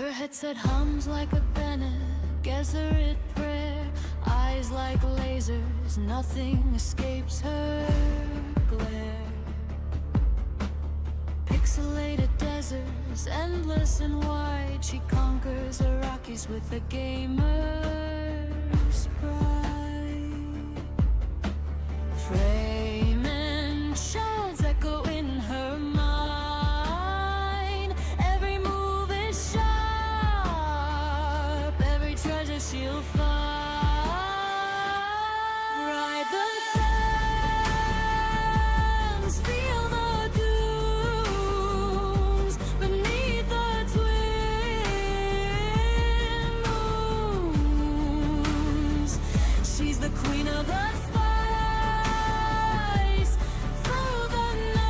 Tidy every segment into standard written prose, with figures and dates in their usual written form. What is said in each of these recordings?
Her headset hums like a Bene Gesserit prayer, eyes like lasers, nothing escapes her glare. Pixelated deserts, endless and wide, she conquers Iraqis with a gamer's pride. Framing shards echo in her mind. Every move is sharp, every treasure she'll find. Ride the sands, feel the dunes beneath the twin moons. She's the queen of the spice through the night.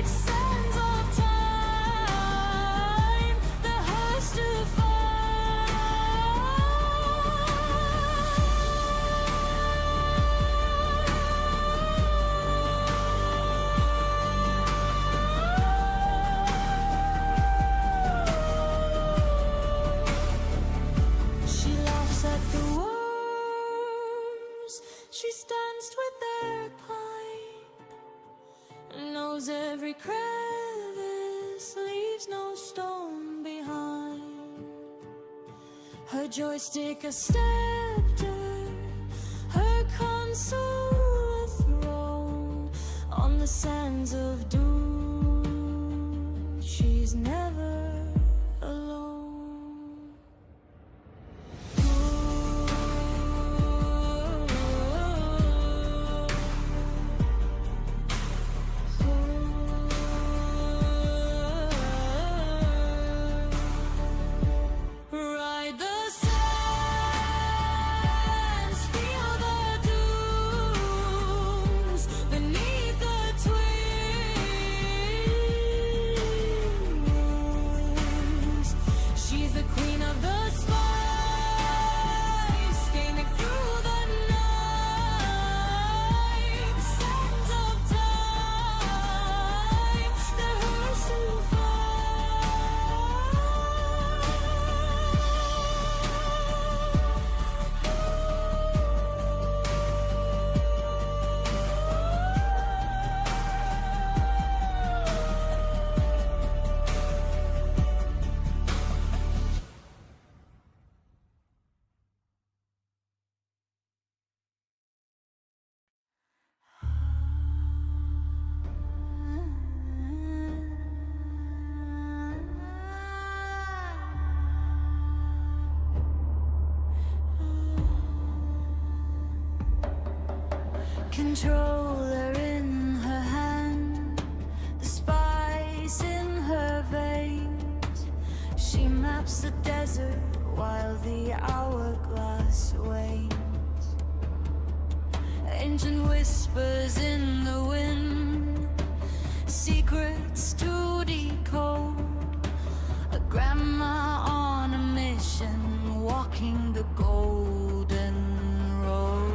Sands of time, they're hers to find. She laughs at the worms she's danced with their pine, knows every crevice, leaves no stone behind. Her joystick a scepter, her console a throne. On the sands of doom, she's never alone. Ride the sands, feel the dunes beneath the twin moons. She's the queen of the spice, gaming through the night. Sands of time, they're hers to find. Controller in her hand, the spice in her veins. She maps the desert while the hourglass wanes. Ancient whispers in the wind, secrets to decode. A grandma on a mission, walking the golden road.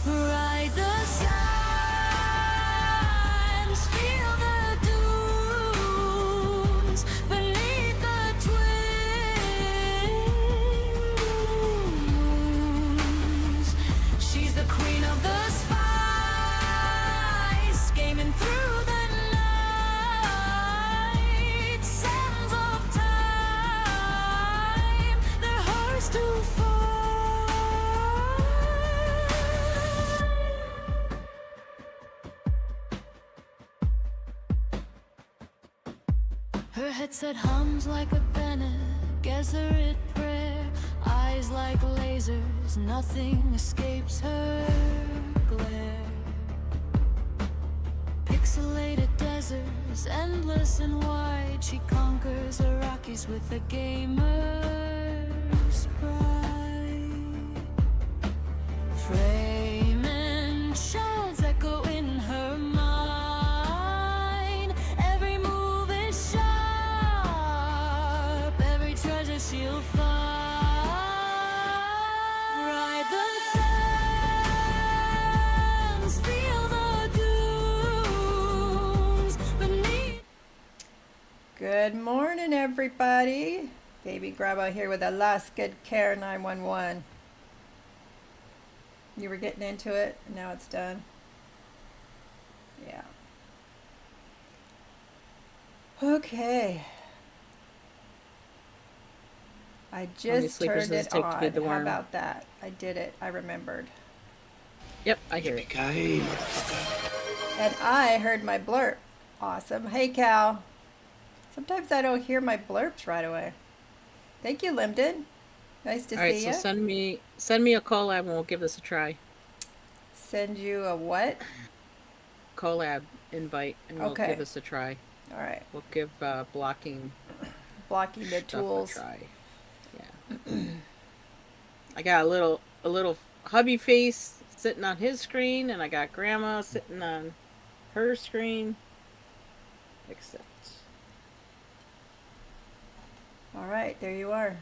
Ride the sands, feel the dunes beneath the twin moons. She's the queen of the spice, gaming through the night. Sands of time, they're hers to find. Her headset hums like a Bene Gesserit prayer, eyes like lasers, nothing escapes her glare. Pixelated deserts, endless and wide, she conquers Iraqis with a gamer's pride. Framing shards echo in her mind. Every move is sharp, every Good morning, everybody. Baby Grandma here with Alaska Care 911. You were getting into it, and now it's done. Yeah. Okay. I How many just sleepers turned does it it take to feed on. the How worm? about that? I did it. I remembered. Yep, I hear it. Yippee-ki-yay, motherfucker. And I heard my blurb. Awesome. Hey, Cal. Sometimes I don't hear my blurps right away. Thank you, Limden. Nice to All right, see so you. send me a collab and we'll give this a try. Send you a what? Collab invite and we'll give Okay. this a try. All right. We'll give blocking Blocking the stuff a tools. try. Yeah. I got a little hubby face sitting on his screen and I got grandma sitting on her screen. Except All right, there you are.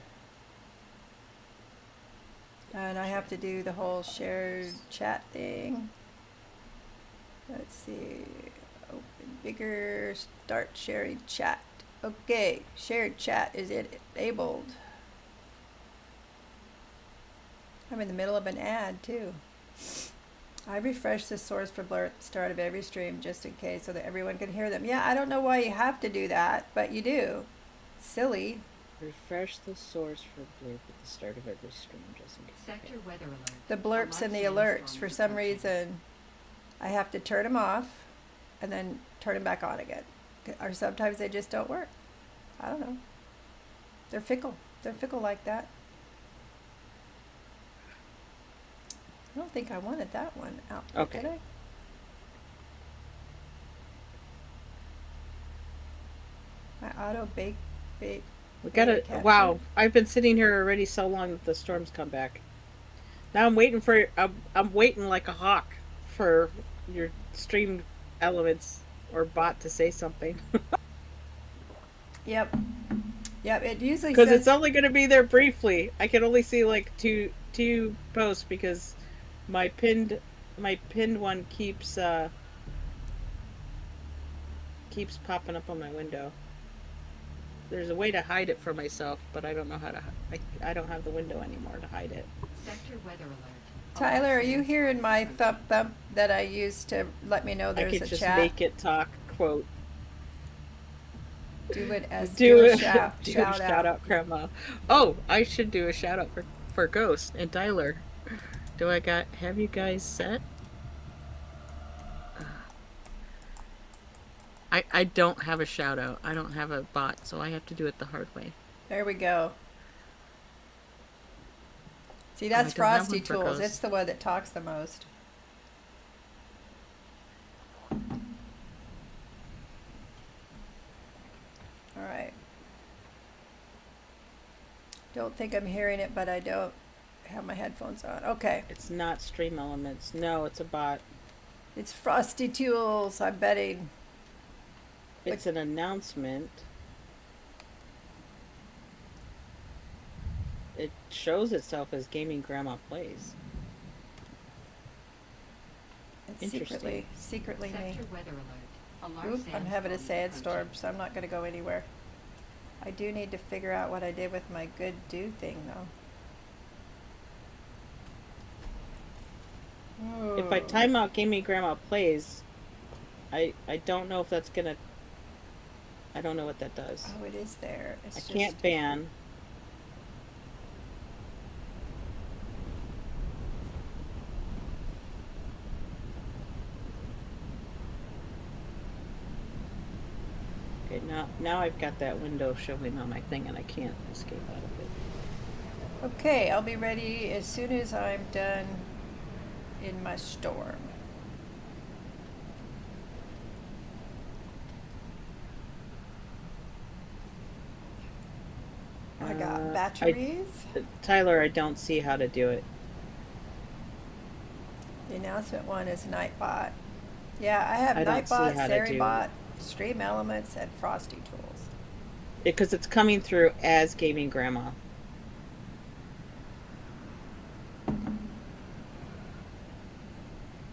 And I have to do the whole shared chat thing. Let's see. Open bigger, start sharing chat. Okay, shared chat is enabled. I'm in the middle of an ad too. I refresh the source for blur at the start of every stream just in case so that everyone can hear them. Yeah, I don't know why you have to do that, but you do. Silly. refresh the source for blurb at the start of every stream just in case. Sector weather alert. The blurps and the alerts, for some reason, I have to turn them off and then turn them back on again. Or sometimes they just don't work. I don't know. They're fickle. They're fickle like that. I don't think I wanted that one out. Okay. Did I? My auto bake. We gotta. Wow, I've been sitting here already so long that the storms come back. Now I'm waiting for. I'm waiting like a hawk for your stream elements or bot to say something Yep. Yep. It usually because says it's only going to be there briefly. I can only see like two posts because my pinned one keeps popping up on my window. There's a way to hide it for myself, but I don't know how to. I don't have the window anymore to hide it. Sector weather alert. Tyler, are you hearing my thump thump that I used to let me know I there's could a just chat? make it talk. Quote. Do it as Do a a shout shout out. out, Grandma. Oh, I should do a shout out for Ghost and Tyler. Do I got? Have you guys set? I don't have a shout out. I don't have a bot, so I have to do it the hard way. There we go. See, Oh, I that's don't have Frosty one for Tools. It's Ghost. the one that talks the most. All right. Don't think I'm hearing it, but I don't have my headphones on. Okay. It's not Stream Elements. No, it's a bot. It's Frosty Tools, I'm betting. It's an announcement. It shows itself as Gaming Grandma Plays. It's Interesting. secretly me. Sector weather alert. Alarm Oop, I'm having a sandstorm sandstorm, approaching. so I'm not going to go anywhere. I do need to figure out what I did with my good do thing, though. If I Oh. time out Gaming Grandma Plays, I don't know if that's gonna. I don't know what that does. Oh, it is there. I It's can't just. ban. Okay, now I've got that window showing on my thing and I can't escape out of it. Okay, I'll be ready as soon as I'm done in my storm. I got batteries. Tyler, I don't see how to do it. The announcement one is Nightbot. Yeah, I have I don't see Nightbot, how to do Seribot, Stream Elements, and Frosty Tools. Because it's coming through as Gaming Grandma.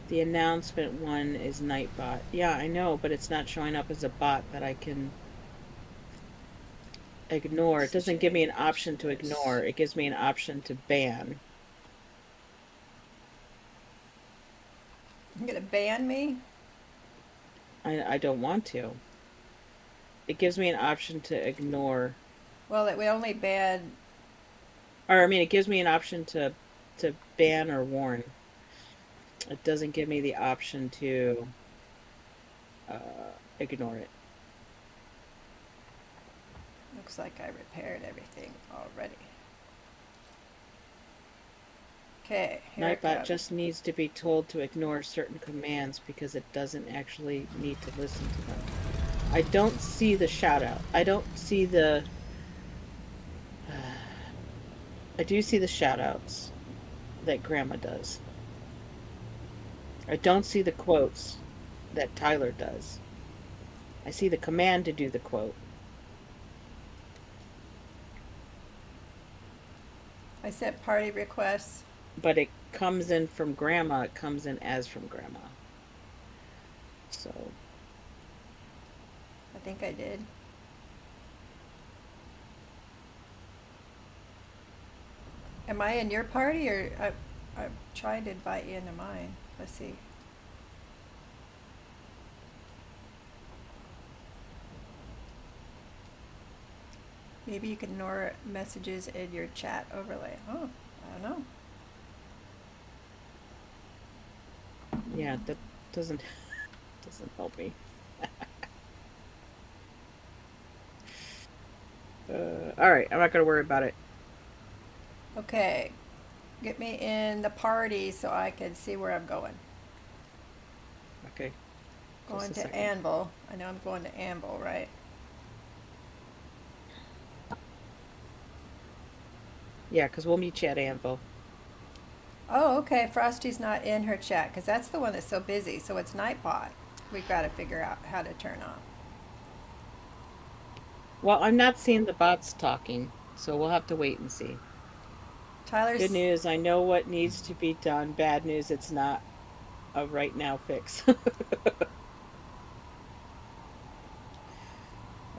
The announcement one is Nightbot. Yeah, I know, but it's not showing up as a bot that I can ignore. It doesn't give me an option to ignore. It gives me an option to ban. You're gonna ban me? I don't want to. It gives me an option to ignore. Well, it would only ban. Or, I mean, it gives me an option to ban or warn. It doesn't give me the option to ignore it. Looks like I repaired everything already. Okay, here it Nightbot comes. just needs to be told to ignore certain commands because it doesn't actually need to listen to them. I don't see the shout out. I don't see the... I do see the shout outs that Grandma does. I don't see the quotes that Tyler does. I see the command to do the quote. I sent party requests. But it comes in from Grandma. It comes in as from Grandma. So... I think I did. Am I in your party, or I'm trying to invite you into mine? Let's see. Maybe you can ignore messages in your chat overlay. Oh, I don't know. yeah, that doesn't help me. All right, I'm not gonna worry about it. Okay, get me in the party so I can see where I'm going. Okay. Going Just a to second. Anvil. I know I'm going to Anvil, right? Yeah, because we'll meet you at Anvil. Oh, okay. Frosty's not in her chat because that's the one that's so busy. So it's Nightbot. We've got to figure out how to turn on. Well, I'm not seeing the bots talking, so we'll have to wait and see. Tyler's. Good news, I know what needs to be done. Bad news, it's not a right now fix.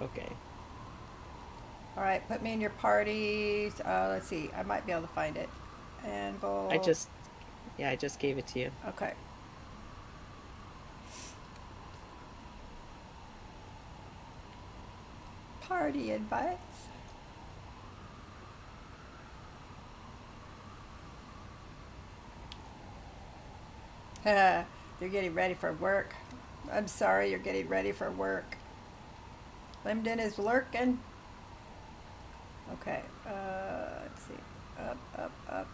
Okay. All right, put me in your party. Let's see. I might be able to find it. Anvil. I just gave it to you. Okay. Party invites. They're getting ready for work. I'm sorry, you're getting ready for work. Limden is lurking. Okay, let's see. Up.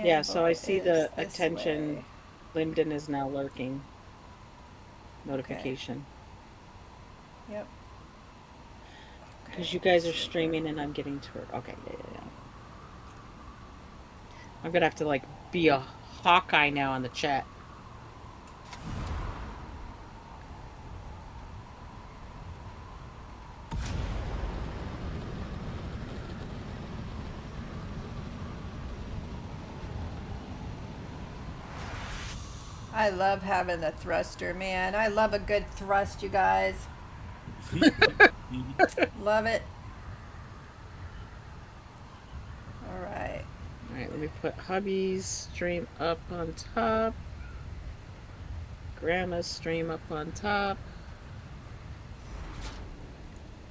Yeah, so I Anvil see is the this attention. way. Linden is now lurking. Notification. Yep. Because Okay, you guys are let's see. streaming and I'm getting to it. Okay, yeah. I'm gonna have to like be a Hawkeye now on the chat. I love having the thruster, man. I love a good thrust, you guys. Love it. All right. All right, let me put hubby's stream up on top. Grandma's stream up on top.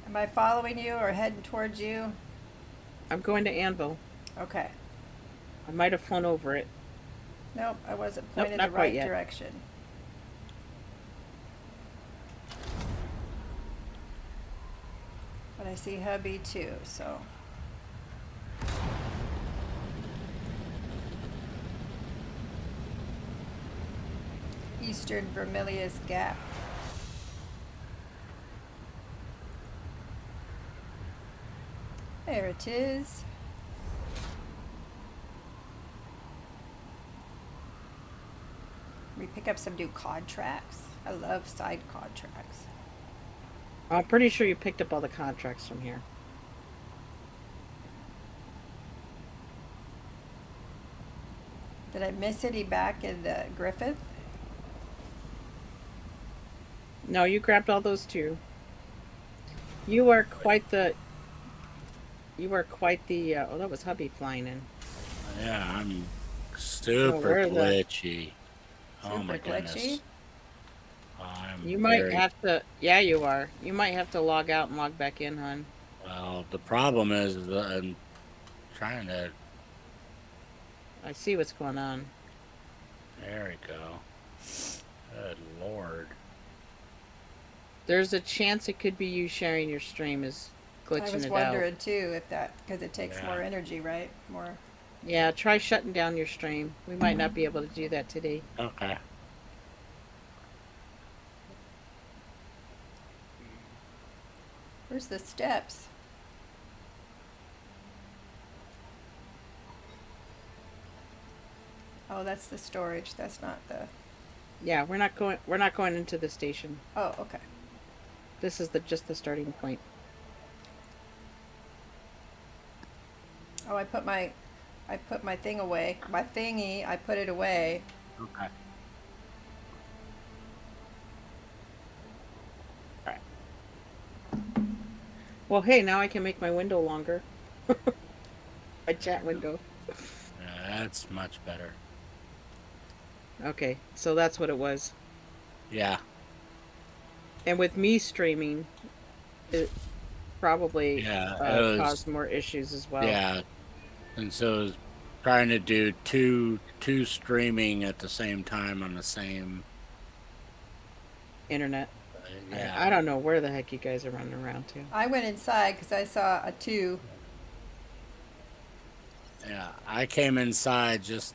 Am I following you or heading towards you? I'm going to Anvil. Okay. I might have flown over it. Nope, I wasn't Nope, pointed not the quite right yet. direction. But I see hubby too, so. Eastern Vermilius Gap. There it is. We pick up some new contracts. I love side contracts. I'm pretty sure you picked up all the contracts from here. Did I miss any back in the Griffith? No, you grabbed all those too. You are quite the. You are quite the. Oh, that was hubby flying in. Yeah, I'm So super where the. glitchy. Oh Super my glitchy. goodness. I'm You might very have to. Yeah, you are. You might have to log out and log back in, hon. well. The problem is that I'm trying to. I see what's going on. There we go. Good lord. There's a chance it could be you sharing your stream is I glitching was it out. wondering too if that, because it takes Yeah. more energy, right? More. Yeah, try shutting down your stream. We might not be able to do that today. Okay. Where's the steps? Oh, that's the storage. That's not the. Yeah, we're not going. We're not going into the station. Oh, okay. This is just the starting point. Oh, I put my thing away. My thingy, I put it away. Okay. Alright. Well, hey, now I can make my window longer. My chat window. Yeah, that's much better. Okay, so that's what it was. Yeah. And with me streaming, it probably Yeah, it was- caused more issues as well. Yeah. And so it was trying to do two streaming at the same time on the same. Internet. Yeah. I don't know where the heck you guys are running around to. I went inside because I saw a 2. Yeah, I came inside just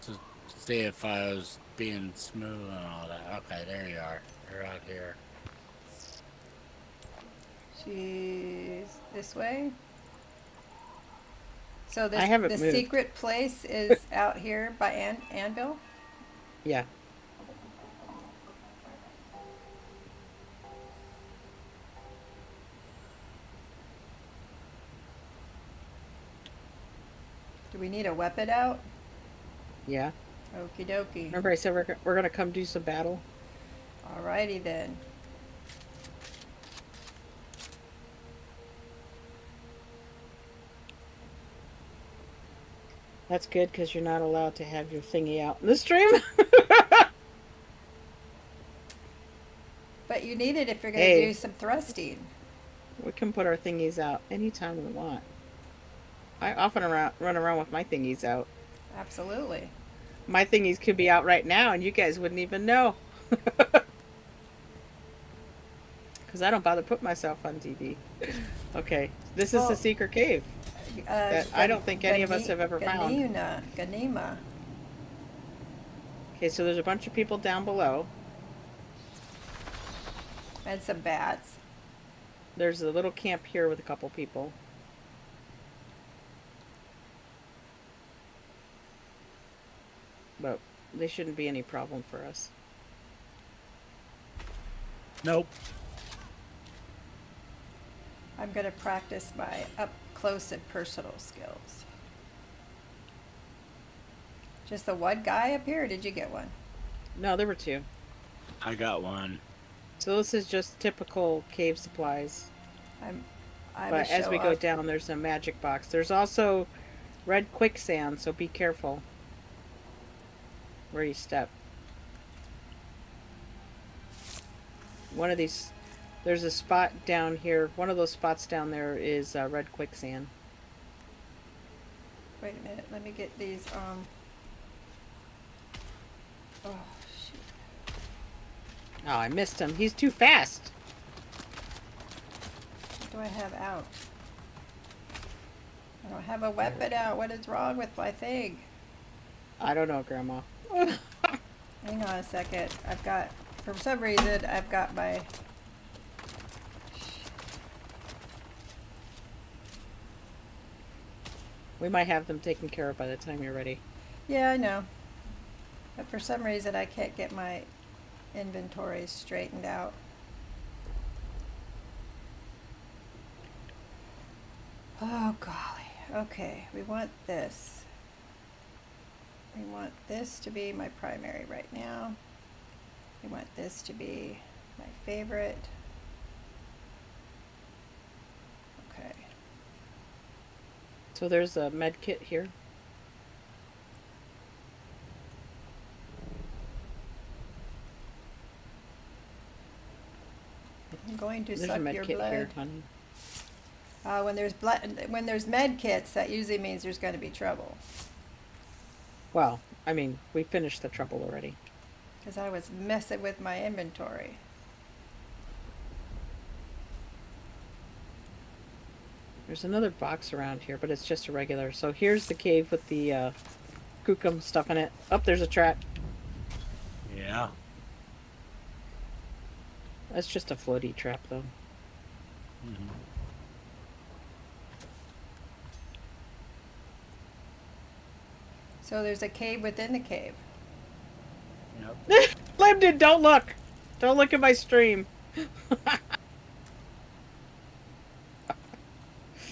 to see if I was being smooth and all that. Okay, there you are. You're out here. She's this way. So I haven't the moved. secret place is out here by Anvil. Yeah. Do we need a weapon out? Yeah. Okie dokie. Remember I said we're gonna come do some battle? Alrighty then. That's good because you're not allowed to have your thingy out in the stream. But you need it if you're going to Hey. do some thrusting. We can put our thingies out anytime we want. I often run around with my thingies out. Absolutely. My thingies could be out right now and you guys wouldn't even know. Because I don't bother put myself on TV. Okay, this is Well, the secret cave. That I don't think any of us have ever found. Ganima. Okay, so there's a bunch of people down below. And some bats. There's a little camp here with a couple people. But they shouldn't be any problem for us. Nope. I'm going to practice my up close and personal skills. Just the one guy up here, or did you get one? No, there were two. I got one. So this is just typical cave supplies. I'm But a as we show go off. down, there's a magic box. There's also red quicksand, so be careful where you step. One of these, there's a spot down here. One of those spots down there is red quicksand. Wait a minute, let me get these, oh, shoot. Oh, I missed him. He's too fast. What do I have out? I don't have a weapon out. What is wrong with my thing? I don't know, Grandma. Hang on a second. I've got, for some reason, I've got my... We might have them taken care of by the time you're ready. Yeah, I know. But for some reason, I can't get my inventory straightened out. Oh, golly. Okay, we want this. We want this to be my primary right now. We want this to be my favorite. So there's a med kit here. I'm going to There's a suck med your kit blood. here, honey. When there's med kits, that usually means there's going to be trouble. Well, I mean, we finished the trouble already. Because I was messing with my inventory. There's another box around here, but it's just a regular. So here's the cave with the Kukum stuff in it. Oh, there's a trap. Yeah. That's just a floaty trap, though. Mm-hmm. So there's a cave within the cave. Yep. Limden, don't look! Don't look at my stream.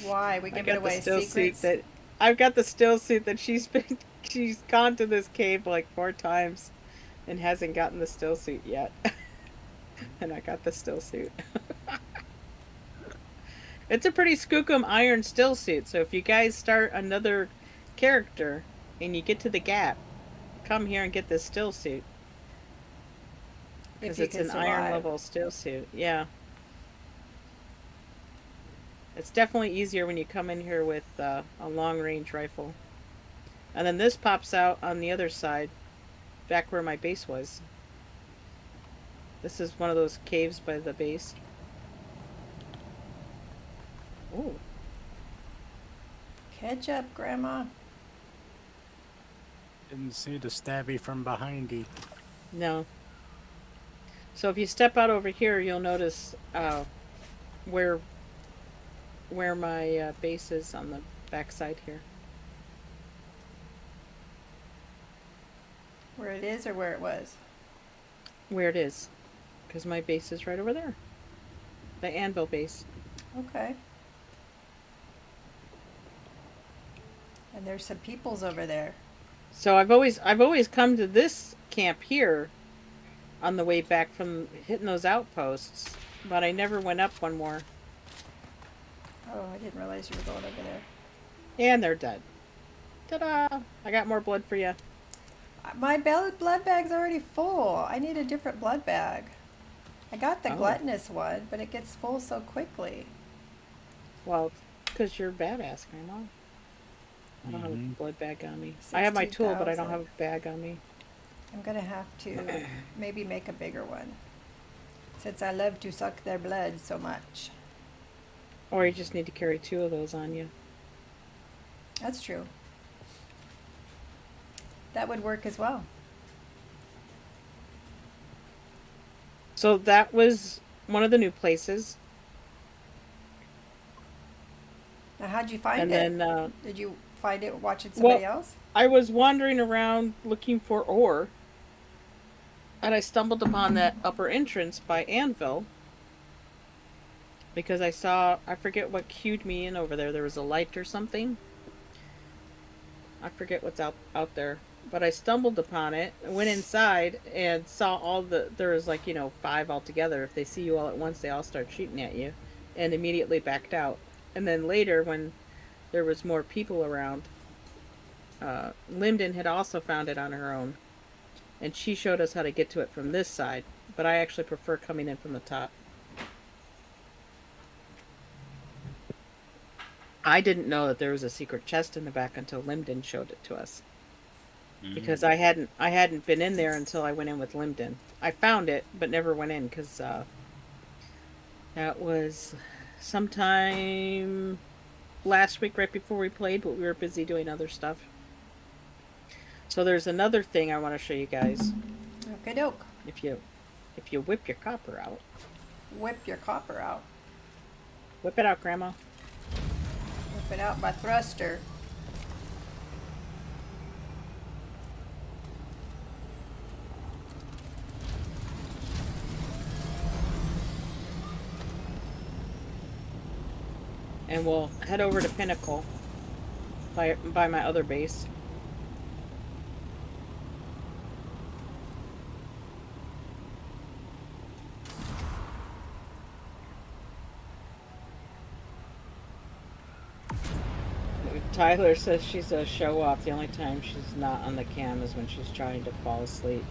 Why? We I giving got the away still secrets? suit that I've got the still suit that she's gone to this cave like 4 times and hasn't gotten the still suit yet. And I got the still suit. It's a pretty skookum iron still suit, so if you guys start another character and you get to the gap, come here and get this still suit. Because you it's can an iron survive. level still suit. Yeah. It's definitely easier when you come in here with a long range rifle. And then this pops out on the other side, back where my base was. This is one of those caves by the base. Ooh. Catch up, Grandma. Didn't see the stabby from behind you. No. So if you step out over here, you'll notice where my base is on the back side here. Where it is or where it was? Where it is. Because my base is right over there. The anvil base. Okay. And there's some peoples over there. So I've always come to this camp here on the way back from hitting those outposts, but I never went up one more. Oh, I didn't realize you were going over there. And they're dead. Ta-da! I got more blood for you. My blood bag's already full. I need a different blood bag. I got the Oh. gluttonous one, but it gets full so quickly. Well, because you're badass, Grandma. I don't have a Mhm. blood bag on me. I have my tool, but I don't 16,000. have a bag on me. I'm gonna have to maybe make a bigger one. Since I love to suck their blood so much. Or you just need to carry 2 of those on you. That's true. That would work as well. So that was one of the new places. Now, how'd you find And it? then Did you find it watching somebody else? I was wandering around looking for ore. And I stumbled upon that upper entrance by Anvil. Because I forget what cued me in over there. There was a light or something. I forget what's out there. But I stumbled upon it, went inside, and saw there was 5 altogether. If they see you all at once, they all start shooting at you. And immediately backed out. And then later, when there was more people around, Limden had also found it on her own. And she showed us how to get to it from this side. But I actually prefer coming in from the top. I didn't know that there was a secret chest in the back until Limden showed it to us. Because I hadn't been in there until I went in with Limden. I found it, but never went in because that was sometime last week, right before we played, but we were busy doing other stuff. So there's another thing I want to show you guys. Okay, doke. If you whip your copper out, Whip your copper out. whip it out, Grandma. Whip it out by thruster. And we'll head over to Pinnacle by my other base. Tyler says she's a show off. The only time she's not on the cam is when she's trying to fall asleep.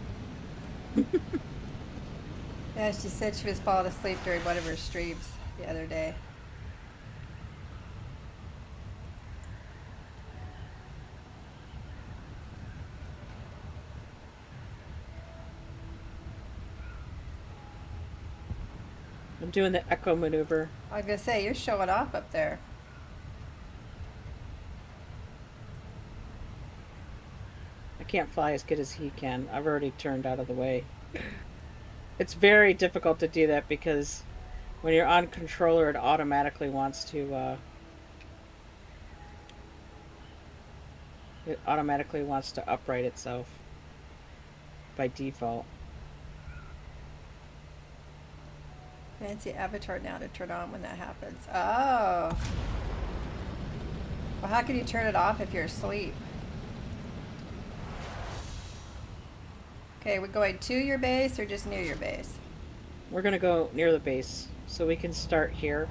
Yeah, she said she was falling asleep during one of her streams the other day. I'm doing the echo maneuver. I was gonna say, you're showing off up there. I can't fly as good as he can. I've already turned out of the way. It's very difficult to do that because when you're on controller, it automatically wants to upright itself by default. Fancy avatar now to turn on when that happens. Oh. Well, how can you turn it off if you're asleep? Okay, we're going to your base or just near your base? We're gonna go near the base, so we can start here.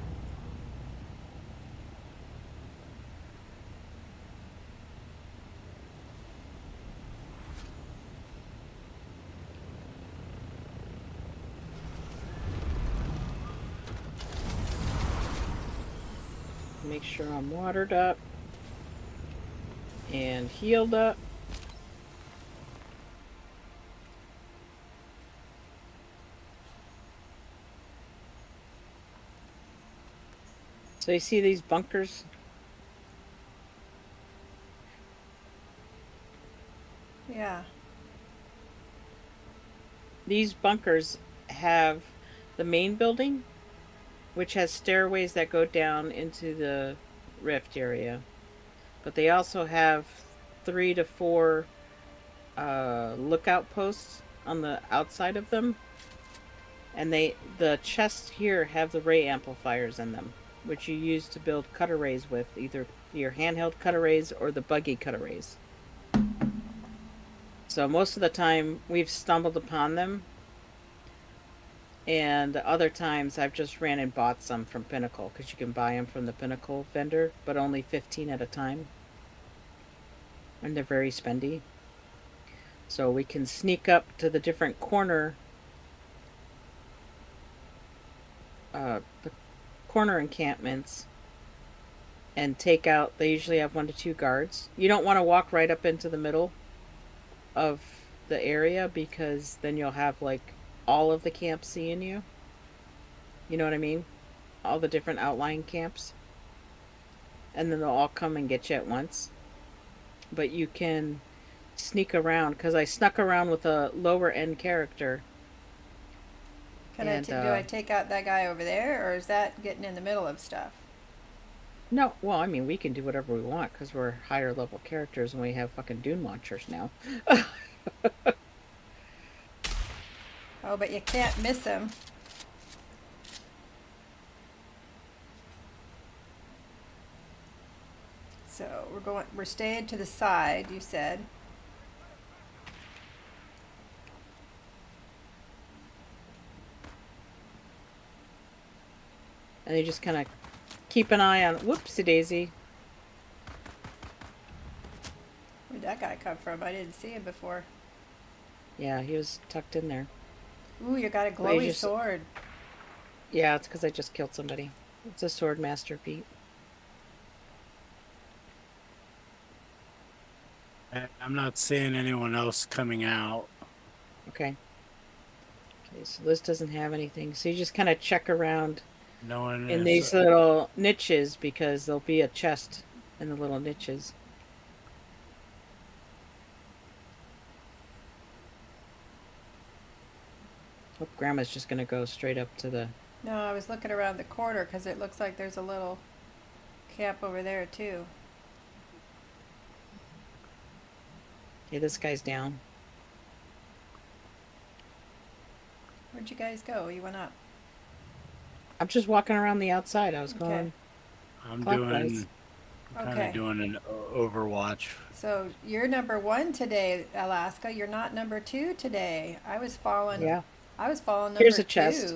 Make sure I'm watered up and healed up. So you see these bunkers? Yeah. These bunkers have the main building, which has stairways that go down into the rift area. But they also have 3 to 4 lookout posts on the outside of them. And the chests here have the ray amplifiers in them, which you use to build cutter rays with, either your handheld cutter rays or the buggy cutter rays. So most of the time we've stumbled upon them, and other times I've just ran and bought some from Pinnacle, because you can buy them from the Pinnacle vendor, but only 15 at a time, and they're very spendy. So we can sneak up to the different corner encampments and take out, they usually have 1 to 2 guards. You don't want to walk right up into the middle of the area, because then you'll have like all of the camps seeing you. You know what I mean? All the different outlying camps. And then they'll all come and get you at once. But you can sneak around, because I snuck around with a lower end character. Do I take out that guy over there, or is that getting in the middle of stuff? No, well, I mean, we can do whatever we want because we're higher level characters and we have fucking dune launchers now. Oh, but you can't miss him. So we're staying to the side, you said. And you just kind of keep an eye on, whoopsie daisy. Where'd that guy come from? I didn't see him before. Yeah, he was tucked in there. Ooh, you got a Well, glowy sword. Yeah, it's because I just killed somebody. It's a sword master feat. I'm not seeing anyone else coming out. Okay. Okay, so this doesn't have anything. So you just kind of check around No one in is- these little niches, because there'll be a chest in the little niches. Hope Grandma's just gonna go straight up to the... No, I was looking around the corner because it looks like there's a little camp over there too. Okay, this guy's down. Where'd you guys go? You went up. I'm just walking around the outside. I was Okay. going... I'm clockwise. kind Okay. of doing an Overwatch. So you're number 1 today, Alaska. You're not number 2 today. I was following. Yeah. I was following number 2. Here's a chest.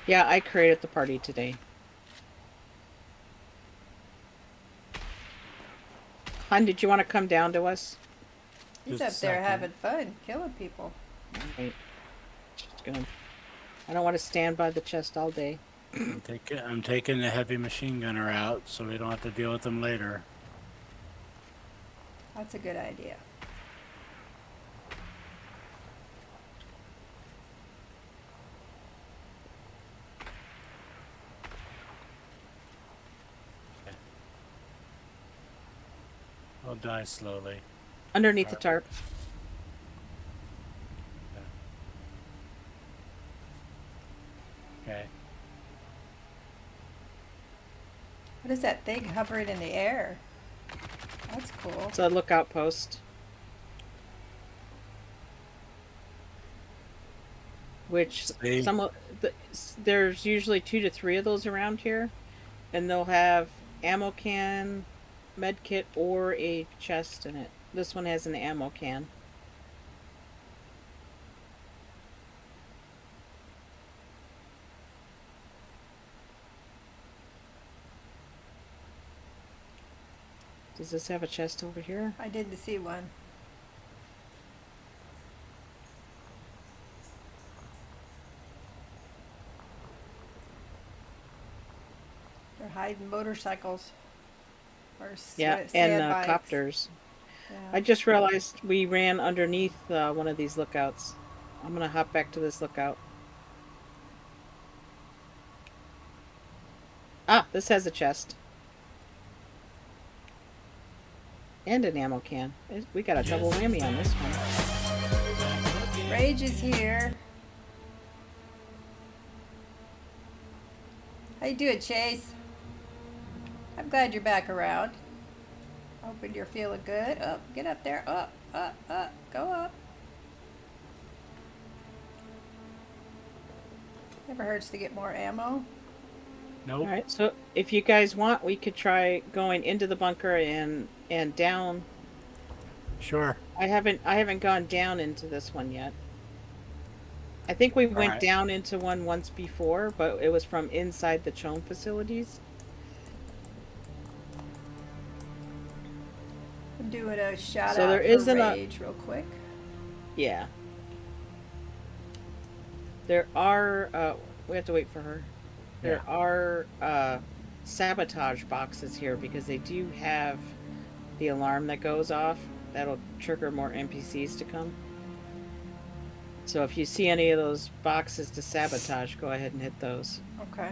Yeah, I created the party today. Hun, did you want to come down to us? He's Just a up there second. having fun, killing people. Right. Just gonna. I don't want to stand by the chest all day. I'm taking the heavy machine gunner out so we don't have to deal with them later. That's a good idea. I'll die slowly. Underneath the tarp. Okay. What is that thing hovering in the air? That's cool. It's a lookout post. Which See? there's usually 2 to 3 of those around here, and they'll have ammo can, med kit, or a chest in it. This one has an ammo can. Does this have a chest over here? I did see one. They're hiding motorcycles. Or Yeah, and sand bikes. copters. Yeah. I just realized we ran underneath one of these lookouts. I'm gonna hop back to this lookout. Ah, this has a chest. And an ammo can. We got a double whammy on this one. Rage is here. How you doing, Chase? I'm glad you're back around. Hoping you're feeling good. Up, get up there. Up, go up. Never hurts to get more ammo. Nope. All right, so if you guys want, we could try going into the bunker and down. Sure. I haven't gone down into this one yet. I think we went Alright. down into one once before, but it was from inside the Chome facilities. I'm doing a shout So out there for isn't a- Rage real quick. Yeah. There are we have to wait for her. There are sabotage boxes here because they do have the alarm that goes off. That'll trigger more NPCs to come. So if you see any of those boxes to sabotage, go ahead and hit those. Okay.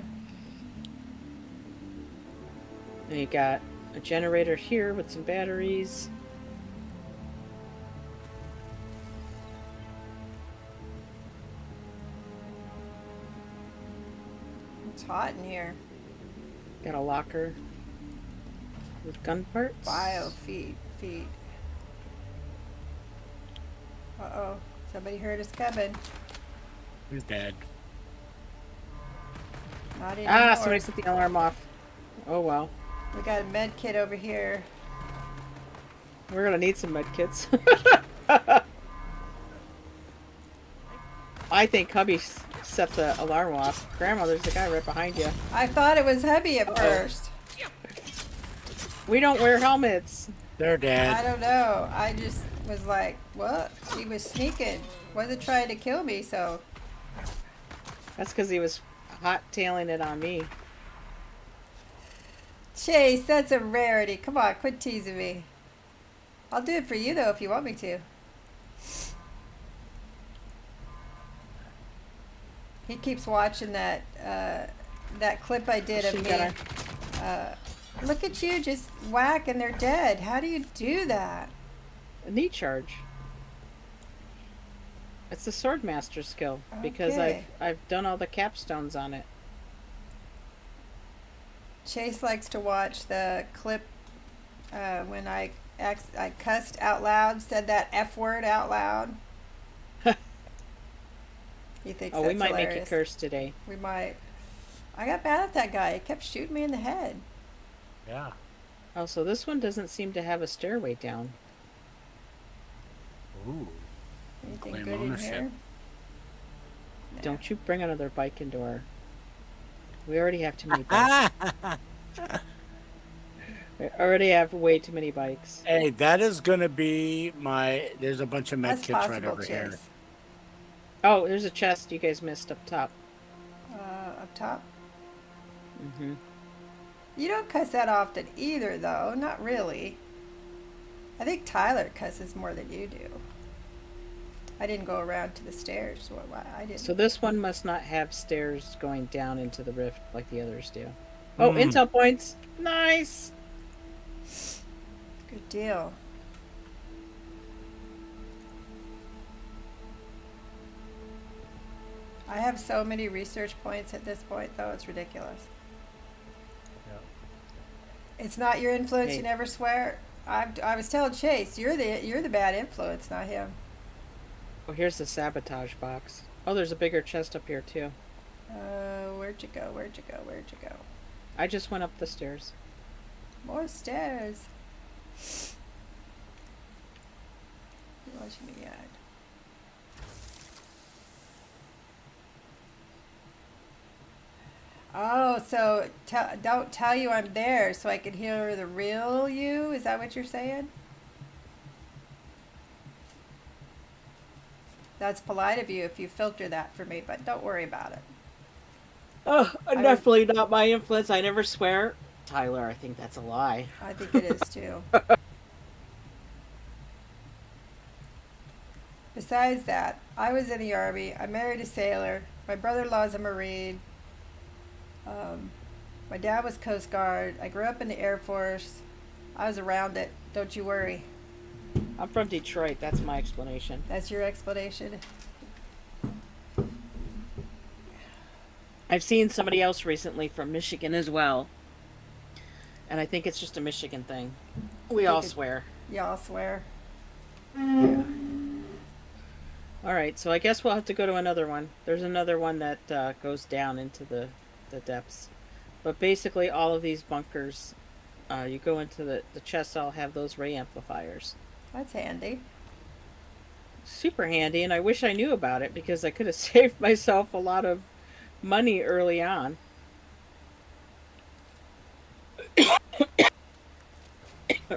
And you got a generator here with some batteries. It's hot in here. Got a locker with gun parts. Feed. Uh-oh. Somebody heard us coming. Who's dead? Not anymore. Ah, somebody set the alarm off. Oh well. We got a med kit over here. We're gonna need some med kits. I think hubby set the alarm off. Grandma, there's a guy right behind you. I thought it was hubby at first. We don't wear helmets. They're I dead. don't know. I just was like, what? He was sneaking. Wasn't trying to kill me, so. That's because he was hot tailing it on me. Chase, that's a rarity. Come on, quit teasing me. I'll do it for you, though, if you want me to. He keeps watching that that clip I did of She me. got Look at you, just whack and they're dead. How do you do that? a knee charge. It's the Swordmaster skill because Okay. I've done all the capstones on it. Chase likes to watch the clip when I cussed out loud, said that F word out loud. He thinks Oh, that's we might make you hilarious. curse today. We might. I got mad at that guy. He kept shooting me in the head. Yeah. Oh, so this one doesn't seem to have a stairway down. Ooh. Anything Claim good ownership. in here? Don't you bring another bike into our We already have too many bikes. We already have way too many bikes. Hey, that is gonna be my. There's a bunch of med That's kits right possible, over here. Chase. Oh, there's a chest you guys missed up top. Up top. Mm-hmm. You don't cuss that often either, though. Not really. I think Tyler cusses more than you do. I didn't go around to the stairs. So I didn't. So this one must not have stairs going down into the rift like the others do. Oh, intel points. Nice. Good deal. I have so many research points at this point, though. It's ridiculous. It's not your influence. Hey. You never swear. I was telling Chase, you're the bad influence, not him. Oh, here's the sabotage box. Oh, there's a bigger chest up here too. Where'd you go? Where'd you go? Where'd you go? I just went up the stairs. More stairs. You watching me yet? Oh, so don't tell you I'm there so I can hear the real you? Is that what you're saying? That's polite of you if you filter that for me, but don't worry about it. Oh, would- definitely not my influence. I never swear. Tyler, I think that's a lie. I think it is too. Besides that, I was in the Army. I married a sailor. My brother-in-law's a Marine. My dad was Coast Guard. I grew up in the Air Force. I was around it. Don't you worry. I'm from Detroit. That's my explanation. That's your explanation. I've seen somebody else recently from Michigan as well. And I think it's just a Michigan thing. We all swear. Y'all swear. All right, so I guess we'll have to go to another one. There's another one that goes down into the depths. But basically all of these bunkers, you go into the chests, all have those ray amplifiers. That's handy. Super handy, and I wish I knew about it because I could have saved myself a lot of money early on.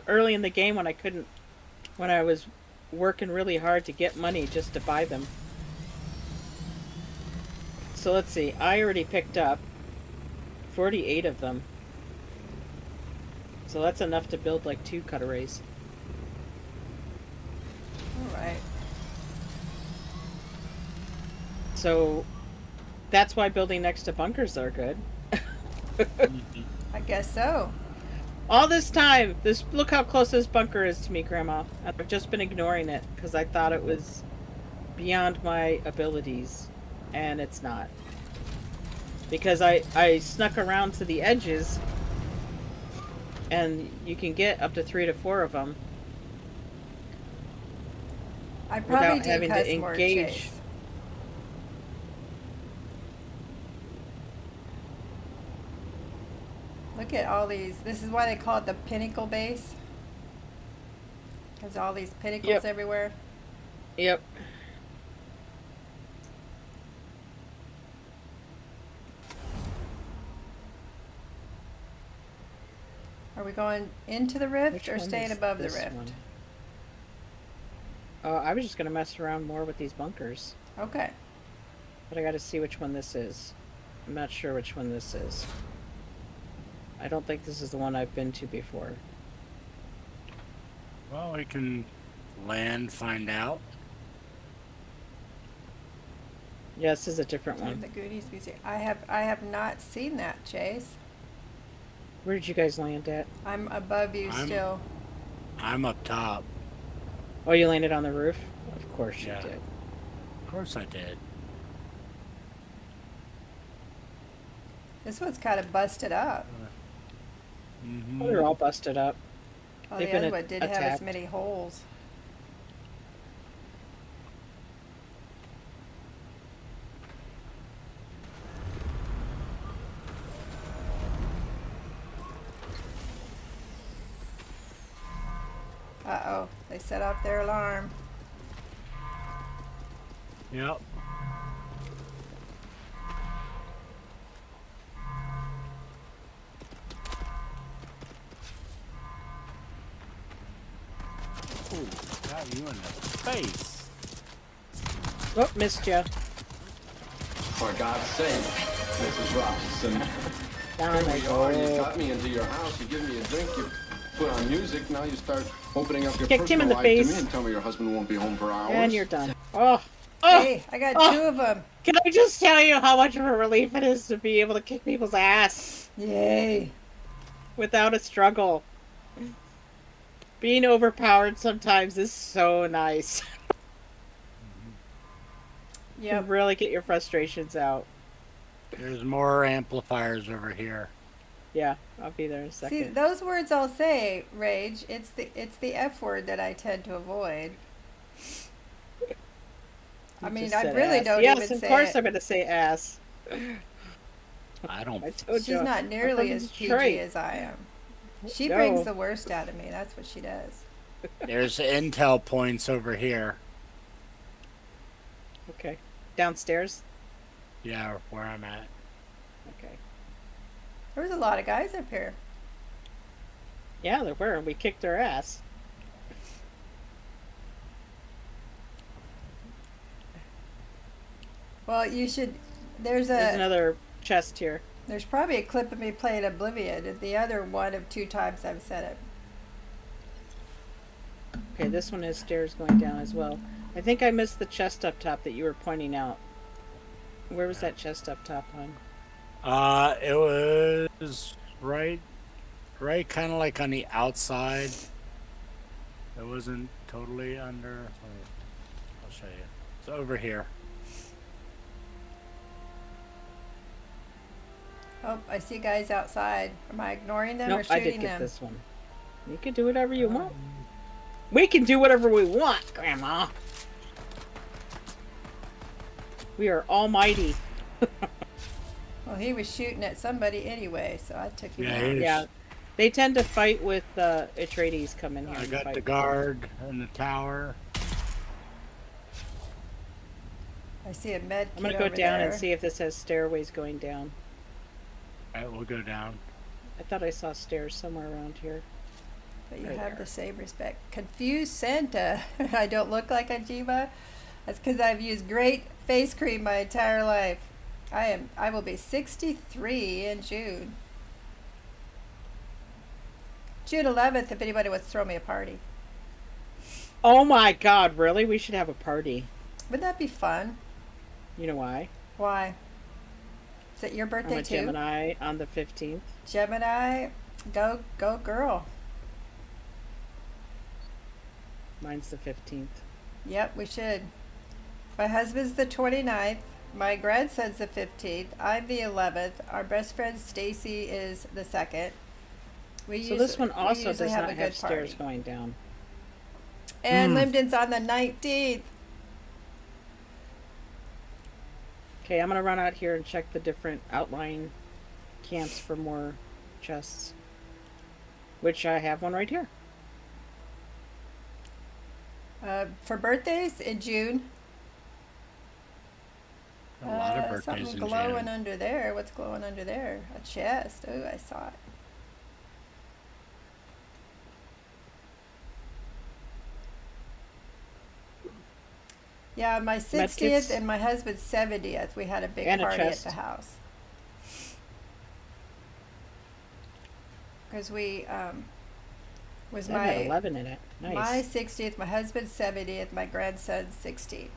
Early in the game when I was working really hard to get money just to buy them. So let's see, I already picked up 48 of them. So that's enough to build like 2 cut arrays. All right. So that's why building next to bunkers are good. I guess so. All this time, look how close this bunker is to me, Grandma. I've just been ignoring it because I thought it was beyond my abilities, and it's not. Because I snuck around to the edges, and you can get up to 3 to 4 of them I probably without do having cuss to more, engage. Chase. Look at all these. This is why they call it the pinnacle base. There's all these pinnacles Yep. everywhere. Yep. Are we going into the rift Which or one staying is above the this rift? one? I was just gonna mess around more with these bunkers, Okay. but I gotta see which one this is. I'm not sure which one this is. I don't think this is the one I've been to before. Well, we can land, find out. Yeah, this is a different In one. the Goonies Museum. I have not seen that, Chase. Where did you guys land at? I'm above you I'm- still. I'm up top. Oh, you landed on the roof? Of course you Yeah. did. Of course I did. This one's kind of busted up. Mm-hmm. Oh, they're all busted up. Oh, They've the been other one didn't have as attacked. many holes. Uh-oh, they set off their alarm. Yep. You in the face. Oh, missed you. For God's sake, Mrs. Robinson. Down Here I we are. You go. got me into your house. You give me a drink. You put on music. Now you start opening up your Kicked him in personal the life face. to me and tell me your husband won't be home for hours. And you're done. Oh, oh! Hey, I got Oh. 2 of them. Can I just tell you how much of a relief it is to be able to kick people's ass Yay. without a struggle? Being overpowered sometimes is so nice. You Yep. can really get your frustrations out. There's more amplifiers over here. Yeah, I'll be there in a See, second. those words I'll say, Rage. It's the F word that I tend to avoid. I You mean, just I said really ass. don't yes, even of say course it. I'm going to say ass. I don't. I told She's you. not I'm nearly from as PG Detroit. as I am. She No. brings the worst out of me. That's what she does. There's intel points over here. Okay. Downstairs? Yeah, where I'm at. Okay. There was a lot of guys up here. Yeah, there were. We kicked their ass. Well, you should. There's There's a. another chest here. There's probably a clip of me playing Oblivion. The other one of 2 times I've said it. Okay, this one has stairs going down as well. I think I missed the chest up top that you were pointing out. Where was that chest up top on? It was right kind of like on the outside. It wasn't totally under. I'll show you. It's over here. Oh, I see guys outside. Am I ignoring them or Nope, I shooting did get them? this one. You can do whatever you want. We can do whatever we want, Grandma. We are almighty. Well, he was shooting at somebody anyway, so I took him Yeah, out. he- Yeah. They tend to fight with Atreides coming here. I and got fight the with guard in the tower. I see a med I'm kit gonna go over down there. and see if this has stairways going down. Alright, we'll go down. I thought I saw stairs somewhere around here. But you Right have there. the same respect. Confused Santa. I don't look like a Jiva. That's because I've used great face cream my entire life. I will be 63 in June. June 11th, if anybody wants to throw me a party. Oh my god, really? We should have a party. Wouldn't that be fun? You know why? Why? Is it your I'm birthday a too? Gemini on the 15th. Gemini, go girl. Mine's the 15th. Yep, we should. My husband's the 29th. My grandson's the 15th. I'm the 11th. Our best friend Stacy is the 2nd. So this one also usually does have not a have good stairs party. going down. And Limden's on the 19th. Okay, I'm gonna run out here and check the different outlying camps for more chests. Which I have one right here. For birthdays in June. A lot of birthdays Something in glowing June. under there. What's glowing under there? A chest. Oh, I saw it. Yeah, my 60th kits. and my husband's 70th, we had a big And a party at chest. the house. Because we, was That had my 11 in it. Nice. my 60th, my husband's 70th, my grandson's 16th.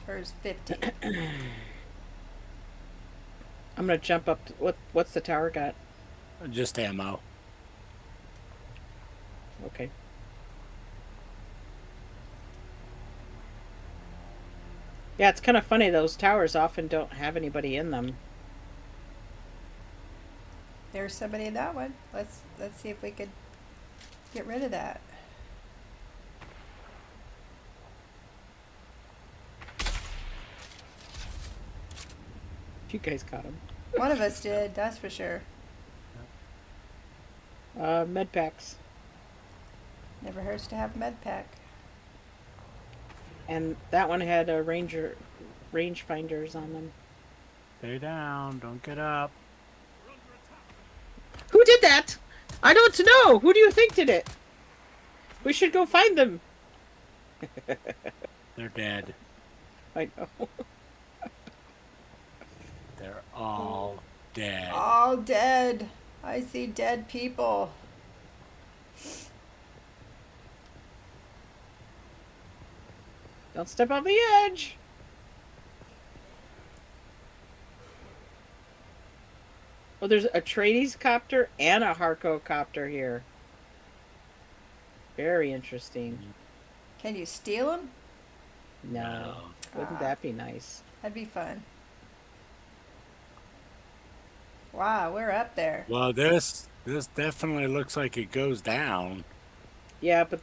Or his 15th. I'm gonna jump up. What's the tower got? Just ammo. Okay. Yeah, it's kind of funny. Those towers often don't have anybody in them. There's somebody in that one. Let's see if we could get rid of that. You guys caught him. One of us did, that's for sure. Med packs. Never hurts to have a med pack. And that one had a range finders on them. Stay down. Don't get up. Who did that? I don't know. Who do you think did it? We should go find them. They're dead. I know. They're all dead. All dead. I see dead people. Don't step off the edge. Well, there's a Trades copter and a Harco copter here. Very interesting. Can you steal them? No. Wouldn't that be nice? That'd be fun. Wow, we're up there. Well, this definitely looks like it goes down. Yeah, but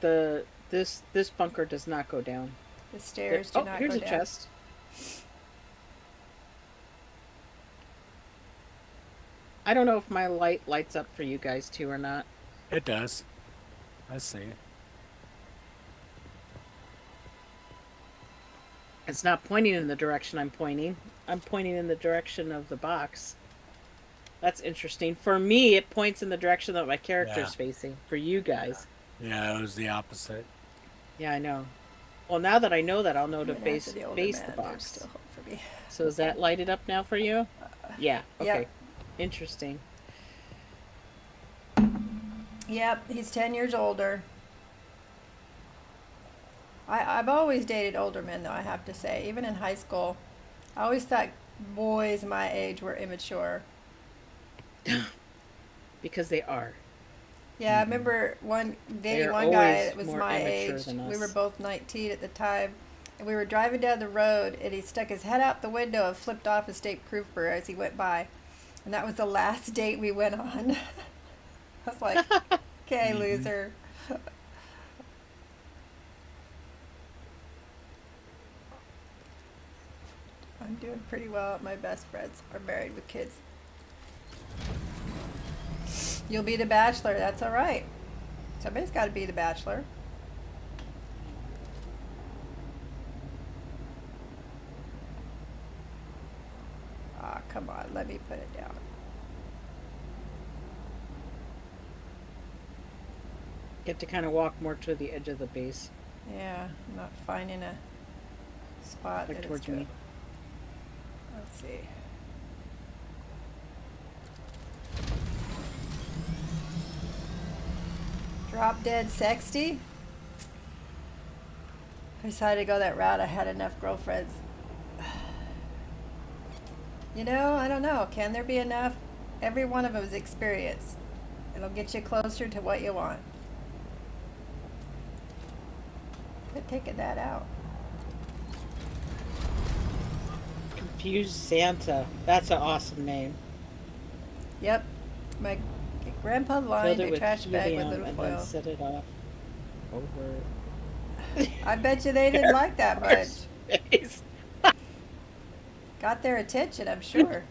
this bunker does not go down. The stairs do Oh, not here's go a down. chest. I don't know if my light lights up for you guys too or not. It does. I see. It's not pointing in the direction I'm pointing. I'm pointing in the direction of the box. That's interesting. For me, it points in the direction that my character's facing. For you guys. Yeah, it was the opposite. Yeah, I know. Well, now that I know that, I'll know to Even face after the older the man, there's box. still hope for me. So is that lighted up now for you? Yeah. Okay. Yep. Interesting. Yep, he's 10 years older. I've always dated older men, though, I have to say. Even in high school, I always thought boys my age were immature. Because they are. Yeah, I remember dating They're one guy always that was more my immature age. than We were us. both 19 at the time. And we were driving down the road, and he stuck his head out the window and flipped off a state trooper as he went by. And that was the last date we went on. I was like, okay, loser. I'm doing pretty well. My best friends are married with kids. You'll be the bachelor. That's all right. Somebody's got to be the bachelor. Ah, come on. Let me put it down. You have to kind of walk more to the edge of the base. Yeah, I'm not finding a spot Like that towards is good. me. Let's see. Drop dead sexy. I decided to go that route. I had enough girlfriends. You know, I don't know. Can there be enough? Every one of them is experience. It'll get you closer to what you want. Quit taking that out. Confused Santa. That's an awesome name. Yep. My grandpa lined Filled it a with trash bag with helium little and then foil. set it off over I bet you they didn't like that much. space. Got their attention, I'm sure.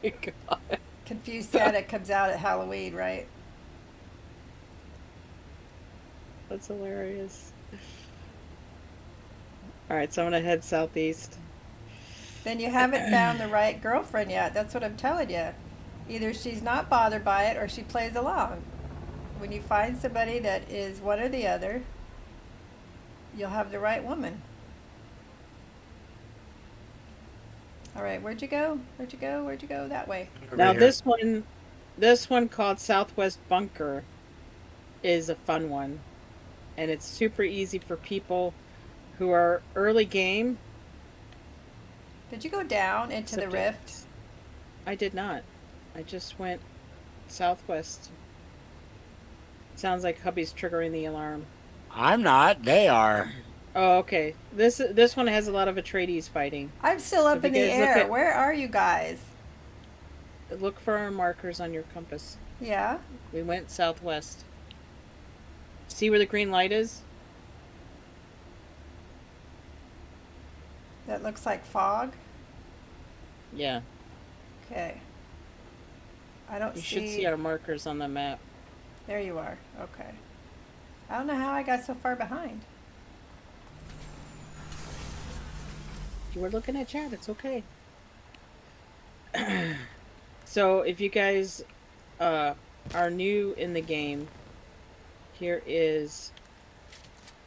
God. Confused Santa comes out at Halloween, right? That's hilarious. Alright, so I'm gonna head southeast. Then you haven't found the right girlfriend yet. That's what I'm telling you. Either she's not bothered by it or she plays along. When you find somebody that is one or the other, you'll have the right woman. All right, where'd you go? Where'd you go? Where'd you go? That way. Now Over here. this one called Southwest Bunker is a fun one. And it's super easy for people who are early game. Did you go down into the Except rift? I did not. I just went southwest. Sounds like hubby's triggering the alarm. I'm not. They are. Oh, okay. This one has a lot of Atreides fighting. I'm still up If in you the guys look air. at- Where are you guys? Look for our markers on your compass. Yeah? We went southwest. See where the green light is? That looks like fog. Yeah. Okay. I don't You see. should see our markers on the map. There you are. Okay. I don't know how I got so far behind. You were looking at chat, it's okay. So if you guys are new in the game, here is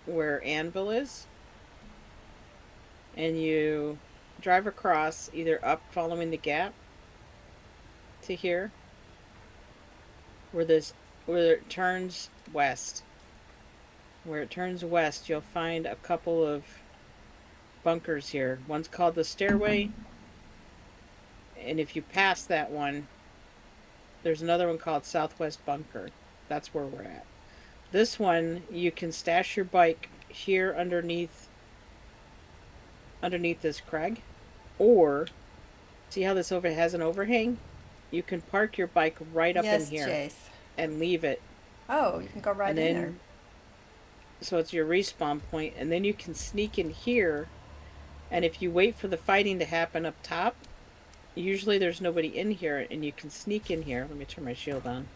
where Anvil is. And you drive across, either up following the gap to here, where it turns west. Where it turns west, you'll find a couple of bunkers here. One's called the Stairway, and if you pass that one, there's another one called Southwest Bunker. That's where we're at. This one, you can stash your bike here underneath this crag, or see how this has an overhang? You can park your bike right up Yes, in here Jace. and leave it. Oh, you can go right And in then- there. So it's your respawn point, and then you can sneak in here, and if you wait for the fighting to happen up top, usually there's nobody in here, and you can sneak in here. Let me turn my shield on.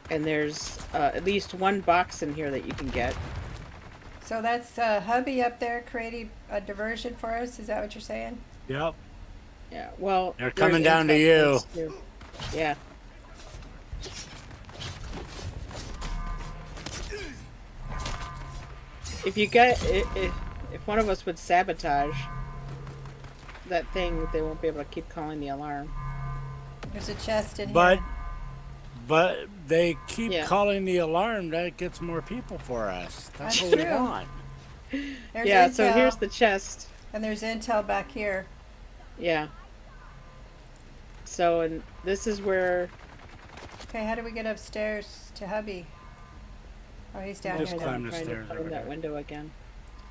And there's at least one box in here that you can get. So that's hubby up there creating a diversion for us. Is that what you're saying? Yep. Yeah, well... They're there's coming down to intel you. points too. Yeah. If you get... If one of us would sabotage that thing, they won't be able to keep calling the alarm. There's a chest in But here. but they keep Yeah. calling the alarm. That gets more people for us. That's That's what we true. want. There's Yeah, intel, so here's the chest. and there's intel back here. Yeah. So, and this is where... Okay, how do we get upstairs to hubby? Oh, he's down Just here. Hold on, climb I'm the trying to stairs find over that there. window again.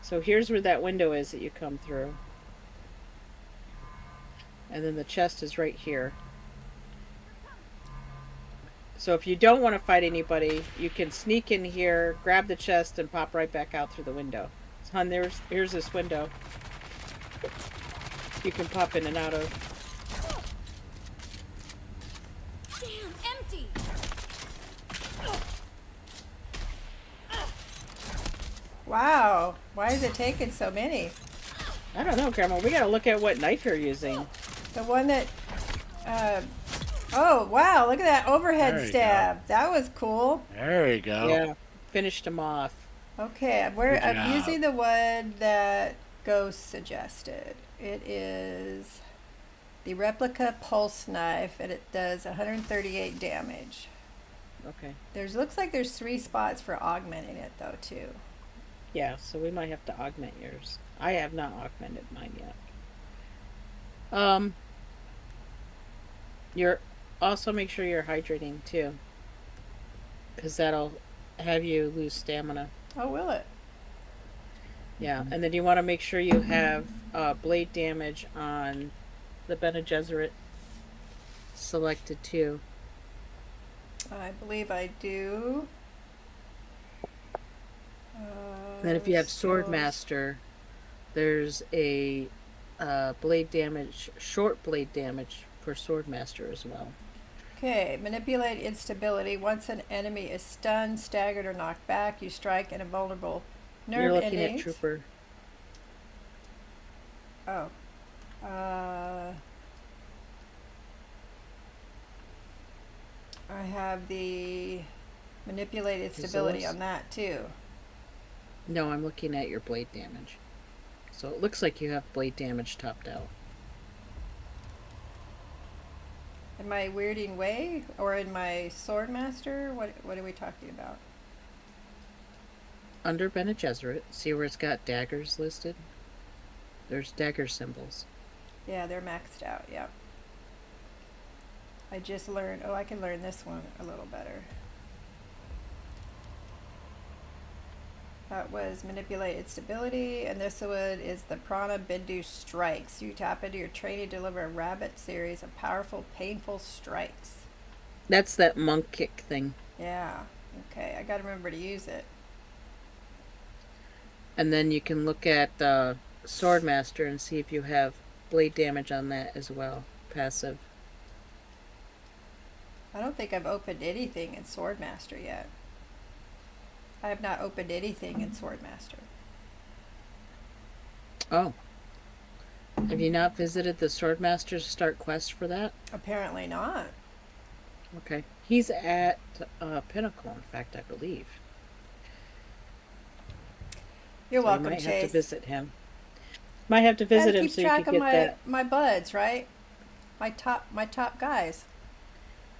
So here's where that window is that you come through. And then the chest is right here. So if you don't want to fight anybody, you can sneak in here, grab the chest, and pop right back out through the window. So, hon, here's this window. You can pop in and out of. Damn, empty! Wow, why is it taking so many? I don't know, Grandma. We gotta look at what knife you're using. The one that, oh wow, look at that overhead There you stab. That was cool. There you go. Yeah, finished them off. Okay, Good I'm job. using the one that Ghost suggested. It is the replica pulse knife, and it does 138 damage. Okay. Looks like there's 3 spots for augmenting it though too. Yeah, so we might have to augment yours. I have not augmented mine yet. You're also make sure you're hydrating too, because that'll have you lose stamina. Oh, will it? Yeah, and then you want to make sure you have blade damage on the Bene Gesserit selected too. I believe I do. And then if you have Swordmaster, there's a blade damage, short blade damage for Swordmaster as well. Okay, manipulate instability. Once an enemy is stunned, staggered, or knocked back, you strike an invulnerable nerve You're looking endings. at Trooper. Oh. I have the manipulated stability Resilience? on that too. No, I'm looking at your blade damage. So it looks like you have blade damage topped out. In my weirding way or in my Swordmaster? What are we talking about? Under Bene Gesserit, see where it's got daggers listed? There's dagger symbols. Yeah, they're maxed out, yep. I just learned, I can learn this one a little better. That was manipulated stability, and this one is the Prana Bindu strikes. You tap into your training to deliver a rabbit series of powerful, painful strikes. That's that monk kick thing. Yeah, okay, I gotta remember to use it. And then you can look at Swordmaster and see if you have blade damage on that as well. Passive. I don't think I've opened anything in Swordmaster yet. I have not opened anything in Swordmaster. Oh. Have you not visited the Swordmaster to start quest for that? Apparently not. Okay. He's at Pinnacle, in fact, I believe. You're So I welcome, might have to Chase. visit him. Might have to visit Gotta him keep so you track could of get that. my buds, right? My top guys,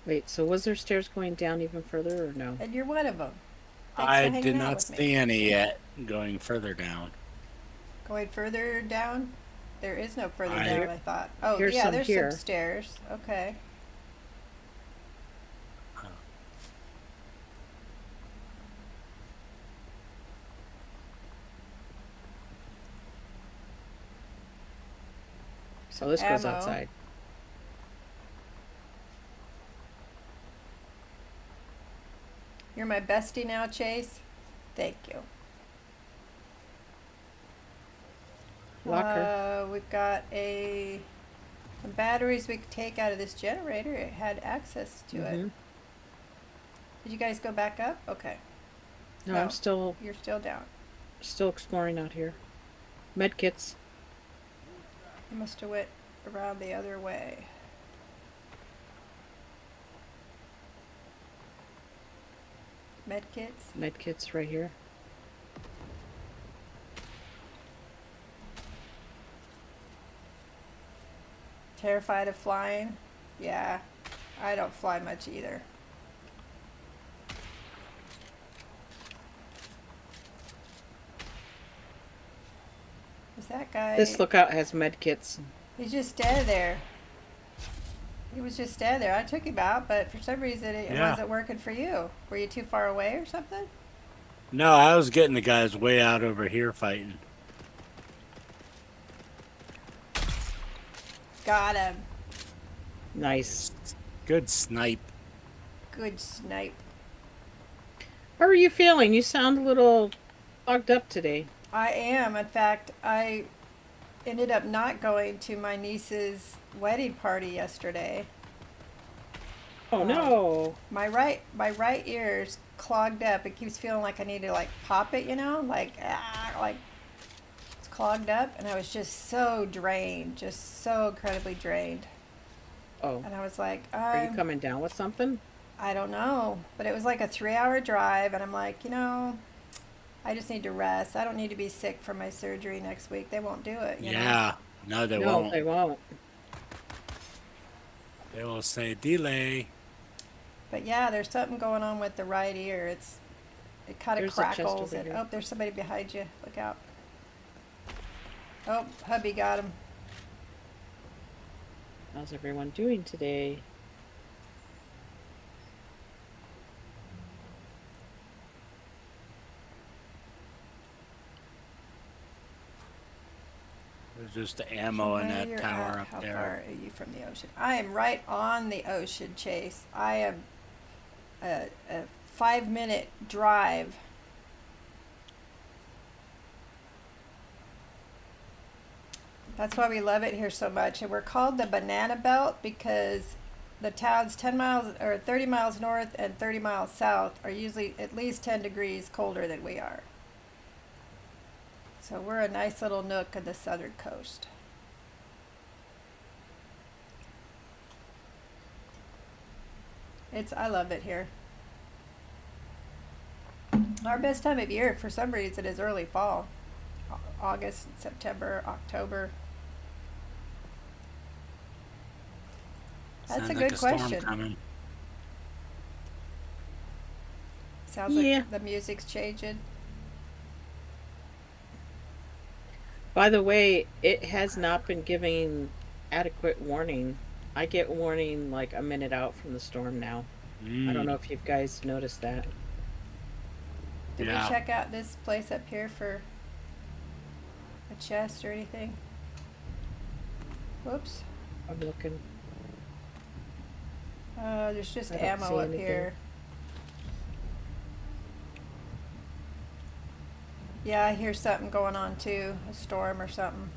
Wait, so was there stairs going down even further or no? and you're one of them. Thanks I for did hanging out not with me. see any yet going further down. Going further down? There is no further I- down, I thought. Oh, Here's yeah, some there's here. some stairs. Okay. So this goes Ammo. outside. You're my bestie now, Chase. Thank you. Locker. We've got some batteries we could take out of this generator. It had access to it. Mhm. Did you guys go back up? Okay. No, No. I'm still You're still down. exploring out here. Med kits. You must have went around the other way. Med kits. Med kits right here. Terrified of flying? Yeah. I don't fly much either. Is that guy? This lookout has med kits. He's just standing there. He was just standing there. I took him out, but for some reason it Yeah. wasn't working for you. Were you too far away or something? No, I was getting the guys way out over here fighting. Got him. Nice. Good snipe. Good snipe. How are you feeling? You sound a little fogged up today. I am. In fact, I ended up not going to my niece's wedding party yesterday. Oh no. My right ear's clogged up. It keeps feeling like I need to like pop it, like it's clogged up, and I was just so drained, just so incredibly drained. Oh. And I was like, Are you coming down with something? I don't know, but it was like a 3-hour drive, and I'm like, I just need to rest. I don't need to be sick from my surgery next week. They won't do it. You know? Yeah. No, they No, won't. they won't. They will say delay. But yeah, there's something going on with the right ear. It kind of There's a chest crackles. over And, here. oh, there's somebody behind you. Look out. Oh, hubby got him. How's everyone doing today? There's just the ammo in that Where tower at? up How there. far are you from the ocean? I am right on the ocean, Chase. I am a 5-minute drive. That's why we love it here so much. And we're called the Banana Belt because the towns 10 miles or 30 miles north and 30 miles south are usually at least 10 degrees colder than we are. So we're a nice little nook of the southern coast. I love it here. Our best time of year for some reason is early fall. August, September, October. That's Sounds a like good storm question. coming. Sounds Yeah. like the music's changing. By the way, it has not been giving adequate warning. I get warning like a minute out from the storm now. I don't know if you guys noticed that. Did Yeah. we check out this place up here for a chest or anything? Whoops. I'm looking. There's just I don't see ammo up anything. here. Yeah, I hear something going on too. A storm or something.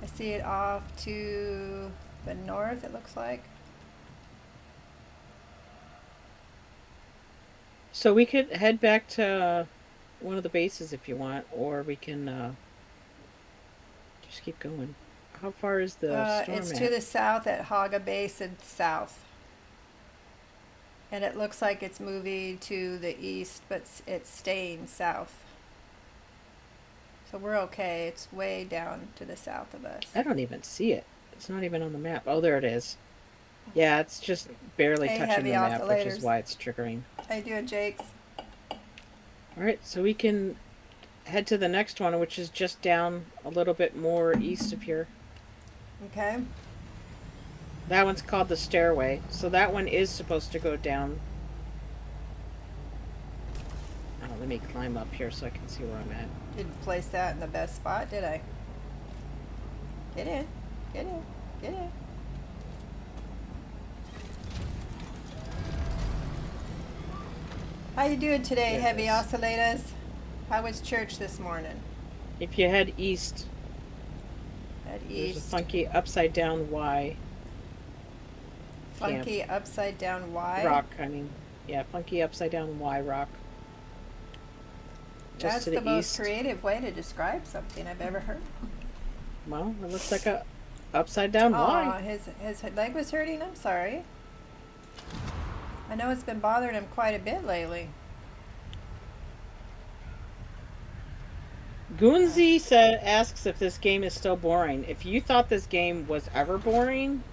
I see it off to the north, it looks like. So we could head back to one of the bases if you want, or we can just keep going. How far is the storm It's at? to the south at Haga Basin south. And it looks like it's moving to the east, but it's staying south. So we're okay. It's way down to the south of us. I don't even see it. It's not even on the map. Oh, there it is. Yeah, it's just barely Hey, touching heavy the map, which is oscillators. why it's triggering. How you doing, Jakes? All right, so we can head to the next one, which is just down a little bit more east of here. Okay. That one's called the Stairway, so that one is supposed to go down. Oh, let me climb up here so I can see where I'm at. Didn't place that in the best spot, did I? Get in. Get in. Get in. How you doing today, There it heavy is. oscillators? How was church this morning? If you head east, At there's a east. funky upside down Y Funky upside down Y. rock. I mean, yeah, funky upside down Y rock. Just That's to the the most east. creative way to describe something I've ever heard. Well, it looks like a upside down Oh, Y. his leg was hurting. I'm sorry. I know it's been bothering him quite a bit lately. Goonsy asks if this game is still boring. If you thought this game was ever boring,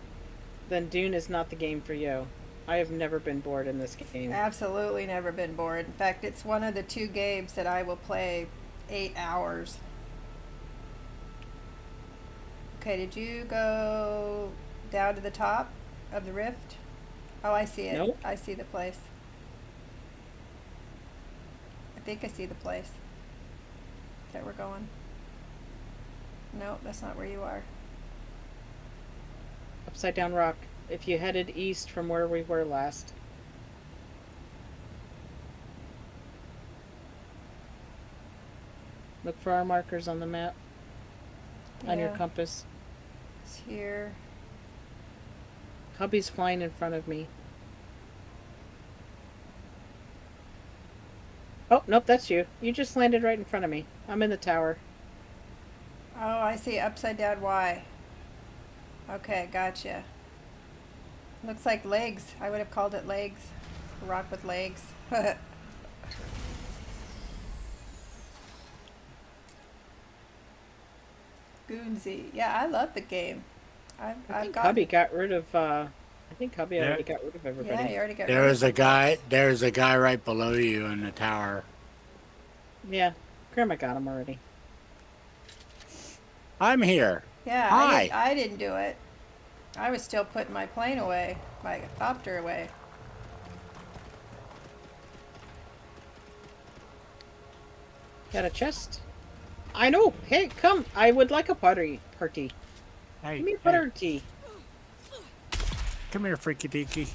then Dune is not the game for you. I have never been bored in this game. Absolutely never been bored. In fact, it's one of the 2 games that I will play 8 hours. Okay, did you go down to the top of the rift? Oh, I see it. Nope. I see the place. I think I see the place that we're going. No, that's not where you are. Upside down rock. If you headed east from where we were last. Look for our markers on the map. On your Yeah, compass. it's here. Hubby's flying in front of me. Oh, nope, that's you. You just landed right in front of me. I'm in the tower. Oh, I see upside down Y. Okay, gotcha. Looks like legs. I would have called it legs. A rock with legs. Goonsy. Yeah, I love the game. I I've think got. Hubby got rid of I think Hubby Yeah. already got rid of everybody. Yeah, you already got. There rid was of a guy. There's a guy right below you in the tower. Yeah, Grandma got him already. I'm here. Yeah, Hi. I didn't do it. I was still putting my plane away, my copter away. Got a chest? I know. Hey, come. I would like a party. Hey, Give me a hey, party. come here, freaky deaky.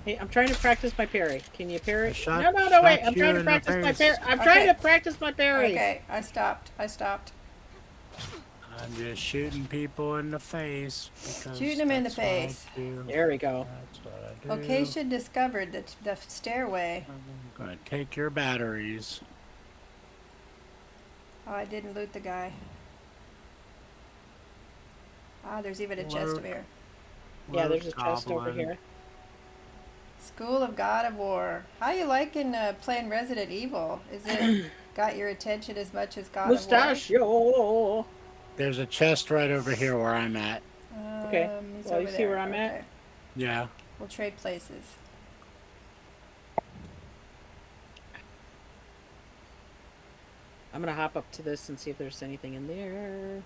Hey, I'm trying to practice my parry. Can you parry? Shot- No, wait. shot I'm you trying to in the practice my face. parry. I'm Okay. trying to practice my parry. Okay, I stopped. I stopped. I'm just shooting people in the face. Because Shooting 'em in the that's what I face. do. There we go. That's what I do. Location discovered. The stairway. I'm gonna take your batteries. Oh, I didn't loot the guy. Ah, there's even a chest Loot. over here. Yeah, Loot there's a chest over goblin. here. School of God of War. How you liking playing Resident Evil? Is it got your attention as much as God Mustachio. There's a chest right over here where I'm at. of War? Okay. He's Well, you over see where there. I'm at? Okay. Yeah. We'll trade places. I'm gonna hop up to this and see if there's anything in there.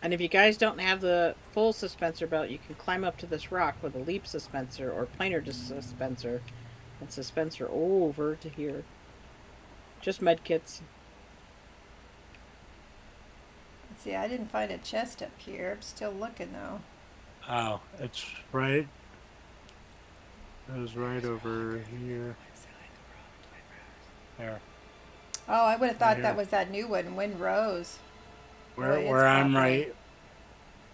And if you guys don't have the full suspensor belt, you can climb up to this rock with a leap suspensor or planar suspensor and suspensor over to here. Just med kits. Let's see, I didn't find a chest up here. I'm still looking though. Oh, it's right. It was right over here. There. Oh, I would have thought here. that was that new one, Wind Rose. Boy, it's Where I'm popular. right.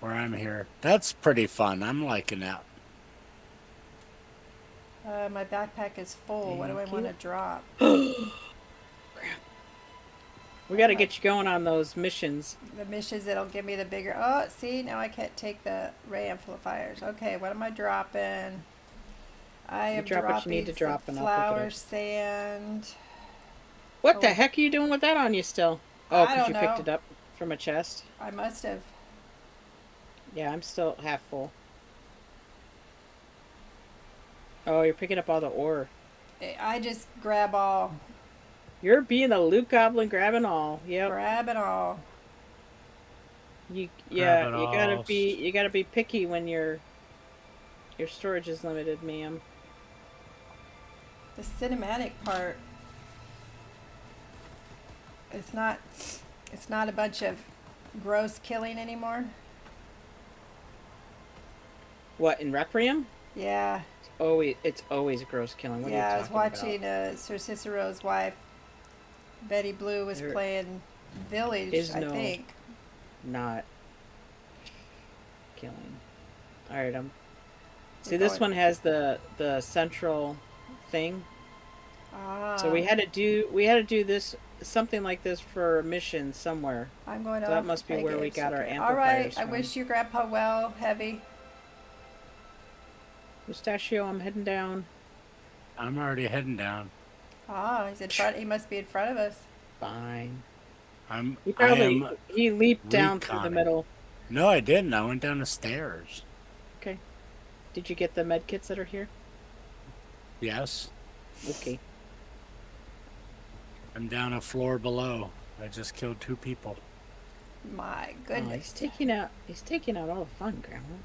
Where I'm here. That's pretty fun. I'm liking that. My backpack is full. What do I Thank want to you. drop? We got to get you going on those missions. The missions that'll give me the bigger. Oh, see, now I can't take the ray amplifiers. Okay, what am I dropping? I am drop what you dropping need to drop some and I'll pick it flour up. sand. What the Oh. heck are you doing with that on you still? Oh, I because you don't picked know. it up from a chest. I must have. Yeah, I'm still half full. Oh, you're picking up all the ore. I just grab all. You're being a loot goblin, grabbing all. Yep. Grab it all. You Grab it you gotta be picky when your storage is limited, ma'am. The cinematic part. It's not a bunch of gross killing anymore. What, in Requiem? Yeah. It's always gross killing. What Yeah, are I you was talking watching Sir Cicero's wife, Betty Blue, was There playing Village, is I no- think. Not killing. Alright, see, We're this going- one has the central thing. Ah, So we had to do this, something like this for a mission somewhere. I'm going so that off must be the where we package. got our Okay. All right, amplifiers I from. wish you Grandpa well, Heavy. Mustachio, I'm heading down. I'm already heading down. Ah, he's in front. He must be in front of us. Fine. I am. He leaped down through the reconning. middle. No, I didn't. I went down the stairs. Okay. Did you get the med kits that are here? Yes, Okay. I'm down a floor below. I just killed 2 people. My Oh, goodness. he's taking out all the fun, Grandma.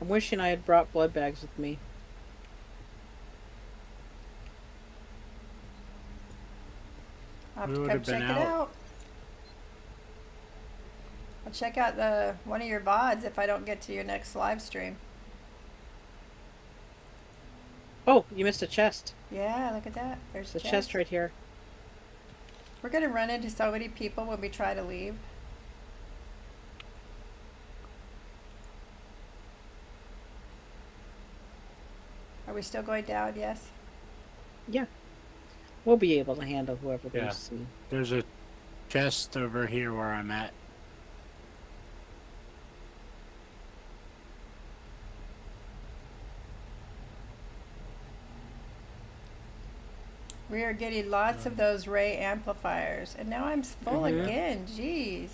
I'm wishing I had brought blood bags with me. I'll have We to would come have been check it out. out. I'll check out one of your VODs if I don't get to your next live stream. Oh, you missed a chest. Yeah, look at that. There's The a chest right here. We're gonna run into so many people when we try to leave. Are we still going down? Yes. Yeah. We'll be able to handle whoever Yeah. goes see. There's a chest over here where I'm at. We are getting lots of those Ray amplifiers, and now I'm full Mhm. again. Jeez.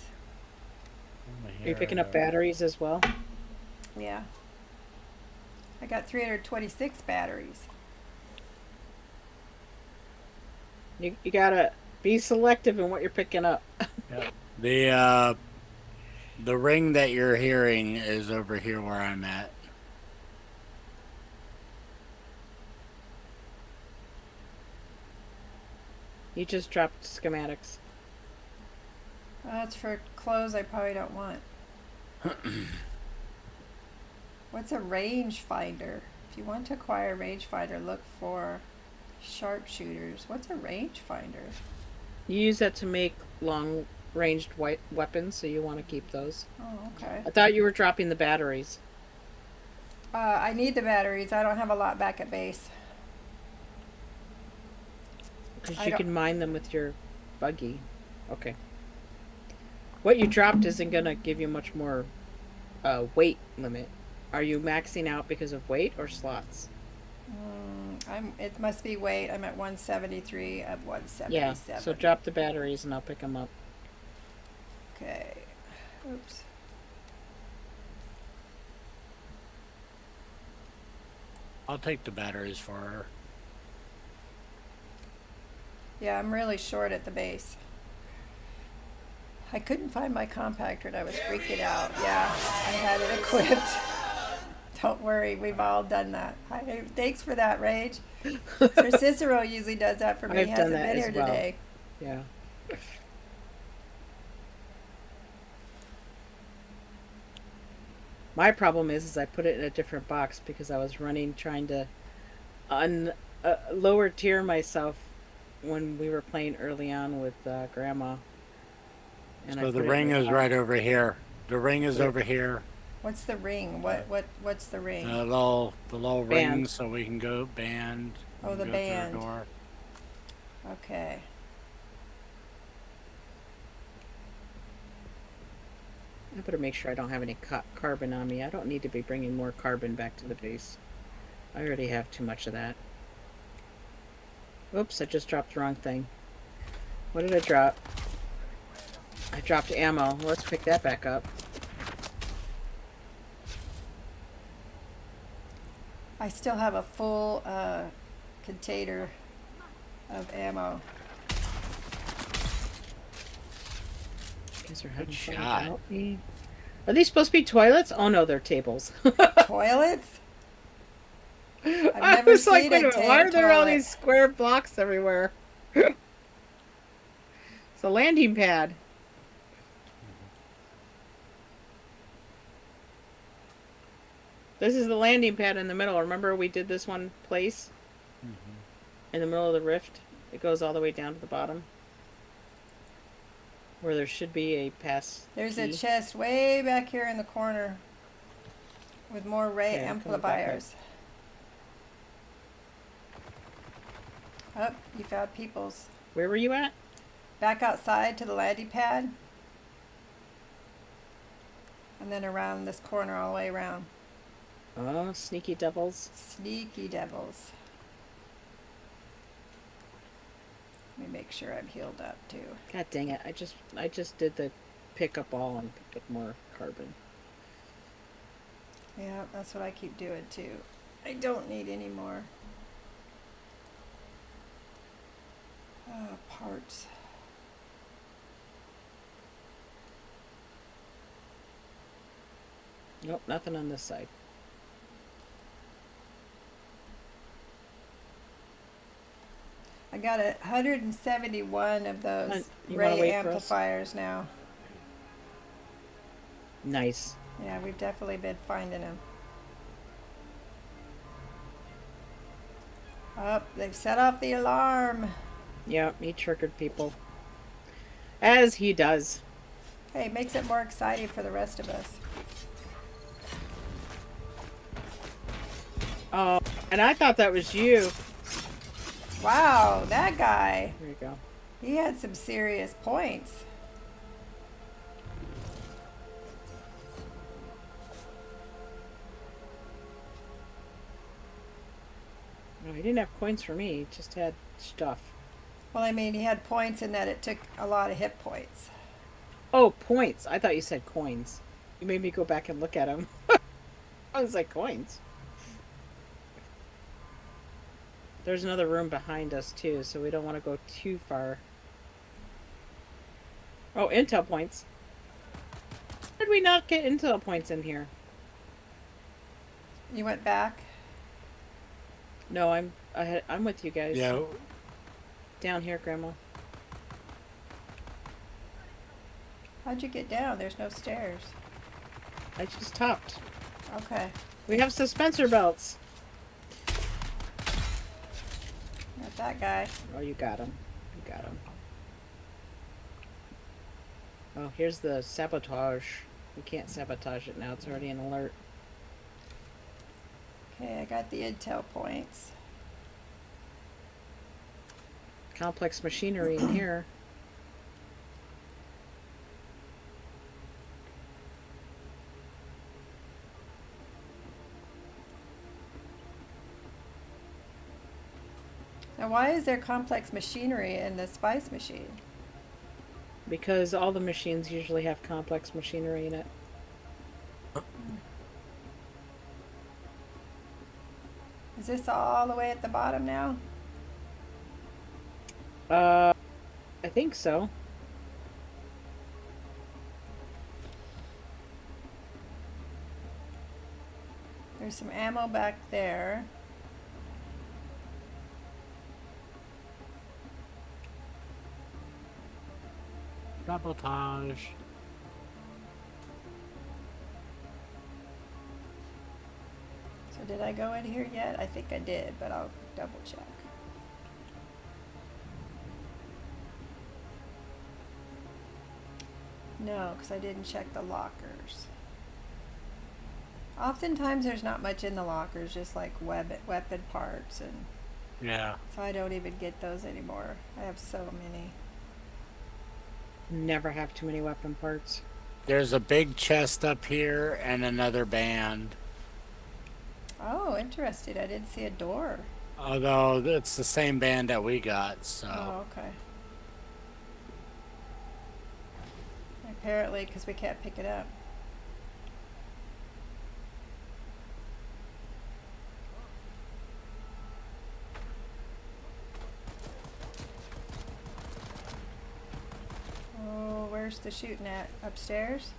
Are you picking up batteries as well? Yeah. I got 326 batteries. You gotta be selective in what you're picking up. The ring that you're hearing is over here where I'm at. You just dropped schematics. That's for clothes I probably don't want. What's a rangefinder? If you want to acquire a rangefinder, look for sharpshooters. What's a rangefinder? You use that to make long ranged weapons, so you want to keep those. Oh, okay. I thought you were dropping the batteries. I need the batteries. I don't have a lot back at base. Because I you don't- can mine them with your buggy. Okay. What you dropped isn't going to give you much more weight limit. Are you maxing out because of weight or slots? It must be weight. I'm at 173 of 177. Yeah, so drop the batteries and I'll pick them up. Okay. Oops. I'll take the batteries for her. Yeah, I'm really short at the base. I couldn't find my compactor and I was freaking out. Yeah, I had it equipped. Don't worry, we've all done that. Thanks for that, Rage. Sir Cicero usually does that for me. I've He done hasn't that been as here well. today. Yeah. My problem is I put it in a different box because I was trying to lower tier myself when we were playing early on with Grandma. And So I the put it ring in a is box. right over here. The ring is Where? over here. What's the ring? What's the ring? The little Band. ring, so we can go band. Oh, and the go band. Through the door. Okay. I better make sure I don't have any carbon on me. I don't need to be bringing more carbon back to the base. I already have too much of that. Oops, I just dropped the wrong thing. What did I drop? I dropped ammo. Let's pick that back up. I still have a full container of ammo. You guys are having Good fun shot. without me. Are these supposed to be toilets? Oh no, they're tables. Toilets? I never was like, seen wait a a minute, why are there all toilet. these square blocks everywhere? It's a landing pad. This is the landing pad in the middle. Remember we did this one place? In the middle of the rift? It goes all the way down to the bottom. Where there should be a pass There's a key. chest way back here in the corner with more ray Okay, I'm coming back up. amplifiers. Oh, you found people's. Where were you at? Back outside to the landing pad. And then around this corner all the way around. Oh, sneaky devils. Sneaky devils. Let me make sure I'm healed up too. God dang it. I just did the pick up all and picked up more carbon. Yeah, that's what I keep doing too. I don't need any more parts. Nope, nothing on this side. I got 171 of those You wanna ray wait for us? amplifiers now. Nice. Yeah, we've definitely been finding them. Oh, they've set off the alarm. Yep, he triggered people. As he does. Hey, it makes it more exciting for the rest of us. Oh, and I thought that was you. Wow, that guy. There you go. He had some serious points. No, he didn't have coins for me. He just had stuff. Well, I mean, he had points in that it took a lot of hit points. Oh, points. I thought you said coins. You made me go back and look at them. I was like, coins. There's another room behind us, too, so we don't want to go too far. Oh, intel points. How did we not get intel points in here? You went back? No, I'm with you guys. Yeah, Down here, Grandma. How'd you get down? There's no stairs. I just topped. Okay. We have suspensor belts. Got that guy. Oh, you got him. You got him. Oh, here's the sabotage. We can't sabotage it now. It's already an alert. Okay, I got the intel points. Complex machinery in here. Now, why is there complex machinery in the spice machine? Because all the machines usually have complex machinery in it. Is this all the way at the bottom now? I think so. There's some ammo back there. sabotage. So did I go in here yet? I think I did, but I'll double check. No, because I didn't check the lockers. Oftentimes there's not much in the lockers, just like weapon parts, and Yeah. so I don't even get those anymore. I have so many. Never have too many weapon parts. There's a big chest up here and another band. Oh, interesting. I didn't see a door. Although it's the same band that we got, so. Oh, okay. Apparently, because we can't pick it up. Oh, where's the shooting at? Upstairs?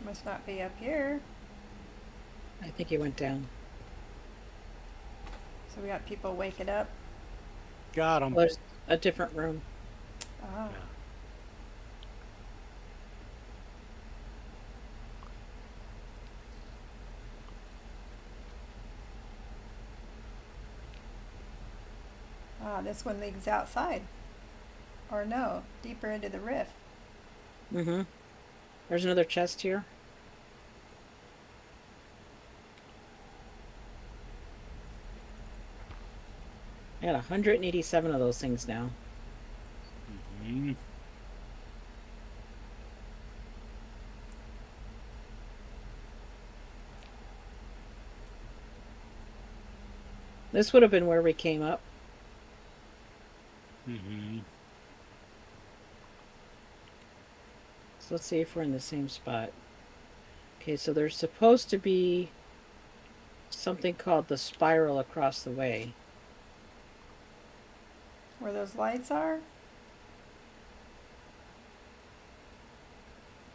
Must not be up here. I think he went down. So we got people waking up. Got him. Well, there's a different room. Oh. Ah, this one leads outside. Or no, deeper into the rift. Mm-hmm. There's another chest here. I got 187 of those things now. Mhm. This would have been where we came up. Mhm. So let's see if we're in the same spot. Okay, so there's supposed to be something called the spiral across the way. Where those lights are?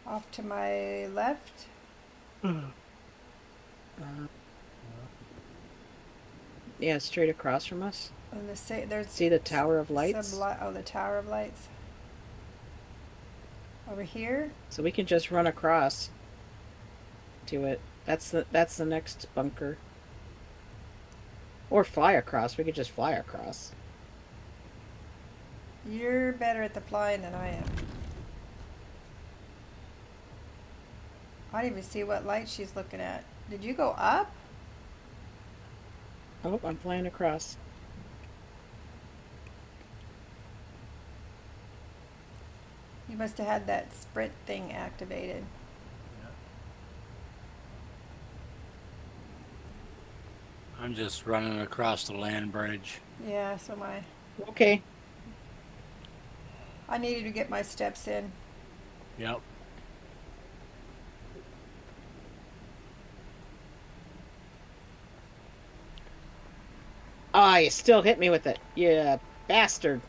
Off to my left? Yeah, straight across from us. And there's See the Tower of Lights? the Tower of Lights. Over here? So we can just run across to it. That's the next bunker. Or fly across. We could just fly across. You're better at the flying than I am. I don't even see what light she's looking at. Did you go up? Oh, I'm flying across. You must have had that sprint thing activated. I'm just running across the land bridge. Yeah, so Okay. I needed to get my steps in. Yep. Ah, you still hit me with it. You bastard.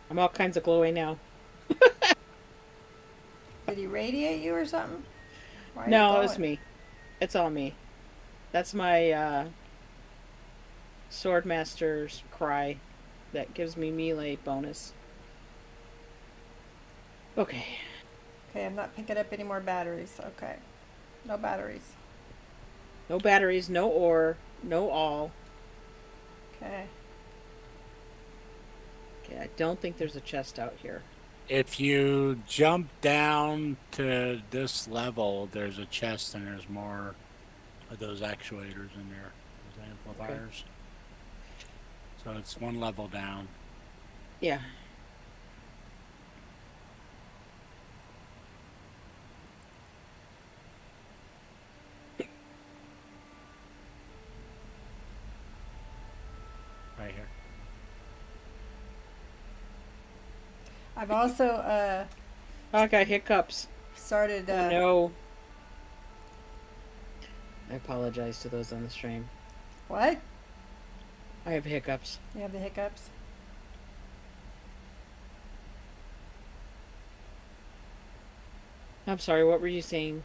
I'm all kinds of glowy now. Did he radiate you or something? Why are you No, it was glowing? me. It's all me. That's my Swordmaster's cry that gives me melee bonus. Okay. Okay, I'm not picking up any more batteries. Okay. No batteries. No batteries, no ore, no all. Okay. Okay, I don't think there's a chest out here. If you jump down to this level, there's a chest and there's more of those actuators in there, those amplifiers. So it's one level down. Yeah. Right here. I've also Oh, I got hiccups. started Oh, no. I apologize to those on the stream. what? I have hiccups. You have the hiccups? I'm sorry, what were you saying?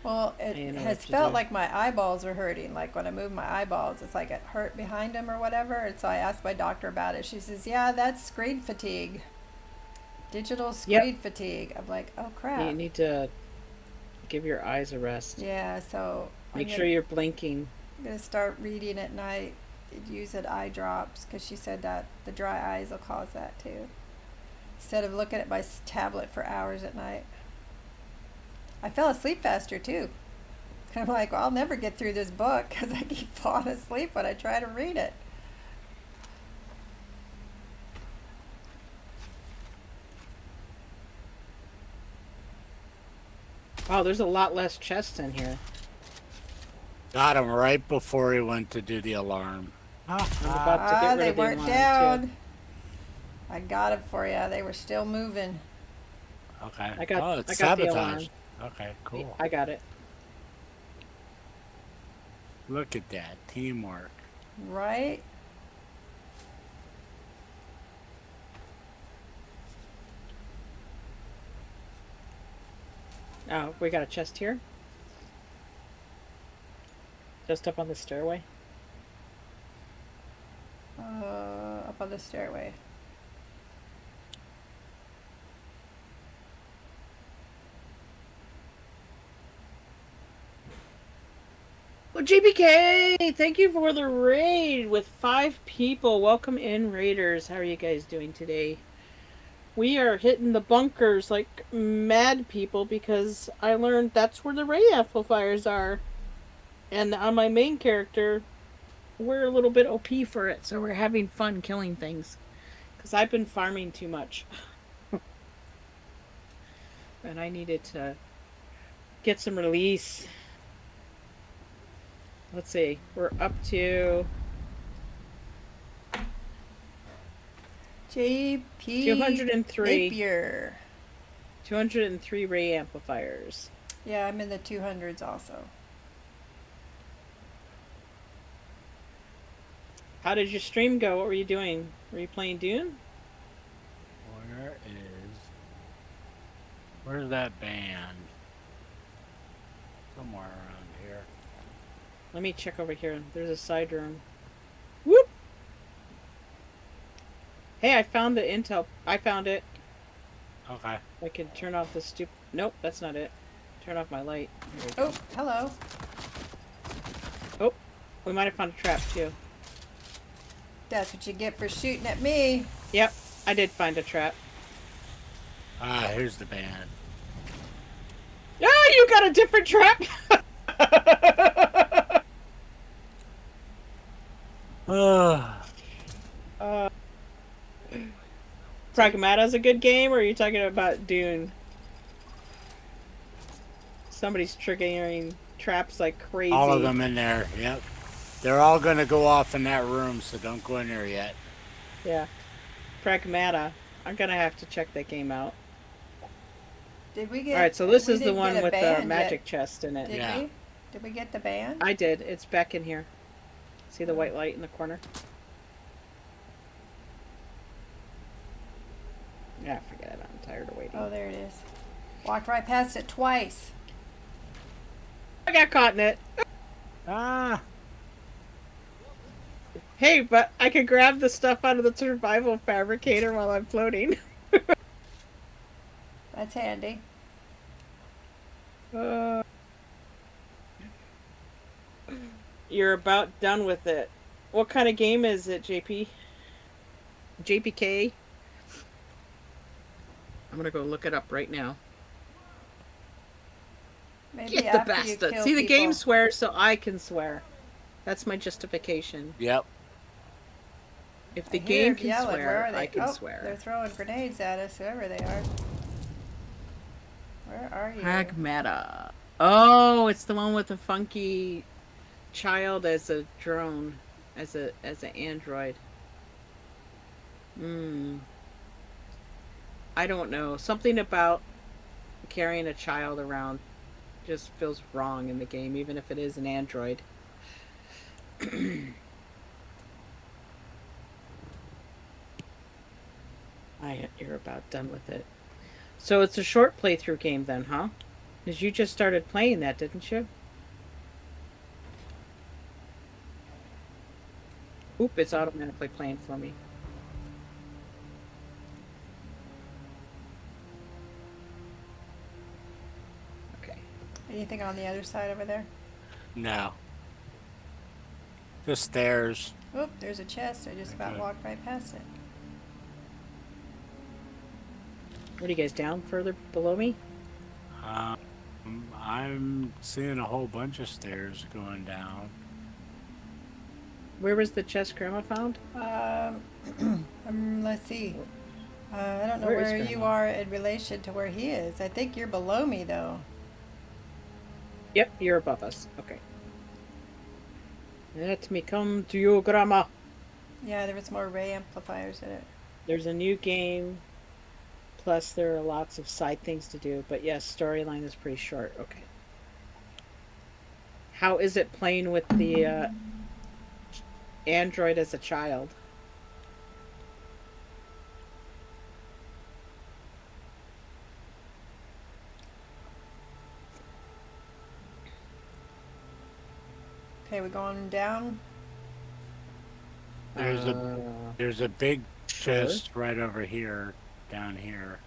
Well, I it didn't know has what to felt do. like my eyeballs are hurting. Like when I move my eyeballs, it's like it hurt behind them or whatever. And so I asked my doctor about it. She says, "Yeah, that's screen fatigue. Digital screen fatigue." I'm like, "Oh crap." You need to give your eyes a rest. Yeah, so Make sure you're blinking. I'm gonna start reading at night. use it eye drops because she said that the dry eyes will cause that too. Instead of looking at my tablet for hours at night. I fell asleep faster too. I'm like, well, I'll never get through this book because I keep falling asleep when I try to read it. Wow, there's a lot less chests in here. Got him right before he went to do the alarm. I'm about to get rid They of the weren't alarm, down. too. I got it for you. They were still moving. Okay. I got- oh, it's I got the sabotage. Okay, cool. I got it. Look at that teamwork. Right? Oh, we got a chest here. Just up on the stairway. Up on the stairway. Well, GPK, thank you for the raid with 5 people. Welcome in, raiders. How are you guys doing today? We are hitting the bunkers like mad people because I learned that's where the ray amplifiers are. And on my main character, we're a little bit OP for it, so we're having fun killing things. Because I've been farming too much. And I needed to get some release. Let's see, we're up to JP 203. Napier. 203 ray amplifiers. Yeah, I'm in the 200s also. How did your stream go? What were you doing? Were you playing Dune? Where's that band? Somewhere around here. Let me check over here. There's a side room. Whoop! Hey, I found the intel. I found it. Okay. I can turn off the Nope, that's not it. Turn off my light. Here we go. Oh, hello. Oh, we might have found a trap too. That's what you get for shooting at me. Yep, I did find a trap. Ah, here's the band. Ah, you got a different trap! Pragmata's a good game, or are you talking about Dune? Somebody's triggering traps like crazy. All of them in there. Yep. They're all gonna go off in that room, so don't go in there yet. Yeah. Pragmata. I'm gonna have to check that game out. Did we get? Alright, so this we is the didn't one get a with the band magic yet, chest in it. Did Yeah. we? Did we get the band? I did. It's back in here. See the white light in the corner? Yeah, forget it. I'm tired of waiting. Oh, there it is. Walked right past it twice. I got caught in it. Ah. Hey, but I could grab the stuff out of the survival fabricator while I'm floating. That's handy. You're about done with it. What kind of game is it, JP? JPK? I'm gonna go look it up right now. Maybe Get the after you bastard. kill See, the people. game swears, so I can swear. That's my justification. Yep. If the I hear game it can yelling. Where swear, are they? I can Oh, swear. they're throwing grenades at us, whoever they are. Where are you? Pragmata. Oh, it's the one with the funky child as a drone, as an android. I don't know. Something about carrying a child around just feels wrong in the game, even if it is an android. You're about done with it. So it's a short playthrough game then, huh? Because you just started playing that, didn't you? Oop, it's automatically playing for me. Okay. Anything on the other side over there? No. Just stairs. Oop, there's a chest. I just about Okay. walked right past it. What are you guys down further below me? I'm seeing a whole bunch of stairs going down. Where was the chest Grandma found? Let's see. I don't know Where is where you Grandma? are in relation to where he is. I think you're below me, though. Yep, you're above us. Okay. Let me come to you, Grandma. Yeah, there was more ray amplifiers in it. There's a new game. Plus, there are lots of side things to do. But yes, storyline is pretty short. Okay. How is it playing with the android as a child? Okay, we're going down. There's a big Sure. chest right over here, down here.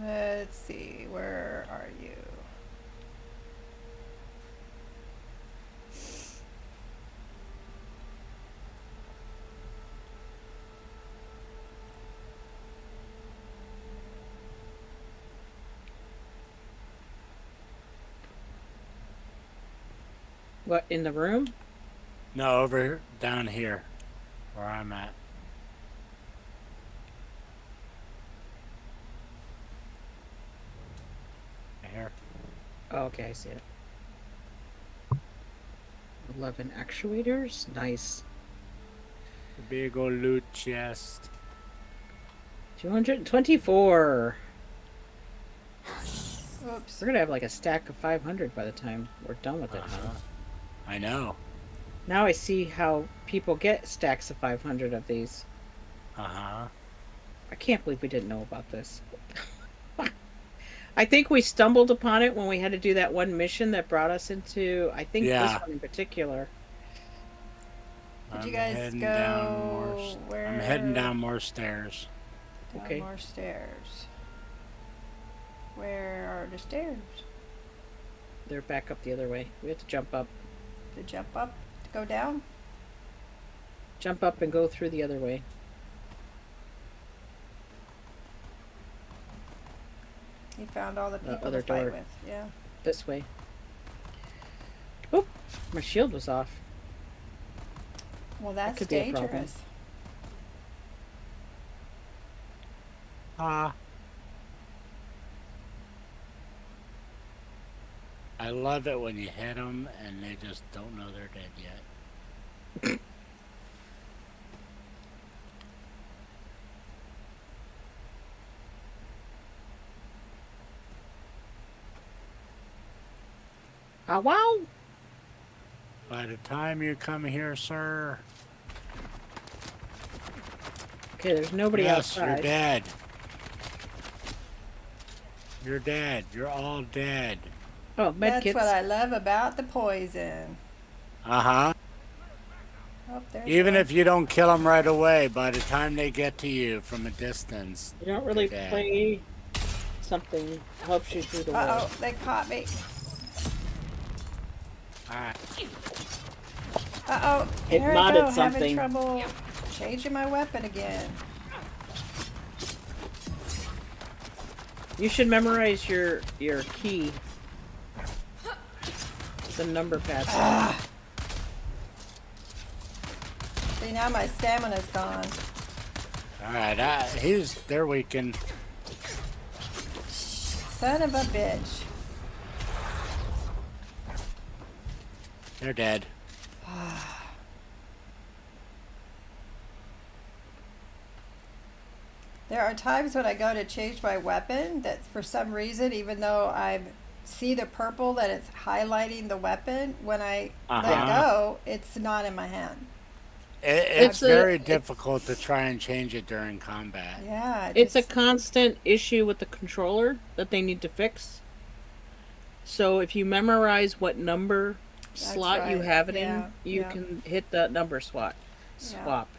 Let's see. Where are you? What, in the room? No, over down here, where I'm at. Here. Oh, okay, I see it. 11 actuators? Nice. The big old loot chest. 224. Oops. We're gonna have like a stack of 500 by the time we're done with it. Uh-huh. I know. Now I see how people get stacks of 500 of these. Uh-huh. I can't believe we didn't know about this. I think we stumbled upon it when we had to do that one mission that brought us into, I think Yeah. this one in particular. Did you I'm guys heading go down more where? I'm heading down more stairs. Down Okay. more stairs. Where are the stairs? They're back up the other way. We have to jump up. To jump up? To go down? Jump up and go through the other way. He found all the people other to fight door. with. Yeah. This way. Oh, my shield was off. Well, that's could be a problem. dangerous. I love it when you hit them and they just don't know they're dead yet. Ah, wow! By the time you come here, sir, Okay, there's nobody yes, outside. you're dead. You're dead. You're all dead. Oh, That's medkits. what I love about the poison. Uh-huh. Oh, there's Even one. if you don't kill them right away, by the time they get to you from a distance, You don't really Dead. play something helps you through the Uh wall. oh, they caught me. alright. Uh oh, It here I modded go, having something. trouble changing my weapon again. You should memorize your key. The number pad. See, now my stamina's gone. Alright, they're weakened. Son of a bitch. They're dead. There are times when I go to change my weapon that for some reason, even though I see the purple that it's highlighting the weapon, when I let Uh-huh. go, it's not in my hand. It's It's a- very difficult to try and change it during combat. Yeah. it It's a just- constant issue with the controller that they need to fix. So if you memorize what number slot you right, have it yeah, in, you yeah. can hit that number swap.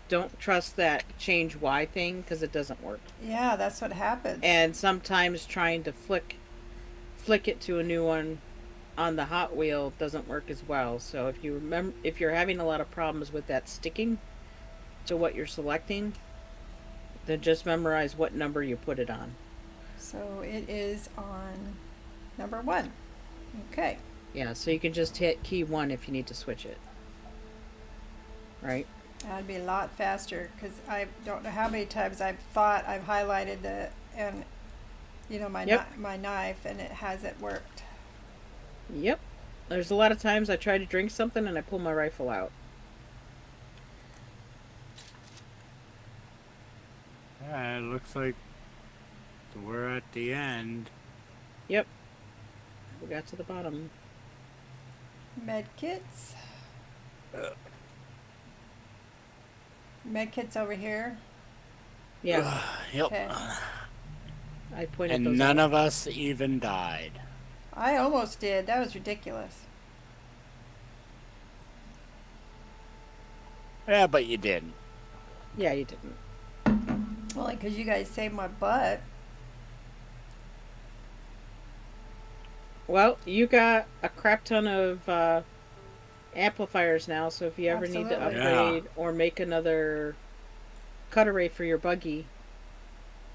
Don't trust that change Y thing because it doesn't work. Yeah, that's what happens. And sometimes trying to flick it to a new one on the Hot Wheel doesn't work as well. So if you're having a lot of problems with that sticking to what you're selecting, then just memorize what number you put it on. So it is on number 1. Okay. Yeah, so you can just hit key 1 if you need to switch it. Right? That'd be a lot faster because I don't know how many times I've thought I've highlighted my Yep. my knife and it hasn't worked. Yep. There's a lot of times I try to drink something and I pull my rifle out. Yeah, it looks like we're at the end. Yep. We got to the bottom. Med kits. Med kits over here. Yeah. Yep. Okay. I pointed And those none out. of us even died. I almost did. That was ridiculous. Yeah, but you didn't. Yeah, you didn't. Only because you guys saved my butt. Well, you got a crap ton of amplifiers now, so if you ever need to Absolutely. upgrade or make another cut array for your buggy,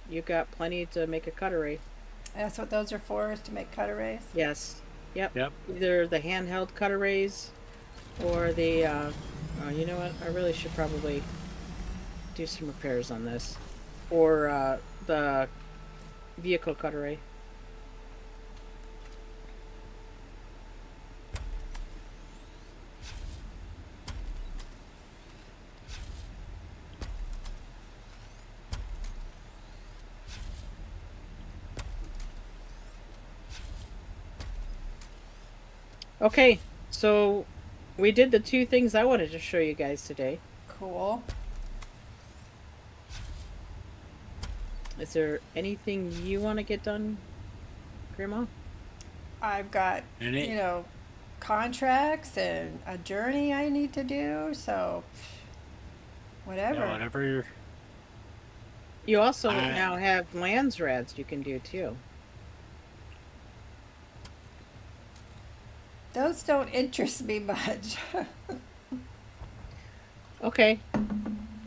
you got plenty to make a cut array. That's what those are for, is to make cut arrays. Yes. Yep. Yep. Either the handheld cut arrays or the oh, you know what? I really should probably do some repairs on this. Or the vehicle cut array. Okay, so we did the 2 things I wanted to show you guys today. Cool. Is there anything you want to get done, Grandma? I've got, Any- contracts and a journey I need to do, so whatever. Yeah, whatever you're. You also I- now have lands rads you can do too. Those don't interest me much. Okay.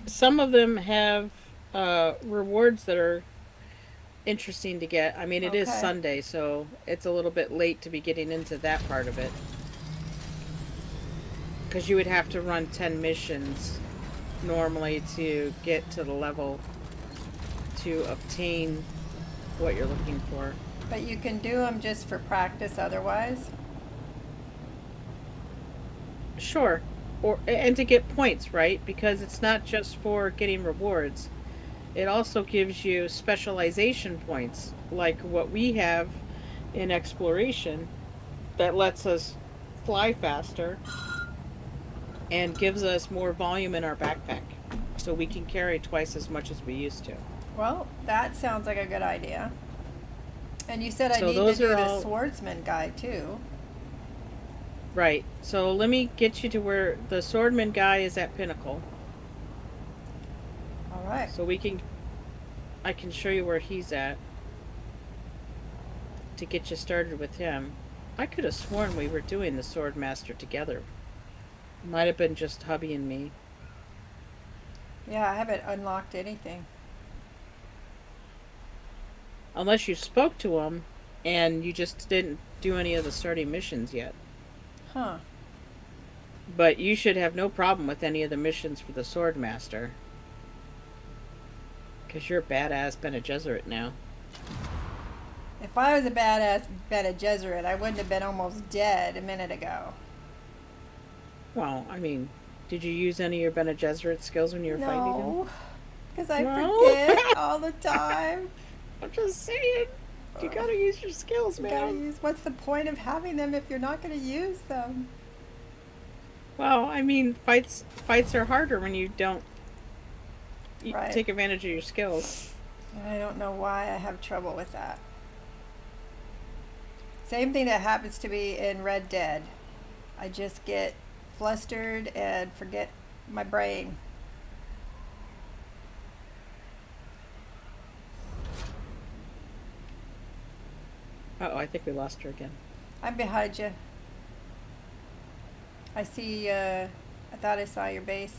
Some of them have rewards that are interesting to get. I mean, it is Okay. Sunday, so it's a little bit late to be getting into that part of it. Because you would have to run 10 missions normally to get to the level to obtain what you're looking for. But you can do them just for practice otherwise. Sure. And to get points, right? Because it's not just for getting rewards. It also gives you specialization points, like what we have in exploration, that lets us fly faster and gives us more volume in our backpack, so we can carry twice as much as we used to. Well, that sounds like a good idea. And you said I So need to those do are the all- swordsman guy too. Right. So let me get you to where the swordman guy is at Pinnacle. All right. So I can show you where he's at to get you started with him. I could have sworn we were doing the Swordmaster together. Might have been just hubby and me. Yeah, I haven't unlocked anything. Unless you spoke to him and you just didn't do any of the starting missions yet. Huh. But you should have no problem with any of the missions for the Swordmaster. Because you're a badass Bene Gesserit now. If I was a badass Bene Gesserit, I wouldn't have been almost dead a minute ago. Well, I mean, did you use any of your Bene Gesserit skills when you were fighting him? No, because I No? forget all the time. I'm just saying. You gotta use your skills, You gotta man. use. What's the point of having them if you're not going to use them? Well, I mean, fights are harder when you don't Right. take advantage of your skills. I don't know why I have trouble with that. Same thing that happens to me in Red Dead. I just get flustered and forget my brain. Uh-oh, I think we lost her again. I'm behind you. I see, I thought I saw your base.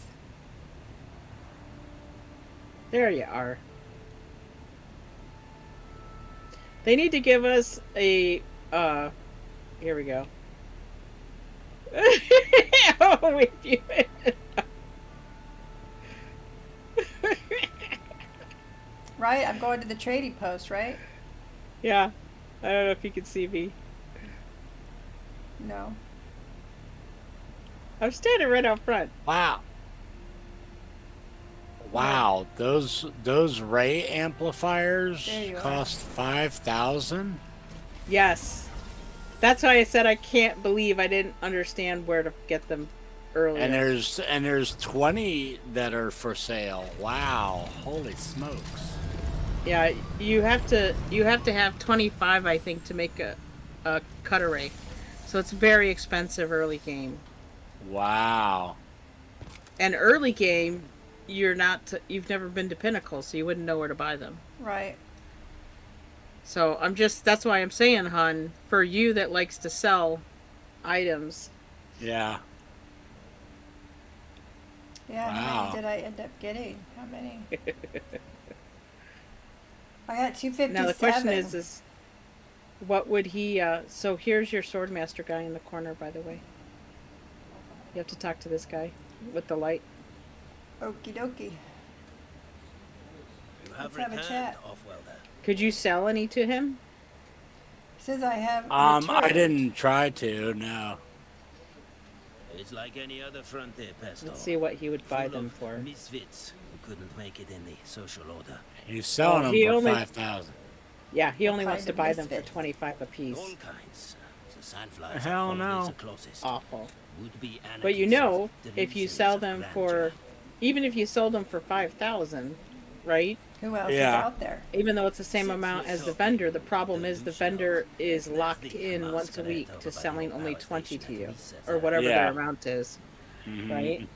There you are. They need to give us a, here we go. Oh, wait a minute. Right? I'm going to the trading post, right? Yeah. I don't know if you can see me. No. I'm standing right out front. Wow. Wow, those Ray amplifiers There you are. cost 5,000. Yes. That's why I said I can't believe I didn't understand where to get them earlier. And there's 20 that are for sale. Wow, holy smokes. Yeah, you have to have 25, I think, to make a cut array. So it's very expensive early game. Wow. And early game, you've never been to Pinnacle, so you wouldn't know where to buy them. Right. So that's why I'm saying, hon, for you that likes to sell items. Yeah. Yeah, how Wow. many did I end up getting? How many? I got 257. Now the question is what would he, so here's your Swordmaster guy in the corner, by the way. You have to talk to this guy with the light. Okie dokie. You have Let's have a returned, chat. Offwelder. Could you sell any to him? Says I have. I returned. didn't try to, no. It's like any other frontier pest. Let's see what he would buy full them of for. misfits who couldn't make it in the social order. He's selling he them for only- 5,000. Yeah, he What only wants kind to of buy them for misfits? 25 apiece. All kinds. The sandflies Hell are always no. the closest. Awful. Would-be But you anarchists know, with if you delusions sell of them grandeur. for, even if you sold them for 5,000, right? Who else Yeah. is out there? Even though it's the same amount as the vendor, the problem is the vendor is locked in once a week to selling only 20 to you, or whatever Yeah. their amount is, Mhm. right?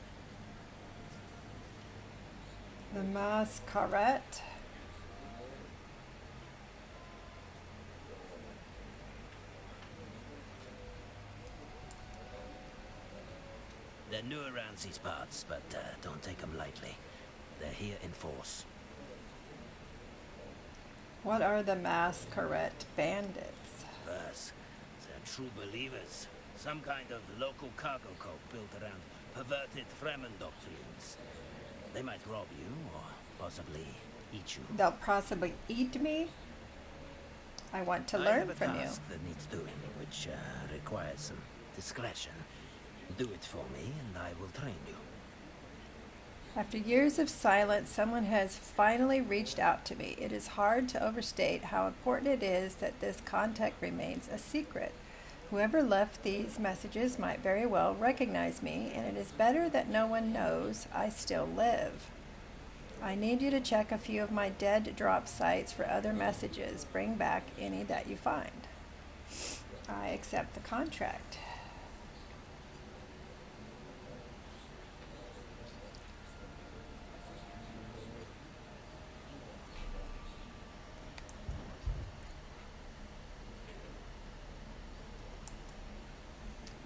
The Masquerade. They're new around these parts, but don't take them lightly. They're here in force. What are the Masquerade bandits? First, they're true believers. Some kind of local cargo cult built around perverted Fremen doctrines. They might rob you, or possibly eat you. They'll possibly eat me? I want to I learn have a from you. task that needs doing, which requires some discretion. Do it for me, and I will train you. After years of silence, someone has finally reached out to me. It is hard to overstate how important it is that this contact remains a secret. Whoever left these messages might very well recognize me, and it is better that no one knows I still live. I need you to check a few of my dead drop sites for other messages. Bring back any that you find. I accept the contract.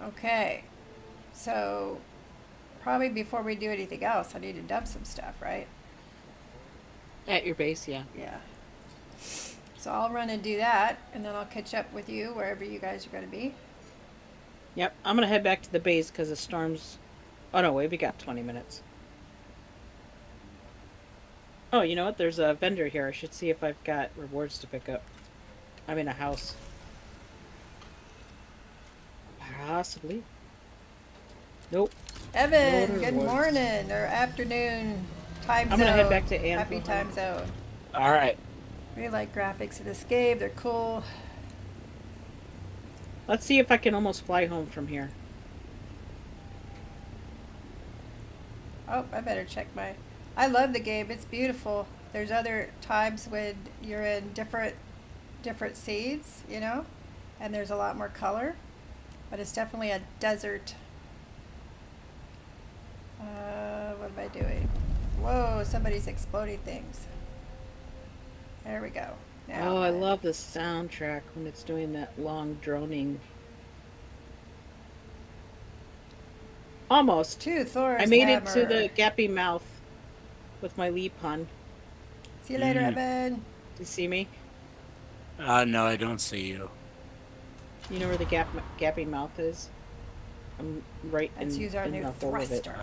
Okay, so probably before we do anything else, I need to dump some stuff, right? At your base, yeah. Yeah. So I'll run and do that, and then I'll catch up with you wherever you guys are going to be. Yep, I'm gonna head back to the base because the storm's... Oh no, wait, we got 20 minutes. Oh, you know what? There's a vendor here. I should see if I've got rewards to pick up. I'm in a house. Possibly. Nope. Evan, No good rewards. morning or afternoon time I'm zone. gonna head back to Happy Anvil. time zone. All right. Really like graphics of this game. They're cool. Let's see if I can almost fly home from here. Oh, I better check my... I love the game. It's beautiful. There's other times when you're in different seeds, you know, and there's a lot more color. But it's definitely a desert. What am I doing? Whoa, somebody's exploding things. There we go. Now Oh, I love the soundtrack when it's doing that long droning Almost. To Thor's I made hammer. it to the gappy mouth with my leap pun. See you later, Mm. Evan. Do you see me? No, I don't see you. You know where the gappy mouth is? I'm right Let's use our in new the hole of it. thruster.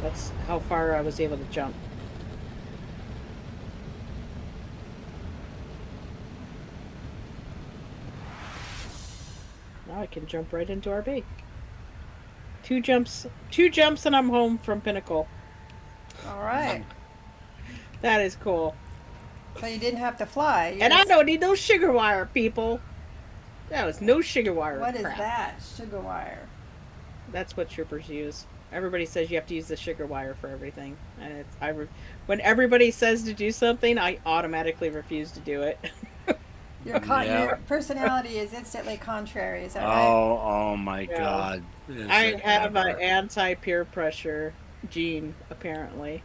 That's how far I was able to jump. Now I can jump right into RB. Two jumps and I'm home from Pinnacle. All right. That is cool. So you didn't have to fly. You And I just- don't need no sugar wire, people. That was no sugar wire. What is crap. that? Sugar wire. That's what troopers use. Everybody says you have to use the sugar wire for everything, and when everybody says to do something, I automatically refuse to do it. Your Yeah. your personality is instantly contrary. Is that right? Oh my Yeah. God. Is I it have an ever. anti-peer pressure gene, apparently.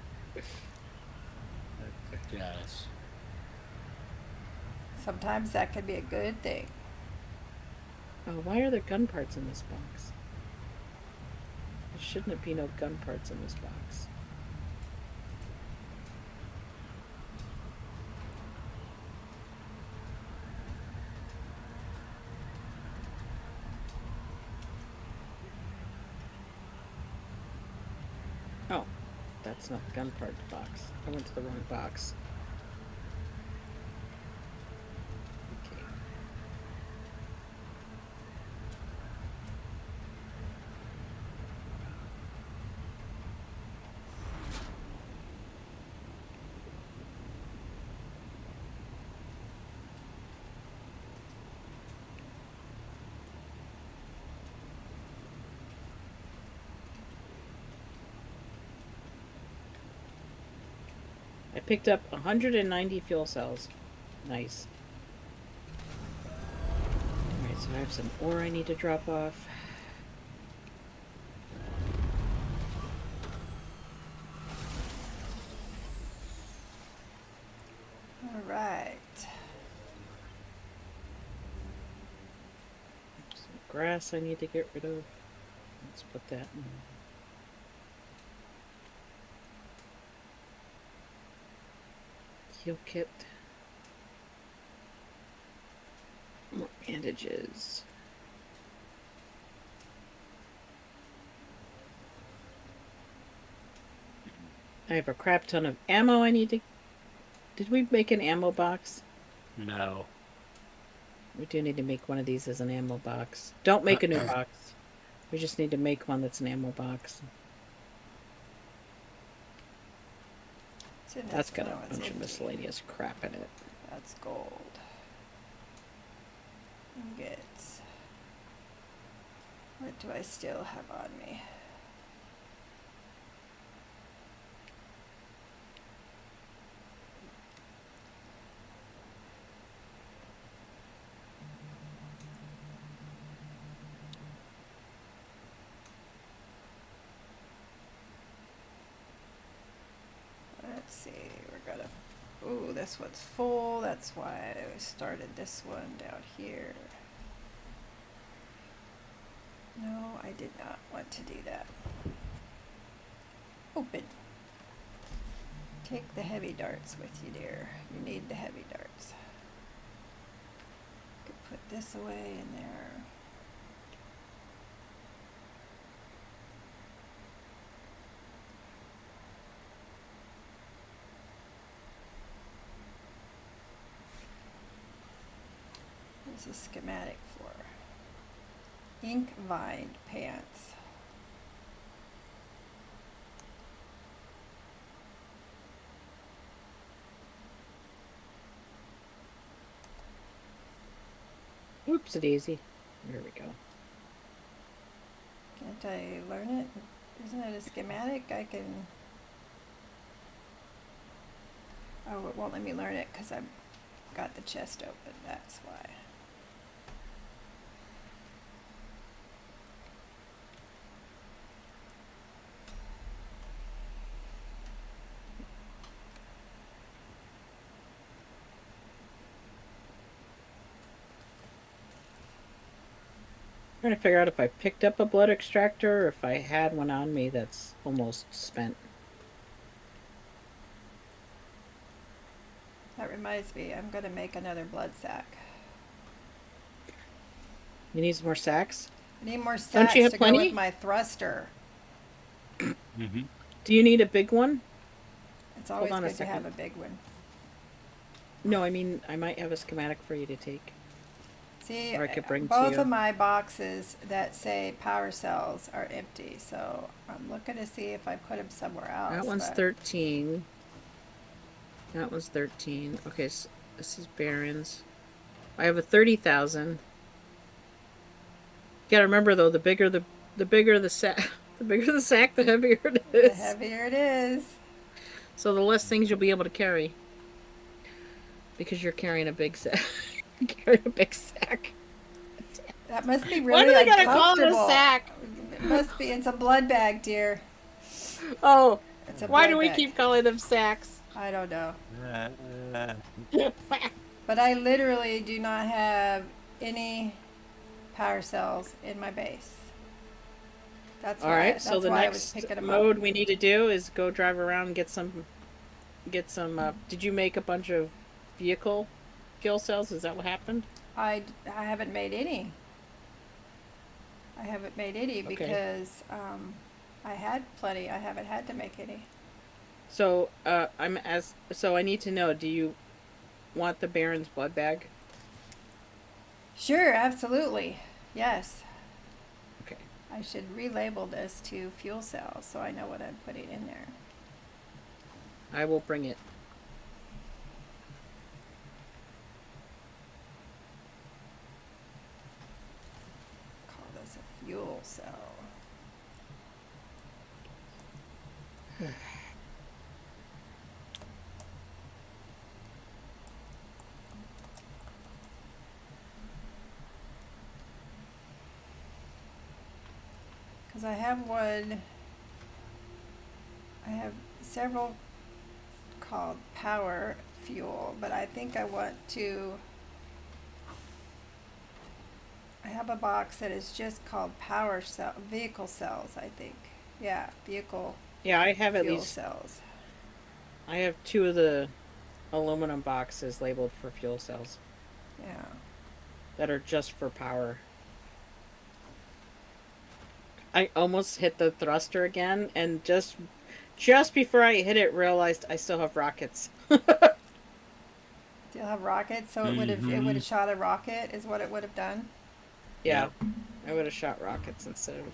Yes. Sometimes that could be a good thing. Oh, why are there gun parts in this box? There shouldn't be no gun parts in this box. Oh, that's not the gun part box. I went to the wrong box. Okay. I picked up 190 fuel cells. Nice. Alright, so I have some ore I need to drop off. All right. Some grass I need to get rid of. Let's put that in. Heal kit. More bandages. I have a crap ton of ammo I need to... Did we make an ammo box? No. We do need to make one of these as an ammo box. Don't make a new box. We just need to make one that's an ammo box. What's in this That's got one? a Oh, it's bunch of empty. miscellaneous crap in it. That's gold. Ingots. What do I still have on me? Let's see, we're gonna, ooh, this one's full, that's why I started this one down here. No, I did not want to do that. Open. Take the heavy darts with you, dear. You need the heavy darts. Could put this away in there. There's a schematic for ink vined pants. Oops, a daisy. There we go. Can't I learn it? Isn't it a schematic? I can... Oh, it won't let me learn it because I've got the chest open. That's why. trying to figure out if I picked up a blood extractor or if I had one on me that's almost spent. That reminds me, I'm gonna make another blood sack. You need some more sacks? I need more Don't sacks you have to go plenty? with my thruster. Mm-hmm. Do you need a big one? It's always on a good to have second. a big one. No, I mean, I might have a schematic for you to take. See, Or I could bring to both you. of my boxes that say power cells are empty, so I'm looking to see if I put them somewhere else. That one's but 13. That one's 13. Okay, so this is Barons. I have a 30,000. You gotta remember though, the bigger the sack, the bigger the sack, the heavier it The is. heavier it is. So the less things you'll be able to carry. Because you're carrying a big sack. You're carrying a big sack. That must be Why really do they gotta call it a uncomfortable. sack? It must be. It's a blood bag, dear. Oh, It's a why blood do we bag. keep calling them sacks? I don't know. Uh, But I literally do not have any power cells in my base. That's All why. right, That's so the why I was next picking them mode up. we need to do is go drive around and get some. Did you make a bunch of vehicle fuel cells? Is that what happened? I haven't made any. I haven't made any Okay. because I had plenty. I haven't had to make any. So so I need to know. Do you want the Baron's blood bag? Sure, absolutely. Yes. Okay. I should relabel this to fuel cells so I know what I'm putting in there. I will bring it. Call this a fuel cell. Because I have one, I have several called power fuel, but I think I want to, I have a box that is just called power cell, vehicle cells, I think. Yeah, vehicle Yeah, I have at fuel least. cells. I have 2 of the aluminum boxes labeled for fuel cells Yeah. that are just for power. I almost hit the thruster again, and just before I hit it, realized I still have rockets. Still have rockets, so it would have shot a rocket, is what it would have done. Yeah, I would have shot rockets instead of.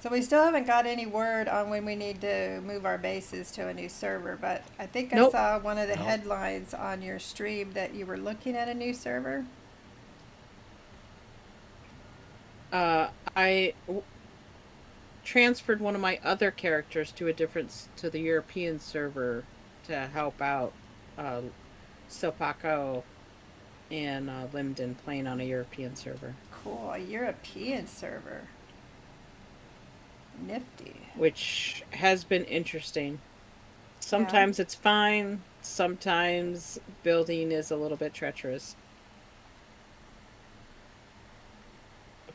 So we still haven't got any word on when we need to move our bases to a new server, but I think I Nope. saw one of the Nope. headlines on your stream that you were looking at a new server. I transferred one of my other characters to to the European server to help out Silpaco and Limden playing on a European server, Cool, a European server. Nifty. which has been interesting. Sometimes it's fine, sometimes building is a little bit treacherous.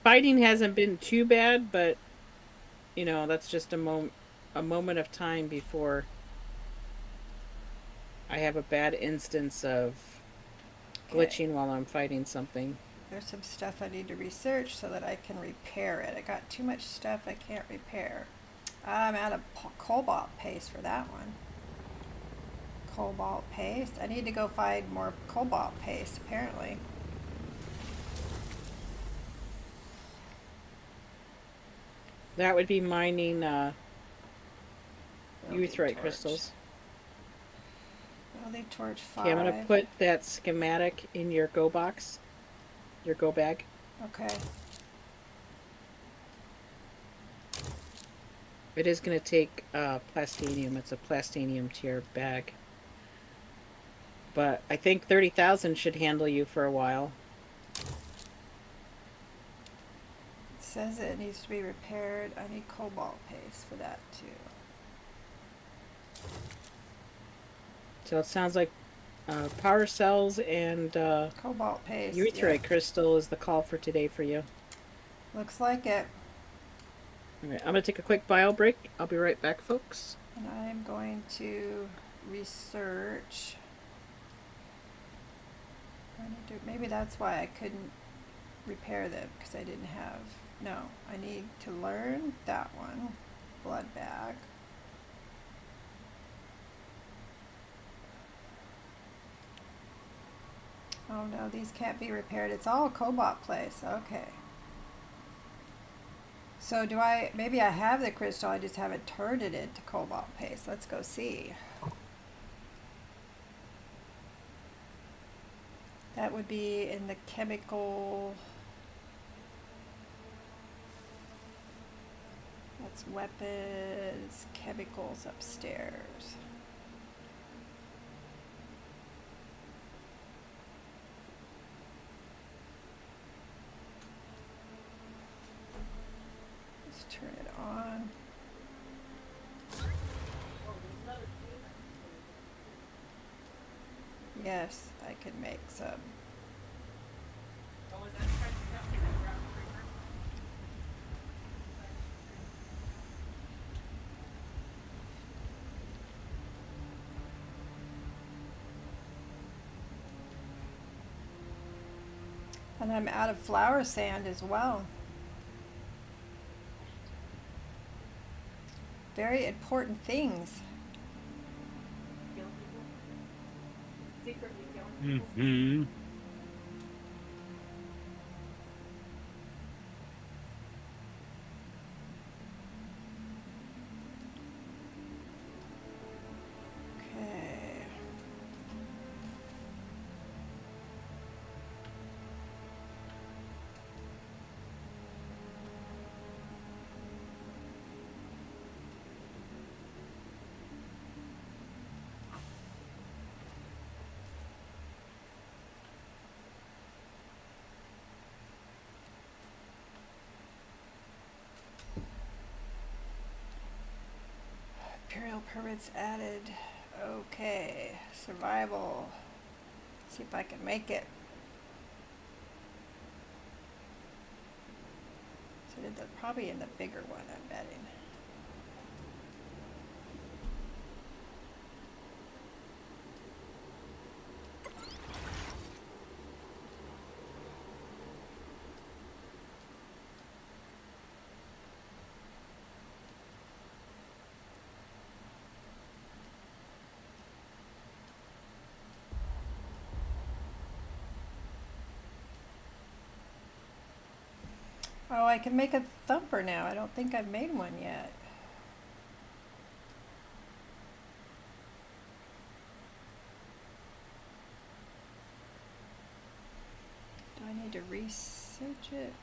Fighting hasn't been too bad, but that's just a moment of time before I have a bad instance of glitching while I'm fighting something. There's some stuff I need to research so that I can repair it. I got too much stuff I can't repair. I'm out of cobalt paste for that one. Cobalt paste. I need to go find more cobalt paste, apparently. That would be mining Building Euthryte torch. crystals. Building torch 5. Okay, I'm gonna put that schematic in your go box, your go bag. Okay. It is gonna take plastinium. It's a plastinium tier bag. But I think 30,000 should handle you for a while. It says it needs to be repaired. I need cobalt paste for that too. So it sounds like Power cells and Cobalt paste. urethra Yeah. crystal is the call for today for you. Looks like it. All right, I'm gonna take a quick bio break. I'll be right back, folks. And I'm going to research. Maybe that's why I couldn't repair them, because I didn't have. No, I need to learn that one. Blood bag. Oh no, these can't be repaired. It's all cobalt place. Okay. So do I, maybe I have the crystal, I just haven't turned it into cobalt paste. Let's go see. That would be in the chemical, that's weapons, chemicals upstairs. Let's turn it on. Yes, I can make some. And I'm out of flour sand as well. Very important things. Mm-hmm. Okay. Imperial permits added. Okay. Survival. See if I can make it. So did the, probably in the bigger one, I'm betting. Oh, I can make a thumper now. I don't think I've made one yet. Do I need to research it?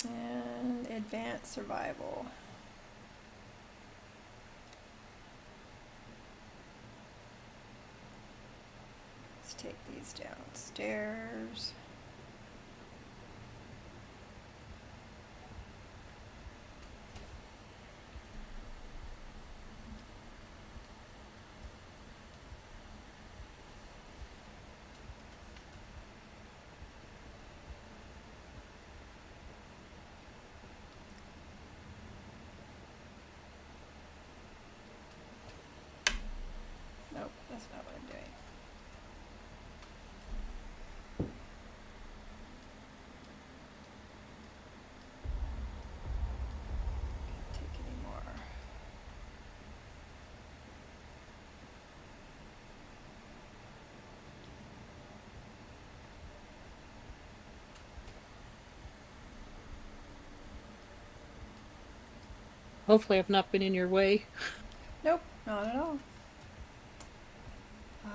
And advanced survival. Let's take these downstairs. Nope, that's not what I'm doing. Can't take any more. Hopefully, I've not been in your way. Nope, not at all.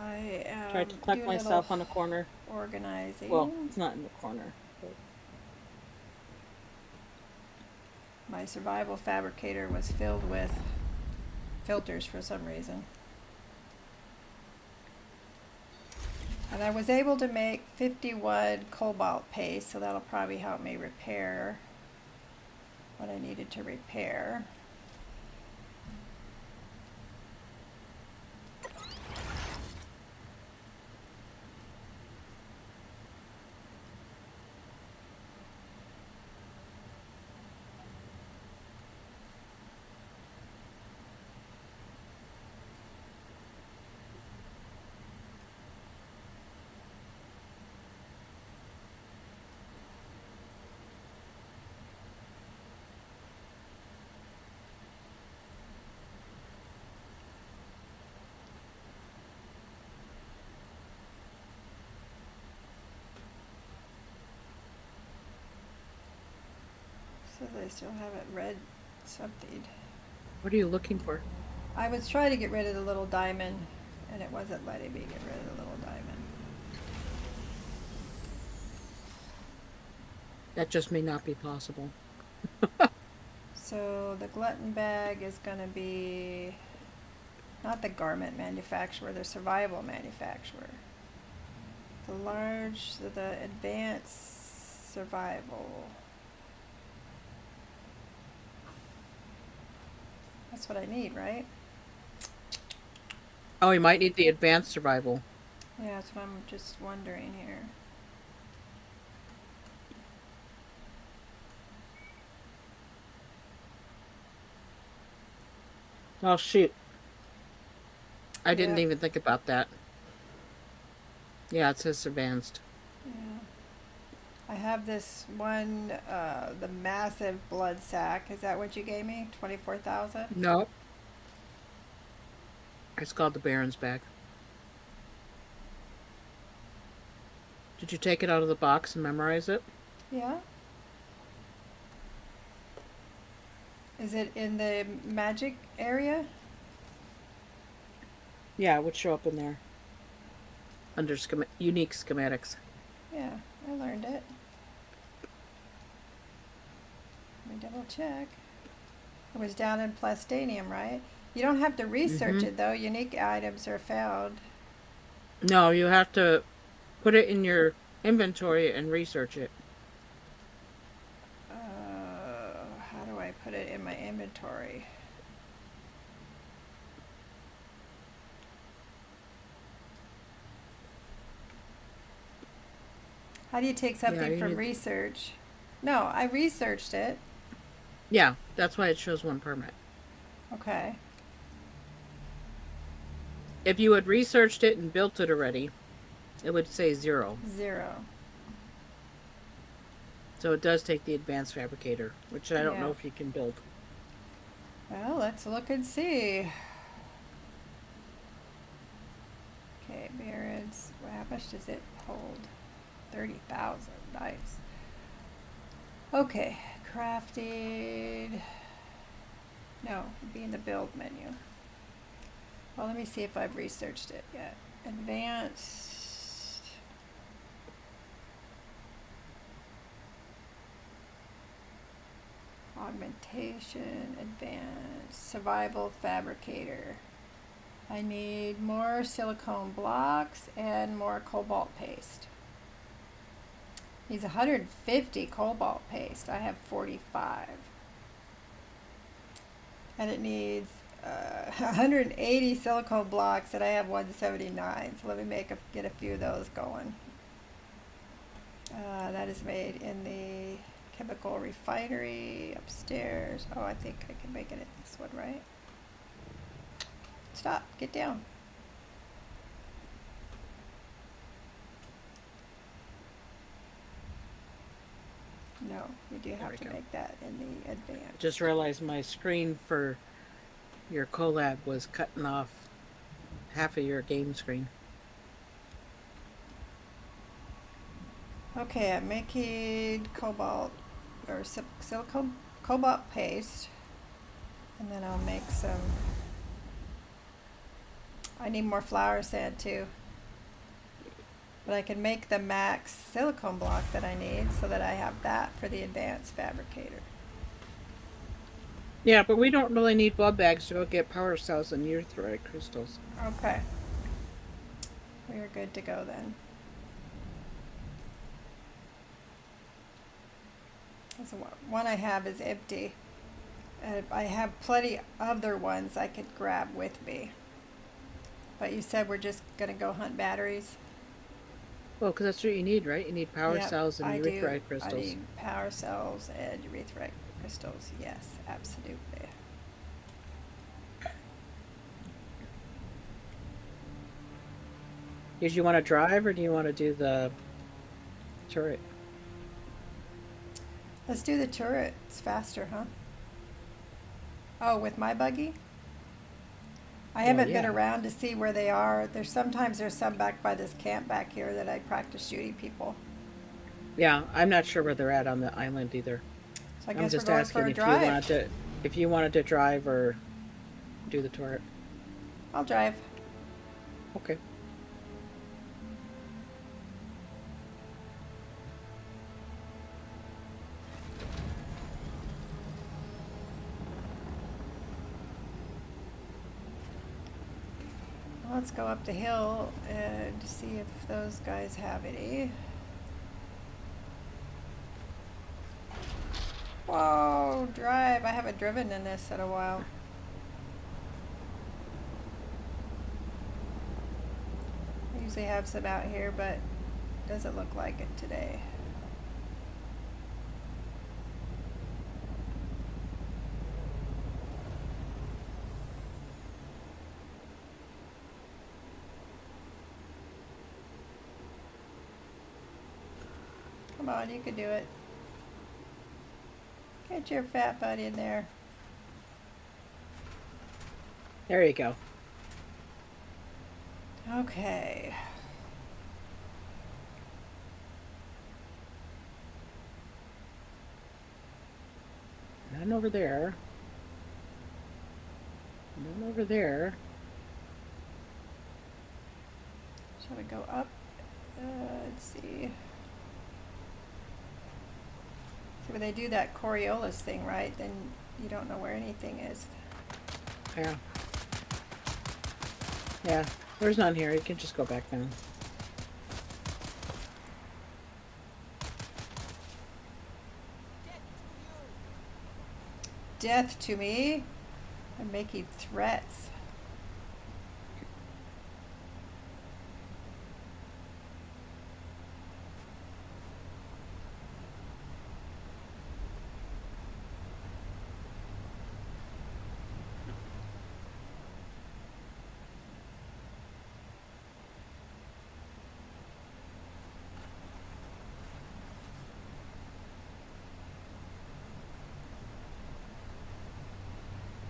I am Tried to collect doing a myself little on a corner. organizing. Well, it's not in the corner. But My survival fabricator was filled with filters for some reason. And I was able to make 51 cobalt paste, so that'll probably help me repair what I needed to repair. So they still haven't read something. What are you looking for? I was trying to get rid of the little diamond, and it wasn't letting me get rid of the little diamond. That just may not be possible. So the glutton bag is going to be not the garment manufacturer, the survival manufacturer. The advanced survival. That's what I need, right? Oh, you might need the advanced survival. Yeah, that's what I'm just wondering here. Oh, shoot. I didn't Yeah. even think about that. Yeah, it says advanced. Yeah. I have this one, the massive blood sack. Is that what you gave me? 24,000? No. It's called the Baron's bag. Did you take it out of the box and memorize it? Yeah. Is it in the magic area? Yeah, it would show up in there. Under unique schematics. Yeah, I learned it. Let me double check. It was down in Plastanium, right? You don't have to research it though. Unique items are found. No, you have to put it in your inventory and research it. How do I put it in my inventory? How do you take something you from need- research? No, I researched it. Yeah, that's why it shows one permit. Okay. If you had researched it and built it already, it would say 0. 0. So it does take the advanced fabricator, which I don't Yeah. know if you can build. Well, let's look and see. Okay, Barrett's. Well, how much does it hold? 30,000. Nice. Okay, crafted. No, it'd be in the build menu. Well, let me see if I've researched it yet. Advanced. Augmentation, advanced, survival fabricator. I need more silicone blocks and more cobalt paste. Needs 150 cobalt paste. I have 45. And it needs 180 silicone blocks, and I have 179. So let me get a few of those going. That is made in the chemical refinery upstairs. Oh, I think I can make it in this one, right? Stop. Get down. No, we do have we to go. make that in the advanced. Just realized my screen for your collab was cutting off half of your game screen. Okay, I'm making cobalt or silicone cobalt paste, and then I'll make some. I need more flour sand too, but I can make the max silicone block that I need so that I have that for the advanced fabricator. Yeah, but we don't really need blood bags to go get power cells and urethroid crystals. Okay. We're good to go then. So one I have is empty. I have plenty other ones I could grab with me. But you said we're just gonna go hunt batteries? Well, because that's what you need, right? You need power Yep, cells and I do. urethroid I crystals. need power cells and urethroid crystals. Yes, absolutely. Did you want to drive or do you want to do the turret? Let's do the turret. It's faster, huh? Oh, with my buggy? I haven't been yeah. around to see where they are. Sometimes there's some back by this camp back here that I practice shooting people. Yeah, I'm not sure where they're at on the island either. So I I'm guess we're just going asking for a if drive. if you wanted to drive or do the turret. I'll drive. Okay. Let's go up the hill and see if those guys have any. Whoa, drive. I haven't driven in this in a while. I usually have some out here, but doesn't look like it today. Come on, you can do it. Get your fat butt in there. There you go. Okay. None over there. None over there. Shall we go up? Let's see. See, when they do that Coriolis thing, right, then you don't know where anything is. Yeah. Yeah, there's none here. You can just go back down. Death to me. I'm making threats.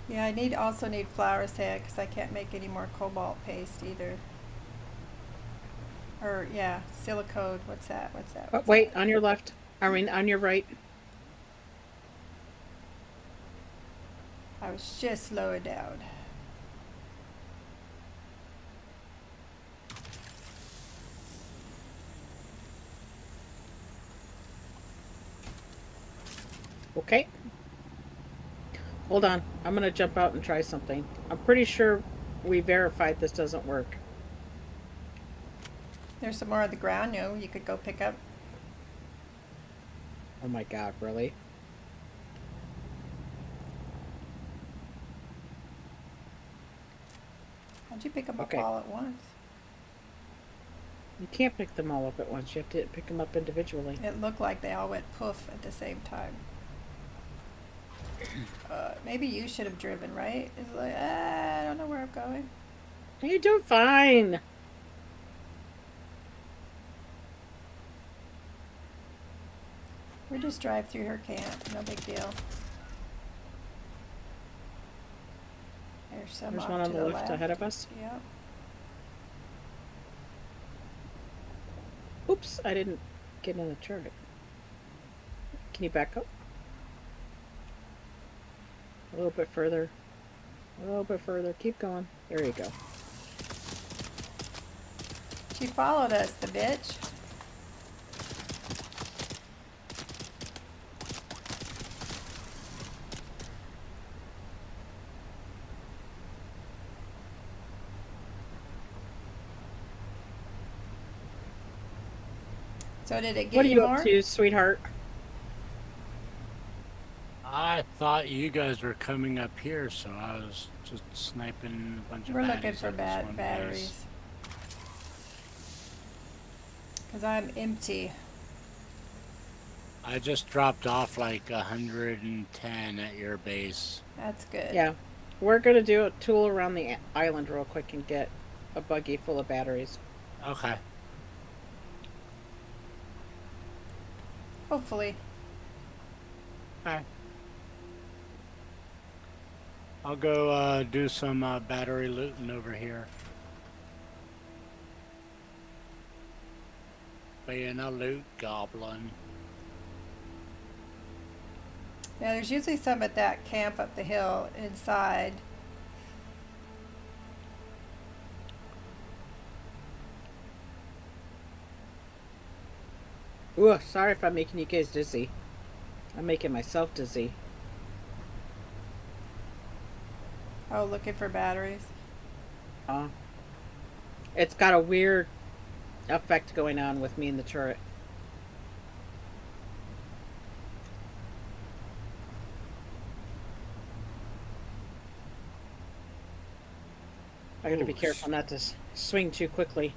Yeah, I also need flour sand because I can't make any more cobalt paste either. Or yeah, silicone. What's that? What's that? Oh, What's wait, that? on your left. I mean, on your right. I was just slowing down. Okay. Hold on. I'm going to jump out and try something. I'm pretty sure we verified this doesn't work. There's some more on the ground, you could go pick up. Oh my god, really? How'd you pick them up Okay. all at once? You can't pick them all up at once. You have to pick them up individually. It looked like they all went poof at the same time. Maybe you should have driven, right? It's like, I don't know where I'm going. You're doing fine. We just drive through her camp, no big deal. There's some There's off one to on the left ahead of us. Yep. Oops, I didn't get in the turret. Can you back up? A little bit further. A little bit further. Keep going. There you go. She followed us, the bitch. So did it get What are you you more? up to, sweetheart? I thought you guys were coming up here, so I was just sniping a bunch of We're looking baddies for at this one batteries. base. Because I'm empty. I just dropped off like 110 at your base. That's good. Yeah. We're going to do a tool around the island real quick and get a buggy full of batteries. Okay. Hopefully. Okay. I'll go do some battery looting over here. Being a loot goblin. Yeah, there's usually some at that camp up the hill inside. Ooh, sorry if I'm making you guys dizzy. I'm making myself dizzy. Oh, looking for batteries. It's got a weird effect going on with me in the turret. I gotta be Ooh, careful not to swing too quickly.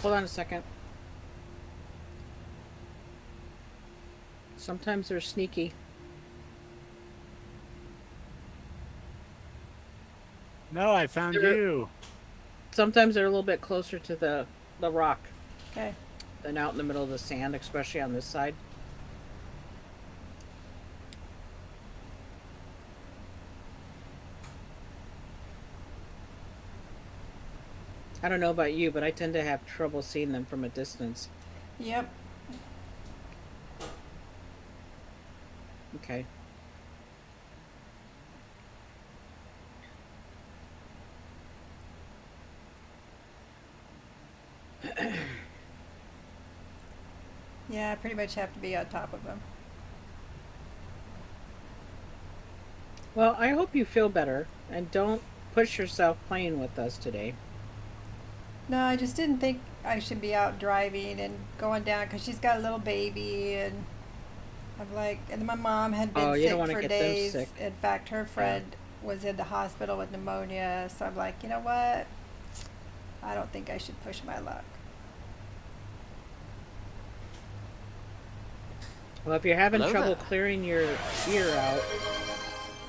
Hold on a second. Sometimes they're sneaky. No, I found They're- you. Sometimes they're a little bit closer to the rock Okay. than out in the middle of the sand, especially on this side. I don't know about you, but I tend to have trouble seeing them from a distance. Yep. Okay. Yeah, I pretty much have to be on top of them. Well, I hope you feel better and don't push yourself playing with us today. No, I just didn't think I should be out driving and going down because she's got a little baby and I'm like, and my mom had been Oh, you sick don't wanna for get them days. sick. In fact, her friend was in the hospital with pneumonia. So I'm like, you know what? I don't think I should push my luck. Well, if you're having Hello trouble there. clearing your ear out,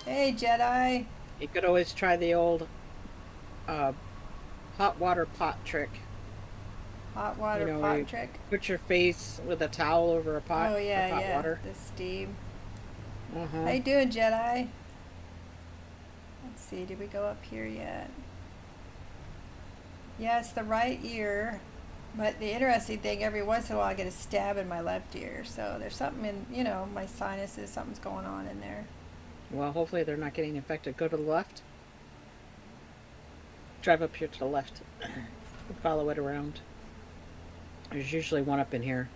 Hey, Jedi. you could always try the old hot water pot trick. Hot water know, pot you- trick. Put your face with a towel over a pot Oh, yeah, of hot yeah. water. The steam. Uh-huh. How you doing, Jedi? Let's see, did we go up here yet? Yeah, it's the right ear. But the interesting thing, every once in a while I get a stab in my left ear. So there's something in, you know, my sinuses, something's going on in there. Well, hopefully they're not getting infected. Go to the left. Drive up here to the left. Follow it around. There's usually one up in here.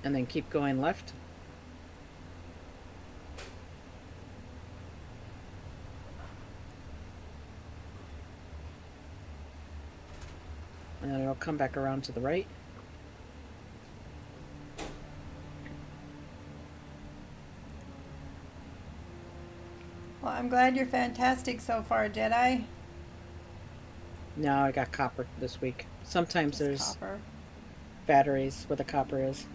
And then keep going left. And then it'll come back around to the right. Well, I'm glad you're fantastic so far, Jedi. No, I got copper this week. Sometimes Just there's copper. batteries where the copper is.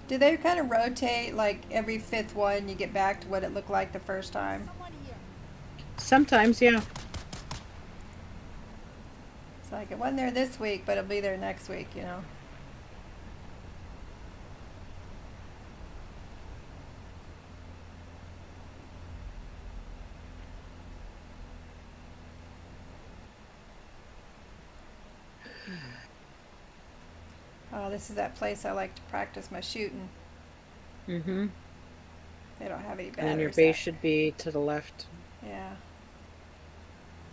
Do they kind of rotate like every fifth one you get back to what it looked like the first time? Sometimes, yeah. It's like it wasn't there this week, but it'll be there next week, you know? Oh, this is that place I like to practice my shooting. Mm-hmm. They don't have any And batteries. then your base out- should be to the left. Yeah.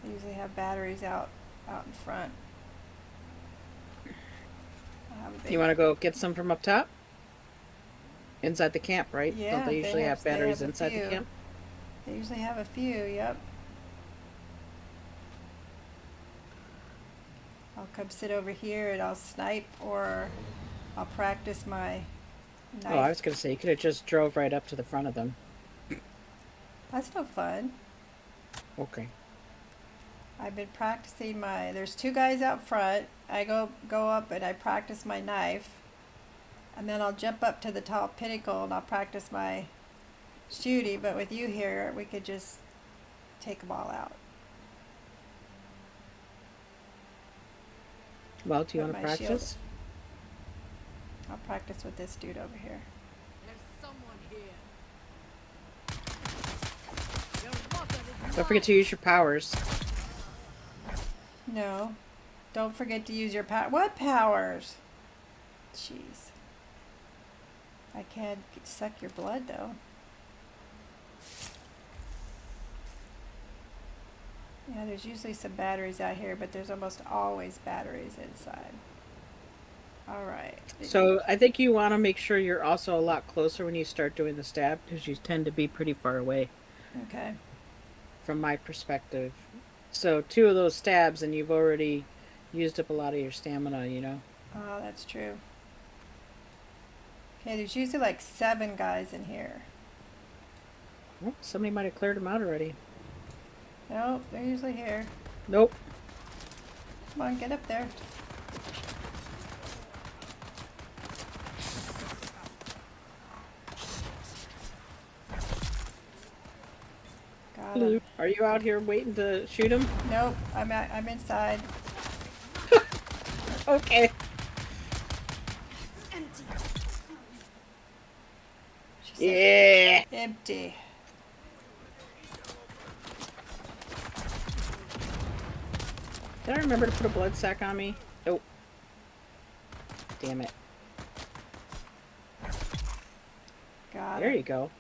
They usually have batteries out in front. I'll have a big- You want to go get some from up top? Inside the camp, right? Yeah, Don't they usually have they batteries have a inside the few. camp? They usually have a few, yep. I'll come sit over here and I'll snipe, or I'll practice my knife. Oh, I was going to say, you could have just drove right up to the front of them. That's no fun. Okay. I've been practicing there's two guys out front. I go up and I practice my knife. And then I'll jump up to the top pinnacle and I'll practice my shooting. But with you here, we could just take them all out. Well, do you Put want to my shield- practice? I'll practice with this dude over here. Don't forget to use your powers. No. Don't forget to use your power. What powers? Jeez. I can't suck your blood though. Yeah, there's usually some batteries out here, but there's almost always batteries inside. Alright. So I think you want to make sure you're also a lot closer when you start doing the stab, because you tend to be pretty far away Okay. from my perspective. So 2 of those stabs and you've already used up a lot of your stamina, you know? Oh, that's true. Okay, there's usually like 7 guys in here. Oh, somebody might have cleared them out already. Nope, they're usually here. Nope. Come on, get up there. Got him. Hello. Are you out here waiting to shoot him? Nope, I'm inside. Okay. She said Yeah. empty. Did I remember to put a blood sack on me? Nope. Damn it. Got There it. you go.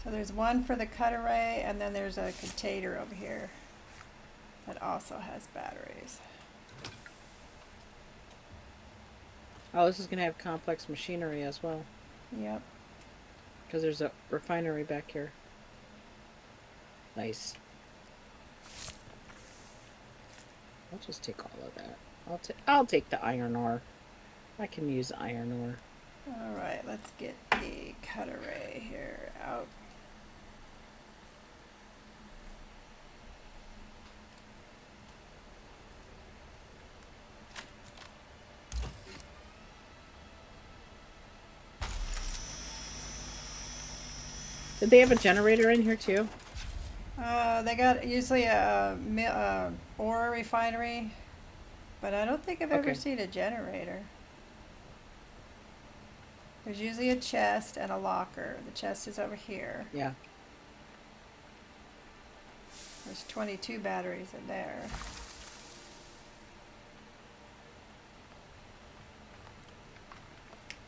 So there's one for the cut array, and then there's a container over here that also has batteries. Oh, this is going to have complex machinery as well, Yep. because there's a refinery back here. Nice. I'll just take all of that. I'll take the iron ore. I can use iron ore. All right, let's get the cut array here out. Did they have a generator in here too? They got usually a ore refinery, but I don't think I've ever Okay. seen a generator. There's usually a chest and a locker. The chest is over here. Yeah. There's 22 batteries in there.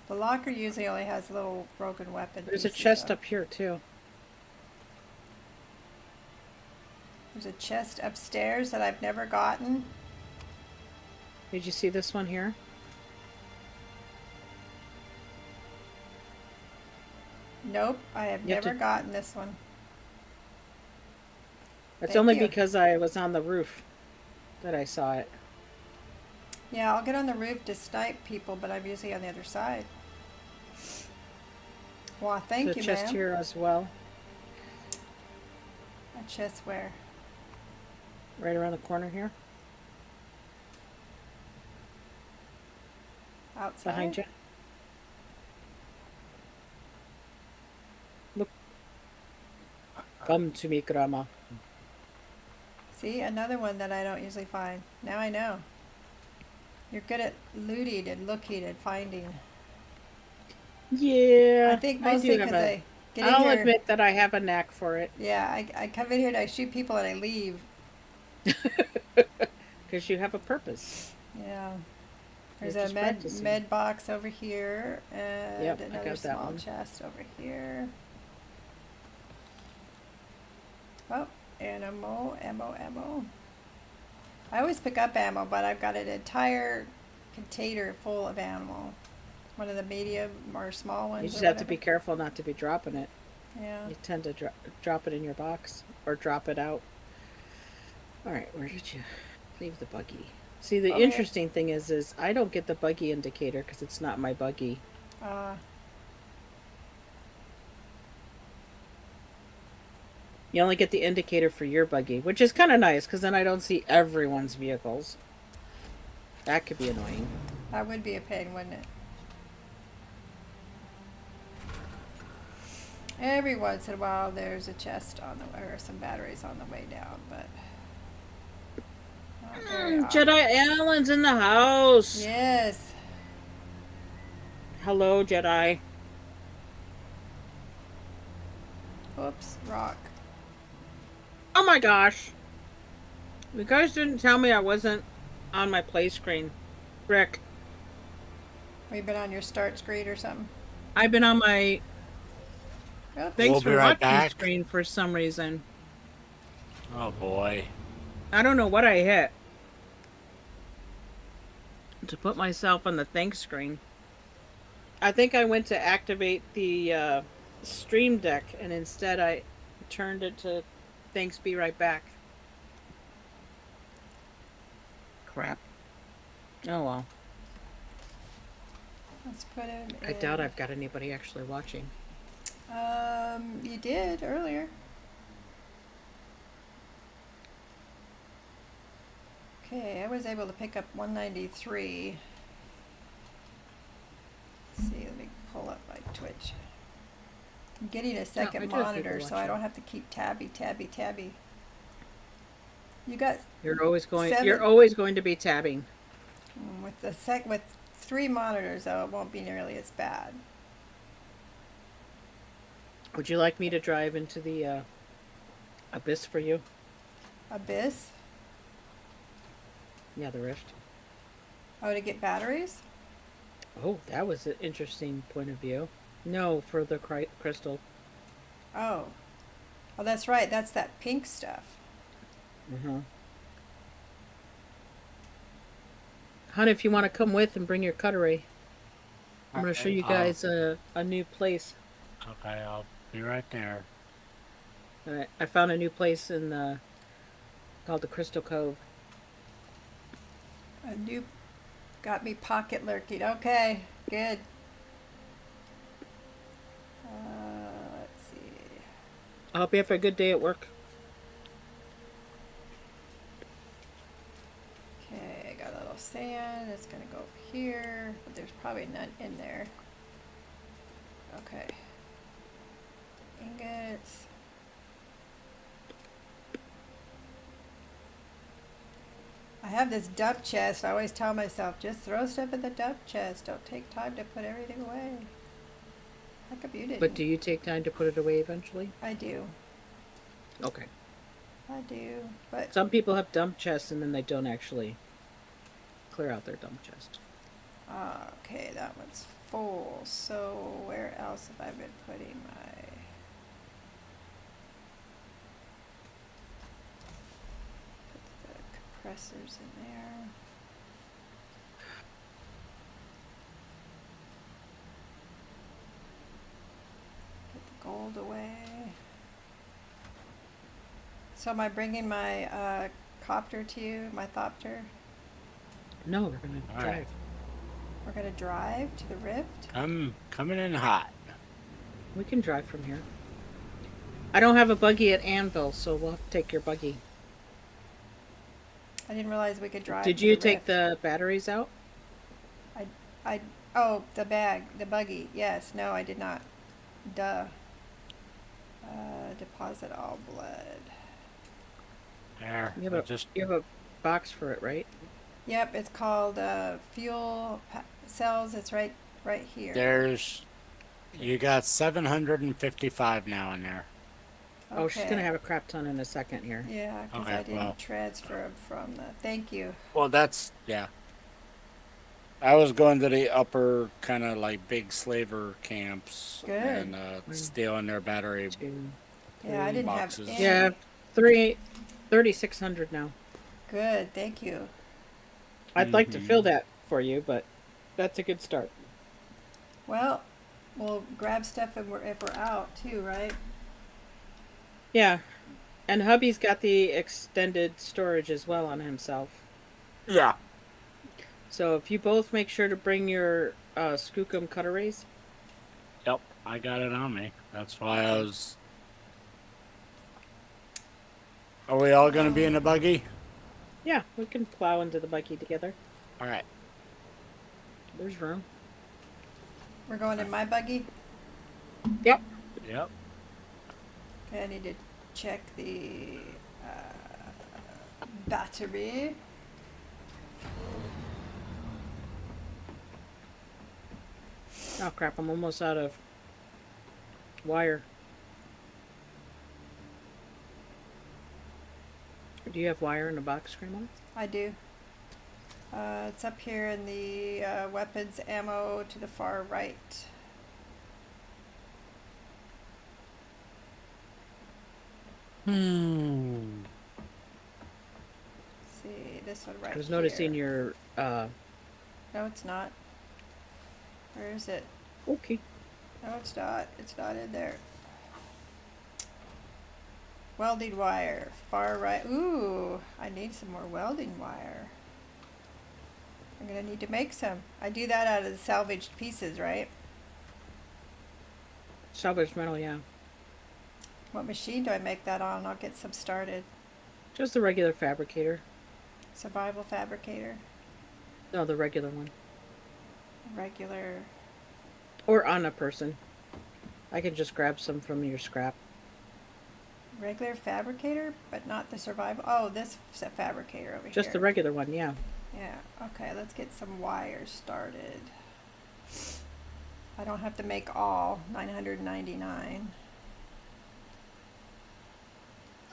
The locker usually only has little broken weapon There's a pieces, chest though. up here too. There's a chest upstairs that I've never gotten. Did you see this one here? Nope, I have You have never to- gotten this one. It's Thank only you. because I was on the roof that I saw it. Yeah, I'll get on the roof to snipe people, but I'm usually on the other side. Well, thank There's you, a chest ma'am. here as well, A chest where? right around the corner here, Outside? behind you. Look. Come to me, Grandma. See, another one that I don't usually find. Now I know. You're good at looting and looking and finding. Yeah, I think I mostly do have because a Get in I'll here. admit that I have a knack for it. Yeah, I come in here and I shoot people and I leave. Because you have a purpose. Yeah. There's You're a just med practicing. box over here and Yep, I another got that small one. chest over here. Oh, ammo. I always pick up ammo, but I've got an entire container full of ammo. One of the medium or small ones. You just or have to be whatever. careful not to be dropping it. Yeah. You tend to drop it in your box or drop it out. All right, where did you leave the buggy? See, the Oh, yeah. interesting thing is I don't get the buggy indicator because it's not my buggy. You only get the indicator for your buggy, which is kind of nice because then I don't see everyone's vehicles. That could be annoying. That would be a pain, wouldn't it? Every once in a while, there's a chest on the or some batteries on the way down, but not very often. Jedi Allen's in the house. Yes. Hello, Jedi. Oops, rock. Oh my gosh. You guys didn't tell me I wasn't on my play screen. Rick, Have you been on your start screen or something? I've been on my Oops. thanks We'll for be right watching back. screen for some reason. Oh boy. I don't know what I hit to put myself on the thanks screen. I think I went to activate the stream deck and instead I turned it to thanks be right back. Crap. Oh well. Let's put him in. I doubt I've got anybody actually watching. You did earlier. Okay, I was able to pick up 193. Let's see, let me pull up my Twitch. I'm getting a I second do have monitor, people so I don't watching. have to keep tabby. You got You're always going. Seven. You're always going to be tabbing. with the with 3 monitors, though, it won't be nearly as bad. Would you like me to drive into the abyss for you? Abyss. Yeah, the rift. Oh, to get batteries? Oh, that was an interesting point of view. No, for the crystal. Oh. Oh, that's right. That's that pink stuff. Mm-hmm. Hun, if you want to come with and bring your cutlery, I'm going to show Okay, you guys a new place. Okay, I'll be right there. I found a new place in called the Crystal Cove. A new got me pocket lurking. Okay, good. Let's see. I hope you have a good day at work. Okay, I got a little sand. It's gonna go over here, but there's probably none in there. Okay. Ingots. I have this dump chest. I always tell myself, just throw stuff in the dump chest. Don't take time to put everything away. How come you didn't? But do you take time to put it away eventually? I do. Okay. I do. But Some people have dump chests and then they don't actually clear out their dump chest. okay, that one's full. So where else have I been putting my? Put the compressors in there. Put the gold away. So am I bringing my copter to you, my thopter? No, we're gonna All drive. right. We're gonna drive to the rift. Coming in hot. We can drive from here. I don't have a buggy at Anvil, so we'll have to take your buggy. I didn't realize we could drive. Did to you the take rift. the batteries out? Oh, the buggy. Yes, no, I did not. Duh. Deposit all blood. There. You have I'll a just you have a box for it, right? Yep, it's called fuel cells. It's right here. there's You got 755 now in there. Oh, she's gonna Okay. have a crap ton in a second here. Yeah, because Okay, I didn't well. transfer 'em from the. Thank you. Well, that's yeah. I was going to the upper kind of like big slaver camps Good. and stealing their battery. 2, Yeah, I 3. didn't boxes. have any. Yeah, 3,600 now. Good, thank you. I'd like to fill that for you, but that's a good start. Well, we'll grab stuff if we're out too, right? Yeah, and hubby's got the extended storage as well on himself. Yeah. So if you both make sure to bring your Skookum cutaways. Yep. I got it on me. That's why I was. Are we all going to be in the buggy? Yeah, we can plow into the buggy together. All right. There's room. We're going in my buggy. Yep. Yep. Okay, I need to check the battery. Oh crap, I'm almost out of wire. Do you have wire in the box, Grandma? I do. It's up here in the weapons ammo to the far right. See this one right I was noticing here. your No, it's not. Where is it? okay. No, it's not. It's not in there. Welding wire, far right. Ooh, I need some more welding wire. I'm gonna need to make some. I do that out of the salvaged pieces, right? Salvage metal, yeah. What machine do I make that on? I'll get some started. Just the regular fabricator. Survival fabricator, No, the regular one. regular. Or on a person. I can just grab some from your scrap. Regular fabricator, but not the survival. Oh, this fabricator over here. Just the regular one, yeah. Yeah, okay, let's get some wires started. I don't have to make all 999.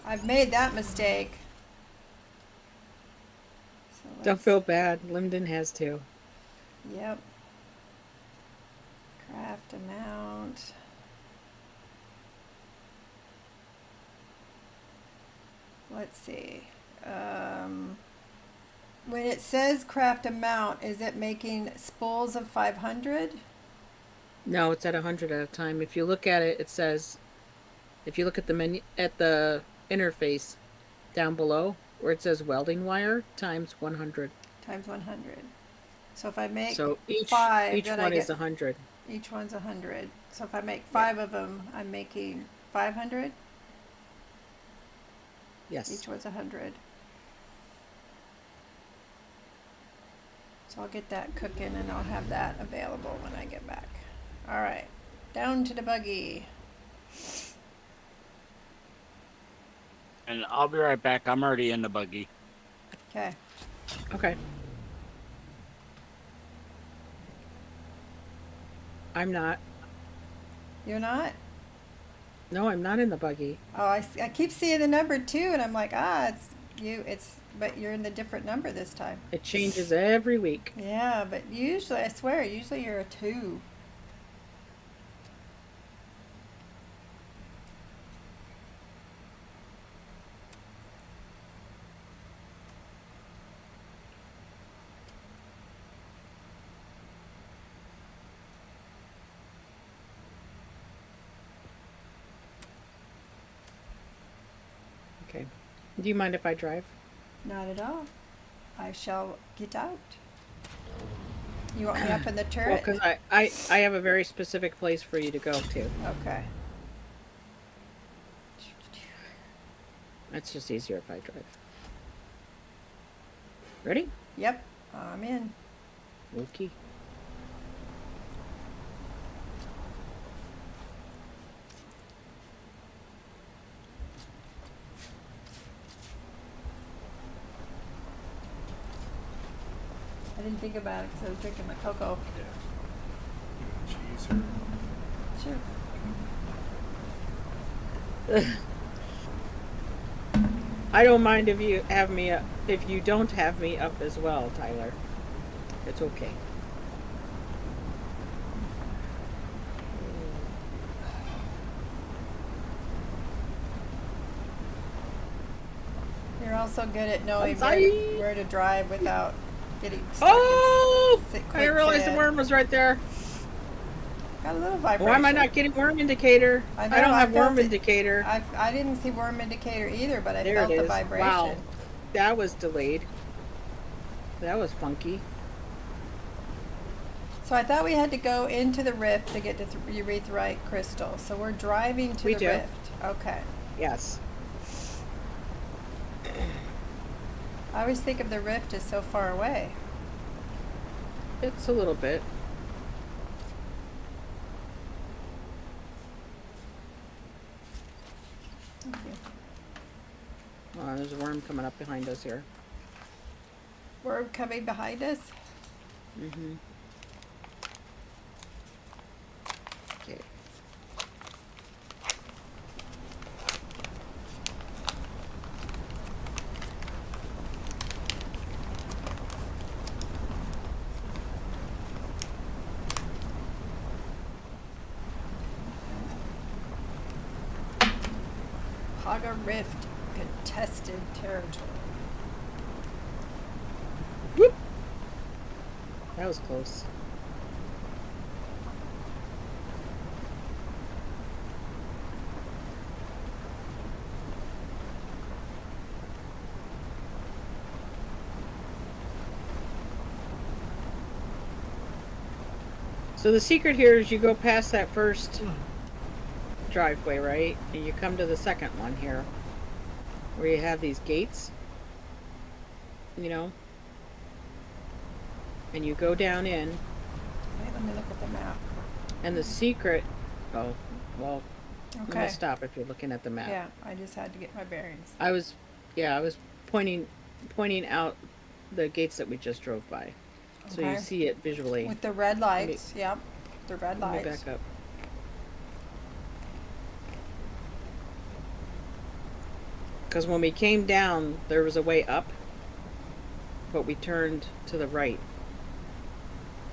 I've made that mistake. So Don't let's- feel bad. Linden has to. Yep. Craft amount. Let's see. When it says craft amount, is it making spools of 500? No, it's at 100 at a time. If you look at it, it says, if you look at the menu, at the interface down below, where it says welding wire times 100. Times 100. So if I make So each 5, then I one is get 100. each one's 100. So if I make 5 of them, I'm making 500. Yes. Each one's 100. So I'll get that cooking and I'll have that available when I get back. All right, down to the buggy. And I'll be right back. I'm already in the buggy. Okay. Okay. I'm not. You're not? No, I'm not in the buggy. Oh, I keep seeing the number 2 and I'm like, it's you. But you're in the different number this time. It changes every week. Yeah, but usually, I swear, usually you're a 2. Okay. Do you mind if I drive? Not at all. I shall get out. You want me up in the Well, turret? because I have a very specific place for you to go to. Okay. It's just easier if I drive. Ready? Yep, I'm in. Okay. I didn't think about it because I was drinking my cocoa. Cheese or Sure. I don't mind if you have me up, if you don't have me up as well, Tyler. It's okay. You're also good at knowing Bonsai. where to drive without getting stuck Oh! in I didn't realize the quicksand. worm was right there. Got a little vibration. Why am I not getting worm indicator? I I, know, don't I have felt worm it. indicator. I didn't see worm indicator either, but I There felt it the is. vibration. Wow. That was delayed. That was funky. So I thought we had to go into the rift to get to urethroid crystal. So we're driving to We the do. rift. Okay. Yes. I always think of the rift as so far away. It's a little bit. Thank you. Oh, there's a worm coming up behind us here. Worm coming behind us. Mm-hmm. Okay. Haga Rift, contested territory. Whoop! That was close. So the secret here is you go past that first driveway, right? And you come to the second one here, where you have these gates, you know? And you go down in, Wait, let me look at the map. and the secret, oh, well, I'm Okay. gonna stop if you're looking at the map. Yeah, I just had to get my bearings. I was pointing out the gates that we just drove by. So you Okay. see it visually. With the red lights, yep. The red Let me lights. back up. Because when we came down, there was a way up, but we turned to the right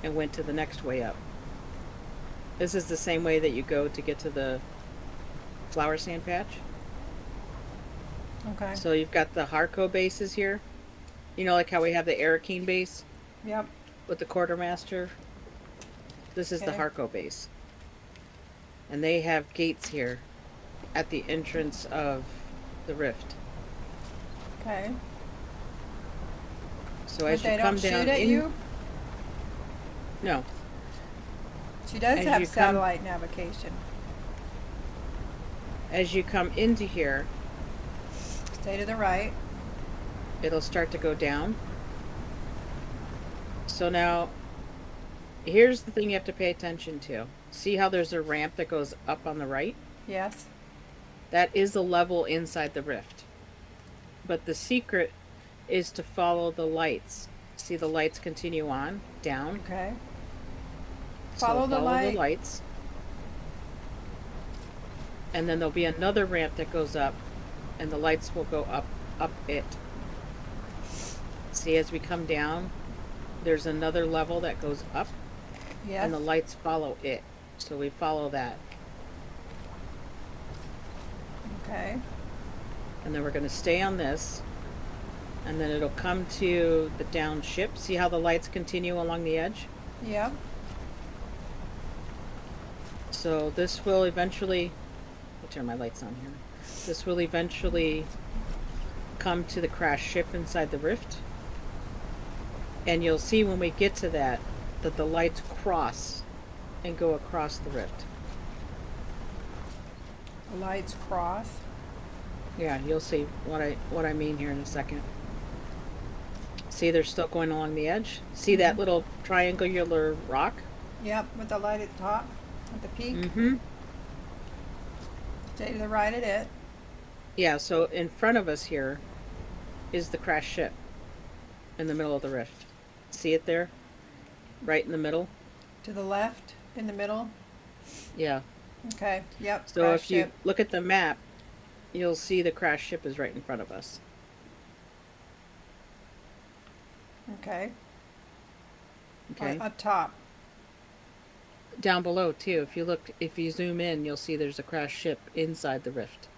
and went to the next way up. This is the same way that you go to get to the flower sand patch. Okay. So you've got the Harco bases here. You know, like how we have the Arakeen base Yep. with the quartermaster. This is the Okay. Harco base. And they have gates here at the entrance of the rift. Okay. So But as they you come don't down shoot at in, you? no, She does as have you come- satellite navigation. as you come into here, Stay to the right. it'll start to go down. So now, here's the thing you have to pay attention to. See how there's a ramp that goes up on the right? Yes. That is a level inside the rift. But the secret is to follow the lights. See the lights continue on, down. Okay. So Follow the light. lights. And then there'll be another ramp that goes up, and the lights will go up it. See, as we come down, there's another level that goes up, Yes. and the lights follow it. So we follow that. Okay. And then we're going to stay on this, and then it'll come to the down ship. See how the lights continue along the edge? Yep. So this will eventually, I'll turn my lights on here. This will eventually come to the crashed ship inside the rift. And you'll see when we get to that the lights cross and go across the rift. The lights cross. Yeah, you'll see what I mean here in a second. See, they're still going along the edge. See that little triangular rock? Yep. With the light at the top, at the peak. Mm-hmm. Stay to the right at it. Yeah, so in front of us here is the crashed ship in the middle of the rift. See it there? Right in the middle? To the left, in the middle. Yeah. Okay. Yep. So crash if you ship. look at the map, you'll see the crash ship is right in front of us. Okay. Okay. Up top. Down below too. If you zoom in, you'll see there's a crash ship inside the rift.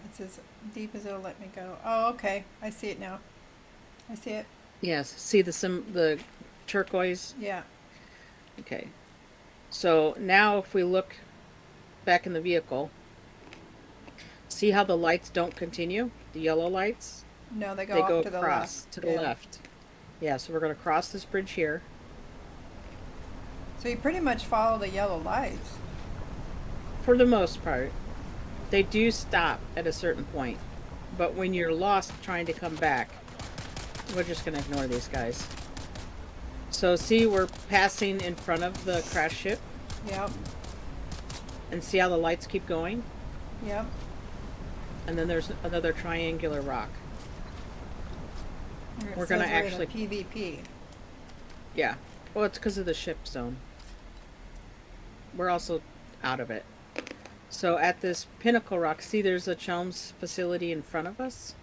It's as deep as it'll let me go. Oh, okay. I see it now. I see it. Yes. See the turquoise? Yeah. Okay. So now if we look back in the vehicle, see how the lights don't continue? The yellow lights? No, they go They off go to the across left. to the Yeah. left. Yeah, so we're going to cross this bridge here. So you pretty much follow the yellow lights. For the most part, they do stop at a certain point. But when you're lost trying to come back, we're just going to ignore these guys. So see, we're passing in front of the crash ship. Yep. And see how the lights keep going? Yep. And then there's another triangular rock. It We're says gonna in a actually- PvP. Yeah. Well, it's because of the ship zone. We're also out of it. So at this pinnacle rock, see there's a Chelms facility in front of us?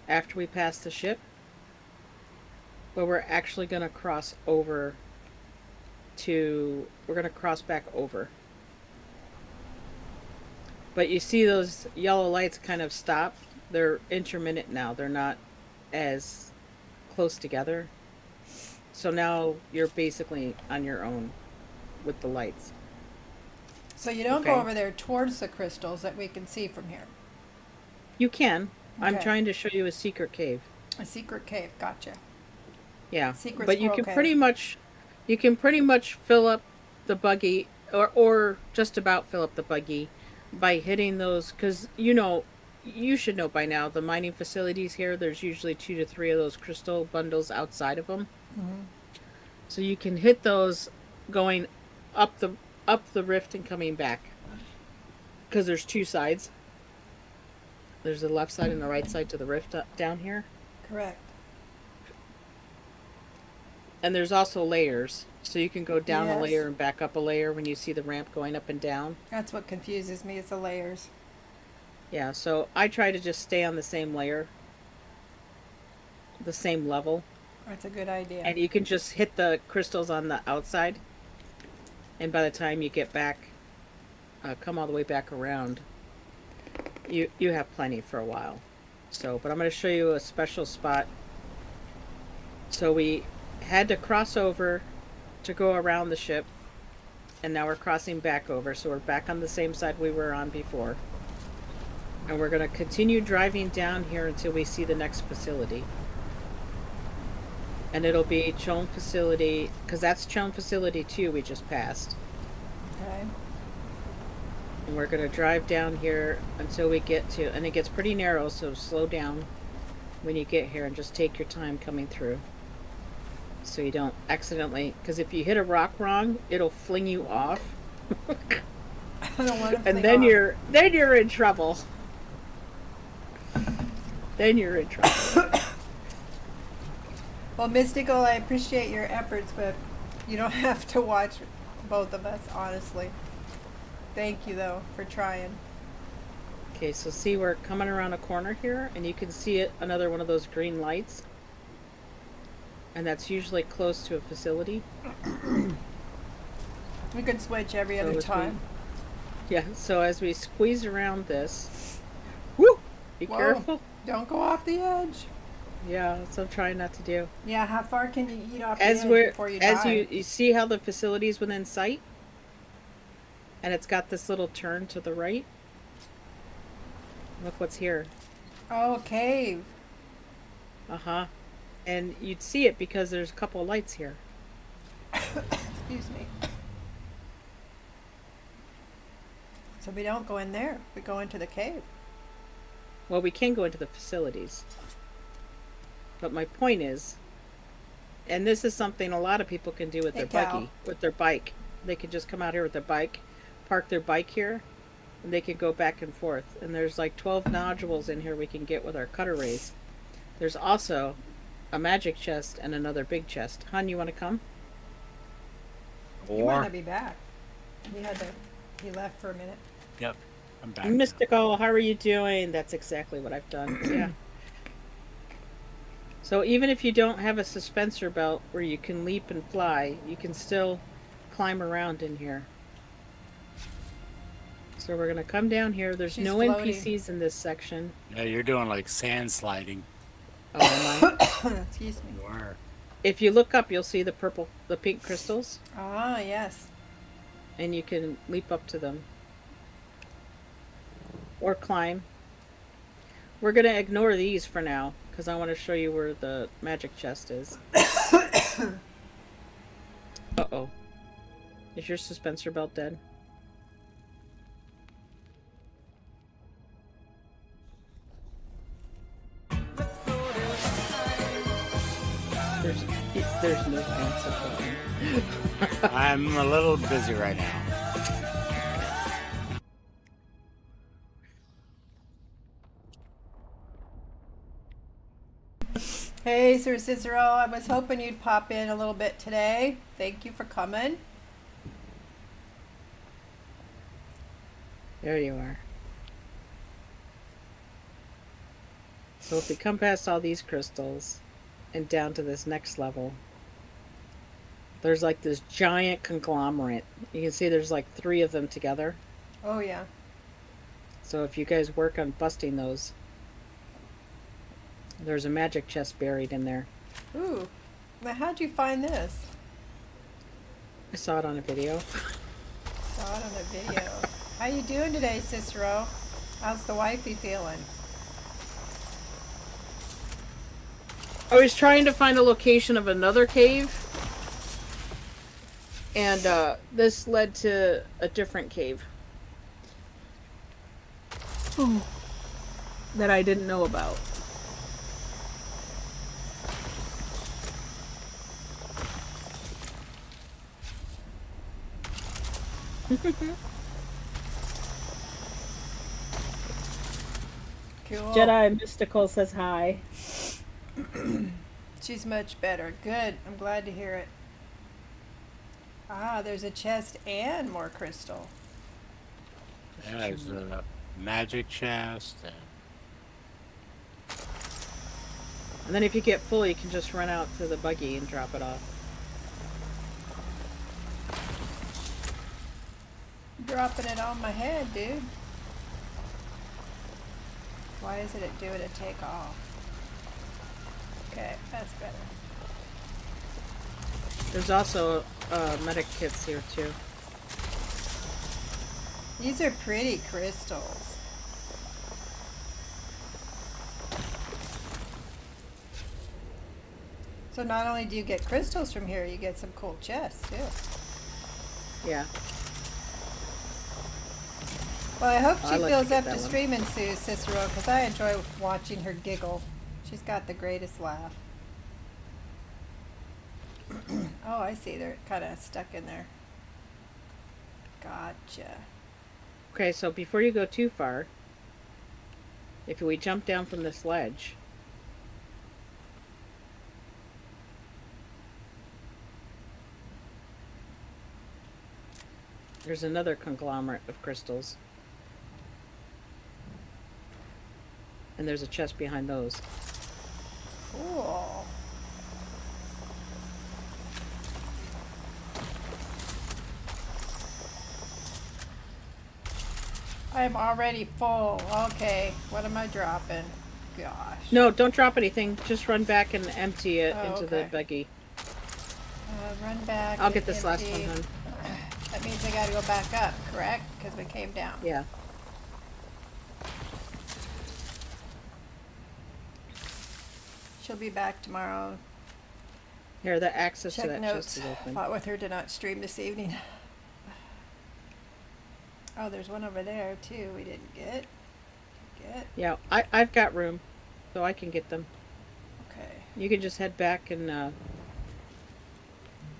After we pass the ship? But we're actually going to cross over we're going to cross back over. But you see those yellow lights kind of stop. They're intermittent now. They're not as close together. So now you're basically on your own with the lights. So you don't go Okay. over there towards the crystals that we can see from here. You can. I'm Okay. trying to show you a secret cave. A secret cave. Gotcha. Yeah. Secret But you squirrel can cave. pretty much fill up the buggy or just about fill up the buggy by hitting those, because you should know by now, the mining facilities here, there's usually 2 to 3 of those crystal bundles outside of them. Mm-hmm. So you can hit those going up the rift and coming back, because there's 2 sides. There's the left side and the right side to the rift down here, Correct. and there's also layers, so you can go down a Yes. layer and back up a layer when you see the ramp going up and down. That's what confuses me. It's the layers. Yeah, so I try to just stay on the same layer, the same level, That's a good idea. and you can just hit the crystals on the outside, and by the time you get back, come all the way back around, you have plenty for a while. So, but I'm going to show you a special spot. So we had to cross over to go around the ship, and now we're crossing back over, so we're back on the same side we were on before. And we're going to continue driving down here until we see the next facility. And it'll be Chelm facility, because that's Chelm facility 2 we just passed. Okay. And we're going to drive down here until we get to, and it gets pretty narrow, so slow down when you get here and just take your time coming through. So you don't accidentally, because if you hit a rock wrong, it'll fling you off. I don't want to. And then you're in trouble. Then you're in trouble. Well, Mystical, I appreciate your efforts, but you don't have to watch both of us, honestly. Thank you, though, for trying. Okay, so see, we're coming around a corner here, and you can see it, another one of those green lights. And that's usually close to a facility. We could switch every So other as we- time. Yeah, so as we squeeze around this, whoo! Be Whoa. careful. Don't go off the edge. Yeah, that's what I'm trying not to do. Yeah, how far can you eat off the As edge before you die? you see how the facility's within sight, and it's got this little turn to the right. Look what's here. Oh, a cave. Uh-huh. And you'd see it because there's a couple of lights here. Excuse me. So we don't go in there. We go into the cave. Well, we can go into the facilities. But my point is, and this is something a lot of people can do with Hey, their Cal. buggy, with their bike. They can just come out here with their bike, park their bike here, and they can go back and forth. And there's like 12 nodules in here we can get with our cutter rays. There's also a magic chest and another big chest. Hun, you want to come? He might Or not be back. He left for a minute. yep, I'm back. now. Mystical, how are you doing? That's exactly what I've done. Yeah. So even if you don't have a suspensor belt where you can leap and fly, you can still climb around in here. So we're gonna come down here. There's She's no floating. NPCs in this section. Yeah, you're doing like sand sliding. Oh, am I? Excuse me. You are. If you look up, you'll see the pink crystals, Ah, yes. and you can leap up to them. Or climb. We're gonna ignore these for now, because I want to show you where the magic chest is. Uh-oh. Is your suspensor belt dead? There's no answer. I'm a little busy right now. Hey, Sir Cicero. I was hoping you'd pop in a little bit today. Thank you for coming. There you are. So if we come past all these crystals and down to this next level, there's like this giant conglomerate. You can see there's like 3 of them together. Oh, yeah. So if you guys work on busting those, there's a magic chest buried in there. Ooh. Now, how'd you find this? I saw it on a video. Saw it on a video. How you doing today, Cicero? How's the wifey feeling? I was trying to find a location of another cave, and this led to a different cave that I didn't know about. Cool. Jedi Mystical says hi. She's much better. Good. I'm glad to hear it. Ah, there's a chest and more crystal. Yeah, there's a magic chest. And then if you get full, you can just run out to the buggy and drop it off. Dropping it on my head, dude. Why isn't it doing a take off? Okay, that's better. There's also medic kits here too. These are pretty crystals. So not only do you get crystals from here, you get some cool chests too. Yeah. Well, I hope I she like to feels get up that to one. streaming Sue Cicero, because I enjoy watching her giggle. She's got the greatest laugh. Oh, I see. They're kind of stuck in there. Gotcha. Okay, so before you go too far, if we jump down from this ledge, there's another conglomerate of crystals. And there's a chest behind those. Cool. I'm already full. Okay, what am I dropping? Gosh. No, don't drop anything. Just run back and empty it Oh, into okay. the buggy. Run back. I'll and get this last one, empty. hun. That means I gotta go back up, correct? Because we came down. Yeah. She'll be back tomorrow. Here, the access to Check that notes. chest is open. Fought with her to not stream this evening. Oh, there's one over there too. We didn't get. Yeah, I've got room, so I can get them. Okay. You can just head back and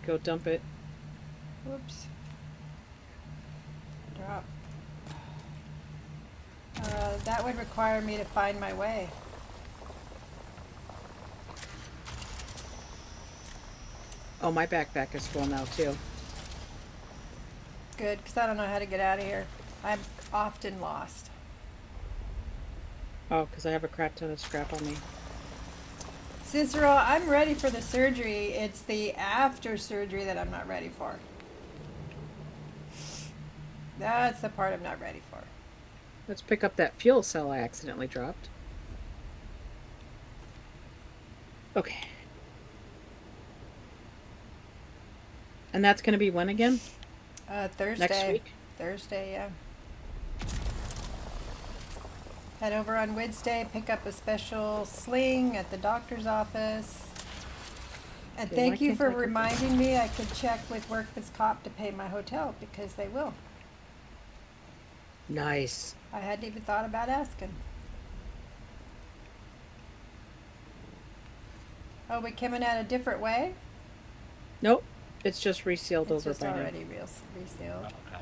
go dump it. Whoops. Drop. That would require me to find my way. Oh, my backpack is full now too. Good, because I don't know how to get out of here. I'm often lost. Oh, because I have a crap ton of scrap on me. Cicero, I'm ready for the surgery. It's the after surgery that I'm not ready for. That's the part I'm not ready for. Let's pick up that fuel cell I accidentally dropped. Okay. And that's going to be when again? Thursday. Next week? Thursday, yeah. Head over on Wednesday, pick up a special sling at the doctor's office. And Okay, thank why you can't for I get that? reminding me I could check with Workman's Comp to pay my hotel, because they will. Nice. I hadn't even thought about asking. Oh, we coming out a different way? Nope. It's just resealed It's over just by now. already resealed. Okay.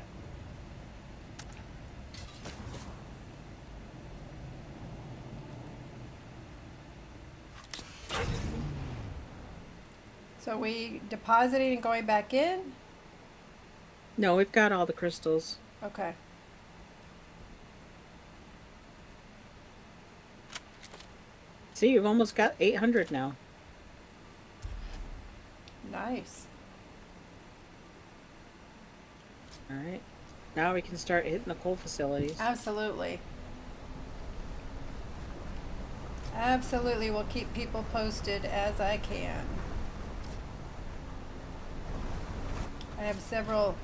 So we depositing and going back in? No, we've got all the crystals. Okay. See, you've almost got 800 now. Nice. All right. Now we can start hitting the coal facilities. Absolutely. Absolutely. We'll keep people posted as I can. I have several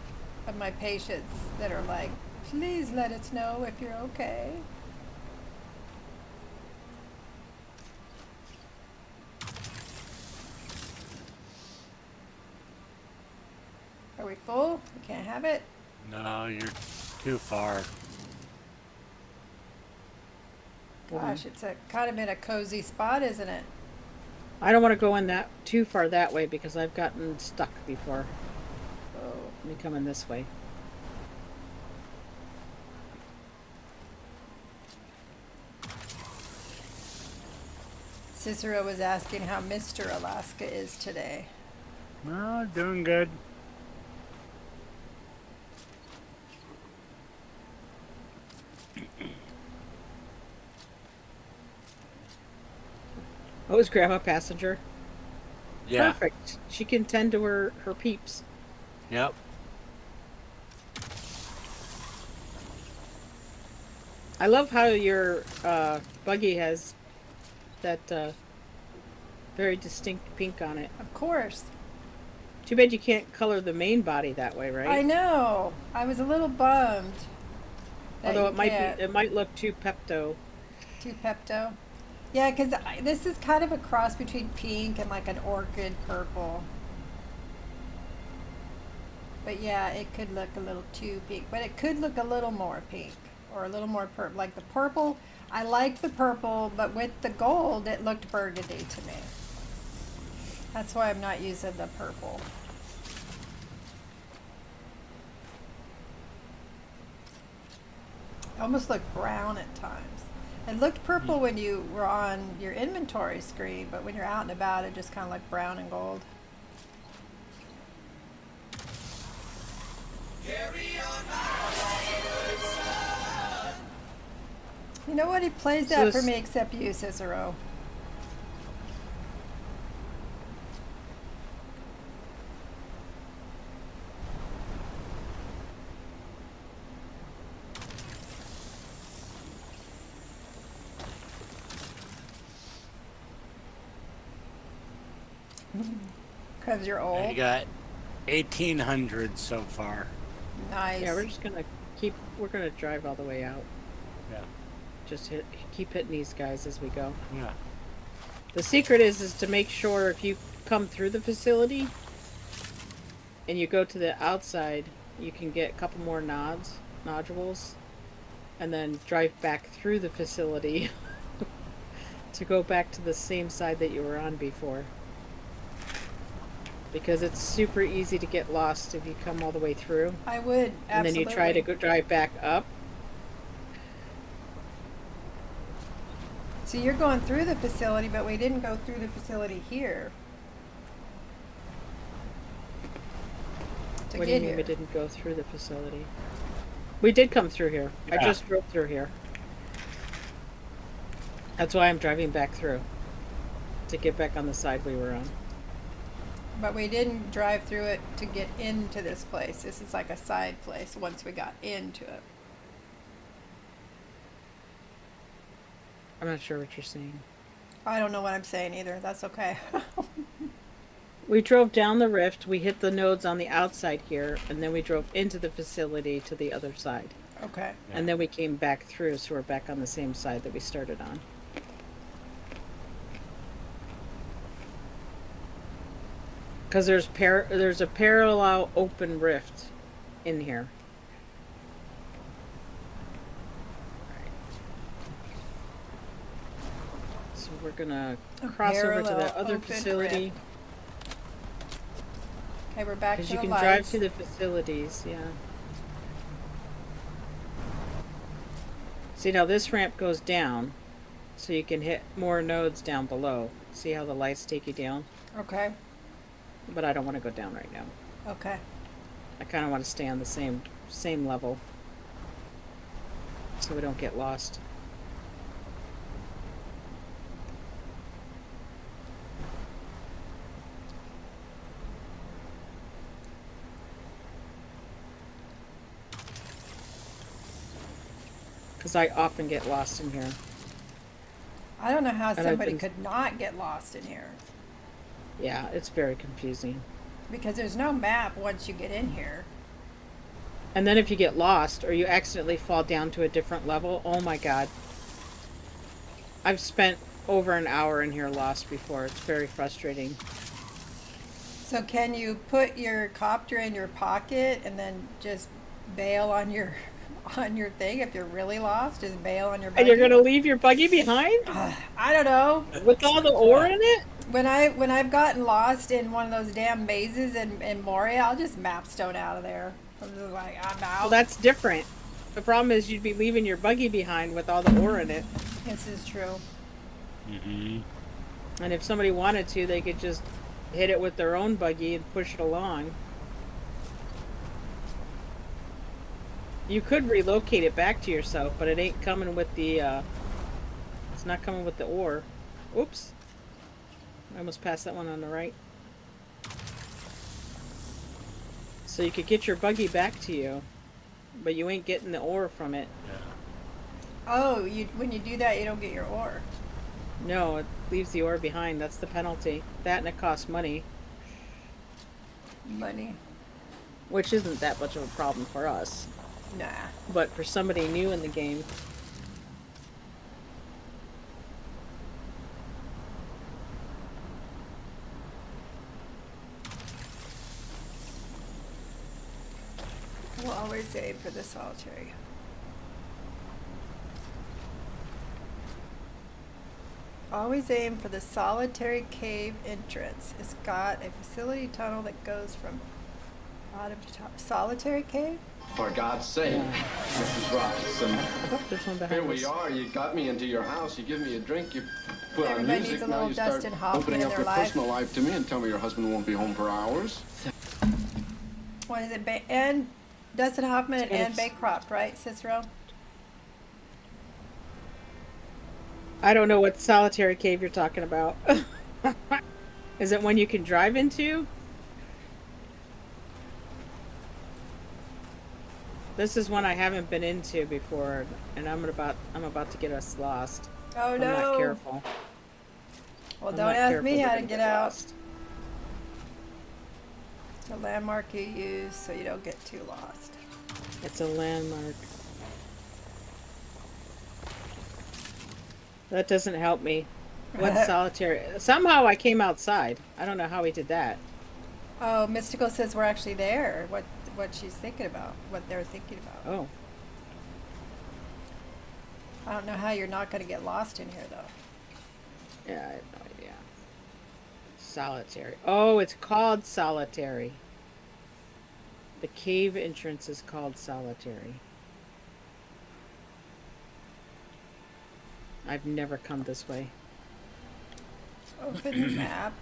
of my patients that are like, please let us know if you're okay. Are we full? We can't have it? No, you're too far. Gosh, it's a kind of in a cozy spot, isn't it? I don't want to go in that too far that way because I've gotten stuck before. Oh. Let me come in this way. Cicero was asking how Mr. Alaska is today. No, doing good. Oh, is Grandma passenger? Yeah. Perfect. She can tend to her peeps. Yep. I love how your buggy has that very distinct pink on it. Of course. Too bad you can't color the main body that way, right? I know. I was a little bummed. that Although you it might can't. be, it might look too Pepto. Too Pepto. Yeah, because this is kind of a cross between pink and like an orchid purple. But yeah, it could look a little too pink. But it could look a little more pink or a little more purple. Like the purple, I liked the purple, but with the gold, it looked burgundy to me. That's why I'm not using the purple. It almost looked brown at times. It looked purple when you were on your inventory screen, but when you're out and about, it just kind of like brown and gold. You know what? He plays So that for this- me except you, Cicero. Because you're And old. you got 1,800 so far. Nice. Yeah, we're just gonna we're gonna drive all the way out. Yeah. Just keep hitting these guys as we go. Yeah. The secret is to make sure if you come through the facility and you go to the outside, you can get a couple more nodules, and then drive back through the facility to go back to the same side that you were on before. Because it's super easy to get lost if you come all the way through. I would, absolutely. And then you try to go drive back up. So you're going through the facility, but we didn't go through the facility here. to What do get you mean here. we didn't go through the facility? We did come through here. I Yeah. just drove through here. That's why I'm driving back through. To get back on the side we were on. But we didn't drive through it to get into this place. This is like a side place once we got into it. I'm not sure what you're saying. I don't know what I'm saying either. That's okay. We drove down the rift, we hit the nodes on the outside here, and then we drove into the facility to the other side. Okay. And then we came back through, so we're back on the same side that we started on. Because there's a parallel open rift in here. So we're gonna cross over to parallel that other open facility. rift. Okay, we're back to Because the you can lights. drive to the facilities, yeah. See, now this ramp goes down, so you can hit more nodes down below. See how the lights take you down? Okay. But I don't want to go down right now. Okay. I kind of want to stay on the same level, so we don't get lost. Because I often get lost in here. I don't know how I've somebody been- could not get lost in here Yeah, it's very confusing. because there's no map once you get in here. And then if you get lost or you accidentally fall down to a different level, oh my god. I've spent over an hour in here lost before. It's very frustrating. So can you put your copter in your pocket and then just bail on your thing if you're really lost? Just bail on your buggy? And you're gonna leave your buggy behind? I don't know. With all the ore in it? When I've gotten lost in one of those damn mazes in Moria, I'll just mapstone out of there. I'm just like, I'm out. Well, that's different. The problem is you'd be leaving your buggy behind with all the ore in it. This is true. Mm-hmm. And if somebody wanted to, they could just hit it with their own buggy and push it along. You could relocate it back to yourself, but it ain't coming with the, it's not coming with the ore. Oops. I almost passed that one on the right. So you could get your buggy back to you, but you ain't getting the ore from it. Oh, when you do that, you don't get your ore. No, it leaves the ore behind. That's the penalty. That and it costs money, Money. which isn't that much of a problem for us. Nah. But for somebody new in the game, We'll always aim for the solitary. Always aim for the solitary cave entrance. It's got a facility tunnel that goes from bottom to top. Solitary cave? For God's sake, Mrs. Robinson. oh, there's one Here behind we us. are. You got me into your house. You give me a drink. You put on Everybody music. needs a Now little you start Dustin Hoffman opening in up their your life. personal life to me and tell me your husband won't be home for hours. What is it? And Dustin Hoffman and Anne Yes. Baycroft, right, Cicero? I don't know what solitary cave you're talking about. Is it one you can drive into? This is one I haven't been into before, and I'm about to get us lost. Oh I'm no. not careful. Well, I'm don't not ask careful, me we're how to gonna get out. lost. The landmark you use so you don't get too lost. It's a landmark. That doesn't help me. What's solitary? Somehow I came outside. I don't know how he did that. Oh, Mystical says we're actually there. What she's thinking about, what they're thinking about. Oh, I don't know how you're not going to get lost in here though. yeah, I have no idea. Solitary. Oh, it's called solitary. The cave entrance is called solitary. I've never come this way. Open the map.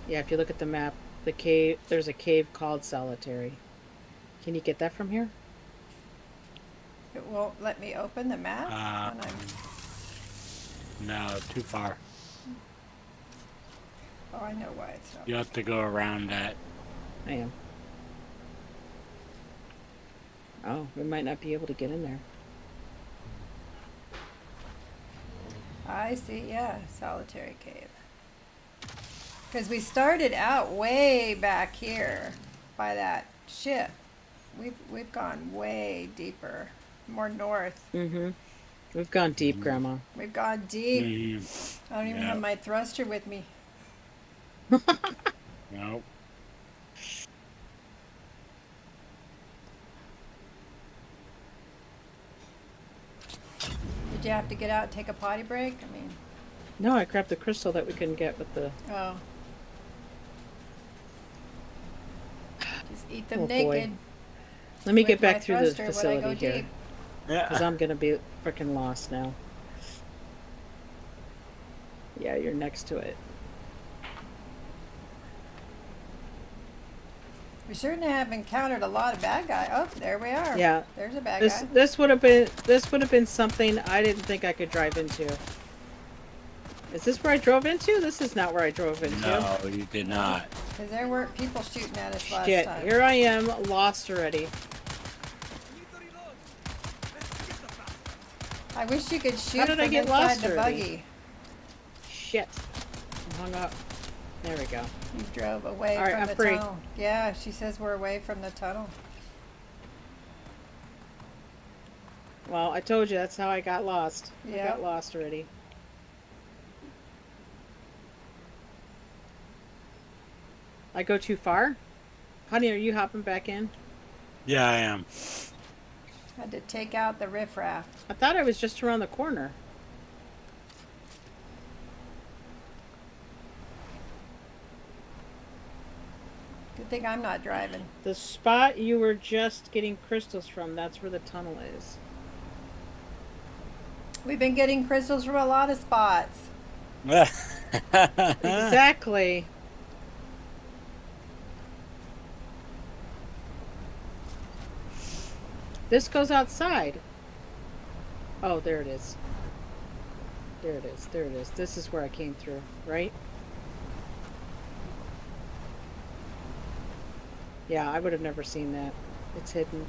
Yeah, if you look at the map, the cave. There's a cave called Solitary. Can you get that from here? It won't let me open the map when I'm... No, too far. Oh, I know why it's not. You have to go around that. I am. Oh, we might not be able to get in there. I see, yeah, Solitary Cave. Because we started out way back here by that ship. We've gone way deeper, more north. Mm-hmm. We've gone deep, Grandma. We've gone deep. I don't even have my thruster with me. Nope. Did you have to get out and take a potty break? I mean, No, I grabbed the crystal that we couldn't get with the... oh. Just eat them Oh, naked. boy. Let me with get my back through the thruster when I facility go here. deep. Because I'm going to be freaking lost now. Yeah, you're next to it. We certainly have encountered a lot of bad guys. Oh, there we are. Yeah. There's a bad This guy. this would have been something I didn't think I could drive into. Is this where I drove into? This is not where I drove into. No, you did not. Because there weren't people shooting at us last Shit, time. here I am, lost already. I wish you could shoot How did I from get inside lost the already? buggy. Shit. I'm hung up. There we go. You drove away All right, from I'm the free. tunnel. Yeah, she says we're away from the tunnel. Well, I told you that's how I got lost. I Yeah. got lost already. I go too far? Honey, are you hopping back in? Yeah, I am. Had to take out the riffraff. I thought I was just around the corner. Good thing I'm not driving. The spot you were just getting crystals from, that's where the tunnel is. We've been getting crystals from a lot of spots. Exactly. This goes outside. Oh, there it is. There it is. There it is. This is where I came through, right? Yeah, I would have never seen that. It's hidden.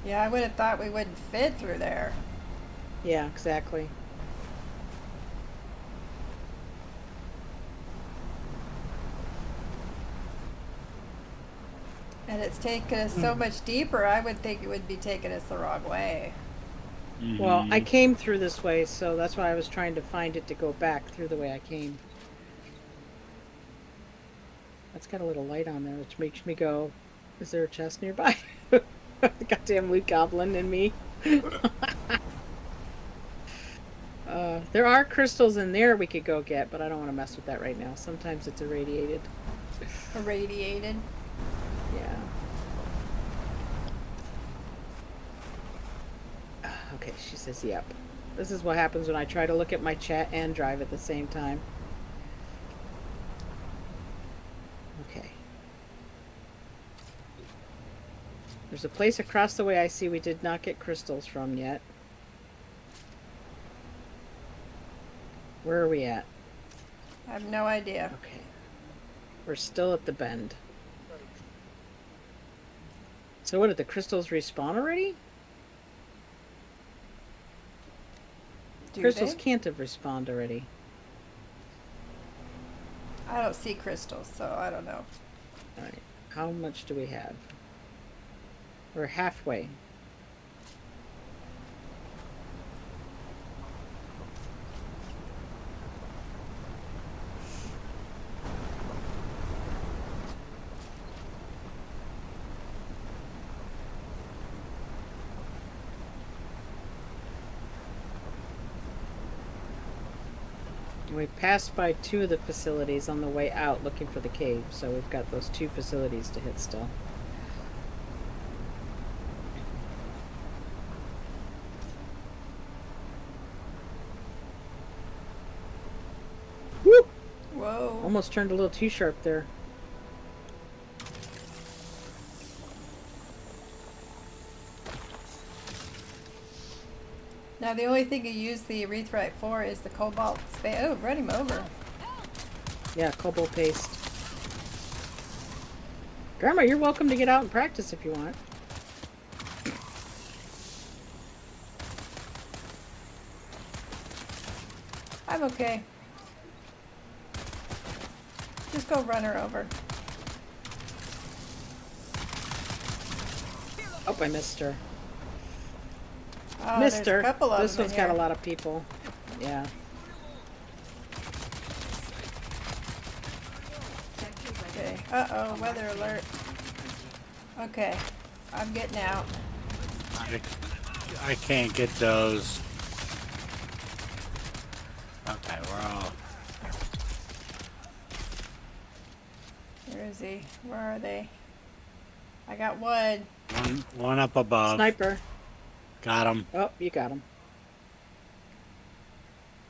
Yeah, I would have thought we wouldn't fit through there. Yeah, exactly. And it's taken us so much deeper, I would think it would be taking us the wrong way. Well, I came through this way, so that's why I was trying to find it to go back through the way I came. That's got a little light on there, which makes me go, is there a chest nearby? The goddamn loot goblin in me. There are crystals in there we could go get, but I don't want to mess with that right now. Sometimes it's irradiated. Irradiated. Yeah. Okay, she says, yep. This is what happens when I try to look at my chat and drive at the same time. Okay. There's a place across the way I see we did not get crystals from yet. Where are we at? I have no idea. Okay. We're still at the bend. So what, did the crystals respawn already? Do Crystals they? can't have respawned already. I don't see crystals, so I don't know. Alright. How much do we have? We're halfway. We passed by 2 of the facilities on the way out looking for the cave, so we've got those 2 facilities to hit still. Almost turned a little too sharp there. Now the only thing you use the Arethrite for is the cobalt space. Oh, run him over. Yeah, cobalt paste. Grandma, you're welcome to get out and practice if you want. I'm okay. Just go run her over. Oh, I missed her. Oh, Missed there's a her. couple of This them one's in got a here. lot of people. Yeah. Sector weather Okay. Uh-oh, weather alert. Okay. I'm getting out. I can't get those. Okay, we're all. Where is he? Where are they? I got one. One up above. Sniper. Got him. Oh, you got him.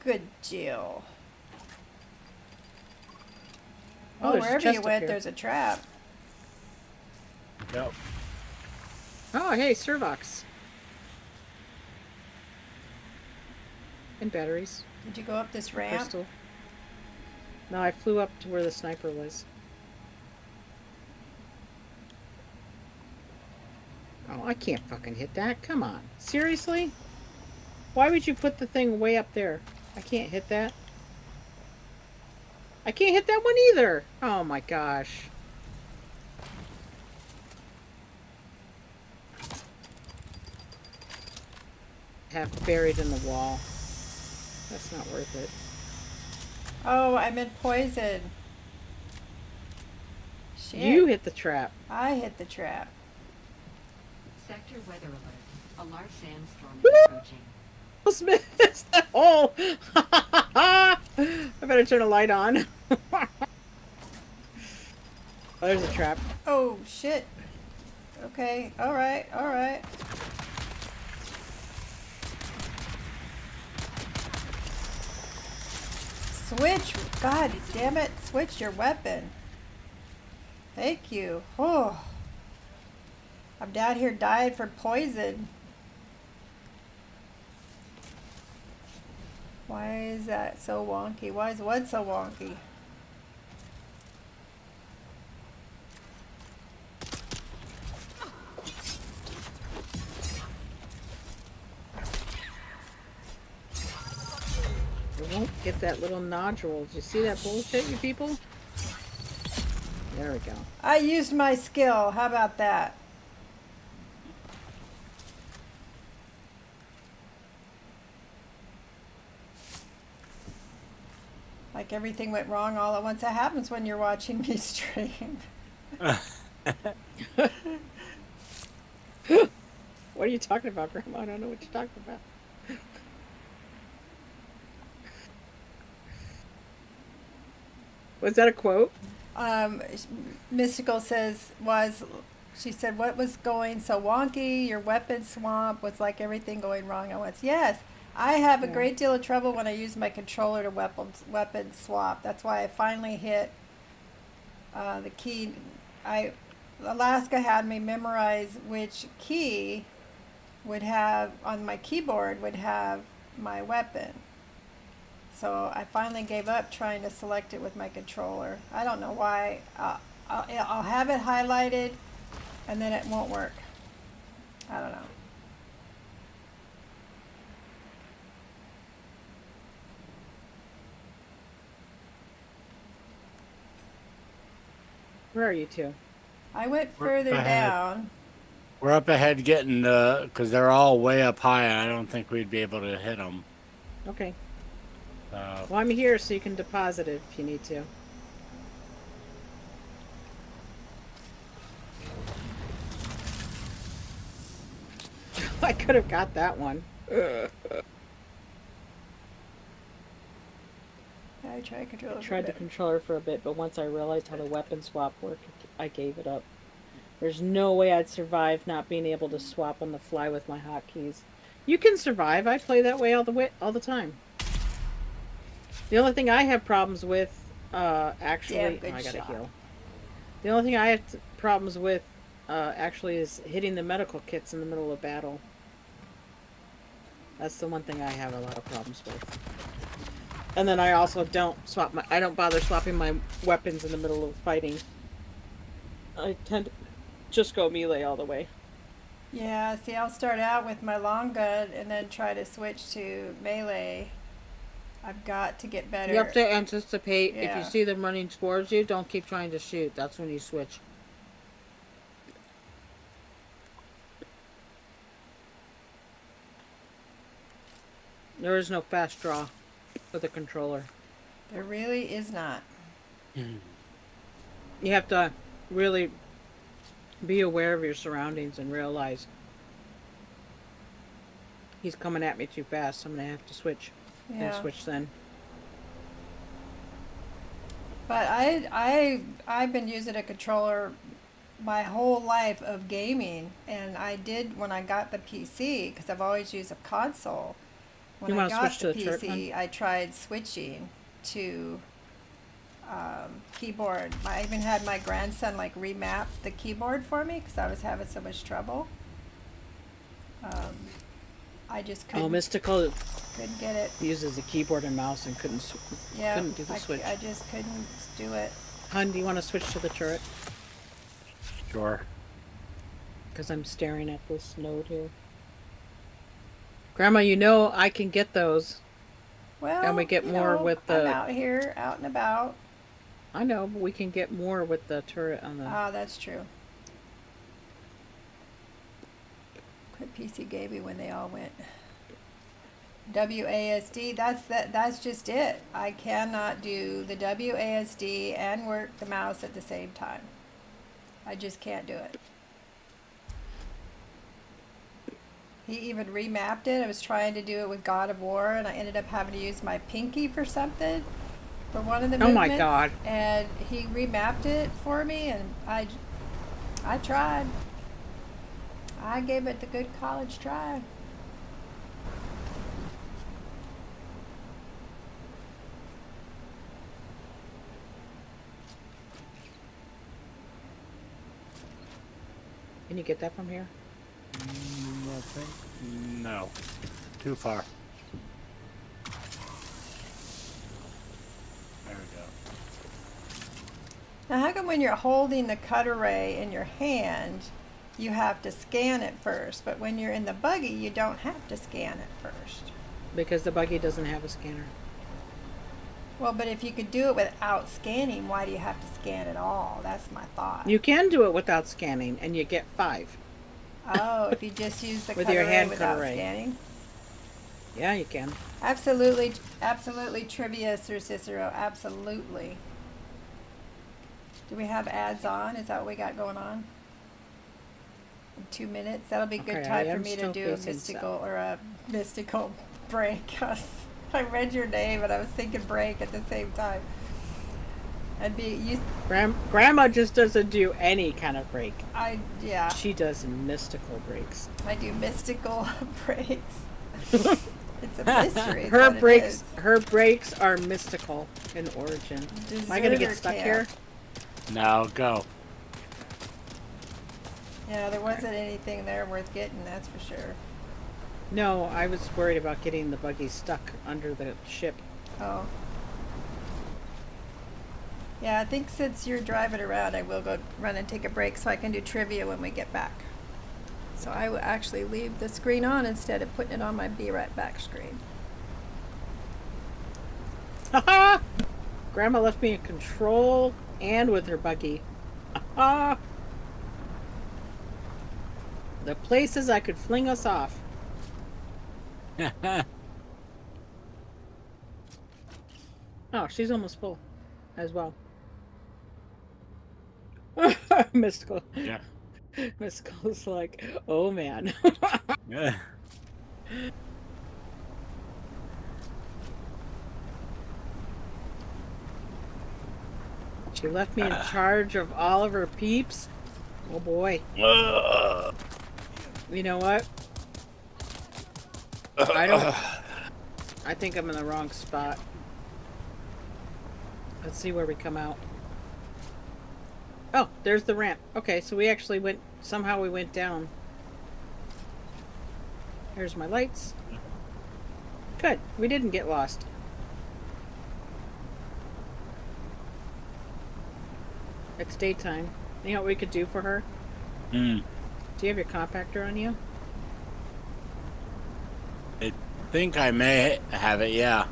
Good Jill. Oh, Oh, there's a wherever chest you up went, here. there's a trap. Yep. Oh, hey, Servox. And batteries. Did you go up this ramp? Crystal. No, I flew up to where the sniper was. Oh, I can't fucking hit that. Come on. Seriously? Why would you put the thing way up there? I can't hit that. I can't hit that one either. Oh my gosh. Half buried in the wall. That's not worth it. Oh, I'm in poison. Shit. You hit the trap. I hit the trap. Sector weather alert. A large sandstorm Woo! is approaching. Almost missed that hole. I better turn a light on. Oh, there's a trap. Oh, shit. Okay, alright, alright. Switch! God damn it! Switch your weapon. Thank you. Oh. I'm down here dying for poison. Why is that so wonky? Why is one so wonky? I won't get that little nodule. Did you see that bullshit, you people? There we go. I used my skill. How about that? Like everything went wrong all at once. That happens when you're watching me stream. What are you talking about, Grandma? I don't know what you're talking about. Was that a quote? Mystical she said, what was going so wonky? Your weapon swamp was like everything going wrong at once. Yes, I have a Yeah. great deal of trouble when I use my controller to weapon swap. That's why I finally hit the key. Alaska had me memorize which key would have, on my keyboard, would have my weapon. So I finally gave up trying to select it with my controller. I don't know why. I'll have it highlighted and then it won't work. I don't know. Where are you two? I went We're further ahead. down. We're up ahead getting because they're all way up high, and I don't think we'd be able to hit them. Okay. So Well, I'm here so you can deposit it if you need to. I could have got that one. I tried controller. I tried the controller for a bit, but once I realized how the weapon swap worked, I gave it up. There's no way I'd survive not being able to swap on the fly with my hotkeys. You can survive. I play that way all the time. The only thing I have problems with Actually, Damn good I gotta shot. heal. The only thing I have problems with, actually, is hitting the medical kits in the middle of battle. That's the one thing I have a lot of problems with. And then I also I don't bother swapping my weapons in the middle of fighting. I tend to just go melee all the way. Yeah, see, I'll start out with my long gun and then try to switch to melee. I've got to get better. You have to anticipate. If Yeah. you see them running towards you, don't keep trying to shoot. That's when you switch. There is no fast draw with a controller. There really is not. You have to really be aware of your surroundings and realize he's coming at me too fast. I'm gonna have to switch. And Yeah. switch then. But I've been using a controller my whole life of gaming, and I did when I got the PC because I've always used a console. When You I wanna got switch the to the turret PC, I tried switching to keyboard. I even had my grandson like remap the keyboard for me because I was having so much trouble. I just Oh, couldn't Mystical get it. uses a keyboard and mouse and couldn't Yeah, do the switch. I just couldn't do it. Hun, do you want to switch to the turret? Sure. Because I'm staring at this node here. Grandma, you know I can get those. Well, And we get you more know, with I'm the- out here, out and about. I know, but we can get more with the turret on the... Ah, that's true. Quit PC Gaming when they all went. WASD, that's just it. I cannot do the WASD and work the mouse at the same time. I just can't do it. He even remapped it. I was trying to do it with God of War, and I ended up having to use my pinky for something, for one of the Oh movements. my God. And he remapped it for me, and I tried. I gave it the good college try. Can you get that from here? I think no. Too far. There we go. Now, how come when you're holding the cutter ray in your hand, you have to scan it first, but when you're in the buggy, you don't have to scan it first? Because the buggy doesn't have a scanner. Well, but if you could do it without scanning, why do you have to scan at all? That's my thought. You can do it without scanning, and you get 5. Oh, if you just use the With cutter your ray hand without cutter ray. scanning? Yeah, you can. Absolutely, absolutely trivia, Sir Cicero, absolutely. Do we have ads on? Is that what we got going on? In 2 minutes? That'll be a good Okay, time I for am me to still do a facing mystical break. I read your name and I was thinking break at the same time. I'd be Grandma just doesn't do any kind of break. yeah, She does mystical breaks. I do mystical breaks. It's a mystery. is what it is. Her breaks are mystical in origin. Am I gonna get Deserter stuck camp. here? Now go. Yeah, there wasn't anything there worth getting, that's for sure. No, I was worried about getting the buggy stuck under the ship. Oh. Yeah, I think since you're driving around, I will go run and take a break so I can do trivia when we get back. So I will actually leave the screen on instead of putting it on my Be Right Back screen. Haha! Grandma left me in control and with her buggy. Haha! The places I could fling us off. Oh, she's almost full as well. Mystical. Yeah. Mystical's like, oh man. Yeah. She left me in charge of all of her peeps. Oh boy. You know what? I think I'm in the wrong spot. Let's see where we come out. Oh, there's the ramp. Okay, so we actually went, somehow we went down. Here's my lights. Good, we didn't get lost. It's daytime. You know what we could do for her? Hmm. Do you have your compactor on you? I think I may have it, yeah.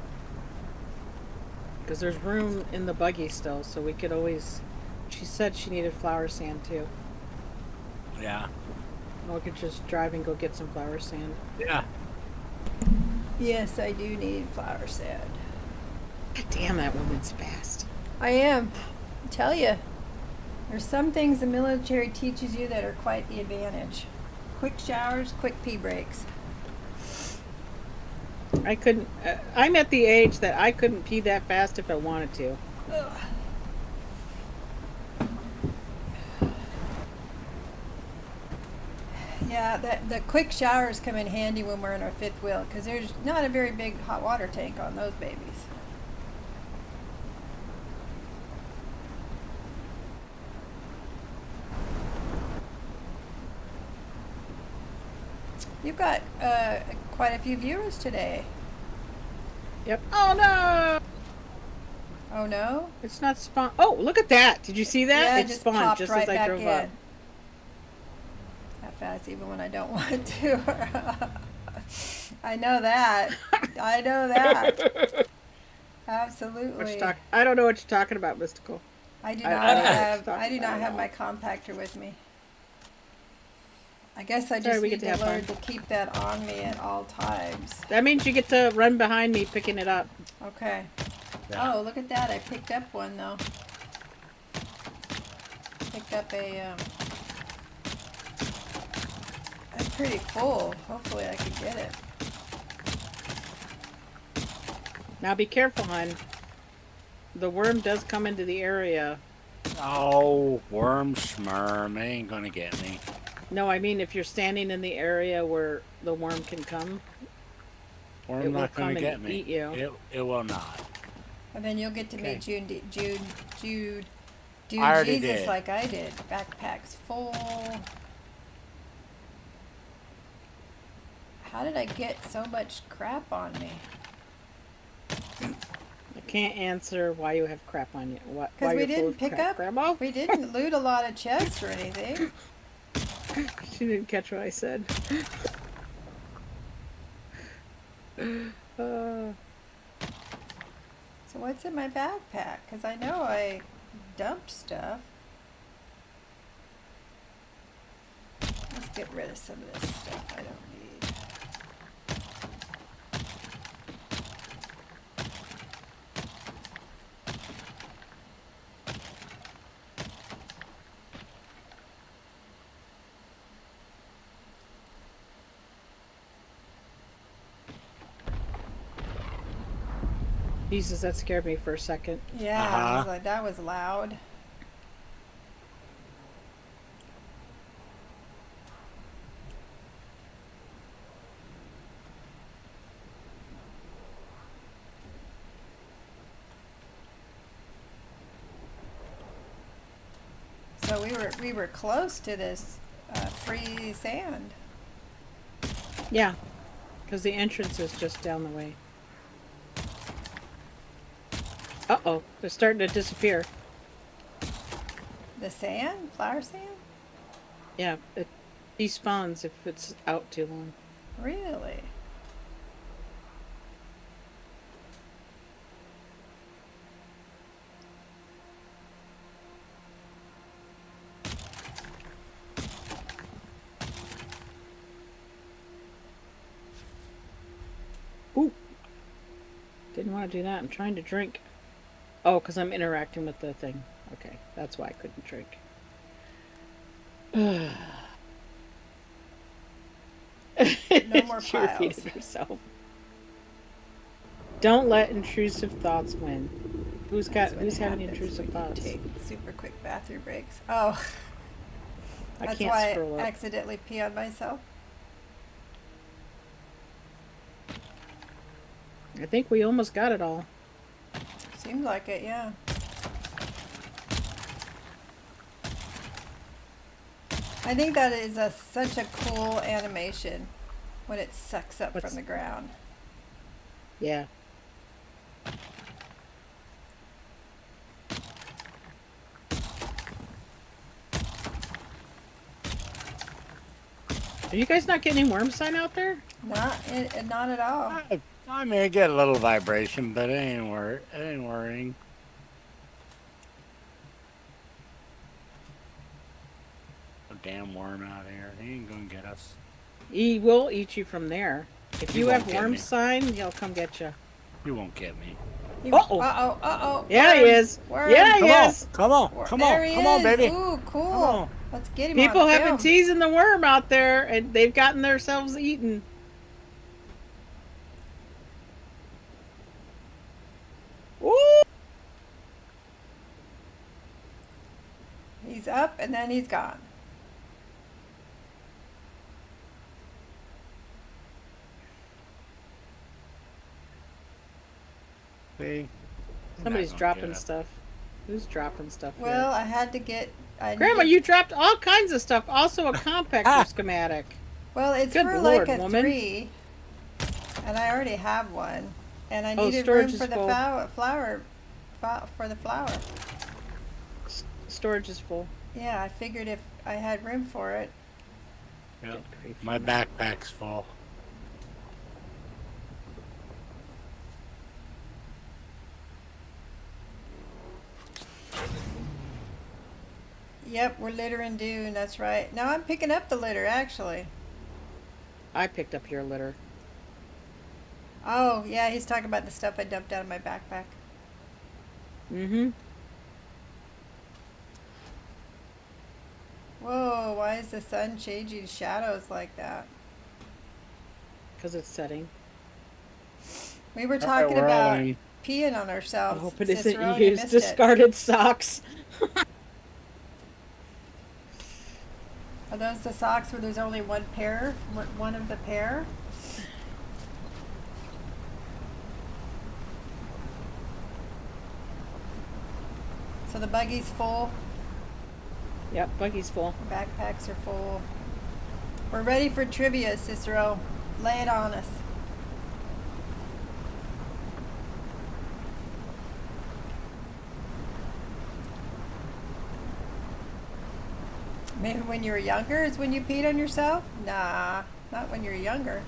Because there's room in the buggy still, so we could always... She said she needed flour sand too. Yeah. Or we could just drive and go get some flour sand. Yeah. Yes, I do need flour sand. God damn, that woman's fast. I am. I tell you, there's some things the military teaches you that are quite the advantage. Quick showers, quick pee breaks. I couldn't... I'm at the age that I couldn't pee that fast if I wanted to. Ugh. Yeah, the quick showers come in handy when we're in our fifth wheel because there's not a very big hot water tank on those babies. You've got quite a few viewers today. Yep. Oh no! Oh no? It's not spawn. Oh, look at that! Did you see that? Yeah, It just spawned popped just right as I back drove in. up. That fast, even when I don't want to. I know that. I know that. Absolutely. I don't know what you're talking about, Mystical. I do I not don't know what have. you're talking I do not about. have my compactor with me. I guess I Sorry, just we need get to to have learn fun. to keep that on me at all times. That means you get to run behind me picking it up. Okay. Yeah. Oh, look at that! I picked up one though. Picked up a. That's pretty full. Hopefully, I can get it. Now be careful, hon. The worm does come into the area. Oh, worm schmerm. They ain't gonna get me. No, I mean if you're standing in the area where the worm can come, Worm it will not gonna come get and me. eat you. It will not. And then you'll get to Okay. meet Jude I already Jesus did. like I did. Backpack's full. How did I get so much crap on me? I can't answer why you have crap on you. Why Because we you're full didn't of pick crap, up. Grandma? We didn't loot a lot of chests or anything. She didn't catch what I said. So what's in my backpack? Because I know I dumped stuff. Let's get rid of some of this stuff I don't need. Jesus, that scared me for a second. Yeah, I Uh-huh. was like, that was loud. So we were close to this free sand. Yeah, because the entrance is just down the way. Uh-oh, they're starting to disappear. The sand? Flower sand? Yeah, it despawns if it's out too long. Really? Ooh. Didn't want to do that. I'm trying to drink. Oh, because I'm interacting with the thing. Okay, that's why I couldn't drink. No more She repeated piles. herself. Don't let intrusive thoughts win. Who's That's what who's having happens intrusive when you thoughts? Take super quick bathroom breaks. Oh, I that's can't why scroll I up. accidentally pee on myself. I think we almost got it all. Seems like it, yeah. I think that is such a cool animation when it sucks up What's- from the ground. Yeah. Are you guys not getting any worm sign out there? Not at all. I may get a little vibration, but it ain't worrying. A damn worm out here. He ain't gonna get us. He will eat you from there. If He you won't have get worm me. sign, he'll come get you. He won't get me. Uh-oh. Uh-oh. Yeah, he Worm, is. worm. Yeah, he Come on, is. come on, come There on, he come on, is. baby. Ooh, cool. Come on. Let's get him People on have been film. teasing the worm out there, and they've gotten themselves eaten. Woo! He's up and then he's gone. See? Somebody's Not gonna dropping get us. stuff. Who's dropping stuff here? Well, I had to get. Grandma, you dropped all kinds of stuff. Also a compactor schematic. Well, it's Good for Lord, like a woman. 3, and I already have one, and I Oh, needed storage room is for the full. flower. Storage is full. Yeah, I figured if I had room for it. Yep. Good grief. My backpack's full. Yep, we're littering Dune. That's right. Now I'm picking up the litter, actually. I picked up your litter. Oh, yeah, he's talking about the stuff I dumped out of my backpack. Mm-hmm. Whoa, why is the sun changing shadows like that? Because it's setting. We were All right, talking we're all about in. peeing on I ourselves. hope it Cicero, isn't you used missed it. discarded socks. Are those the socks where there's only one pair? One of the pair? So the buggy's full, Yep, buggy's full. backpacks are full. We're ready for trivia, Cicero. Lay it on us. Maybe when you were younger is when you peed on yourself? Nah, not when you're younger.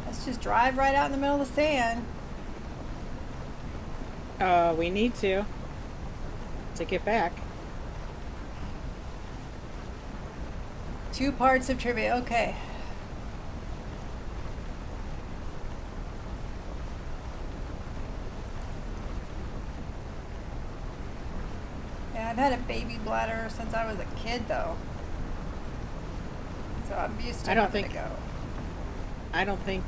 Let's just drive right out in the middle of the sand. We need to get back. 2 parts of trivia. Okay. Yeah, I've had a baby bladder since I was a kid, though. So I'm used to I don't having think- to go. I don't think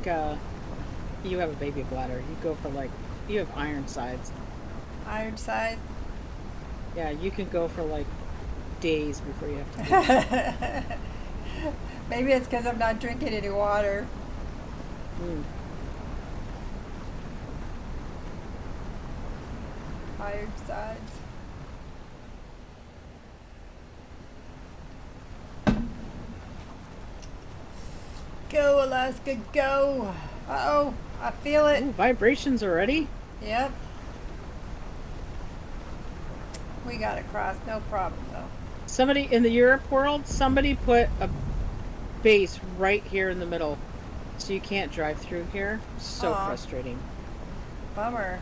you have a baby bladder. You go for you have iron sides. Iron size. Yeah, you can go for days before you have to. Maybe it's because I'm not drinking any water. Mm. Iron sides. Go, Alaska, go. Uh-oh, I feel it. Ooh, vibrations already? Yep. We got it crossed, no problem though. Somebody in the Europe world, somebody put a base right here in the middle. So you can't drive through here. So Aw. frustrating. Bummer.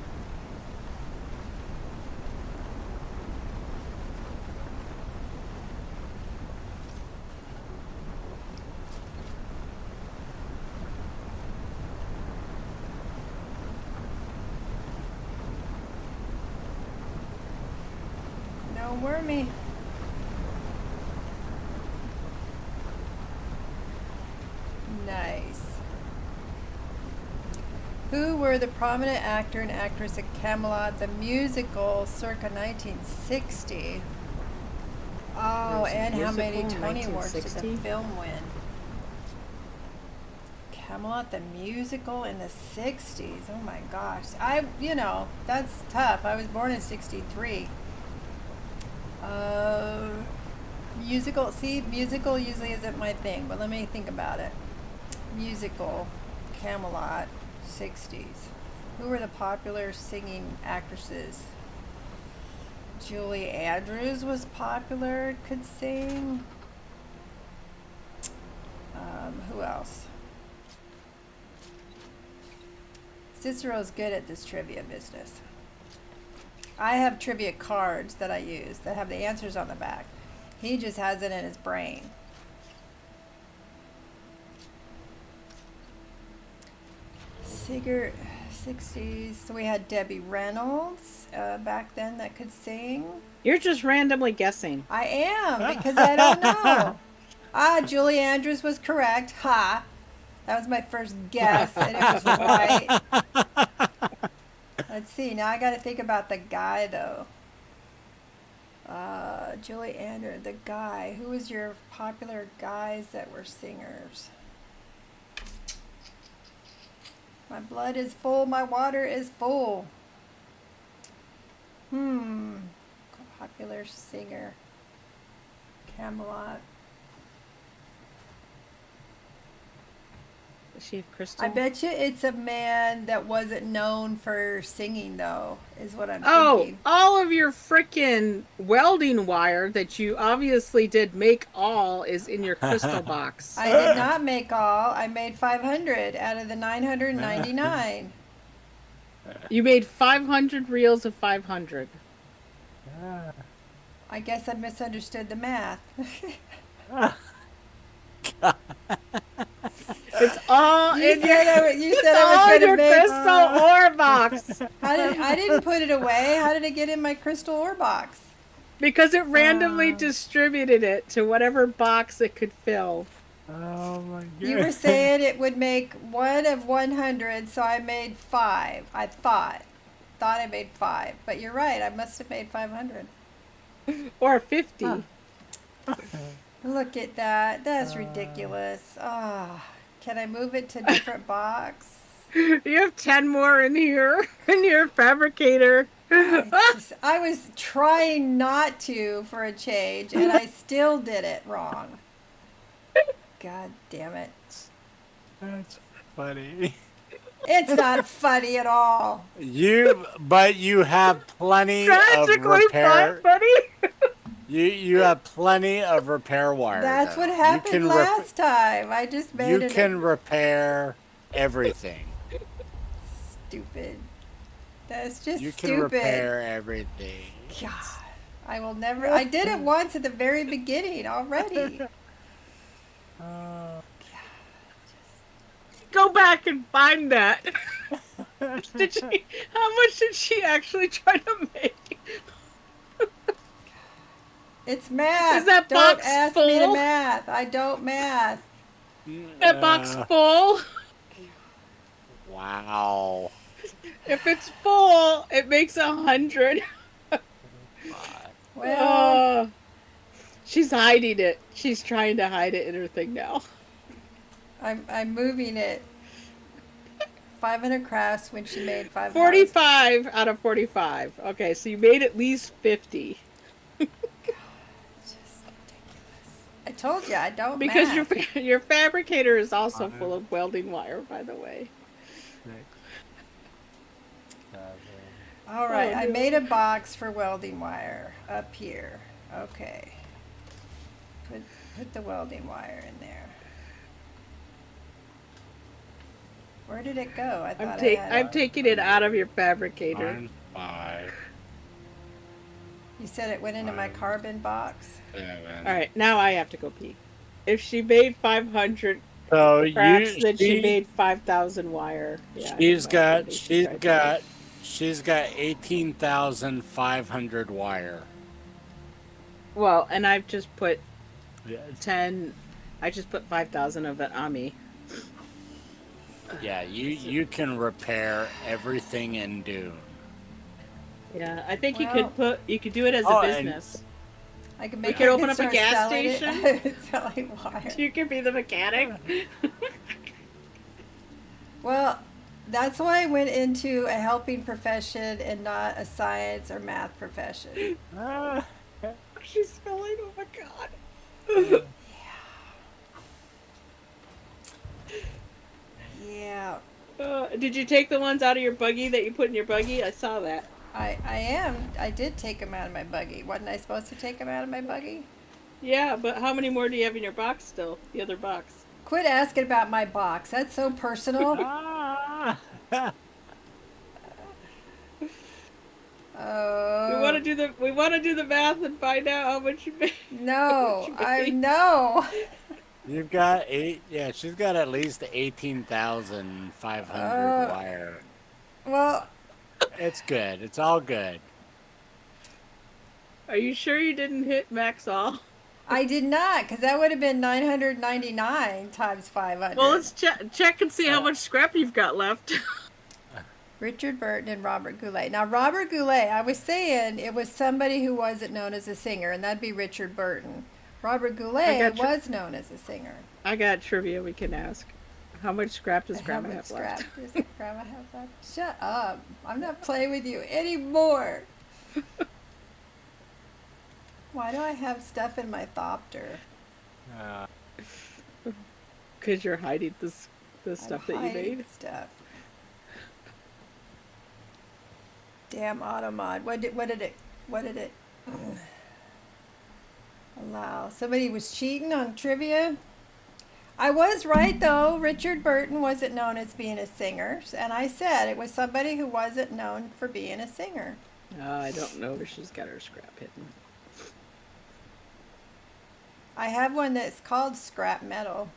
No wormy. Nice. Who were the prominent actor and actress in Camelot, the musical, circa 1960? Oh, There's a and how many musical in Tony Awards did the 1960? film win? Camelot the musical in the 60s. Oh my gosh. That's tough. I was born in 63. Musical. See, musical usually isn't my thing, but let me think about it. Musical, Camelot, 60s. Who were the popular singing actresses? Julie Andrews was popular, could sing. Who else? Cicero's good at this trivia business. I have trivia cards that I use that have the answers on the back. He just has it in his brain. Singer, 60s. So we had Debbie Reynolds back then that could sing. You're just randomly guessing. I am, because I don't know. Julie Andrews was correct. Ha! That was my first guess, and it was right. Let's see. Now I got to think about the guy, though. Julie Andrews, the guy. Who was your popular guys that were singers? My blood is full. My water is full. Popular singer. Camelot. Does she have Crystal? I bet you it's a man that wasn't known for singing, though, is what I'm thinking. All of your frickin' welding wire that you obviously did make all is in your crystal box. I did not make all. I made 500 out of the 999. You made 500 reels of 500. I guess I misunderstood the math. It's all You in said I was all going your to make. crystal ore box. I didn't put it away. How did it get in my crystal ore box? Because it randomly distributed it to whatever box it could fill. Oh my god. You were saying it would make 1 of 100, so I made 5. I thought I made 5, but you're right. I must have made 500. Or 50. Look at that. That's ridiculous. Can I move it to a different box? You have 10 more in here in your fabricator. I was trying not to for a change, and I still did it wrong. God damn it. That's funny. It's not funny at all. But you have plenty of Tragically repair. fun, buddy. You have plenty of repair wire. That's though. what happened last time. I just made You it. can repair everything. Stupid. That's just You can stupid. repair everything. God, I will never. I did it once at the very beginning already. Go back and find that. How much did she actually try to make? It's math. Is that don't box ask me to full? math. I don't math. That box full? Wow. If it's full, it makes 100. Well, She's hiding it. She's trying to hide it in her thing now. I'm moving it. 500 crafts when she made 500. 45 out of 45. Okay, so you made at least 50. I told you I don't Because math. your fabricator is also full of welding wire, by the way. All right, Oh, I no. made a box for welding wire up here. Okay. Put the welding wire in there. Where did it go? I thought I'm taking it out of your fabricator. Mine's 5, You said it went into my carbon box. 7. All right, now I have to go pee. If she made 500 So crafts, then she made 5,000 wire. Yeah, she's got 18,500 wire. Well, and I've just put Yeah. 10. I just put 5,000 of it on me. Yeah, you can repair everything in Dune. Yeah, I think Well- you could do it as Oh, a and- business. I could We make could I open up a start gas selling it- station. selling wire. You could be the mechanic. Well, that's why I went into a helping profession and not a science or math profession. Ah, She's spelling. Oh my god. Yeah, Did you take the ones out of your buggy that you put in your buggy? I saw that. I did take them out of my buggy. Wasn't I supposed to take them out of my buggy? Yeah, but how many more do you have in your box still? The other box. Quit asking about my box. That's so personal. ah. We Oh want to do the math and find out how much you made. no, you I made. know. You've got eight. Yeah, she's got at least 18,500 wire. Well, It's good. It's all good. Are you sure you didn't hit max all? I did not, because that would have been 999 times 500. Well, let's check and see how much scrap you've got left. Richard Burton and Robert Goulet. Now, Robert Goulet, I was saying it was somebody who wasn't known as a singer, and that'd be Richard Burton. Robert Goulet was known as a singer. I got trivia we can ask. How much scrap does Grandma How much have left? scrap does Grandma have left? Shut up. I'm not playing with you anymore. Why do I have stuff in my thopter? Because you're hiding the stuff that you hiding made. Stuff. Damn Automod. What did it allow? Somebody was cheating on trivia? I was right though. Richard Burton wasn't known as being a singer, and I said it was somebody who wasn't known for being a singer. I don't know where she's got her scrap hidden. I have one that's called scrap metal.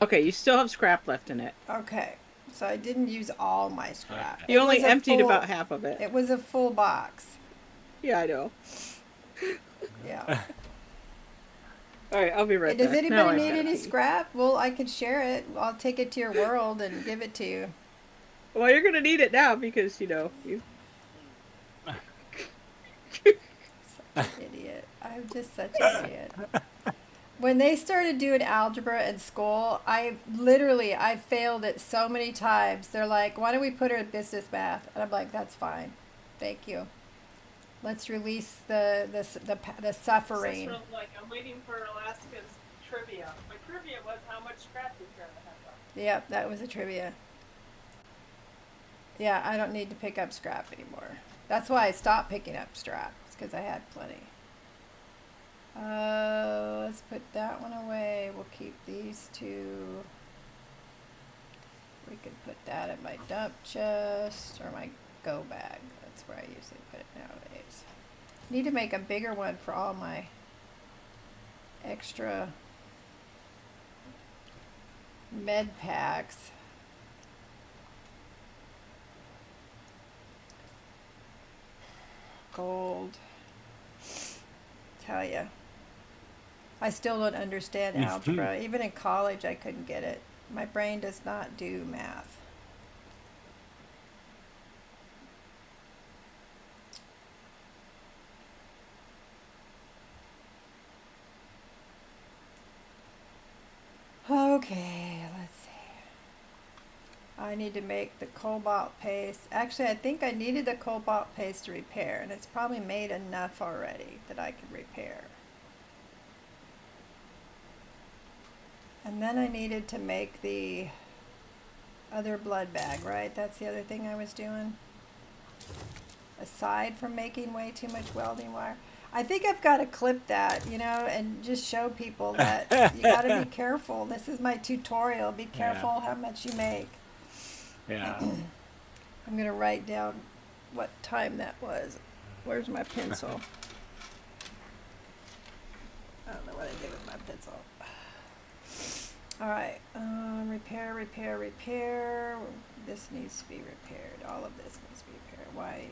Okay, you still have scrap left in it. Okay, so I didn't use all my scrap. You It only was a emptied full- about half of it. It was a full box. Yeah, I know. Yeah. All right, I'll be right Does back. Now anybody I've need got any to pee. scrap? Well, I can share it. I'll take it to your world and give it to you. Well, you're gonna need it now because you. Idiot. I'm just such an idiot. When they started doing algebra in school, I failed it so many times. They're like, why don't we put her in business math? And I'm like, that's fine. Thank you. Let's release the suffering. Like I'm waiting for Alaska's trivia. My trivia was how much scrap does Grandma have left? Yep, that was a trivia. Yeah, I don't need to pick up scrap anymore. That's why I stopped picking up scrap. It's because I had plenty. Let's put that one away. We'll keep these two. We could put that in my dump chest or my go bag. That's where I usually put it nowadays. Need to make a bigger one for all my extra med packs. Gold. Tell ya. I still don't understand algebra. Even in college, I couldn't get it. My brain does not do math. Okay, let's see. I need to make the cobalt paste. Actually, I think I needed the cobalt paste to repair, and it's probably made enough already that I could repair. And then I needed to make the other blood bag, right? That's the other thing I was doing. Aside from making way too much welding wire. I think I've got to clip that, and just show people that you got to be careful. This is my tutorial. Be careful how much you make. Yeah. I'm going to write down what time that was. Where's my pencil? I don't know what I did with my pencil. All right. Repair. This needs to be repaired. All of this needs to be repaired. Why?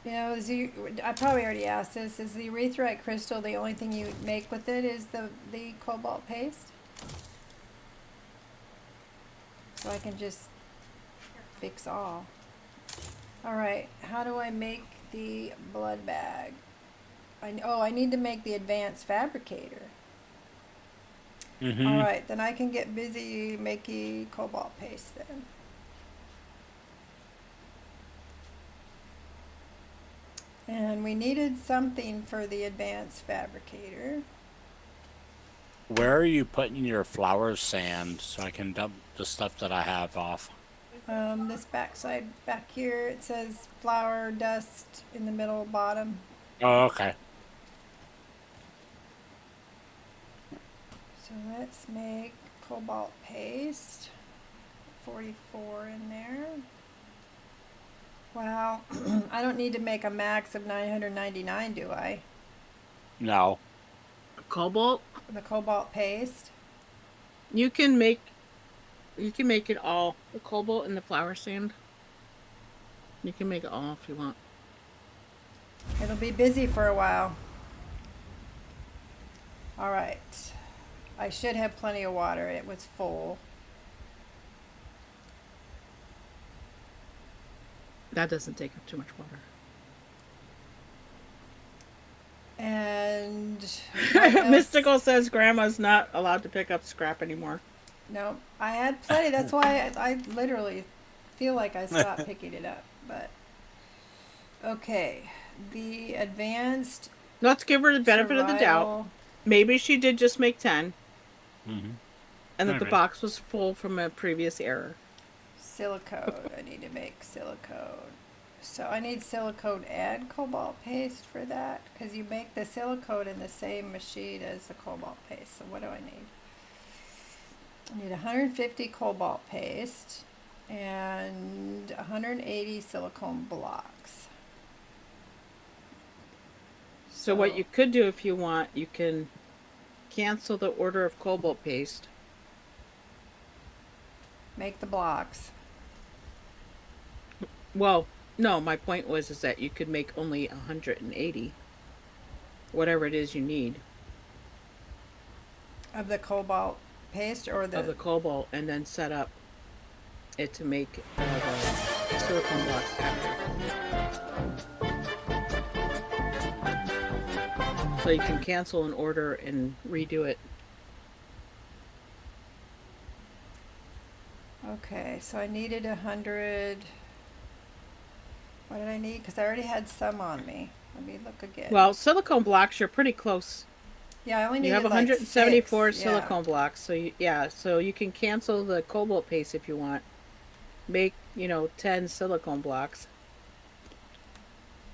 I probably already asked this. Is the erythrite crystal the only thing you make with it is the cobalt paste? So I can just fix all. All right, how do I make the blood bag? I need to make the advanced fabricator. Mm-hmm. All right, then I can get busy making cobalt paste then. And we needed something for the advanced fabricator. Where are you putting your flour sand so I can dump the stuff that I have off? This backside back here, it says flour dust in the middle bottom. Oh, okay. So let's make cobalt paste. 44 in there. Wow, I don't need to make a max of 999, do I? No. Cobalt. The cobalt paste. You can make it all. The cobalt and the flour sand. You can make it all if you want. It'll be busy for a while. All right. I should have plenty of water. It was full. That doesn't take up too much water. And what else? Mystical says Grandma's not allowed to pick up scrap anymore. No, I had plenty. That's why I literally feel like I stopped picking it up. But okay, the advanced. Let's give her the benefit of the doubt. survival- Maybe she did just make 10, Mm-hmm. and that the Maybe. box was full from a previous error. Silicone. I need to make silicone. So I need silicone and cobalt paste for that because you make the silicone in the same machine as the cobalt paste. So what do I need? I need 150 cobalt paste and 180 silicone blocks. So what you could do if you want, you can cancel the order of cobalt paste. Make the blocks. Well, no, my point was is that you could make only 180. Whatever it is you need Of the cobalt paste or of the cobalt, and then set up it to make the silicone blocks after. So you can cancel an order and redo it. Okay, so I needed 100. What did I need? Because I already had some on me. Let me look again. Well, silicone blocks, you're pretty close. yeah, I only needed You have like 174 6, silicone blocks, so so you can cancel the cobalt paste if you want. Make 10 silicone blocks,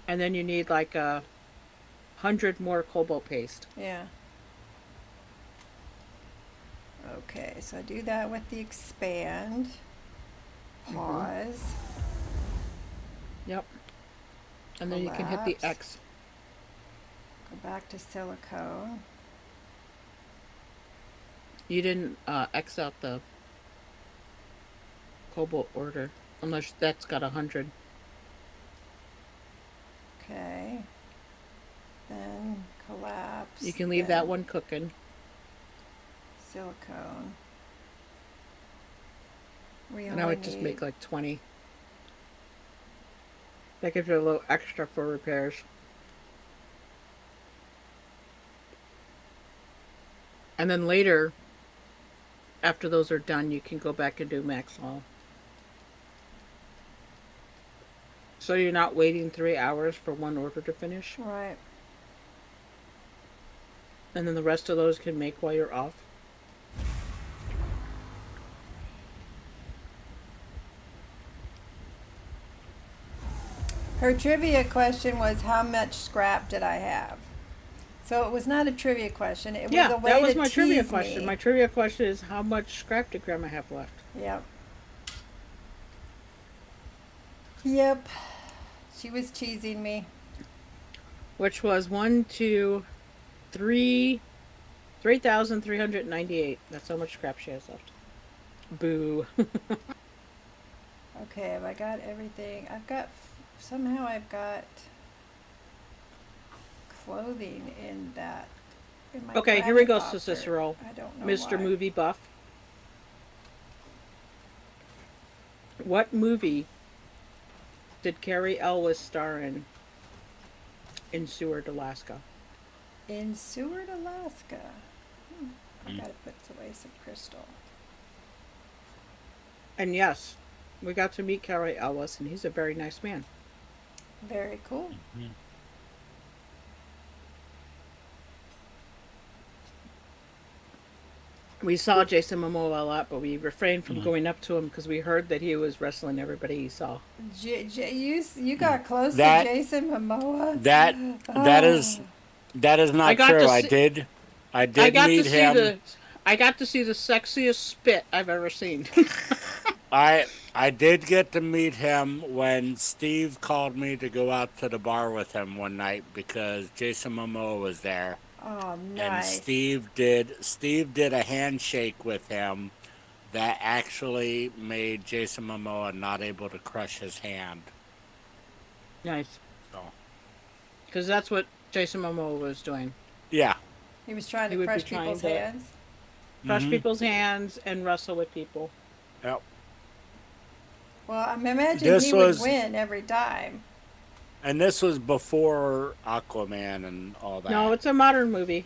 and then you need like 100 more cobalt paste. Yeah. Okay, so I do that with the expand. Pause. Yep. And then you can hit the Collapse. X. Go back to silicone. You didn't X out the cobalt order, unless that's got 100. Okay. Then collapse. You can leave then that one cooking. Silicone. And I would just make like 20. That gives you a little extra for repairs. And then later, after those are done, you can go back and do max all. So you're not waiting 3 hours for one order to finish. Right. And then the rest of those can make while you're off. Her trivia question was, how much scrap did I have? So it was not a trivia question. It was Yeah, a way that was to my trivia tease question. me. My trivia question is, how much scrap did Grandma have left? Yep. Yep. She was teasing me. Which was 3,398. That's how much scrap she has left. Boo. Okay, have I got everything? Somehow I've got clothing in that. In my Okay, here we go, copter. Cicero. I don't know Mr. why. Movie Buff. What movie did Carrie Elwes star in Seward, Alaska? In Seward, Alaska. I gotta put away some crystal. And yes, we got to meet Carrie Elwes, and he's a very nice man. Very cool. We saw Jason Momoa a lot, but we refrained from going up to him because we heard that he was wrestling everybody he saw. You got close That- to Jason Momoa. That is not I got true. to I see- did I got meet to him. see I got to see the sexiest spit I've ever seen. I did get to meet him when Steve called me to go out to the bar with him one night because Jason Momoa was there. Oh, And nice. Steve did a handshake with him that actually made Jason Momoa not able to crush his hand. Nice. So Because that's what Jason Momoa was doing. yeah. He was trying He to would be crush trying people's to- hands. Crush Mhm. people's hands and wrestle with people. Yep. Well, I'm imagining This he was- would win every time. And this was before Aquaman and all that. No, it's a modern movie.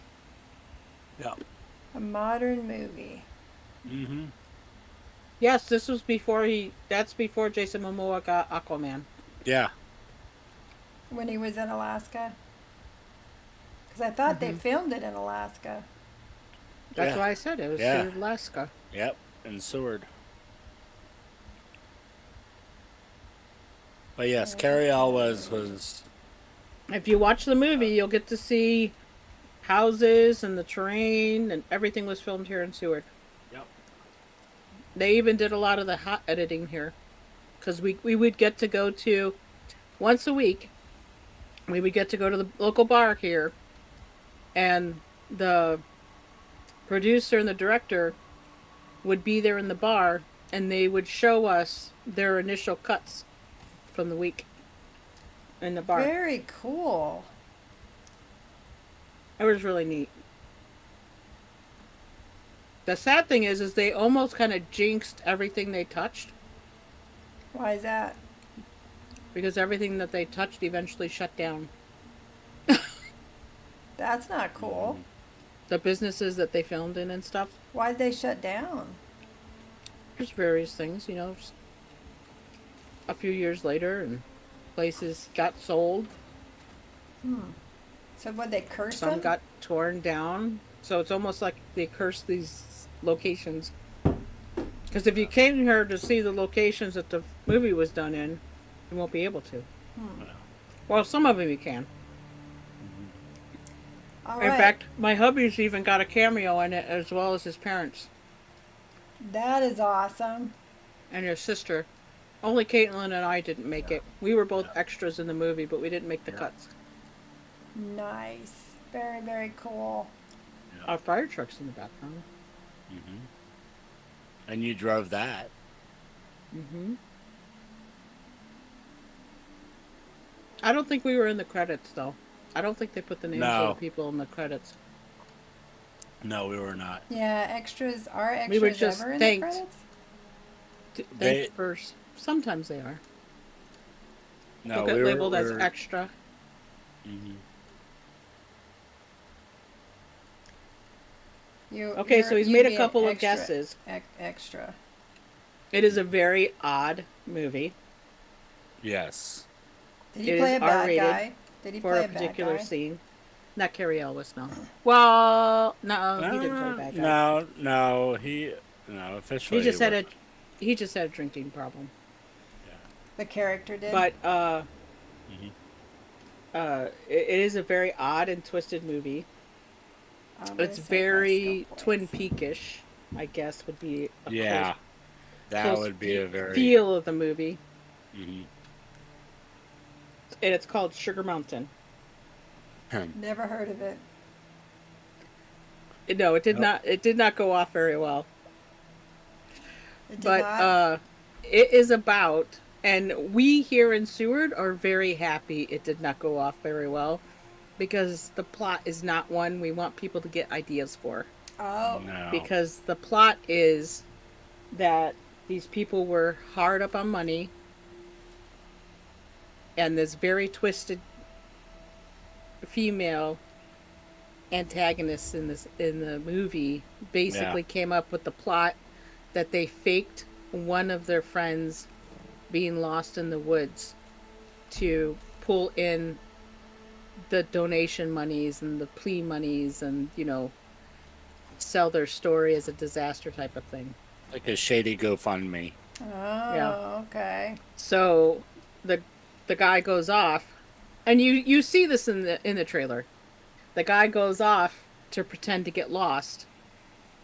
Yep. A modern movie. Mm-hmm. Yes, this was before that's before Jason Momoa got Aquaman. Yeah. When he was in Alaska. Because I thought they filmed it in Alaska. That's Yeah. why I said it was Yeah. in Alaska. Yep. And Seward. But yes, Carrie Elwes was. If you watch the movie, you'll get to see houses and the terrain, and everything was filmed here in Seward. Yep. They even did a lot of the hot editing here, because we would get to go to once a week. We would get to go to the local bar here, and the producer and the director would be there in the bar, and they would show us their initial cuts from the week in the bar. Very cool. It was really neat. The sad thing is they almost kind of jinxed everything they touched, Why is that? because everything that they touched eventually shut down. That's not cool. The businesses that they filmed in and stuff. Why'd they shut down? There's various things, just a few years later, and places got sold. So would they curse Some them? got torn down. So it's almost like they cursed these locations. Because if you came here to see the locations that the movie was done in, you won't be able to. Well, some of them you can. All In right. fact, my hubby's even got a cameo in it, as well as his parents That is awesome. and his sister. Only Caitlin and I didn't make it. We were both extras in the movie, but we didn't make the cuts. Nice. Very, very cool. Our fire truck's in the background. And you drove that. Mm-hmm. I don't think we were in the credits, though. I don't think they put the names No. of the people in the credits. No, we were not. Yeah, extras are extras We were just ever in thanked. the credits? They- Thanks first. Sometimes they are. No, They'll get we were labeled as we were- extra. Mhm. Okay, so he's you'd made a be an couple of extra- guesses. Extra. It is a very odd movie Yes. Did he It play is a bad R-rated guy? Did he for play a a bad particular guy? scene. Not Carrie Elwes, no. Well, no, he didn't play a bad guy. No, no, officially. He just had wasn't. he just had a drinking problem. The character did. But Mm-hmm. it is a very odd and twisted movie. I'm gonna It's save my very skill Twin points. Peakish, I guess would be a Yeah. That close would be a very. feel of the movie. Mhm. And it's called Sugar Mountain. Never heard of it. No, it did Nope. not. It did not go off very well. It did But not? it is about, and we here in Seward are very happy it did not go off very well, because the plot is not one we want people to get ideas for. Oh. No. Because the plot is that these people were hard up on money, and this very twisted female antagonist in the movie basically came up with the plot that they faked one of their friends being lost in the woods to pull in the donation monies and the plea monies and, you know, sell their story as a disaster type of thing. Like a shady GoFundMe. Oh, okay. So the guy goes off, and you see this in the trailer. The guy goes off to pretend to get lost,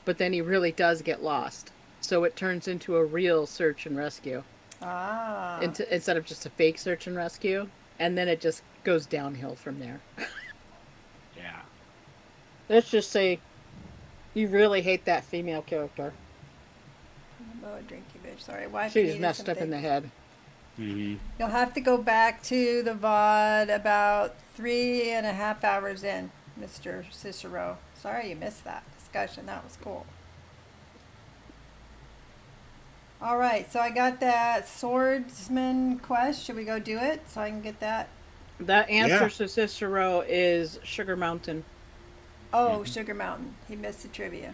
but then he really does get lost. So it turns into a real search and rescue. Ah. Instead of just a fake search and rescue, and then it just goes downhill from there. Yeah. Let's just say you really hate that female character. Oh, a drinky bitch. Sorry, wife. She's needed messed up something. in the head. Mm-hmm. You'll have to go back to the VOD about 3.5 hours in, Mr. Cicero. Sorry you missed that discussion. That was cool. All right, so I got that swordsman quest. Should we go do it so I can get that? The answer Yeah. to Cicero is Sugar Mountain. Oh, Sugar Mountain. He missed the trivia.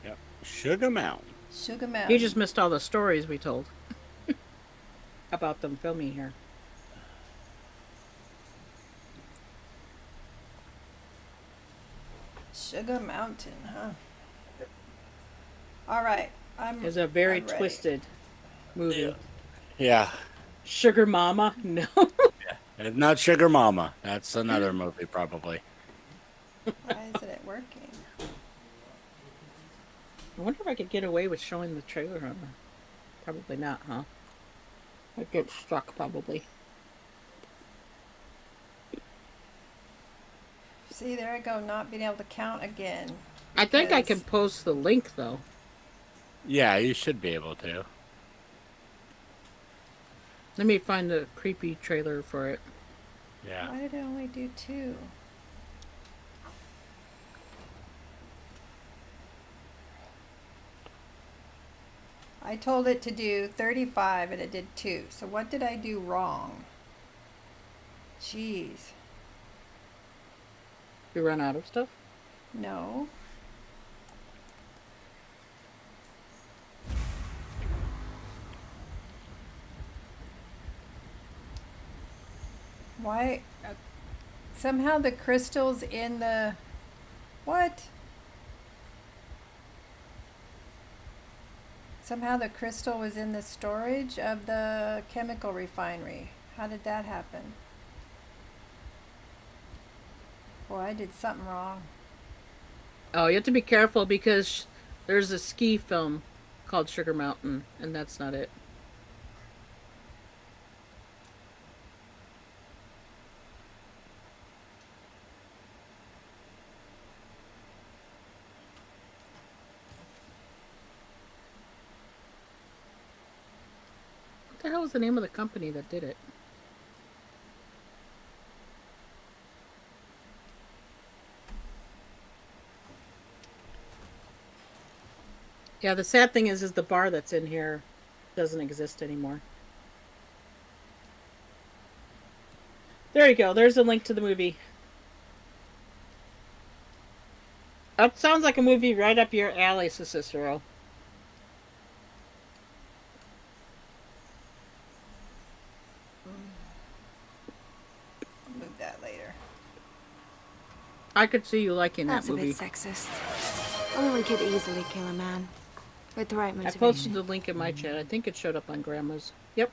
Yep. Sugar Mountain. Sugar Mountain. He just missed all the stories we told about them filming here. Sugar Mountain, huh? All right. It's a very I'm ready. twisted movie. Yeah. Sugar Mama? No. It's not Sugar Mama. That's another movie, probably. Why isn't it working? I wonder if I could get away with showing the trailer on there. Probably not, huh? I'd get struck, probably. See, there I go, not being able to count again. I think I because- can post the link, though. Yeah, you should be able to. Let me find the creepy trailer for it. Yeah. Why did I only do 2? I told it to do 35 and it did 2. So what did I do wrong? Jeez. You run out of stuff? No. Why? Somehow the crystals in the... What? Somehow the crystal was in the storage of the chemical refinery. How did that happen? Boy, I did something wrong. Oh, you have to be careful because there's a ski film called Sugar Mountain, and that's not it. What the hell was the name of the company that did it? Yeah, the sad thing is the bar that's in here doesn't exist anymore. There you go. There's a link to the movie. That sounds like a movie right up your alley, Cicero. I'll move that later. I could see you liking That's that a movie. bit sexist. A woman could easily kill a man with the right I motivation. posted the link in my chat. I think it showed up on Grandma's. Yep.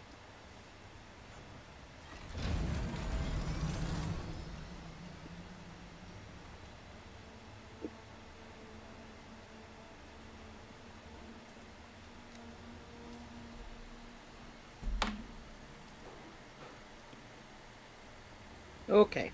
Okay.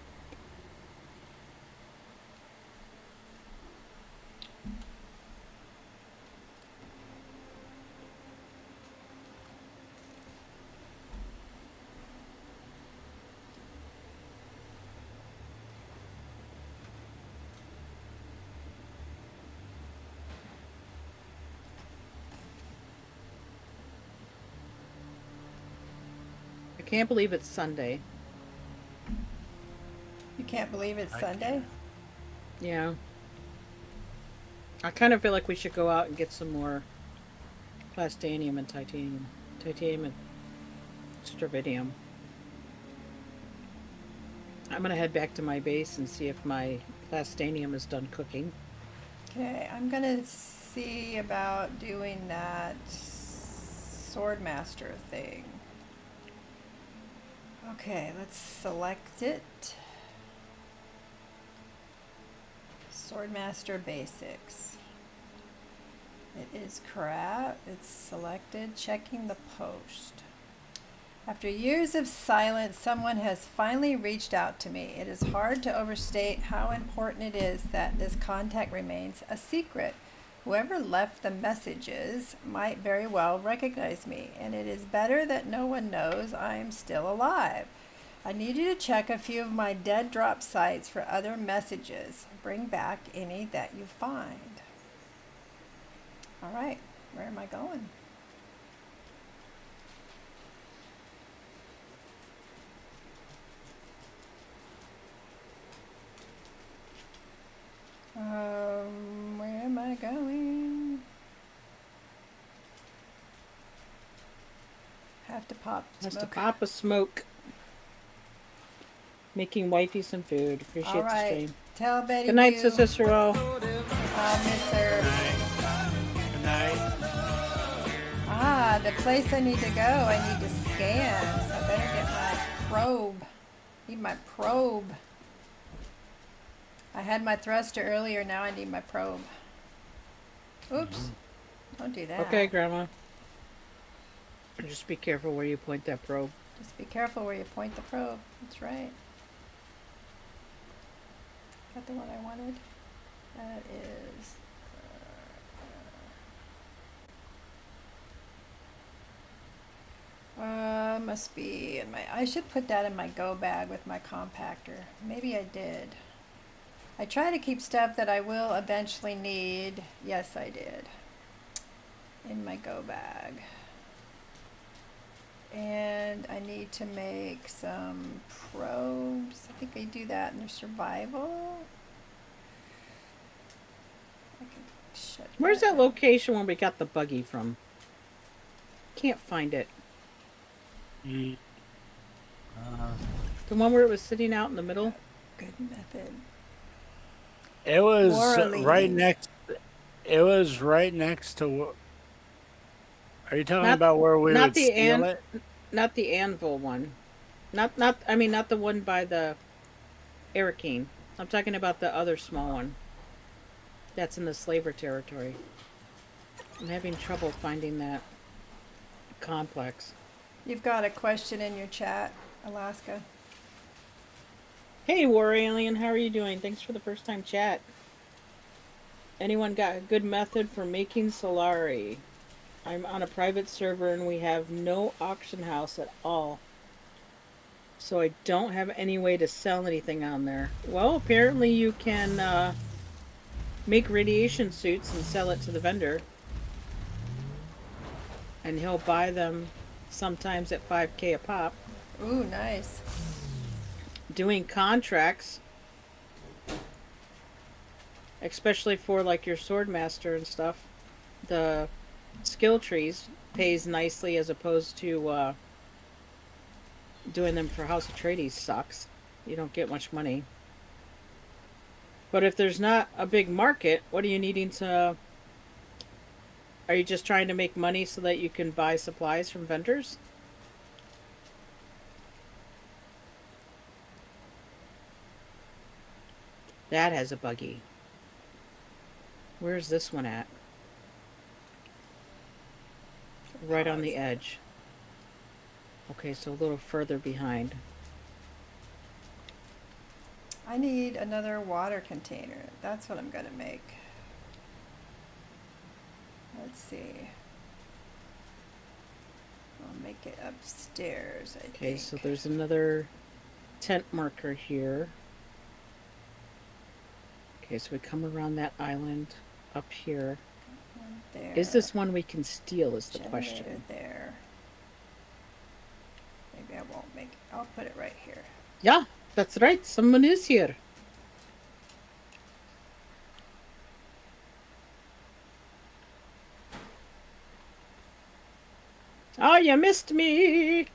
Can't believe it's Sunday. You can't believe it's I Sunday? Yeah. I kind of feel like we should go out and get some more plastanium and titanium. Titanium and strontium. I'm gonna head back to my base and see if my plastanium is done cooking. Okay, I'm gonna see about doing that Swordmaster thing. Okay, let's select it. Swordmaster Basics. It is crap. It's selected. Checking the post. After years of silence, someone has finally reached out to me. It is hard to overstate how important it is that this contact remains a secret. Whoever left the messages might very well recognize me, and it is better that no one knows I am still alive. I need you to check a few of my dead drop sites for other messages. Bring back any that you find. All right, where am I going? Where am I going? Have to pop Has to smoke. pop a smoke. Making wifey some food. Appreciate All the right. stream. Tell Betty Good night, Boo Sister Cicero. I'll miss her. Good night. Ah, the place I need to go, I need to scan. So I better get my probe. Need my probe. I had my thruster earlier, now I need my probe. Oops. Don't do that. Okay, Grandma. Just be careful where you point that probe. Just be careful where you point the probe. That's right. Got the one I wanted. That is. Must be in my. I should put that in my go bag with my compactor. Maybe I did. I try to keep stuff that I will eventually need. Yes, I did. In my go bag. And I need to make some probes. I think they do that in their survival. I can shut Where's that down. location where we got the buggy from? Can't find it. Mm. The one where it was sitting out in the middle? Good method. It was Orleans. right next. It was right next to. Are you talking Not- about where we not would the steal an- it? Not the anvil one. Not the one by the Arakeen. I'm talking about the other small one. That's in the slaver territory. I'm having trouble finding that complex. You've got a question in your chat, Alaska. Hey, War Alien, how are you doing? Thanks for the first time chat. Anyone got a good method for making Solari? I'm on a private server and we have no auction house at all. So I don't have any way to sell anything on there. Well, apparently you can make radiation suits and sell it to the vendor. And he'll buy them sometimes at 5K a pop. Ooh, nice. Doing contracts, especially for like your swordmaster and stuff, the skill trees pays nicely as opposed to doing them for House of Atreides sucks. You don't get much money. But if there's not a big market, what are you needing to... Are you just trying to make money so that you can buy supplies from vendors? That has a buggy. Where's this one at? Right on the edge. Okay, so a little further behind. I need another water container. That's what I'm gonna make. Let's see. I'll make it upstairs, I Okay, think. so there's another tent marker here. Okay, so we come around that island up here. One there. Is this one we can steal is the Generator question. there. Maybe I won't I'll put it right here. Yeah, that's right. Someone is here. Oh, you missed me.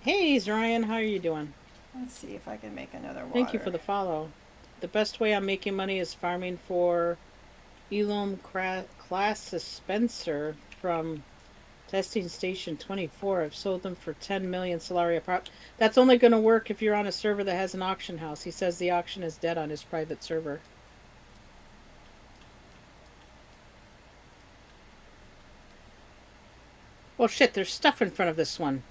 Hey, Ryan, how are you doing? Let's see if I can make another water. Thank you for the follow. The best way I'm making money is farming for Elam class dispenser from testing station 24. I've sold them for 10 million Solaria. That's only going to work if you're on a server that has an auction house. He says the auction is dead on his private server. Well, shit, there's stuff in front of this one.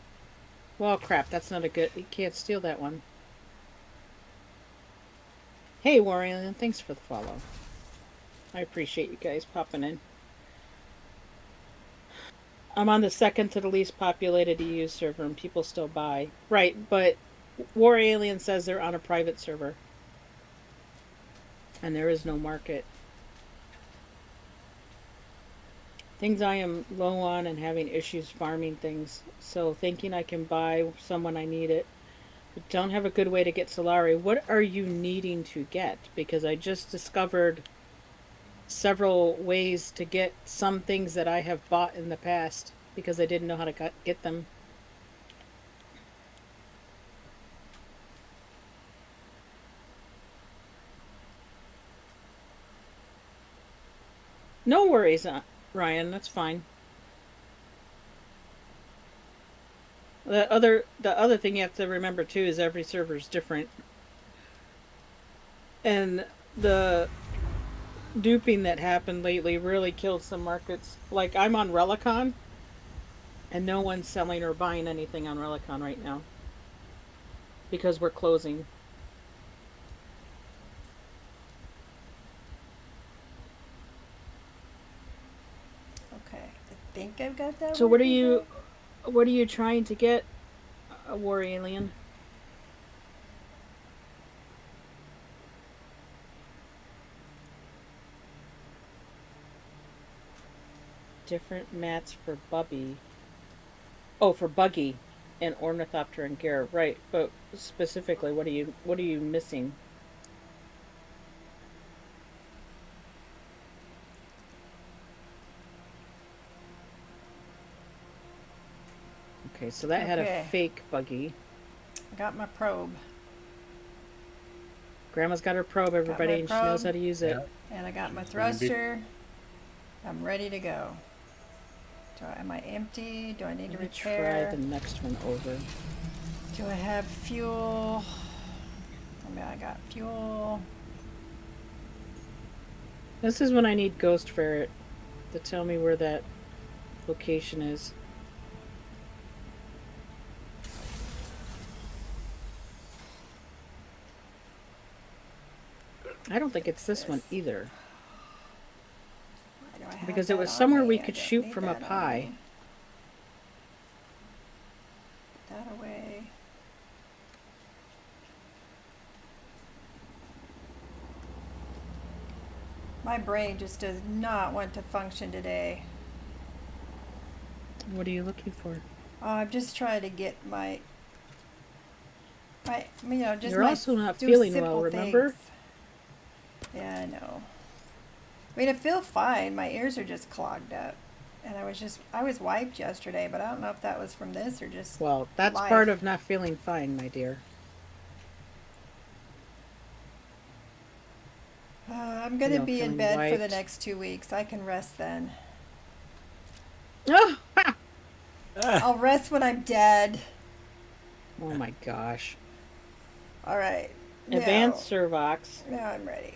Well, crap, that's not a good... You can't steal that one. Hey, Warrior, thanks for the follow. I appreciate you guys popping in. I'm on the second to the least populated EU server and people still buy. Right, but War Alien says they're on a private server. And there is no market. Things I am low on and having issues farming things. So thinking I can buy someone I need it. But don't have a good way to get Solari. What are you needing to get? Because I just discovered several ways to get some things that I have bought in the past because I didn't know how to get them. No worries, Ryan, that's fine. The other thing you have to remember too is every server is different. And the duping that happened lately really killed some markets. Like, I'm on Relicon, and no one's selling or buying anything on Relicon right now. Because we're closing. Okay, I think I've got that. So what are you trying to get, War Alien? Different mats for Bubby. Oh, for Buggy and Ornithopter and Gare, right? But specifically, what are you missing? Okay, so that had a fake Buggy. I got my probe. Grandma's got her probe, everybody, and she knows how to use it. And I got my thruster. I'm ready to go. Am I empty? Do I need to repair? Try the next one over. Do I have fuel? I mean, I got fuel. This is when I need Ghost Ferret to tell me where that location is. I don't think it's this one either. Because it was somewhere we could shoot from up high. Put that away. My brain just does not want to function today. What are you looking for? Oh, I'm just trying to get my just You're my also not feeling well, simple remember? things. Yeah, I know. I mean, I feel fine. My ears are just clogged up. And I was wiped yesterday, but I don't know if that was from this or just Well, that's life. part of not feeling fine, my dear. I'm going to be in feeling bed for the wiped. next 2 weeks. I can rest then. Oh, I'll rest when I'm dead. oh my gosh. All right. Advanced Servox, Now I'm ready.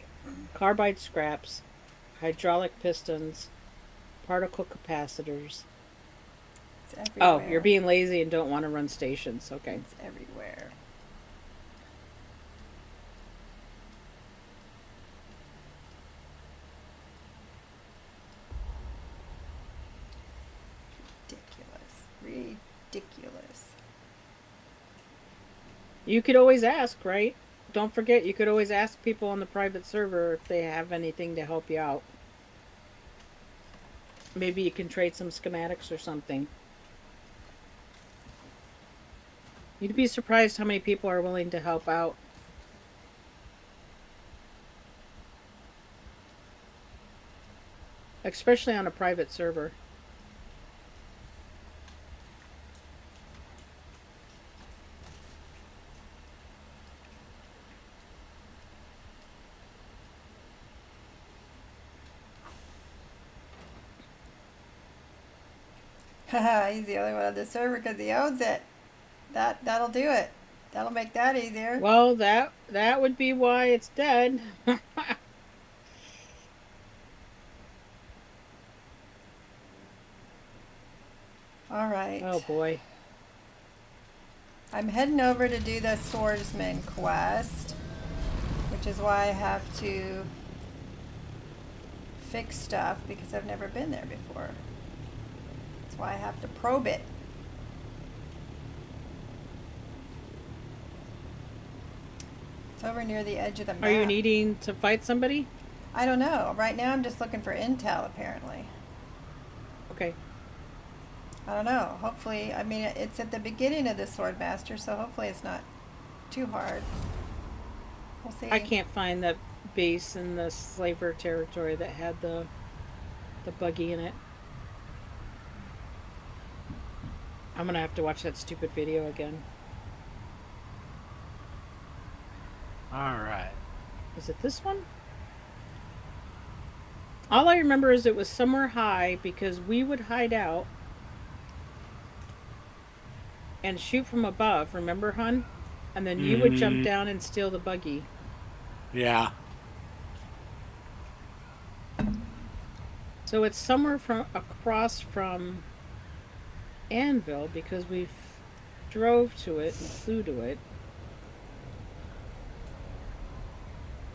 carbide scraps, hydraulic pistons, particle capacitors. It's everywhere. Oh, you're being lazy and don't want to run stations. Okay. It's everywhere. Ridiculous. You could always ask, right? Don't forget, you could always ask people on the private server if they have anything to help you out. Maybe you can trade some schematics or something. You'd be surprised how many people are willing to help out. Especially on a private server. Haha, he's the only one on the server because he owns it. That'll do it. That'll make that easier. Well, that would be why it's dead. All right. Oh boy. I'm heading over to do the swordsman quest, which is why I have to fix stuff because I've never been there before. That's why I have to probe it. It's over near the edge of the map. Are you needing to fight somebody? I don't know. Right now I'm just looking for intel apparently. Okay. I don't know. Hopefully, I mean, it's at the beginning of the Swordmaster, so hopefully it's not too hard. We'll see. I can't find the base in the slaver territory that had the buggy in it. I'm gonna have to watch that stupid video again. Alright. Is it this one? All I remember is it was somewhere high because we would hide out and shoot from above, remember, hun? And then you would jump down and steal the buggy. Yeah. So it's somewhere from across from Anvil because we drove to it and flew to it.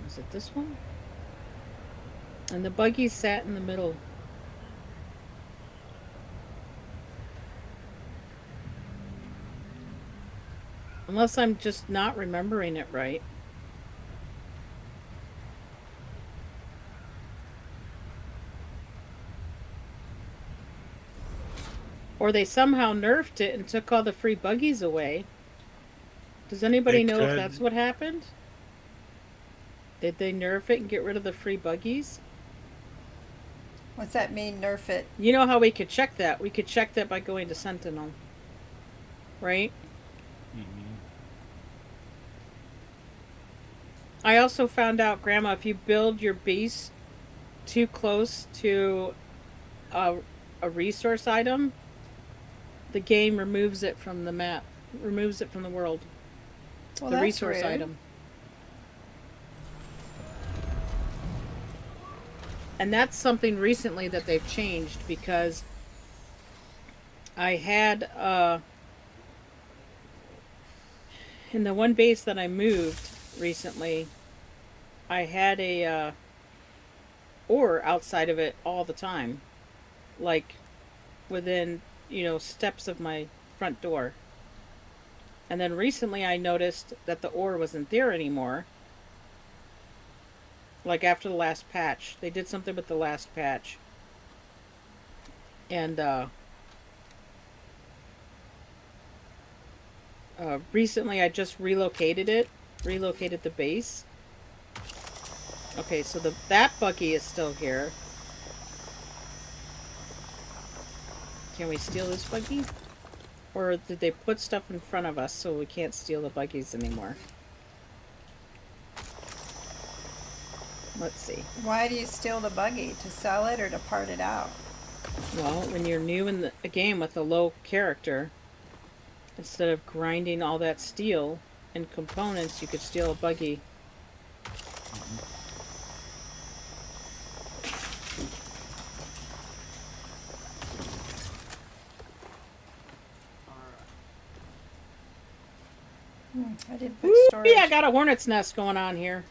Is it this one? And the buggy sat in the middle. Unless I'm just not remembering it right. Or they somehow nerfed it and took all the free buggies away. Does anybody They know could. if that's what happened? Did they nerf it and get rid of the free buggies? What's that mean, nerf it? You know how we could check that? We could check that by going to Sentinel. Right? I also found out, Grandma, if you build your base too close to a resource item, the game removes it from the map, removes it from the world. Well, The that's resource rude. item. And that's something recently that they've changed because I had in the one base that I moved recently, I had a ore outside of it all the time, like within, steps of my front door. And then recently I noticed that the ore wasn't there anymore. Like after the last patch. They did something with the last patch. And recently I just relocated the base. Okay, so that buggy is still here. Can we steal this buggy? Or did they put stuff in front of us so we can't steal the buggies anymore? Let's see. Why do you steal the buggy? To sell it or to part it out? Well, when you're new in a game with a low character, instead of grinding all that steel and components, you could steal a buggy. I did put Woo, storage. I got a hornet's nest going on here.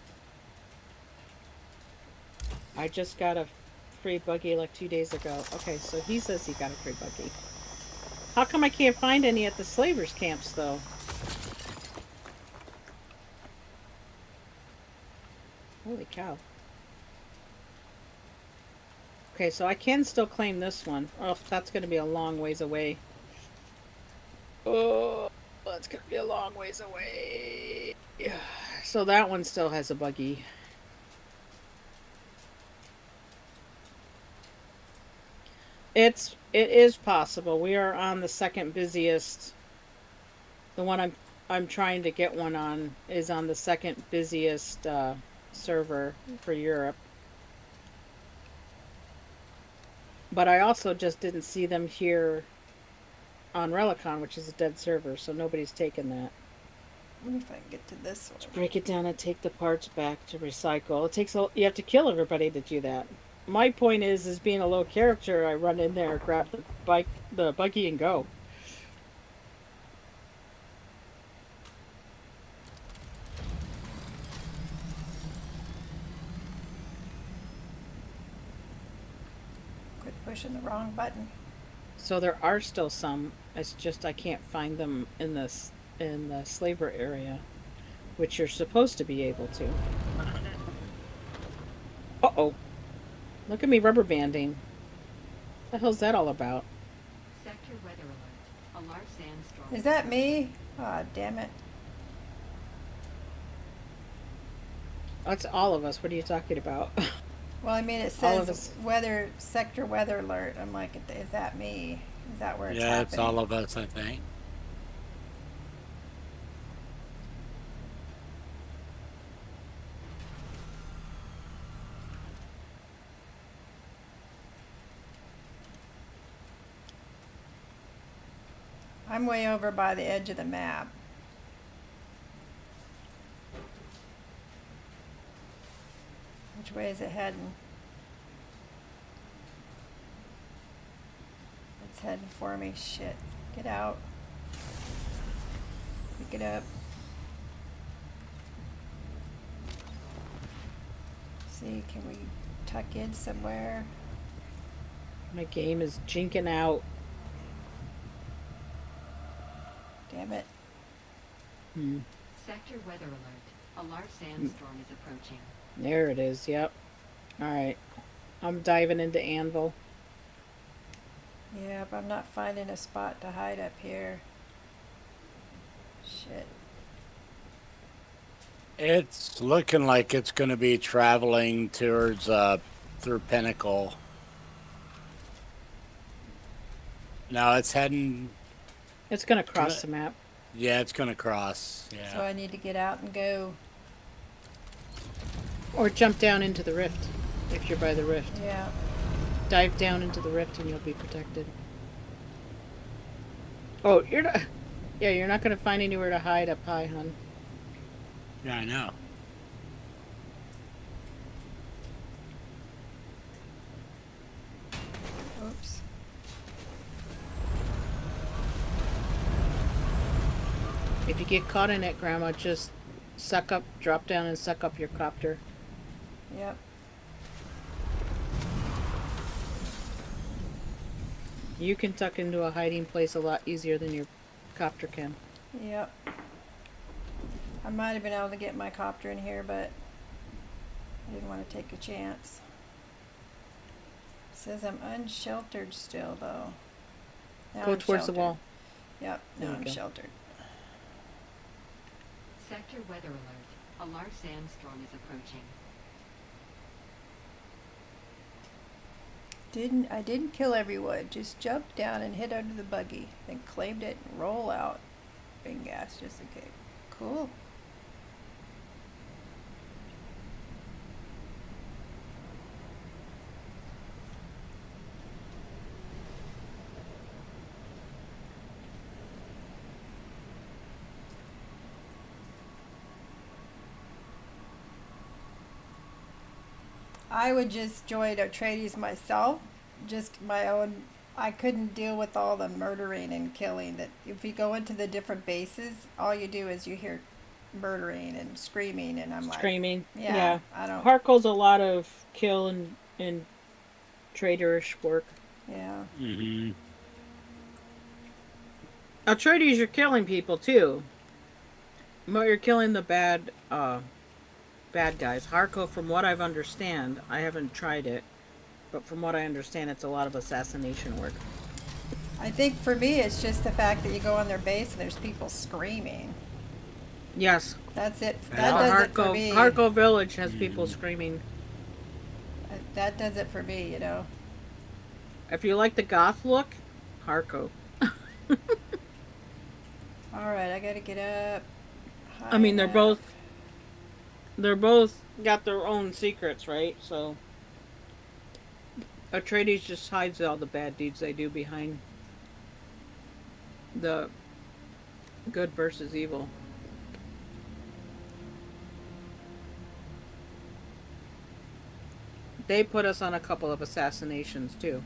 I just got a free buggy like 2 days ago. Okay, so he says he got a free buggy. How come I can't find any at the slavers' camps, though? Holy cow. Okay, so I can still claim this one. Oh, that's going to be a long ways away. Oh, Well, it's gonna be a long ways away. So that one still has a buggy. It is possible. We are on the second busiest. The one I'm trying to get one on is on the second busiest server for Europe. But I also just didn't see them here on Relicon, which is a dead server, so nobody's taken that. Let me if I can get to this one. Break it down and take the parts back to recycle. It takes you have to kill everybody to do that. My point is being a low character, I run in there, grab the buggy, and go. Quit pushing the wrong button. So there are still some. It's just I can't find them in the slaver area, which you're supposed to be able to. Uh-oh. Look at me rubber banding. What the hell's that all about? Sector weather alert. A large sandstorm. Is that me? Ah, damn it. That's all of us. What are you talking about? Well, I mean, it All of says us. sector weather alert. I'm like, is that me? Is that where it's Yeah, happening? it's all of us, I think. I'm way over by the edge of the map. Which way is it heading? It's heading for me. Shit. Get out. Pick it up. See, can we tuck in somewhere? My game is jinking out. Damn it. Sector weather alert. A large sandstorm is approaching. There it is. Yep. All right. I'm diving into Anvil. Yep, I'm not finding a spot to hide up here. Shit. It's looking like it's going to be traveling towards through Pinnacle. No, it's heading. It's gonna cross the map. Yeah, it's going to cross. Yeah. So I need to get out and go. Or jump down into the rift if you're by the rift. Yeah. Dive down into the rift and you'll be protected. Oh, you're not. Yeah, you're not gonna find anywhere to hide up high, hun. Yeah, I know. Oops. If you get caught in it, Grandma, just drop down and suck up your copter. Yep. You can tuck into a hiding place a lot easier than your copter can. Yep. I might have been able to get my copter in here, but I didn't want to take a chance. It says I'm unsheltered still, though. Now Go I'm towards the sheltered. wall. Yep, now There you I'm go. sheltered. Sector weather alert. A large sandstorm is approaching. I didn't kill everyone. Just jumped down and hit under the buggy, then claimed it and roll out. Bing gas just in case. Cool. I would just join Atreides myself, just my own. I couldn't deal with all the murdering and killing. That if you go into the different bases, all you do is you hear murdering and screaming, and I'm like, Screaming. yeah, I don't. Harko's a lot of kill and traitorish work. Yeah, Mm-hmm. Atreides, you're killing people too. But you're killing the bad guys. Harko, from what I've understand, I haven't tried it, but from what I understand, it's a lot of assassination work. I think for me, it's just the fact that you go on their base and there's people screaming. Yes. That's it. Yeah. That does it for me. Harco Village has people screaming. That does it for me, you know. If you like the goth look, Harco. All right, I gotta get up. I mean, high enough. they're both got their own secrets, right? So Atreides just hides all the bad deeds they do behind the good versus evil. They put us on a couple of assassinations too.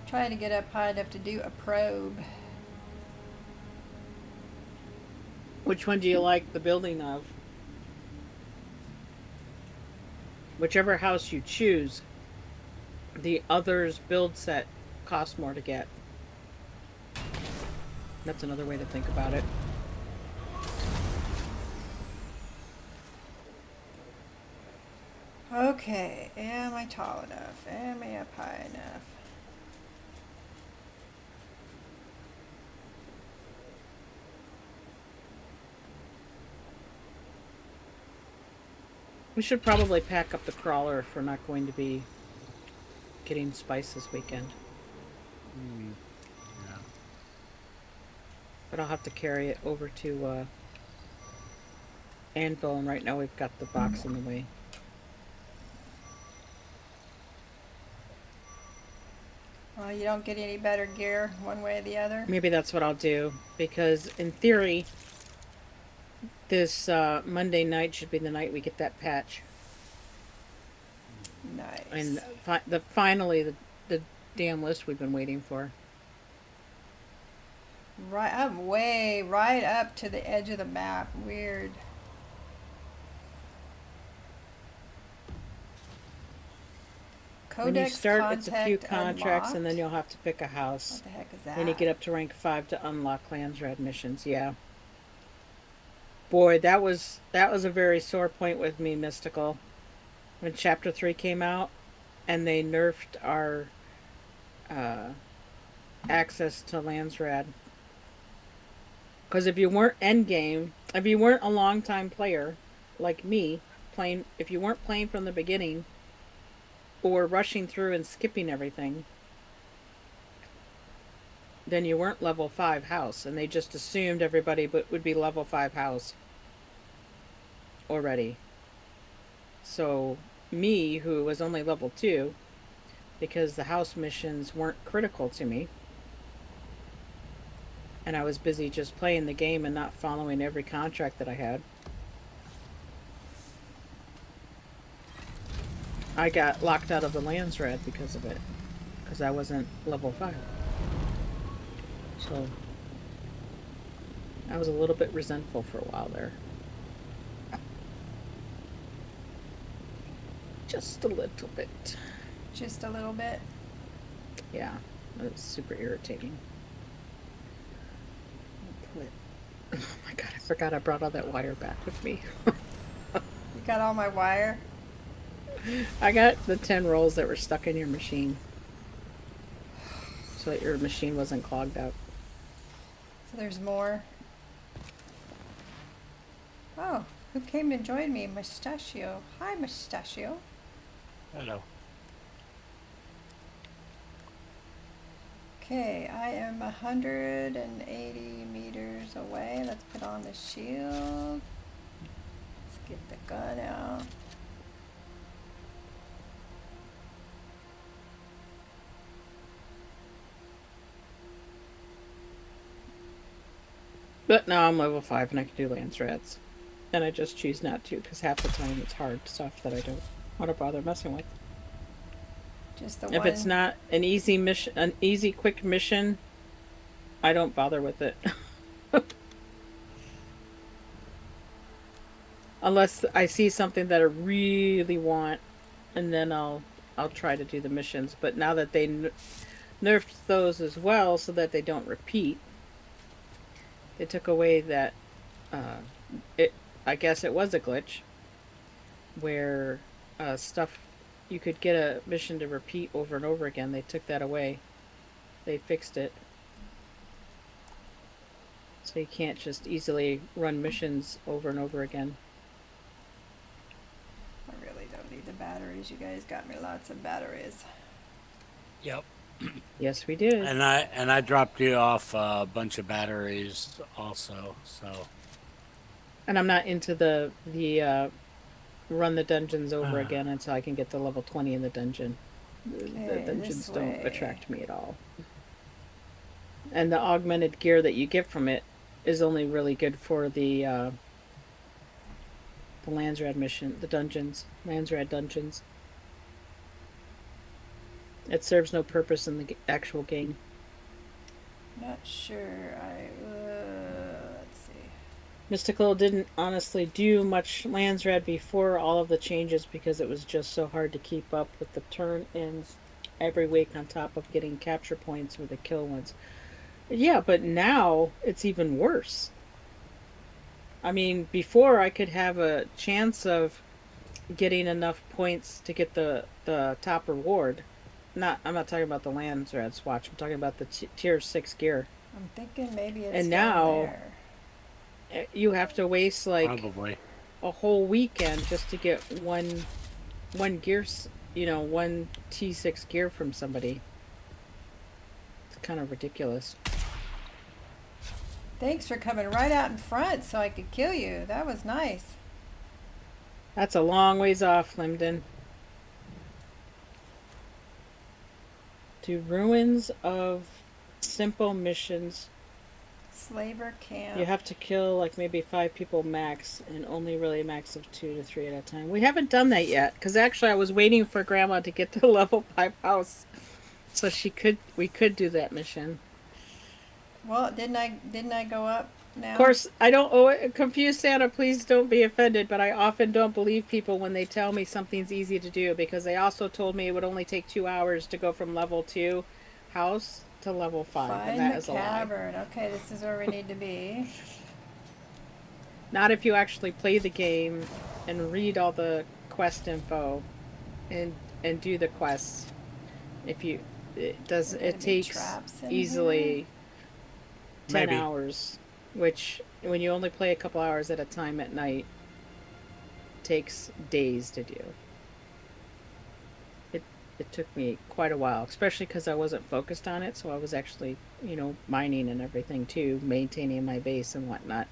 Trying to get up high enough to do a probe. Which one do you like the building of? Whichever house you choose, the other's build set costs more to get. That's another way to think about it. Okay, am I tall enough? Am I up high enough? We should probably pack up the crawler if we're not going to be getting spice this weekend. Yeah. But I'll have to carry it over to Anvil, and right now we've got the box in the way. Well, you don't get any better gear one way or the other. Maybe that's what I'll do, because in theory, this Monday night should be the night we get that patch. Nice. And finally the damn list we've been waiting for. Right, I'm way right up to the edge of the map. Weird. When you Codex start, it's a few contact contracts, and then unlocked? you'll have to pick a house. What the heck is that? When you get up to rank 5 to unlock Landsrad missions, yeah. Boy, that was a very sore point with me, Mystical. When Chapter 3 came out, and they nerfed our access to Landsrad. Because if you weren't endgame, if you weren't a long-time player, like me, if you weren't playing from the beginning, or rushing through and skipping everything, then you weren't level 5 house, and they just assumed everybody would be level 5 house already. So me, who was only level 2, because the house missions weren't critical to me, and I was busy just playing the game and not following every contract that I had, I got locked out of the Landsrad because of it, because I wasn't level 5. So I was a little bit resentful for a while there. Just a little bit. Just a little bit. Yeah, it was super irritating. Oh my god, I forgot I brought all that wire back with me. You got all my wire? I got the 10 rolls that were stuck in your machine, so that your machine wasn't clogged up. So there's more. Oh, who came and joined me? Mustachio. Hi, Mustachio. Hello. Okay, I am 180 meters away. Let's put on the shield. Let's get the gun out. But now I'm level 5 and I can do Landsrads. And I just choose not to, because half the time it's hard stuff that I don't want to bother messing with. Just the If one. it's not an easy mission, an easy quick mission, I don't bother with it. Unless I see something that I really want, and then I'll try to do the missions. But now that they nerfed those as well, so that they don't repeat, they took away that I guess it was a glitch where stuff you could get a mission to repeat over and over again. They took that away. They fixed it. So you can't just easily run missions over and over again. I really don't need the batteries. You guys got me lots of batteries. Yep. Yes, we did. And I dropped you off a bunch of batteries also. So. And I'm not into the run the dungeons over again until I can get to level 20 in the dungeon. The Okay, dungeons this don't way. attract me at all. And the augmented gear that you get from it is only really good for the Landsrad mission, the dungeons, Landsrad dungeons. It serves no purpose in the actual game. Not sure. Let's see. Mystical didn't honestly do much Landsrad before all of the changes because it was just so hard to keep up with the turn-ins every week on top of getting capture points or the kill ones. Yeah, but now it's even worse. I mean, before I could have a chance of getting enough points to get the top reward. I'm not talking about the Landsrad swatch. I'm talking about the tier 6 gear. I'm thinking maybe it's And down now- there. You have to waste like Probably. a whole weekend just to get one gear, one T6 gear from somebody. It's kind of ridiculous. Thanks for coming right out in front so I could kill you. That was nice. That's a long ways off, Limden. Do ruins of simple missions. Slaver camp. You have to kill like maybe 5 people max, and only really a max of 2 to 3 at a time. We haven't done that yet, because actually I was waiting for Grandma to get to the level 5 house, so we could do that mission. Well, didn't I go up now? Of course, I don't confuse Santa. Please don't be offended, but I often don't believe people when they tell me something's easy to do, because they also told me it would only take 2 hours to go from level 2 house to level 5, and that Find is the a lie. cavern. Okay, this is where we need to be. Not if you actually play the game and read all the quest info and do the quests. It There gonna be takes traps in easily 10 Maybe. hours, which when you only play a couple hours at a time at night takes days to do. It took me quite a while, especially because I wasn't focused on it, so I was actually, mining and everything too, maintaining my base and whatnot.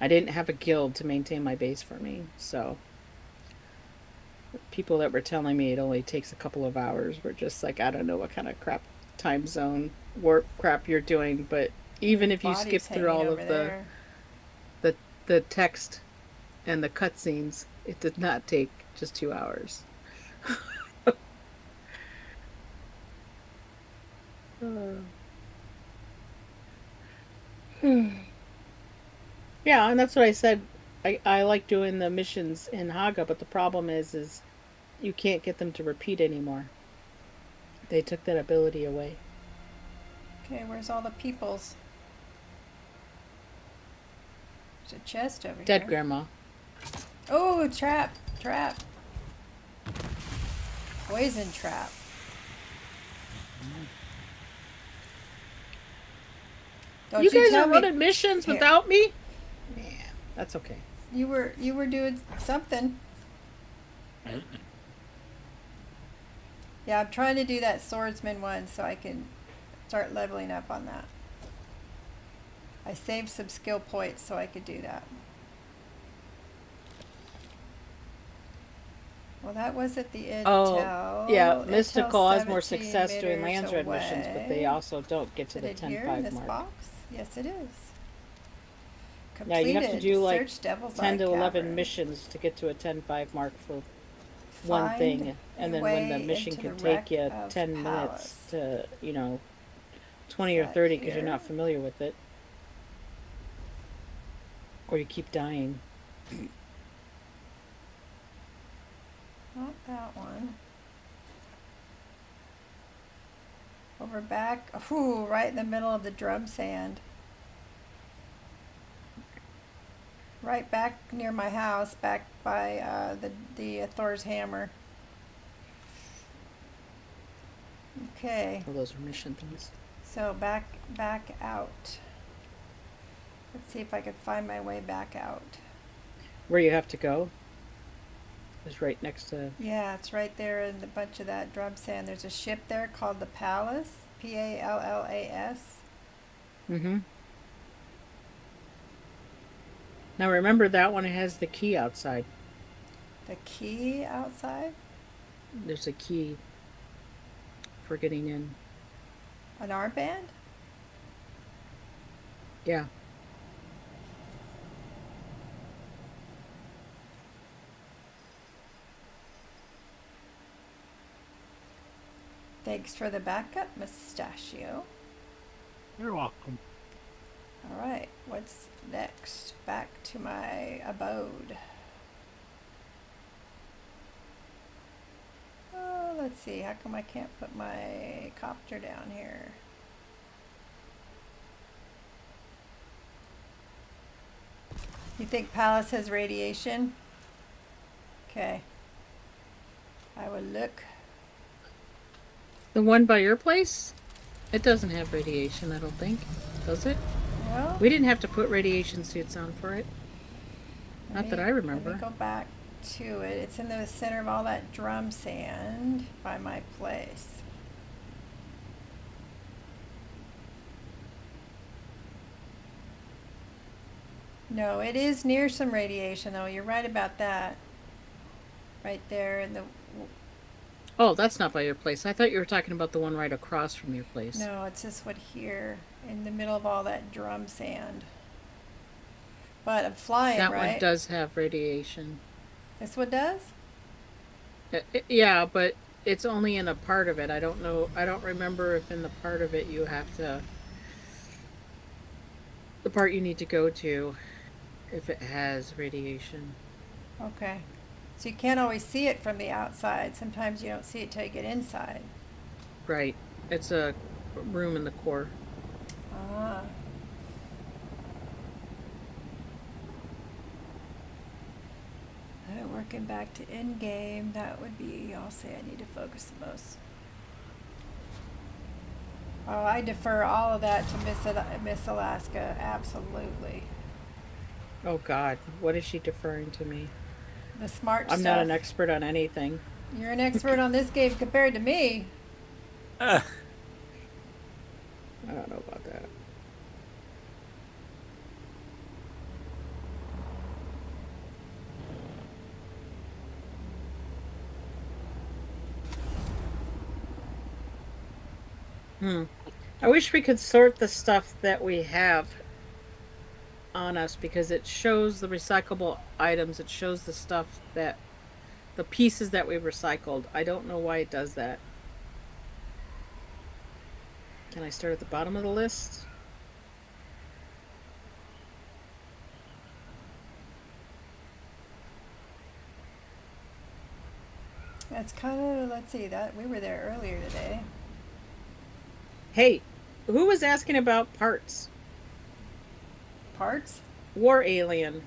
I didn't have a guild to maintain my base for me, so people that were telling me it only takes a couple of hours were just like, I don't know what kind of crap time zone warp crap you're doing, but even if you skip Bodies through all hanging of over the text and the cutscenes, it did not take just 2 hours. Yeah, and that's what I said. I like doing the missions in Haga, but the problem is you can't get them to repeat anymore. They took that ability away. Okay, where's all the peoples? There's a chest over Dead here. Grandma. Oh, trap. Poison trap. Don't You guys tell are me running missions Here. without me? Yeah, that's okay. you were doing something. Yeah, I'm trying to do that swordsman one so I can start leveling up on that. I saved some skill points so I could do that. Well, that wasn't the intel. Oh, yeah, Intel Mystical has more 17 success doing meters Landsrad missions, but they away. also don't get to Is the it here in 10-5 this mark. box? Yes, it is. Yeah, you have to Completed. do like Search Devil's 10 to Eye 11 Cavern. missions to get to a 10-5 mark for one Find thing, and then when the way mission into can the take wreck you of 10 Palace. minutes to 20 or Is that 30 because you're here? not familiar with it, or you keep dying. Not that one. Over back. Ooh, right in the middle of the drum sand. right back near my house, back by the Thor's hammer. Okay, Oh, those are mission things. so back out. Let's see if I can find my way back out. Where you have to go is right next to. Yeah, it's right there in the bunch of that drum sand. There's a ship there called the Pallas, Pallas. Mm-hmm. Now remember that one has the key outside. The key outside? There's a key for getting in. An armband? Yeah. Thanks for the backup, Mustachio. You're welcome. All right, what's next? Back to my abode. Oh, let's see. How come I can't put my copter down here? You think Pallas has radiation? Okay. I will look. The one by your place? It doesn't have radiation, I don't think. Does it? Well, We didn't have to put radiation suits on for it. Not that I Let remember. me go back to it. It's in the center of all that drum sand by my place. No, it is near some radiation though. You're right about that. Right there in the Oh, that's not by your place. I thought you were talking about the one right across from your place. no, it's this one here in the middle of all that drum sand. But I'm flying, That right? one does have radiation. This one does? Yeah, but it's only in a part of it. I don't know. I don't remember if in the part of it you have to. The part you need to go to, if it has radiation. Okay. So you can't always see it from the outside. Sometimes you don't see it till you get inside. Right. It's a room in the core. Ah. Working back to end game, that would be, I'll say I need to focus the most. Oh, I defer all of that to Miss Alaska, absolutely. Oh God, what is she deferring to me? The smart I'm stuff. not an expert on anything. You're an expert on this game compared to me. I don't know about that. I wish we could sort the stuff that we have on us because it shows the recyclable items. It shows the stuff that, the pieces that we recycled. I don't know why it does that. Can I start at the bottom of the list? That's kind of, let's see, that we were there earlier today. Hey, who was asking about parts? Parts? War Alien.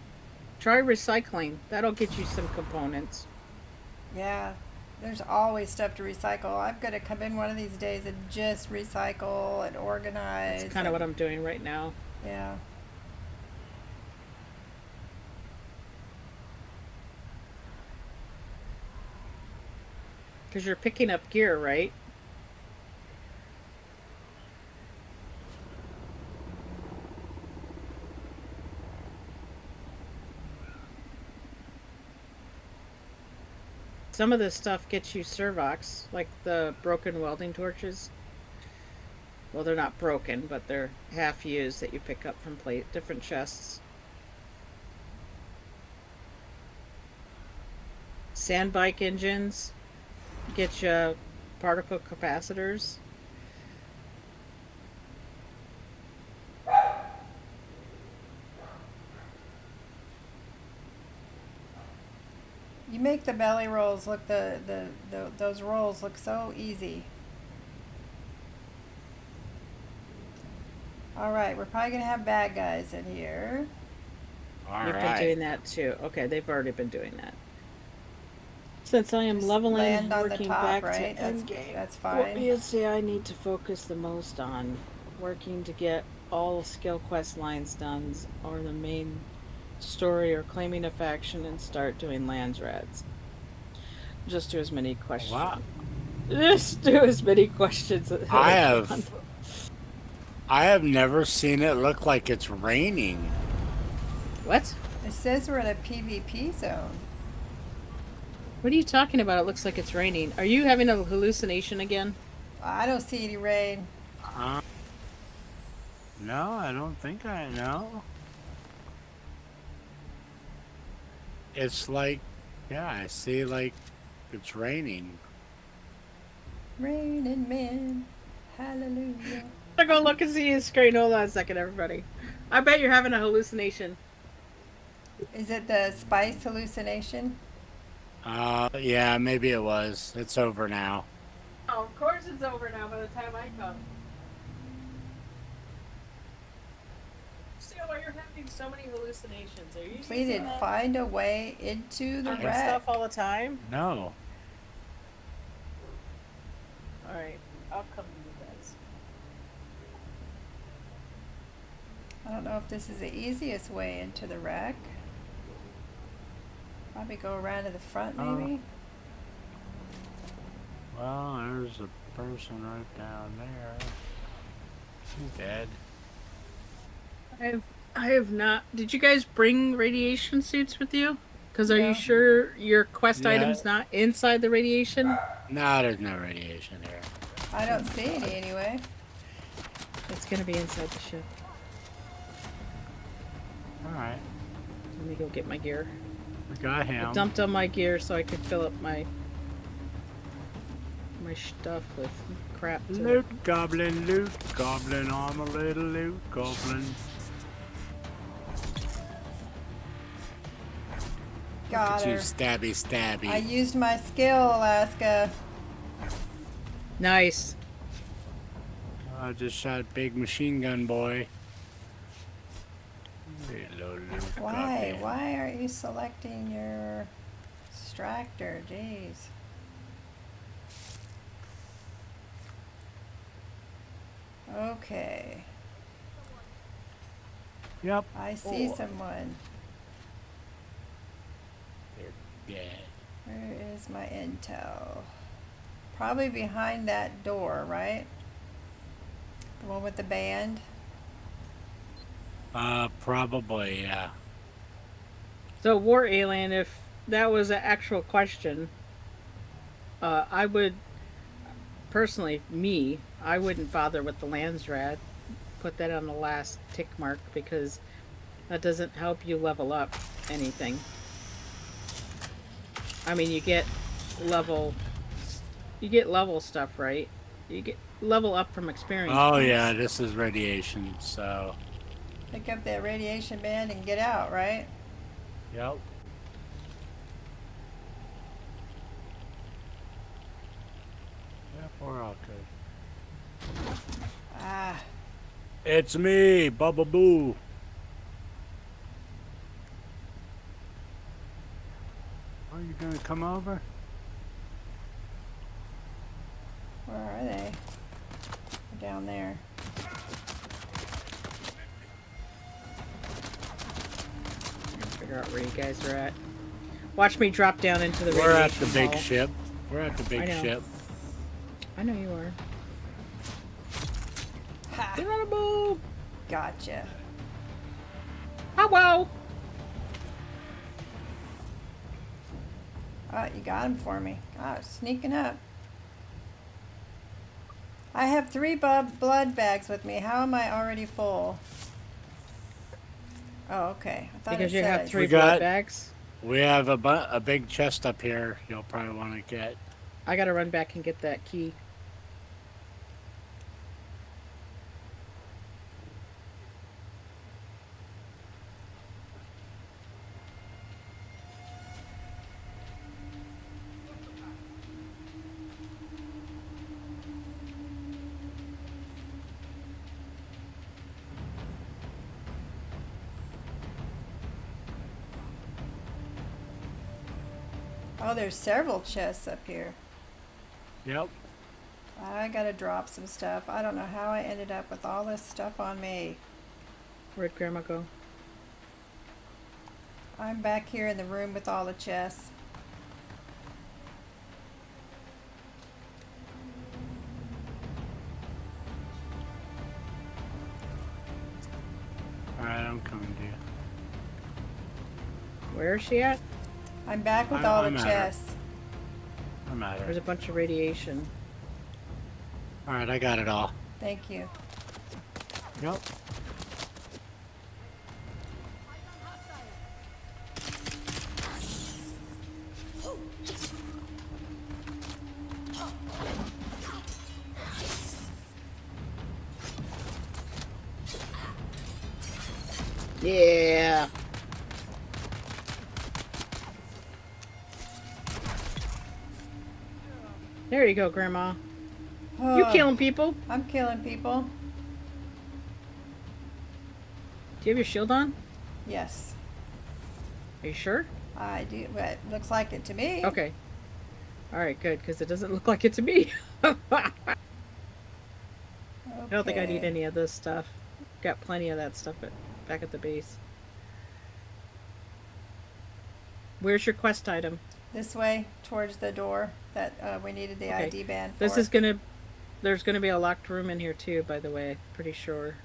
Try recycling. That'll get you some components. Yeah, there's always stuff to recycle. I'm gonna come in one of these days and just recycle and organize. That's kind of what I'm doing right now. Yeah. Because you're picking up gear, right? Some of this stuff gets you Servox, like the broken welding torches. Well, they're not broken, but they're half used that you pick up from different chests. Sand bike engines get you particle capacitors. You make the belly rolls look those rolls look so easy. All right, we're probably gonna have bad guys in here. All You've been right. doing that too. Okay, they've already been doing that. Since I am Just leveling, land on the working top, back right? to That's- endgame. that's What fine. you say I need to focus the most on working to get all skill quest lines done, or the main story, or claiming a faction, and start doing lands rads. Just do as many questions. Wow. Just do as many questions as I I have can. I have never seen it look like it's raining. What? It says we're in a PvP zone. What are you talking about? It looks like it's raining. Are you having a hallucination again? I don't see any rain. No, I don't think I know. It's like, yeah, I see like it's raining. Raining men, hallelujah. I'm gonna go look and see his screen. Hold on a second, everybody. I bet you're having a hallucination. Is it the spice hallucination? Yeah, maybe it was. It's over now. Oh, of course it's over now by the time I come. See why you're having so many hallucinations. Are you Completed. using that Find a way into the wreck. stuff all the time? No. Alright, I'll come to you guys. I don't know if this is the easiest way into the wreck. Probably go around to the front, maybe. Well, there's a person right down there. She's dead. I have not. Did you guys bring radiation suits with you? Because are No. you sure your quest Yeah. item's not inside the radiation? No, there's no radiation here. I don't see any anyway. It's gonna be inside the ship. Alright. Let me go get my gear. We got I him. dumped on my gear so I could fill up my stuff with crap. Loot goblin, I'm a little loot goblin. Got You her. stabby stabby. I used my skill, Alaska. Nice. I just shot big machine gun boy. Hello, loot Why? goblin. Why aren't you selecting your extractor? Jeez. Okay. Yep. I see someone. Yeah. Where is my intel? Probably behind that door, right? The one with the band? Probably, yeah. So, War Alien, if that was an actual question, I would, personally, I wouldn't bother with the Landsrad. Put that on the last tick mark because that doesn't help you level up anything. I mean, you get level stuff, right? You get level up from experience. Oh points. yeah, this is radiation, so Pick up that radiation band and get out, right? yep. Yep, we're all good. Ah, It's me, Bubba Boo. Are you gonna come over? where are they? They're down there. Figure out where you guys are at. Watch me drop down into the We're at radiation the big hall. ship. We're at the I big know. ship. I know you are. Ha! Geronimo! Gotcha. Oh, wow! Oh, you got him for me. Oh, sneaking up. I have 3 blood bags with me. How am I already full? Oh, okay. I thought Because it you said have 3 We blood got- bags. We have a big chest up here. You'll probably want to get. I gotta run back and get that key. Oh, there's several chests up here. Yep. I gotta drop some stuff. I don't know how I ended up with all this stuff on me. Where'd Grandma go? I'm back here in the room with all the chests. Alright, I'm coming to you. Where is she at? I'm back with I'm- all I'm the at her. chests. I'm at There's her. a bunch of radiation. Alright, I got it all. Thank you. Yep. Yeah. There you go, Grandma. You Oh, killing people? I'm killing people. Do you have your shield on? Yes, Are you sure? I do. But it looks like it to me. Okay. All right, good, because it doesn't look like it to me. I don't think I need Okay. any of this stuff. Got plenty of that stuff back at the base. Where's your quest item? This way, towards the door that we needed the Okay. ID band for. This is gonna. There's gonna be a locked room in here too, by the way. Pretty sure.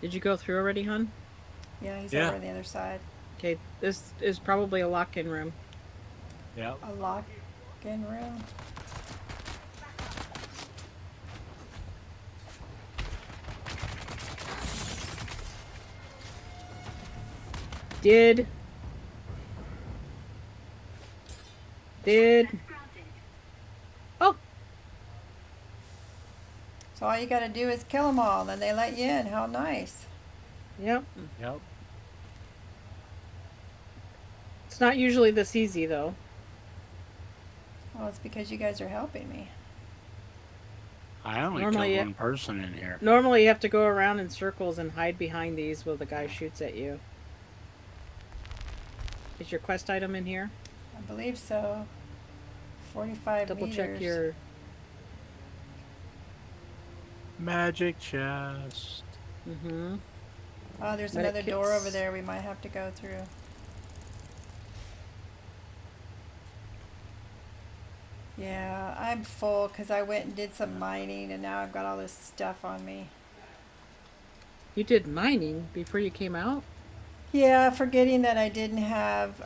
Did you go through already, hon? Yeah, he's Yeah. over on the other side. Okay, this is probably a lock-in room. Yep. A lock-in room. Did. Oh, So all you gotta do is kill them all, and then they let you in. How nice. yep. Yep. It's not usually this easy though. Well, it's because you guys are helping me. I only Normally, killed yeah. one person in here. Normally you have to go around in circles and hide behind these while the guy shoots at you. Is your quest item in here? I believe so. 45 Double meters. check your. Magic chest. Mm-hmm. Oh, there's Medic another door kits. over there we might have to go through. Yeah, I'm full because I went and did some mining and now I've got all this stuff on me. You did mining before you came out? Yeah, forgetting that I didn't have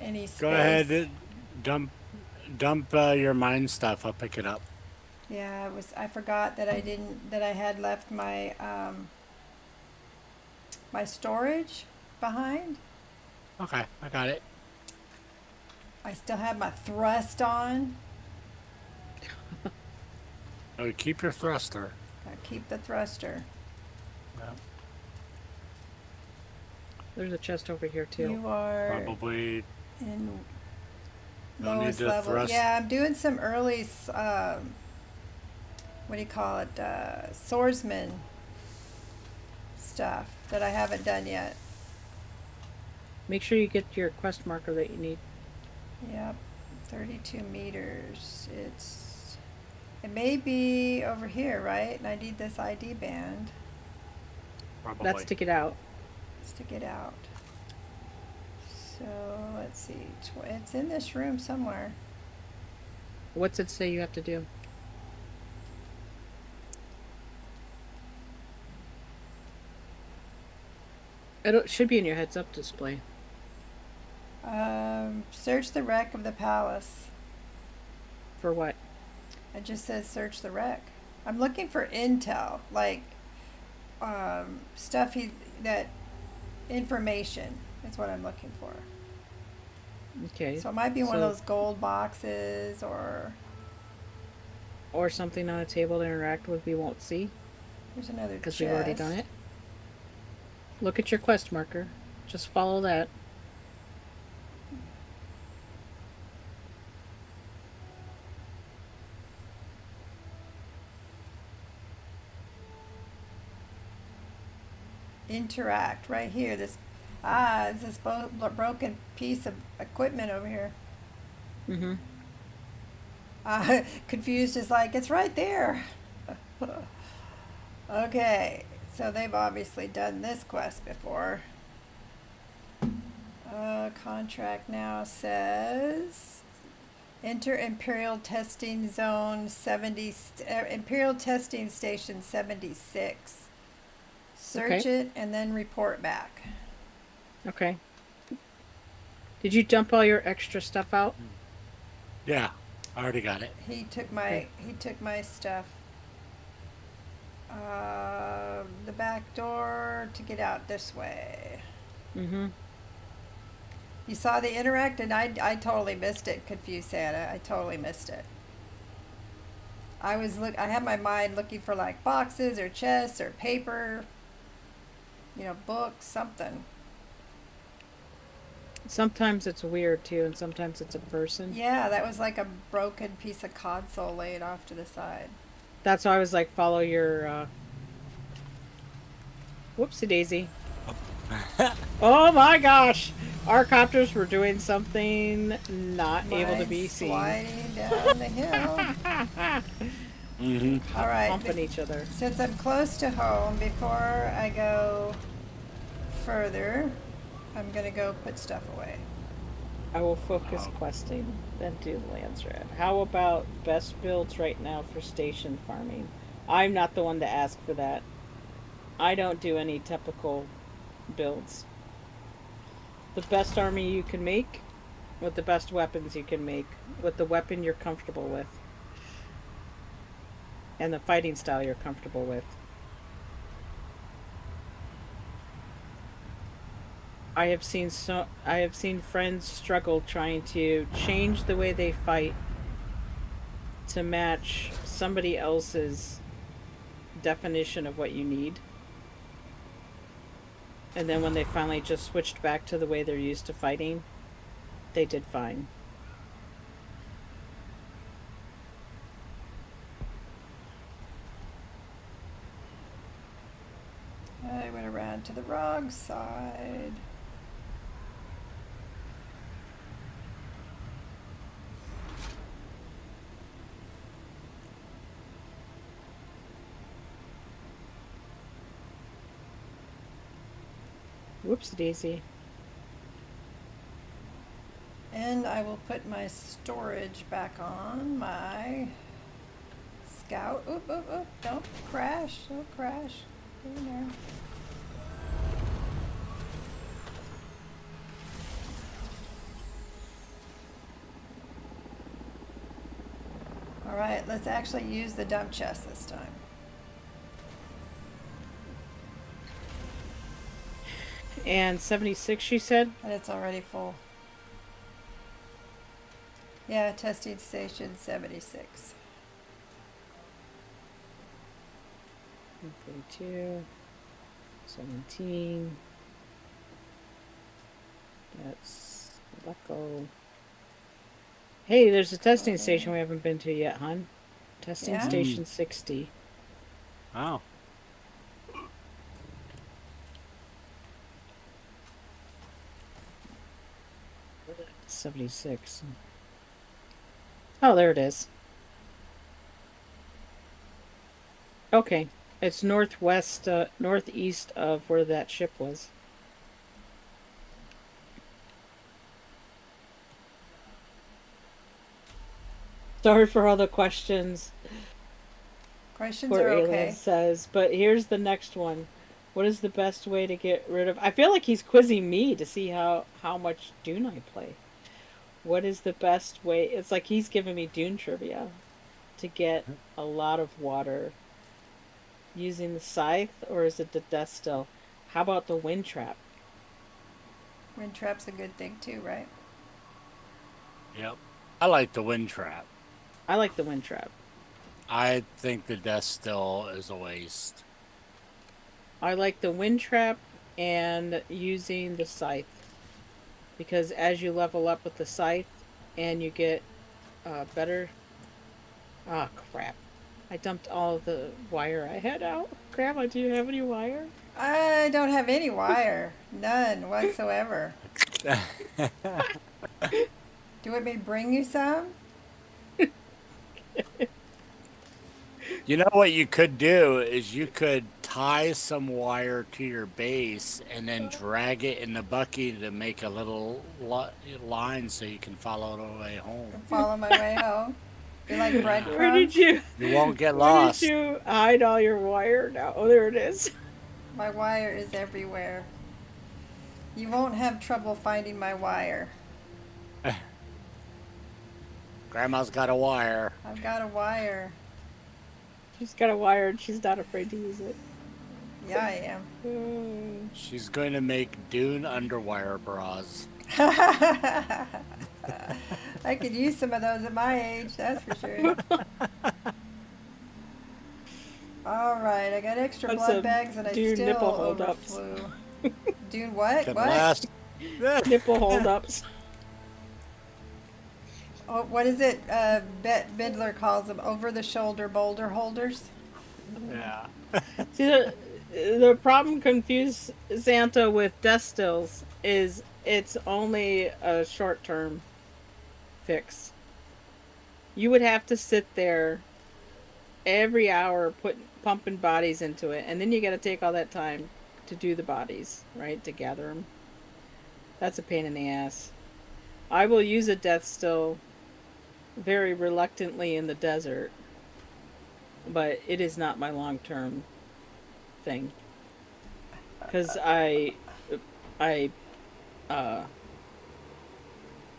any space. Go ahead. Dump your mine stuff. I'll pick it up. Yeah, I forgot that I had left my my storage behind. Okay, I got it. I still have my thrust on. Oh, keep your thruster. Gotta keep the thruster. Yep. There's a chest over here too. You are Probably in Don't need lowest to level. thrust. Yeah, I'm doing some early, what do you call it, swordsman stuff that I haven't done yet. Make sure you get your quest marker that you need. Yep, 32 meters. It may be over here, right? And I need this ID band probably. That's to get out. to get out. So let's see. It's in this room somewhere. What's it say you have to do? It should be in your heads up display. Search the wreck of the palace. For what? It just says search the wreck. I'm looking for intel, like stuff that information is what I'm looking for. Okay. So it might be one of So- those gold boxes or Or something on a table to interact with we won't see there's another because chest. we've already done it. Look at your quest marker. Just follow that. interact right here. This it's this broken piece of equipment over here. Mm-hmm. Confused is like, it's right there. Okay, so they've obviously done this quest before. Contract now says enter Imperial Testing Zone 70, Imperial Testing Station 76. Search Okay. it and then report back. Okay. Did you dump all your extra stuff out? Yeah, I already got it. He took Okay. my stuff. The back door to get out this way. Mm-hmm. You saw the interact, and I totally missed it. Confused Santa, I totally missed it. I had my mind looking for like boxes or chests or paper, books, something. Sometimes it's weird too, and sometimes it's a person. Yeah, that was like a broken piece of console laid off to the side. That's why I was like, follow your. Whoopsie daisy. Oh my gosh! Our copters were doing something not able to be Mine's seen. sliding down the hill. Mm-hmm. All right. Bumping each other. Since I'm close to home, before I go further, I'm gonna go put stuff away. I will focus questing, then do Lands Red. How about best builds right now for station farming? I'm not the one to ask for that. I don't do any typical builds. The best army you can make, with the best weapons you can make, with the weapon you're comfortable with, and the fighting style you're comfortable with. I have seen friends struggle trying to change the way they fight to match somebody else's definition of what you need. And then when they finally just switched back to the way they're used to fighting, they did fine. I went around to the wrong side. Whoops daisy. And I will put my storage back on my scout. Oop, oop, oop. Don't crash. Don't crash. Get in there. All right, let's actually use the dump chest this time. And 76, you said? And it's already full. Yeah, testing station 76. 42, 17. That's Bucko. Hey, there's a testing station we haven't been to yet, hon. Testing Yeah? station 60. Oh. 76. Oh, there it is. Okay. It's northwest, northeast of where that ship was. Sorry for all the questions. Questions Where are Alien okay. says, but here's the next one. What is the best way to get rid of... I feel like he's quizzing me to see how much Dune I play. What is the best way... It's like he's giving me Dune trivia to get a lot of water. Using the scythe, or is it the death still? How about the wind trap? Wind trap's a good thing too, right? Yep. I like the wind trap. I like the wind trap. I think the death still is a waste. I like the wind trap and using the scythe. Because as you level up with the scythe and you get better... Ah, crap. I dumped all of the wire I had out. Grandma, do you have any wire? I don't have any wire. None whatsoever. Do you want me to bring you some? You know what you could do is you could tie some wire to your base and then drag it in the bucket to make a little line so you can follow the way home. Follow my way home. Be like breadcrumbs. Where did you? You won't get Where lost. did you hide all your wire now? Oh, there it is. My wire is everywhere. You won't have trouble finding my wire. Grandma's got a wire. I've got a wire. She's got a wire and she's not afraid to use it. Yeah, I am. She's going to make Dune underwire bras. I could use some of those at my age, that's for sure. Alright, I got extra That's blood some bags and I Dune still nipple hold-ups. overflew. Dune what? Can What? last. Nipple holdups. Oh, what is it? Bidler calls them over-the-shoulder boulder holders. Yeah. See, the problem confused Santa with death stills is it's only a short-term fix. You would have to sit there every hour pumping bodies into it, and then you got to take all that time to do the bodies, right? To gather them. That's a pain in the ass. I will use a death still very reluctantly in the desert, but it is not my long-term thing. Because I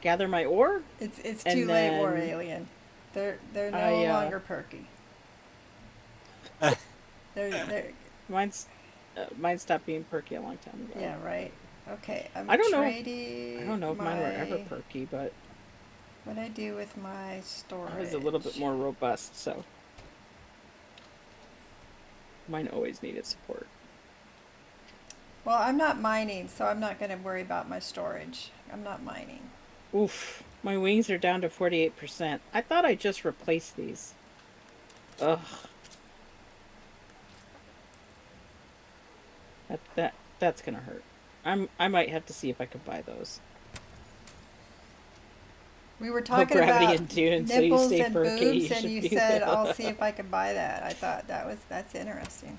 gather my ore. It's And too late, War then Alien. They're no I, longer perky. They're mine stopped being perky a long time ago. yeah, right. Okay, I'm I don't know. trading I don't know if mine were ever my- perky, but What I do with my storage? I was a little bit more robust, so mine always needed support. Well, I'm not mining, so I'm not going to worry about my storage. I'm not mining. Oof, my wings are down to 48%. I thought I just replaced these. Ugh. That's gonna hurt. I might have to see if I could buy those. We were talking gravity about and Dune, so you nipples stay and perky, you boobs, and should you be said, well. "I'll see if I can buy that." I thought that's interesting.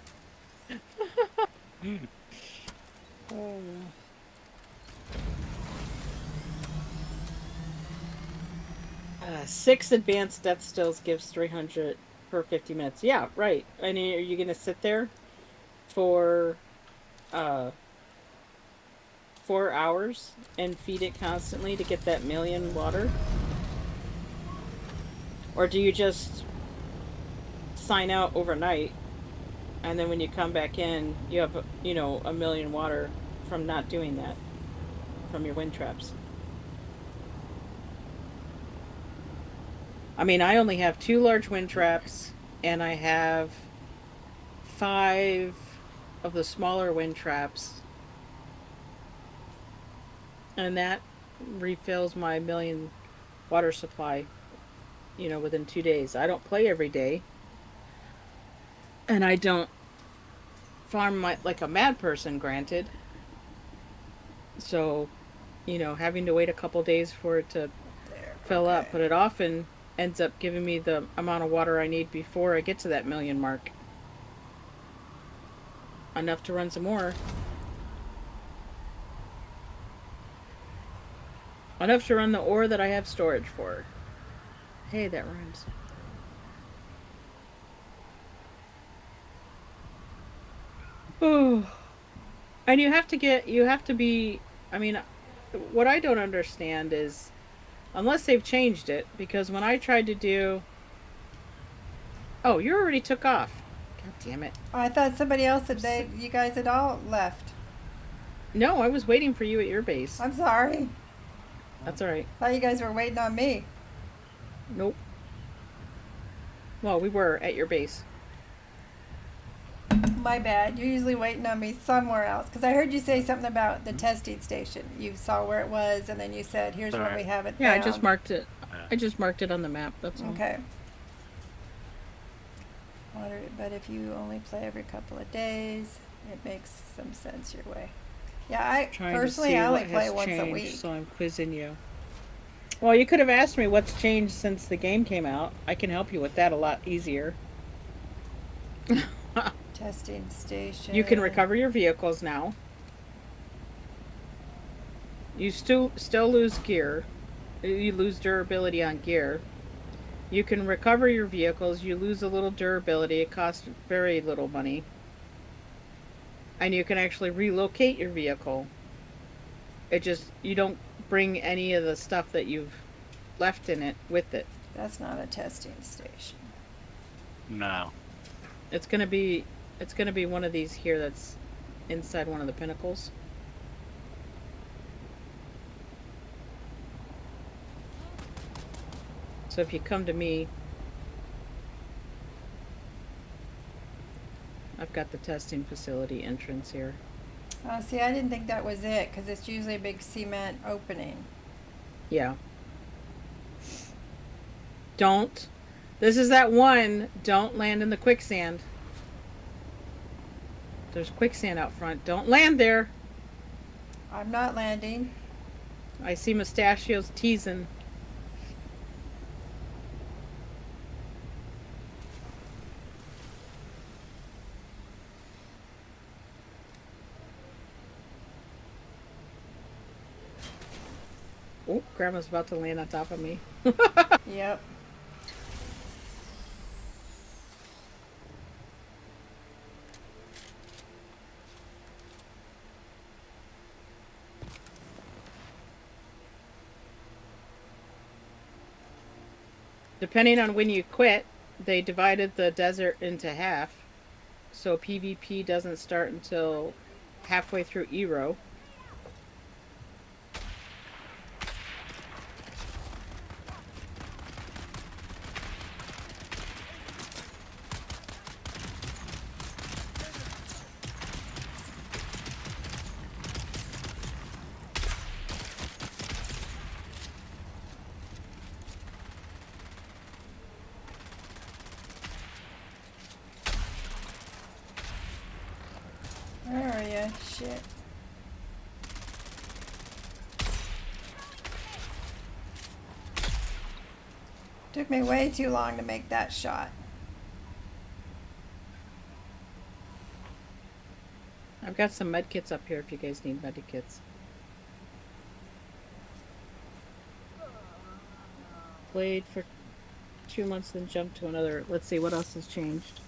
6 advanced death stills gives 300 per 50 minutes. Yeah, right. And are you gonna sit there for 4 hours and feed it constantly to get that million water? Or do you just sign out overnight and then when you come back in you have, you know, a million water from not doing that from your wind traps? I mean, I only have 2 large wind traps and I have 5 of the smaller wind traps. And that refills my million water supply, you know, within 2 days. I don't play every day. And I don't farm like a mad person, granted. So, you know, having to wait a couple days for it to fill up. But it often ends up giving me the amount of water I need before I get to that million mark. Enough to run some more. Enough to run the ore that I have storage for. Hey, that rhymes. Oh. And you have to be, I mean, what I don't understand is, unless they've changed it, because when I tried to do, oh, you already took off. God damn it. I thought somebody else had. You guys had all left. No, I was waiting for you at your base. I'm sorry. That's alright. Thought you guys were waiting on me. Nope. Well, we were at your base. My bad. You're usually waiting on me somewhere else. Because I heard you say something about the testing station. You saw where it was, and then you said, "Here's what we haven't Yeah, found." I just marked it. I just marked it on the map. That's all. Okay. But if you only play every couple of days, it makes some sense your way. Yeah, I Trying personally to see I only what play has once changed, a week. so I'm quizzing you. Well, you could have asked me what's changed since the game came out. I can help you with that a lot easier. Testing station. You can recover your vehicles now. You still lose gear. You lose durability on gear. You can recover your vehicles. You lose a little durability. It costs very little money. And you can actually relocate your vehicle. You don't bring any of the stuff that you've left in it with it. That's not a testing station. No. It's gonna be one of these here that's inside one of the pinnacles. So if you come to me, I've got the testing facility entrance here. See, I didn't think that was it because it's usually a big cement opening. Yeah. This is that one, don't land in the quicksand. There's quicksand out front. Don't land there. I'm not landing. I see Mustachios teasing. Oh, Grandma's about to land on top of me. Yep. Depending on when you quit, they divided the desert into half. So PvP doesn't start until halfway through Ero. Where are you? Shit. Took me way too long to make that shot. I've got some med kits up here if you guys need med kits. Played for 2 months, then jumped to another. Let's see, what else has changed?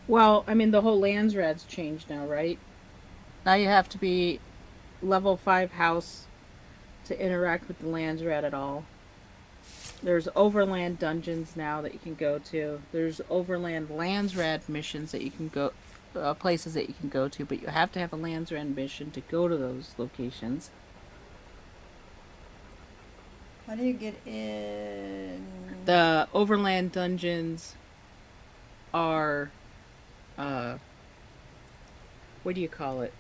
Well, I mean, the whole Landsrad's changed now, right? Now you have to be level 5 house to interact with the Landsrad at all. There's overland dungeons now that you can go to. There's overland Landsrad missions that you can go, places that you can go to, but you have to have a Landsrad mission to go to those locations. How do you get in? The overland dungeons are, what do you call it?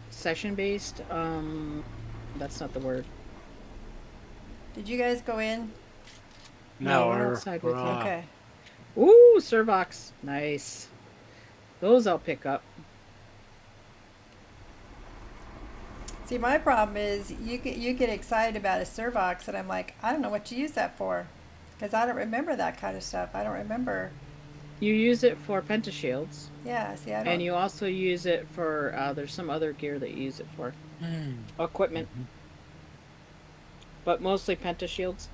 Session based? That's not the word. Did you guys go in? No, we're we're outside with you. Okay. Ooh, Servox. Nice. Those I'll pick up. See, my problem is you get excited about a Servox, and I'm like, I don't know what to use that for, because I don't remember that kind of stuff. I don't remember. You use it for pentashields. Yeah. See, I don't. And you also use it for, there's some other gear that you use it for. Equipment. But mostly pentashields.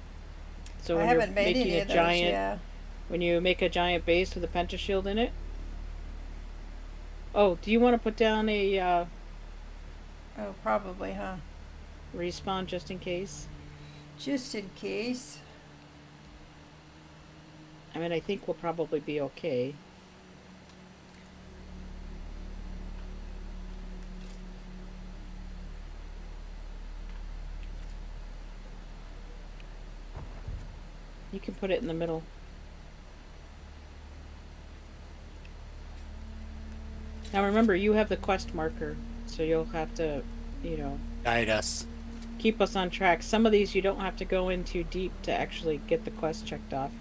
So I when haven't you're made making any a of those. giant, Yeah. when you make a giant base with a pentashield in it. Oh, do you want to put down a Oh, probably, huh? respawn just in case? Just in case. I mean, I think we'll probably be okay. You can put it in the middle. Now remember, you have the quest marker, so you'll have to, Guide us. keep us on track. Some of these you don't have to go in too deep to actually get the quest checked off.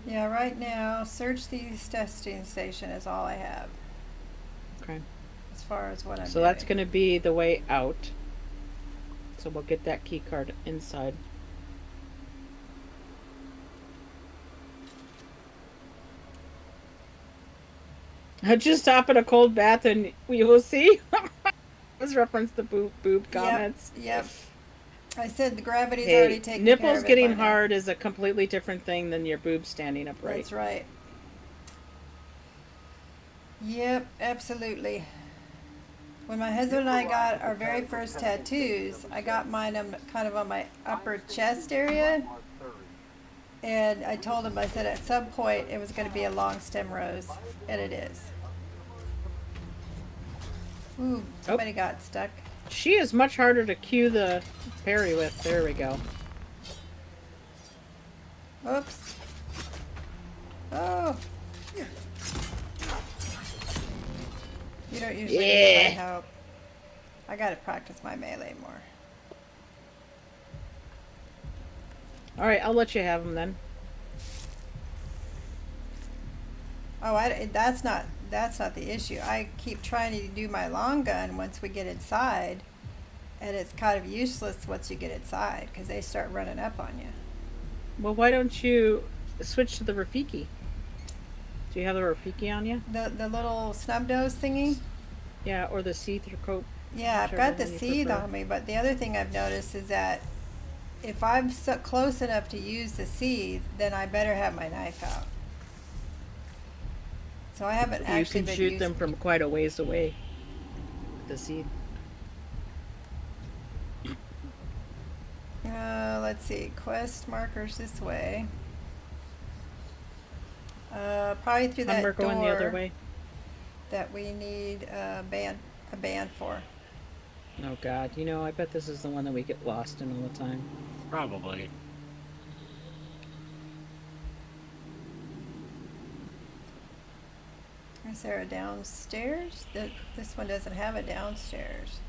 Yeah, right now, search the testing station is all I have Okay. as far as what I'm So doing. that's going to be the way out. So we'll get that key card inside. I just stop in a cold bath and we will see. Let's reference the boob comments. Yep. I said the gravity's Hey, already taken care nipples of it getting by now. hard is a completely different thing than your boobs standing upright. That's right. Yep, absolutely. When my husband and I got our very first tattoos, I got mine kind of on my upper chest area. And I told him, I said at some point it was going to be a long stem rose. And it is. Ooh, somebody got stuck. She is much harder to cue the parry with. There we go. Oops. Oh. You don't usually need my help. I gotta practice my melee more. Alright, I'll let you have them then. Oh, that's not the issue. I keep trying to do my long gun once we get inside, and it's kind of useless once you get inside because they start running up on you. Well, why don't you switch to the Rafiki? Do you have the Rafiki on you? The little snub nose thingy? Yeah, or the see-through coat. Yeah, I've Whichever got the one you seed prefer. on me, but the other thing I've noticed is that if I'm so close enough to use the seed, then I better have my knife out. So I haven't You actually can been shoot using. them from quite a ways away. The seed. Let's see, quest markers this way. Probably through that And we're door going the other way. that we need a band for. Oh god, you know, I bet this is the one that we get lost in all the time. Probably. Is there a downstairs? This one doesn't have a downstairs.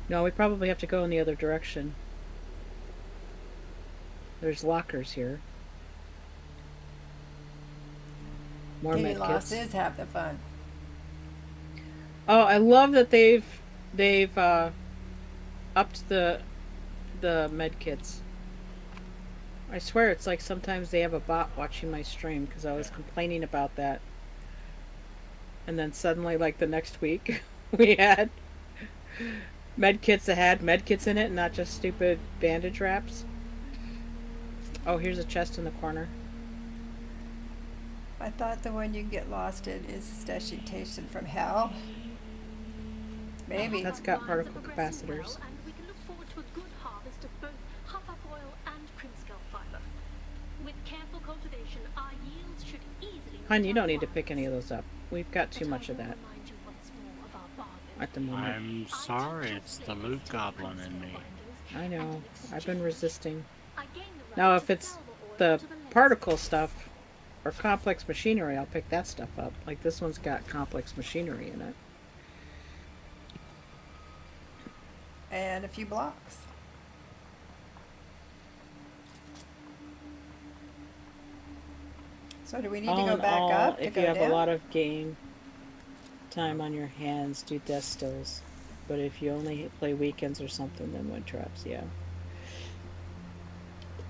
No, we probably have to go in the other direction. There's lockers here. More Getting lost medkits. is half the fun. Oh, I love that they've upped the medkits. I swear it's like sometimes they have a bot watching my stream because I was complaining about that. And then suddenly, like the next week, we had medkits that had medkits in it and not just stupid bandage wraps. Oh, here's a chest in the corner. I thought the one you get lost in is the station from hell. Maybe. That's got particle capacitors. And we can look forward to a good harvest of both Huffap oil and Crimskull fiber. With careful cultivation, our yields should easily. Hun, you don't need to pick any of those up. We've got too much of that Remind you once more of our bargain. at the moment. I'm sorry, it's the loot goblin in me. I know. I've been resisting. I gain the right Now, to if it's sell oil the to less particle stuff or complex machinery, I'll pick that stuff up. Like this one's got complex machinery in it. And a few blocks. So do we need to All go in back all, up to if go you have down? a lot of game time on your hands, do death stills. But if you only play weekends or something, then wood traps, yeah.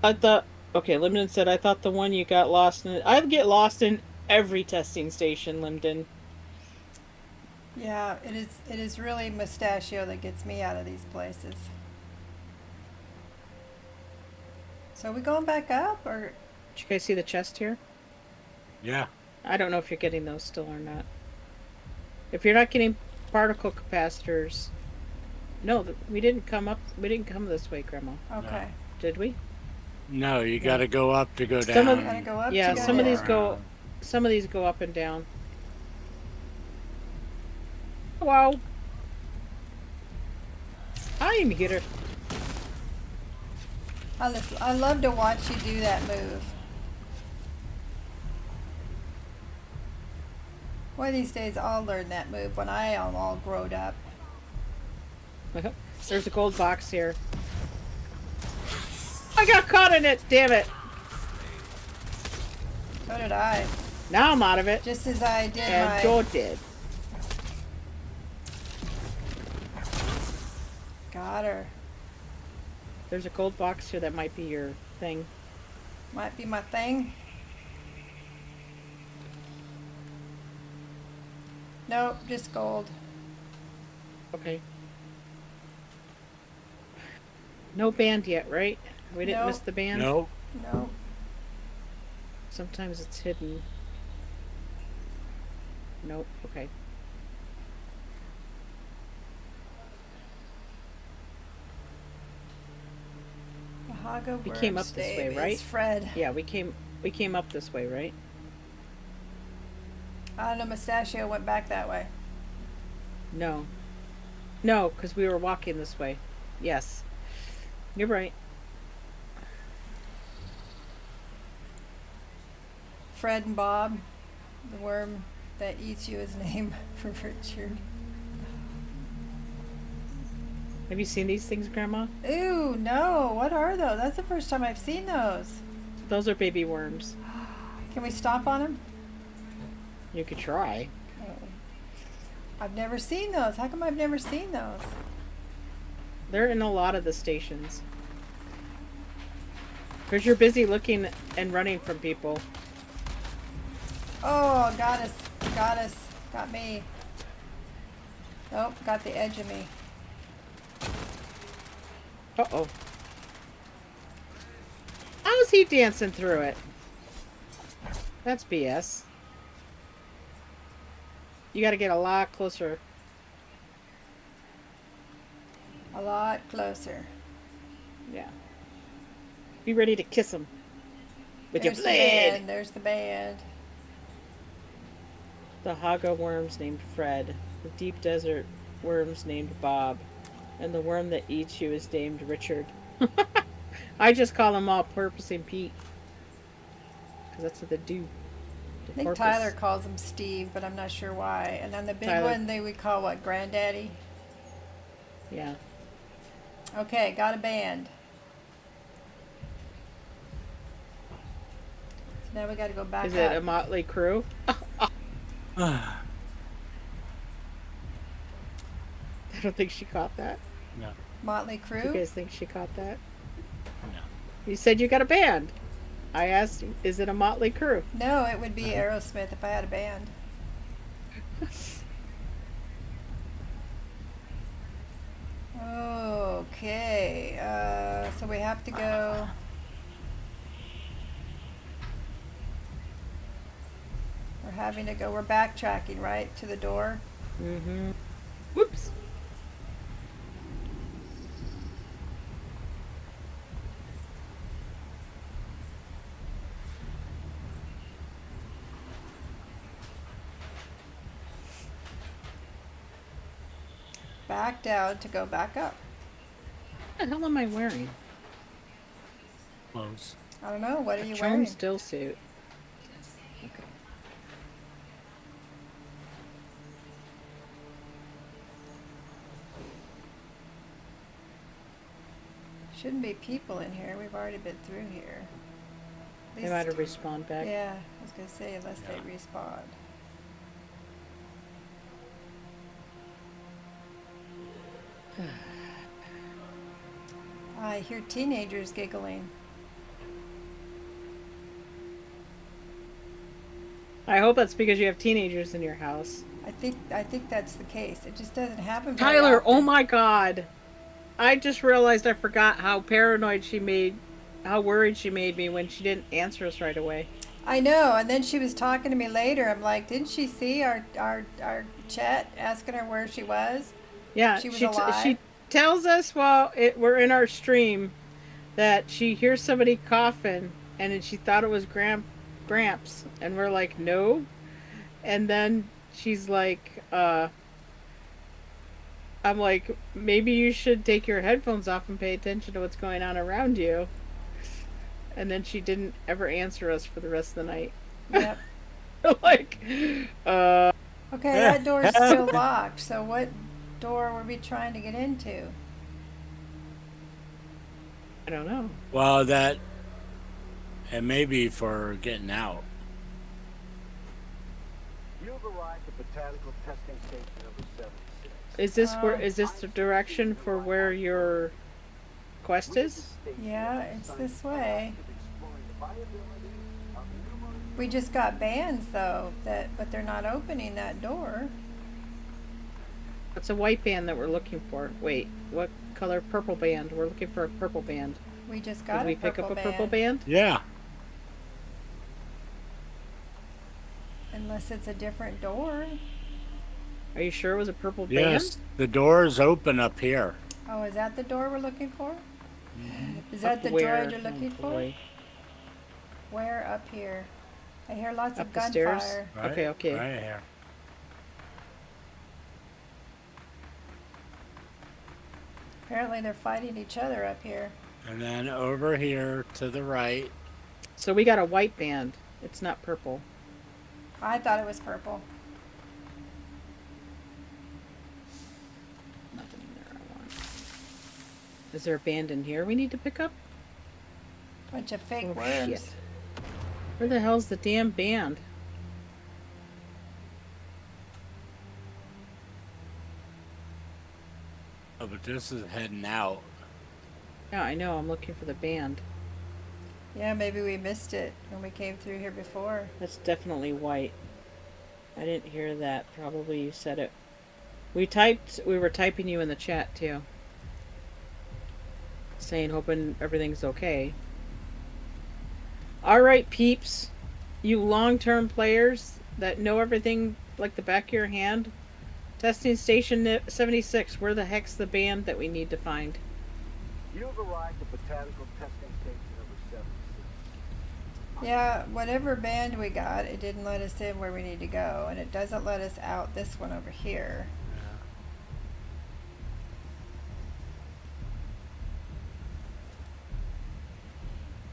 I thought, okay, Limden said, I thought the one you got lost in, I get lost in every testing station, Limden. Yeah, it is really Mustachio that gets me out of these places. So are we going back up or Did you guys see the chest here? Yeah. I don't know if you're getting those still or not. If you're not getting particle capacitors, no, we didn't come this way, Grandma. okay. Did we? No, you gotta go up to go Some of- down. Gotta go up Yeah, to go some of down. these go, some of these go up and down. Wow. I'm here. I love to watch you do that move. One of these days I'll learn that move when I am all grown up. There's a gold box here. I got caught in it. Damn it. So did I. Now I'm out of it. Just as I did And my... Joel did. Got her. There's a gold box here that might be your thing. Might be my thing. Nope, just gold. Okay. No band yet, right? We didn't miss Nope. the band? Nope. Nope. Sometimes it's hidden. Nope. Okay. Mahaga We came up this way, right? Fred. Yeah, we came up this way, right? I don't know, Mustachio went back that way. No. No, because we were walking this way. Yes. You're right. Fred and Bob, the worm that eats you, is name for Richard. Have you seen these things, Grandma? Ooh, no. What are those? That's the first time I've seen those. Those are baby worms. Can we stomp on them? You could try. I've never seen those. How come I've never seen those? They're in a lot of the stations. Because you're busy looking and running from people. Oh, got us. Got us. Got me. Nope, got the edge of me. Uh-oh. How's he dancing through it? That's BS. You gotta get a lot closer. A lot closer. Yeah. Be ready to kiss him. With There's your the blade! band. There's the band. The Haga worms named Fred. The deep desert worms named Bob. And the worm that eats you is named Richard. I just call them all Porpoise and Pete. Because that's what they do. I think Tyler calls him Steve, but I'm not sure why. And then the big Tyler. one, they would call what, Granddaddy? Yeah. Okay, got a band. So now we got to go back Is up. it a Motley Crew? I don't think she caught that. No. Motley Do you Crue? guys think she caught that? No. You said you got a band. I asked, is it a Motley Crew? No, it would be Aerosmith if I had a band. Okay, so we have to go. We're having to go. We're backtracking, right, to the door. Mm-hmm. Whoops. Back down to go back up. What the hell am I wearing? Close. I don't know. What are you Patron wearing? still suit. Shouldn't be people in here. We've already been through here. At They might least- have respawned back. Yeah, I was gonna say unless they respawn. I hear teenagers giggling. I hope that's because you have teenagers in your house. I think that's the case. It just doesn't happen very Tyler, oh often. my god. I just realized I forgot how paranoid she made, how worried she made me when she didn't answer us right away. I know, and then she was talking to me later. I'm like, didn't she see our chat asking her where she was? Yeah, She was she alive? tells us while we're in our stream that she hears somebody coughing and then she thought it was Gramps, and we're like, no. And then she's like, I'm like, maybe you should take your headphones off and pay attention to what's going on around you. And then she didn't ever answer us for the rest of the night. Yep. Like, Okay, that door's still locked. So what door were we trying to get into? I don't know. Well, that it may be for getting out. You've arrived at Botanical Testing Station number 76. Is this where? Is this the direction for where your quest is? Yeah, it's this way. We just got bands though, but they're not opening that door. It's a white band that we're looking for. Wait, what color? Purple band. We're looking for a purple band. We just got Did we a pick purple up a purple band? Yeah. Unless it's a different door. Are you sure it was a purple Yes. band? The door is open up here. Oh, is that the door we're looking for? Is that the Where? droid you're looking Oh, for? boy. Where? Up here. I hear lots Up of the stairs? gunfire. Right, Okay, okay. Right here. Apparently they're fighting each other up here. And then over here to the right. So we got a white band. It's not purple. I thought it was purple. Nothing in there I want. Is there a band in here we need to pick up? Bunch of fake Oh, worms. shit. Where the hell's the damn band? Oh, but this is heading out. Yeah, I know. I'm looking for the band. Yeah, maybe we missed it when we came through here before. That's definitely white. I didn't hear that. Probably you said it. We were typing you in the chat too. Saying, hoping everything's okay. Alright, peeps. You long-term players that know everything like the back of your hand. Testing station 76. Where the heck's the band that we need to find? You've arrived at Botanical Testing Station number 76. Yeah, whatever band we got, it didn't let us in where we need to go, and it doesn't let us out this one over here.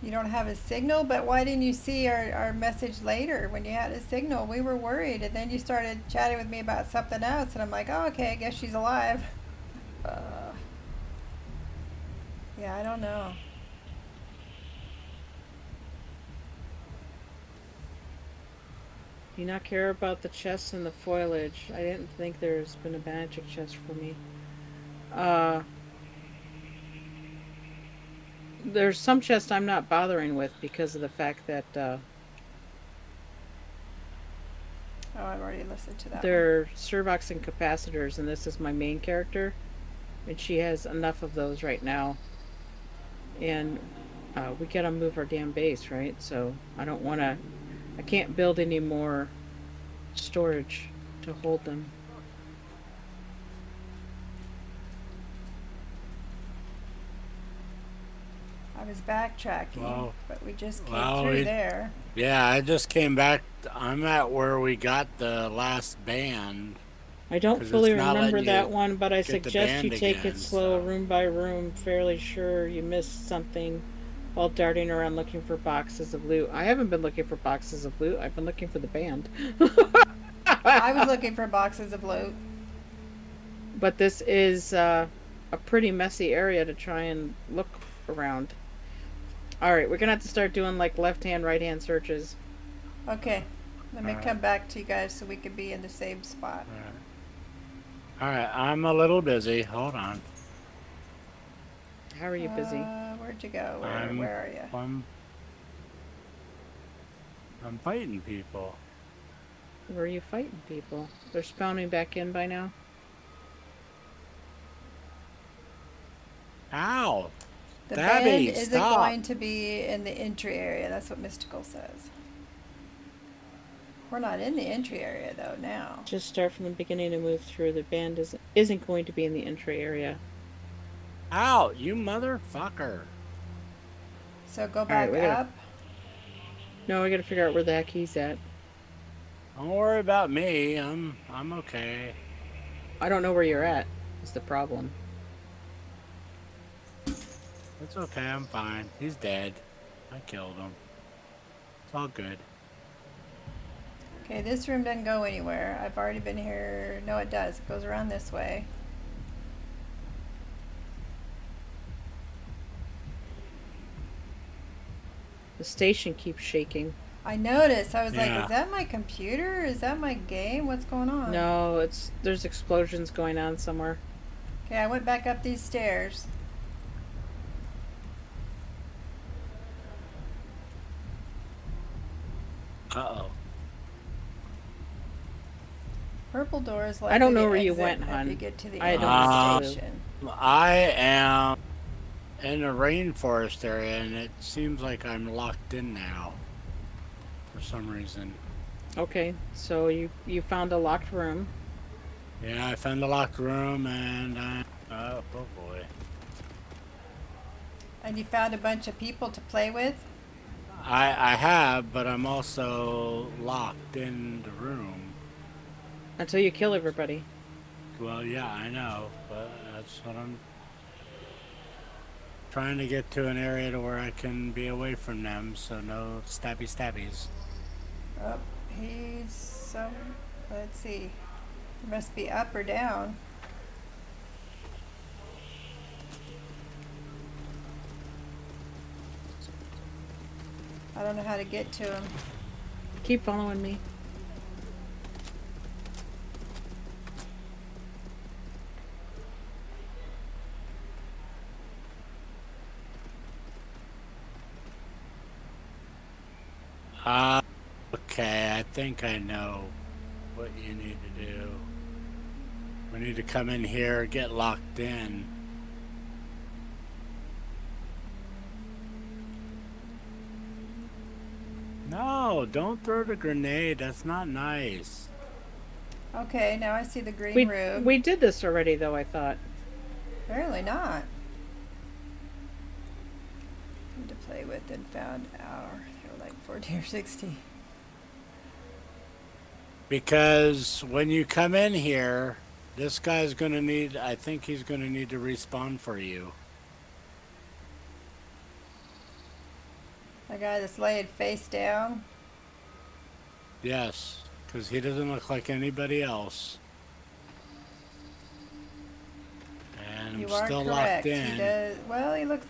You don't have a signal, but why didn't you see our message later when you had a signal? We were worried, and then you started chatting with me about something else, and I'm like, oh, okay, I guess she's alive. Yeah, I don't know. Do you not care about the chests and the foliage? I didn't think there's been a magic chest for me. There's some chests I'm not bothering with because of the fact that Oh, I've already listened to that one. they're servox and capacitors, and this is my main character, and she has enough of those right now. And we gotta move our damn base, right? So I can't build any more storage to hold them. I was backtracking, Wow. but we just came Wow, through there. Yeah, I just came back. I'm at where we got the last band. I don't 'Cause fully it's not remember letting that you one, but I get the suggest you band take again, it slow, so. room by room. Fairly sure you missed something while darting around looking for boxes of loot. I haven't been looking for boxes of loot. I've been looking for the band. I was looking for boxes of loot. But this is a pretty messy area to try and look around. Alright, we're gonna have to start doing like left-hand, right-hand searches. Okay, let me Alright. come back to you guys so we can be in the same spot. Alright, I'm a little busy. Hold on. How are you busy? Where'd you go? I'm- Where are you? I'm fighting people. Where are you fighting people? They're spawning back in by now? Ow! The Stabby, band isn't stop. going to be in the entry area. That's what Mystical says. We're not in the entry area though now. Just start from the beginning and move through. The band isn't going to be in the entry area. Ow! You motherfucker! So go back we gotta- up. No, I gotta figure out where the heck he's at. Don't worry about me. I'm okay. I don't know where you're at, is the problem. It's okay. I'm fine. He's dead. I killed him. It's all good. Okay, this room doesn't go anywhere. I've already been here. No, it does. It goes around this way. The station keeps shaking. I noticed. I was like, Yeah. is that my computer? Is that my game? What's going on? No, there's explosions going on somewhere. Okay, I went back up these stairs. Uh-oh. Purple door is like I don't know where you went, hon. You get to the I end don't of know. the station. I am in a rainforest area, and it seems like I'm locked in now for some reason. Okay, so you found a locked room. Yeah, I found a locked room, and oh boy. And you found a bunch of people to play with? I have, but I'm also locked in the room. Until you kill everybody. Well, yeah, I know, but that's what I'm trying to get to, an area to where I can be away from them, so no stabbies. Oh, he's some. Let's see. He must be up or down. I don't know how to get to him. Keep following me. Okay, I think I know what you need to do. We need to come in here, get locked in. No, don't throw the grenade. That's not nice. Okay, now I see the green room. We did this already, though, I thought. Apparently not. Need to play with and found our. They're like 14 or 60. Because when you come in here, this guy's gonna need, I think he's gonna need to respawn for you. A guy that's laying face down. Yes, because he doesn't look like anybody else. And You I'm are still correct. locked in. He does. Well, he looks.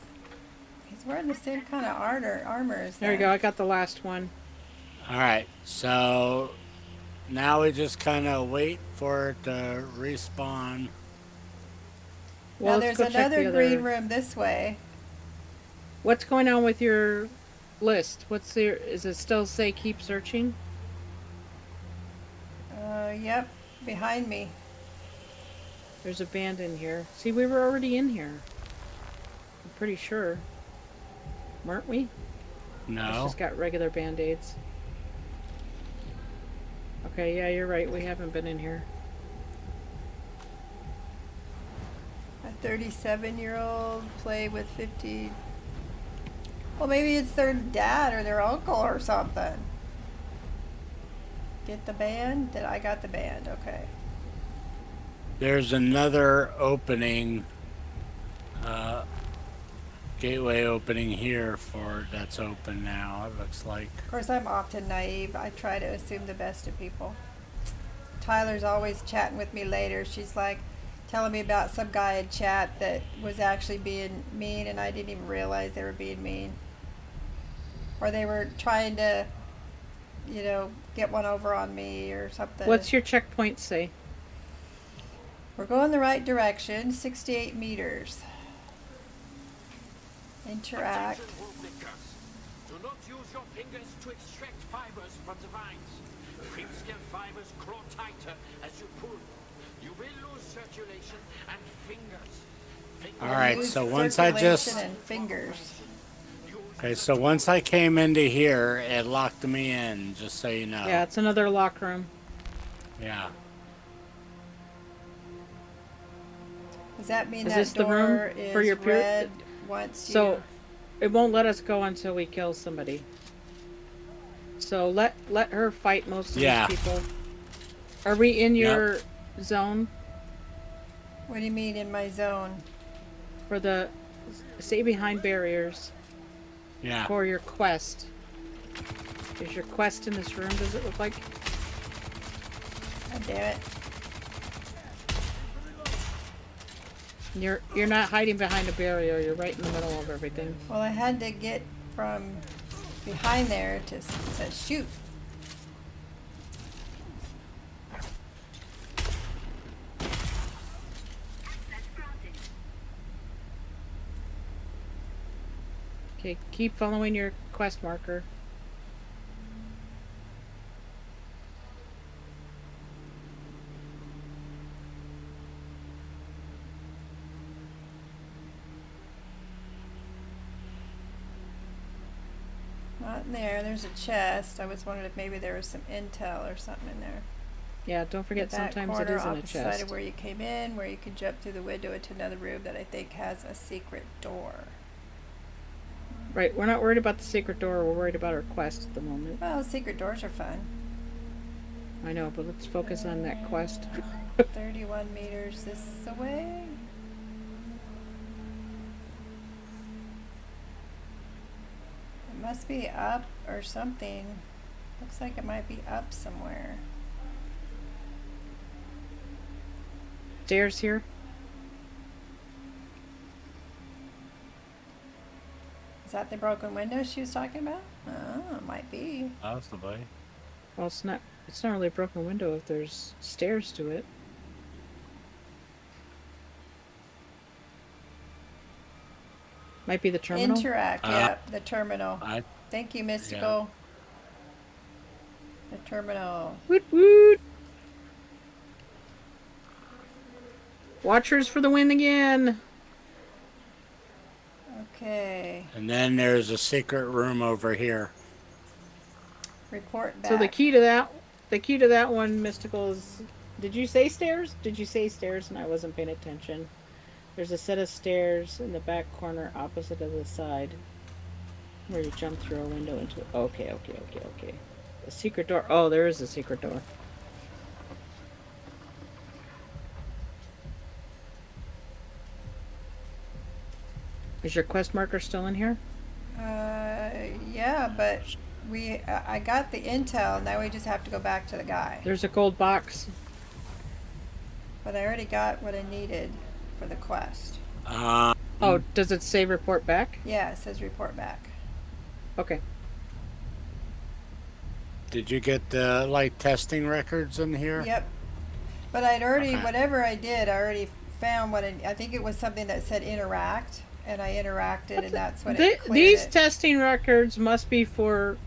He's wearing the same kind of armor as There we that. go. I got the last one. Alright, so now we just kind of wait for it to respawn. Well, Now let's there's go check another the green other... room this way. What's going on with your list? What's there? Is it still say keep searching? Yep, behind me. There's a band in here. See, we were already in here. I'm pretty sure. Weren't we? It's No. just got regular band-aids. Okay, yeah, you're right. We haven't been in here. A 37-year-old play with 50. Well, maybe it's their dad or their uncle or something. Get the band? I got the band. Okay. There's another opening, gateway opening here that's open now, it looks like. Of course, I'm often naive. I try to assume the best of people. Tyler's always chatting with me later. She's like telling me about some guy in chat that was actually being mean, and I didn't even realize they were being mean. Or they were trying to, get one over on me or something. What's your checkpoint say? We're going the right direction, 68 meters. Interact. Attention, woodpeckers. Do not use your fingers to extract fibers from the vines. Creepskin fibers claw tighter as you pull. You will lose circulation and fingers. Alright, Use so once I just... circulation and fingers. Okay, so once I came into here, it locked me in, just so you know. Yeah, it's another lock room. Yeah. Does that mean Is that this the door room is for your red once you... So, it won't let us go until we kill somebody. So let her fight most of Yeah. these people. Are we in your zone What do you mean in my zone? for the stay behind barriers Yeah. for your quest? Is your quest in this room? Does it look like? God damn it. You're not hiding behind a barrier. You're right in the middle of everything. Well, I had to get from behind there to shoot. Okay, keep following your quest marker. Not in there. There's a chest. I was wondering if maybe there was some intel or something in there. Yeah, don't forget The back sometimes it corner, is in a opposite side chest. of where you came in, where you can jump through the window into another room that I think has a secret door. Right, we're not worried about the secret door, we're worried about our quest at the moment. Well, secret doors are fun. I know, but let's focus on that quest. 31 meters this away. It must be up or something. Looks like it might be up somewhere. Stairs here? Is that the broken window she was talking about? Oh, it might be. Possibly. Well, it's not really a broken window if there's stairs to it. Might be the terminal. Interact, yeah, the terminal. Thank you, Mystical. The terminal. Woot woot! Watchers for the win again! Okay. And then there's a secret room over here. Report back. So the key to that one, Mystical, is... Did you say stairs? Did you say stairs and I wasn't paying attention? There's a set of stairs in the back corner opposite of the side where you jump through a window into it. Okay. A secret door. Oh, there is a secret door. Is your quest marker still in here? Yeah, but I got the intel. Now we just have to go back to the guy. There's a gold box. But I already got what I needed for the quest. Oh, does it say report back? Yeah, it says report back. Okay. Did you get the like testing records in here? Yep. But I'd already, Okay. whatever I did, I already found what I think it was something that said interact, and I interacted, and that's what it cleared These it. testing records must be for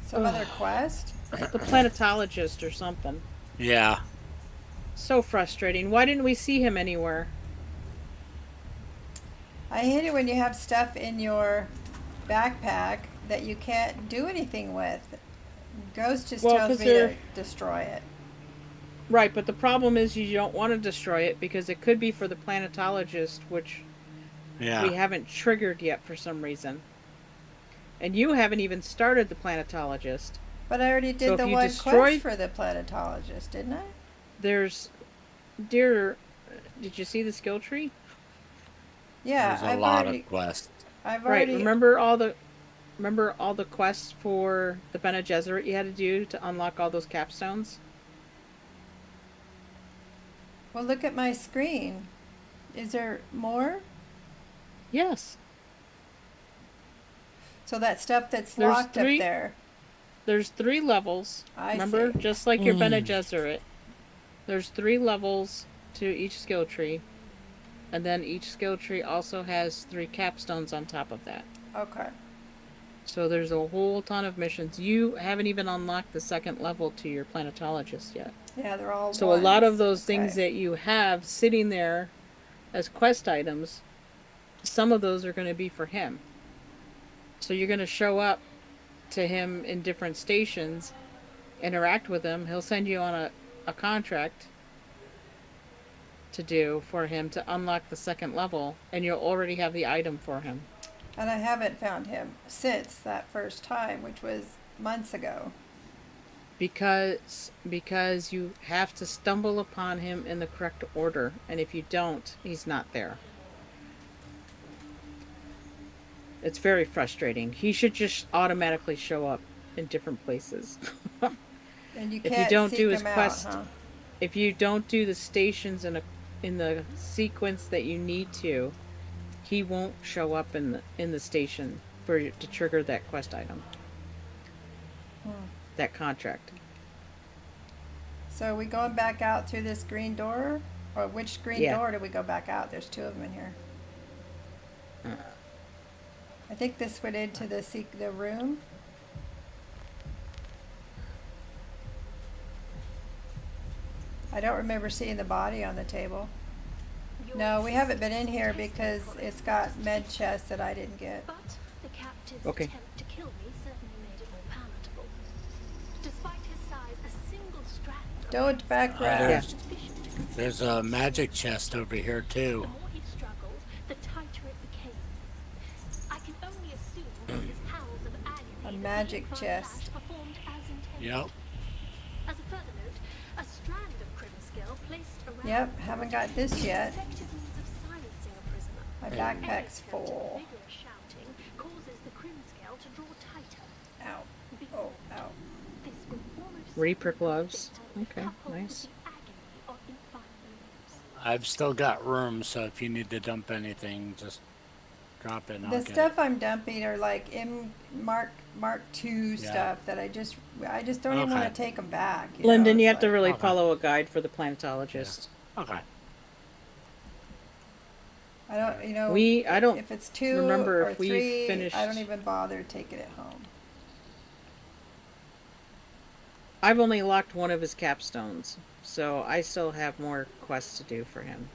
Some other quest? the planetologist or something. Yeah. So frustrating. Why didn't we see him anywhere? I hate it when you have stuff in your backpack that you can't do anything with. Ghost just Well, tells 'cause me they're- to destroy it. Right, but the problem is you don't want to destroy it because it could be for the planetologist, which Yeah. we haven't triggered yet for some reason. And you haven't even started the planetologist. But I already So did if the you one destroy- quest for the planetologist, didn't I? Did you see the skill tree? Yeah, There's a I've lot already. of quests. I've Right, already. remember all the quests for the Bene Gesserit you had to do to unlock all those capstones? Well, look at my screen. Is there more? Yes. So that stuff that's There's locked three- up there. There's 3 levels. I Remember? see. Just like your Bene Gesserit. There's 3 levels to each skill tree. And then each skill tree also has 3 capstones on top of that. Okay. So there's a whole ton of missions. You haven't even unlocked the 2nd level to your planetologist yet. Yeah, they're all. So a lot of ones. those things Okay. that you have sitting there as quest items, some of those are going to be for him. So you're going to show up to him in different stations, interact with him. He'll send you on a contract to do for him to unlock the 2nd level, and you'll already have the item for him. And I haven't found him since that first time, which was months ago. Because you have to stumble upon him in the correct order, and if you don't, he's not there. It's very frustrating. He should just automatically show up in different places. And you If can't you don't seek do his him quest, out, huh? if you don't do the stations in the sequence that you need to, he won't show up in the station for you to trigger that quest item. That contract. So are we going back out through this green door? Or which green Yeah. door do we go back out? There's two of them in here. I think this went into the room. I don't remember seeing the body on the table. No, we haven't been in here because it's got med chests that I didn't get. But the captive's Okay. attempt to kill me certainly made it more palatable. Despite his size, a single strand of Don't background. Yeah. sufficient to conceal. There's a magic chest over here The too. more he struggled, the tighter it became. I can only assume that his howls of agony A that magic Ian Van chest. Lash performed as intended. Yep. As a further note, a strand of Crimskill placed around Yep, haven't got this yet. effective means of silencing a prisoner. My Hey. backpack's Any attempt at full. vigorous shouting causes the Crimskill to draw tighter. Ow. Behold, Oh, ow. this will almost Reaper gloves. certainly Okay, coupled with nice. the agony of infinite moves. I've still got room, so if you need to dump anything, just drop it and I'll The get stuff it. I'm dumping are like Mark II Yeah. stuff that I just don't even want Okay. to take them back. Lyndon, you it's have to like- really Okay. follow a guide for the planetologist. Okay. I don't, I don't if it's 2 remember or if we 3, finished. I don't even bother taking it home. I've only locked one of his capstones, so I still have more quests to do for him.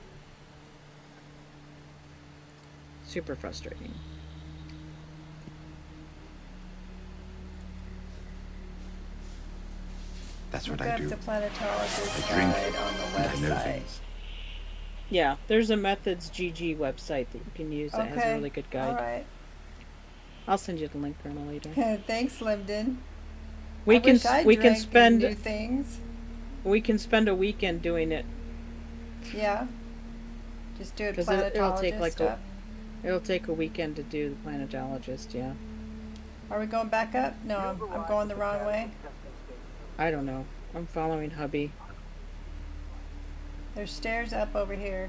Super frustrating. That's Look what I up do. the planetologist I drink guide on the and I know website. things. Yeah, there's a Methods GG website that you can use that has a really good guide. All right. I'll send you the link, Colonel, later. Thanks, Lyndon. We I can wish I we can drank and spend new things. we can spend a weekend doing it Yeah. Just do it because planetologist it'll take like stuff. it'll take a weekend to do the planetologist. Yeah, Are we going back up? No, I'm going the wrong way. I don't know. I'm following hubby. There's stairs up over here.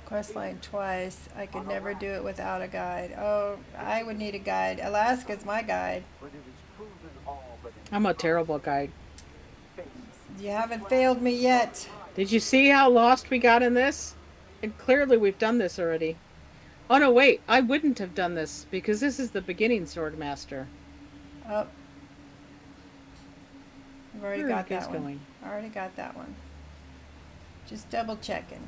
Quest line twice. I could never do it without a guide. Oh, I would need a guide. Alaska's my guide. But it is proven all but I'm a terrible guide. You haven't failed me yet. Did you see how lost we got in this? And clearly we've done this already. Oh no, wait, I wouldn't have done this because this is the beginning Swordmaster. Oh. I've already Where are got you that guys one. going? I already got that one. Just double checking.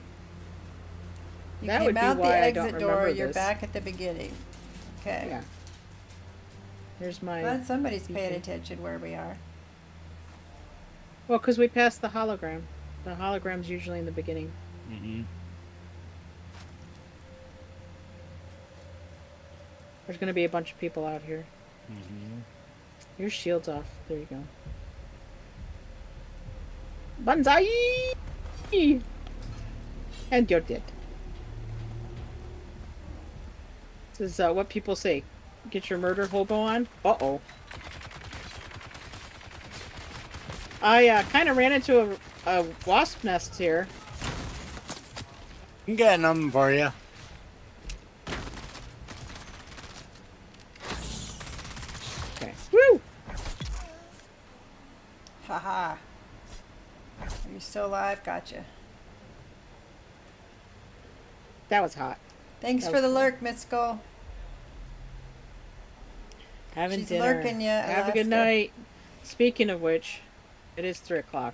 You That came would be out the why I don't exit door, remember you're this. back at the beginning. Okay. Yeah. Here's my. Glad somebody's paying Okay. attention where we are. Well, because we passed the hologram. The hologram's usually in the beginning. Mm-hmm. There's going to be a bunch of people out here. Mm-hmm. Your shield's off. There you go. Banzai! And you're dead. This is what people say. Get your murder hobo on. Uh-oh. I kind of ran into a wasp nest here. I'm getting them for you. Okay. Woo! Haha. Are you still alive? Gotcha. That was hot. Thanks That for was the cool. lurk, Miss Skull. Having She's dinner. lurking ya, Have a good Alaska. night. Speaking of which, it is 3 o'clock.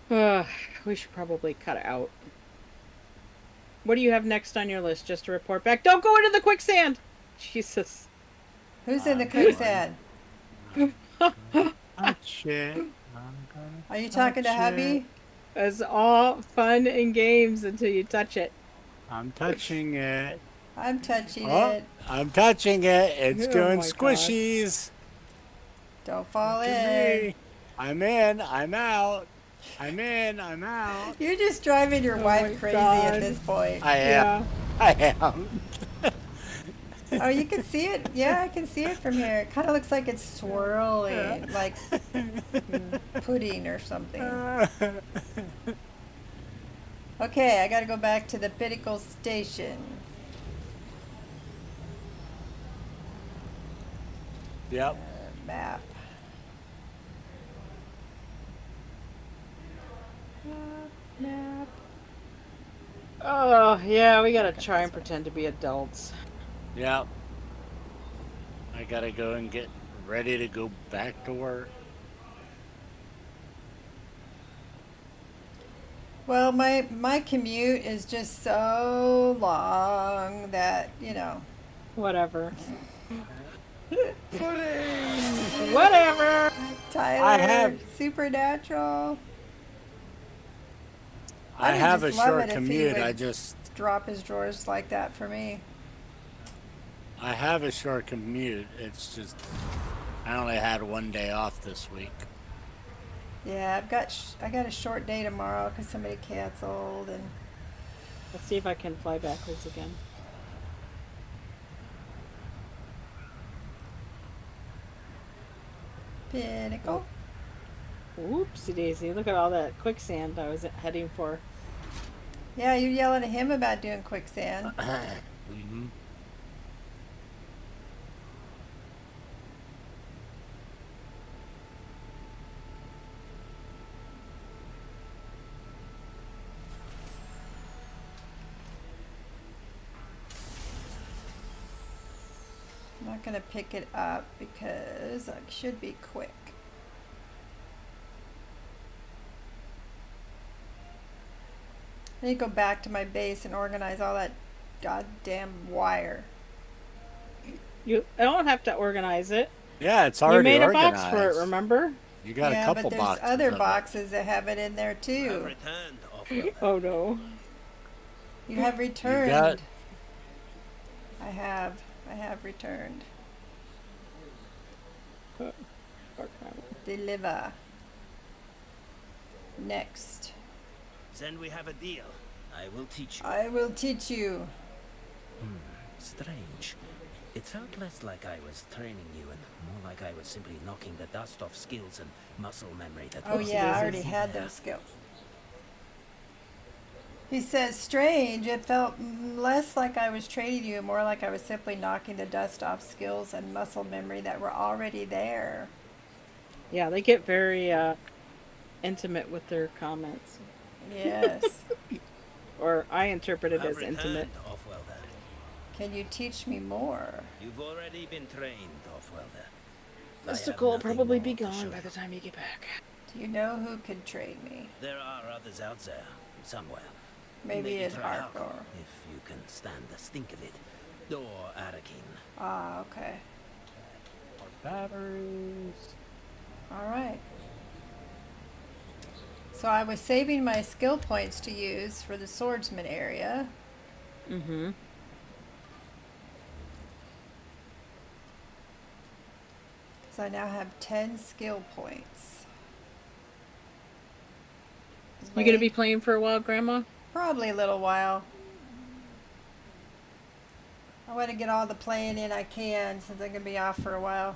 We should probably cut it out. What do you have next on your list? Just to report back. Don't go into the quicksand! Jesus. Who's in the Okay. quicksand? Touch it. I'm gonna Are you talking to touch hubby? It's all fun and games until you touch it. I'm touching it. I'm touching Oh, it. I'm touching it. It's Oh doing my God. squishies. Don't fall Look at in. me. I'm in. I'm out. I'm in. I'm out. You're just driving your Oh wife my crazy God. at this point. I am. Yeah. I am. Oh, you can see it? Yeah, I can see it from here. It kind of looks like it's swirling, like pudding or something. Okay, I gotta go back to the Pinnacle Station. Yep. Map. Map. Oh, yeah, we gotta try and pretend to be adults. Yep. I gotta go and get ready to go back to work. Well, my commute is just so long that, you know. Whatever. Whatever. Tyler, Supernatural. I would have a just love short it if he commute. would I just drop his drawers like that for me. I have a short commute. It's just I only had one day off this week. Yeah, I got a short day tomorrow because somebody canceled, and Let's see if I can fly backwards again. Pinnacle. Whoopsie daisy! Look at all that quicksand I was heading for. Yeah, you're yelling at him about doing quicksand. Mm-hmm. I'm not gonna pick it up because I should be quick. I need to go back to my base and organize all that goddamn wire. I don't have to organize it. Yeah, it's You already made a organized. box for it, remember? You got Yeah, a couple but there's boxes. other of it. boxes that have it in there I've too. returned, Offworld. Oh no. You have returned. got- I have returned. Deliver. Next. Then we have a deal. I will teach you. I will teach you. Strange. It felt less like I was training you and more like I was simply knocking the dust off skills and muscle memory that Oh was yeah, I easy already had there. those skills. He says, strange, it felt less like I was training you, more like I was simply knocking the dust off skills and muscle memory that were already there. Yeah, they get very intimate with their comments. Yes. Or I interpret it I've as intimate. returned, Offwelder. Can you teach me more? You've already been trained, Offwelder. I Mr. have Cole will nothing probably more be to show gone by you. the time you get back. Do you know who could train me? There are others out there, somewhere. Maybe it's try Arkor. Arkor, if you can stand the stink of it. Or Arakin. Ah, okay. Batteries. All right. So I was saving my skill points to use for the swordsman area. Mm-hmm. So I now have 10 skill points. You gonna be playing for a while, Grandma? Probably a little while. I want to get all the playing in I can since I'm going to be off for a while.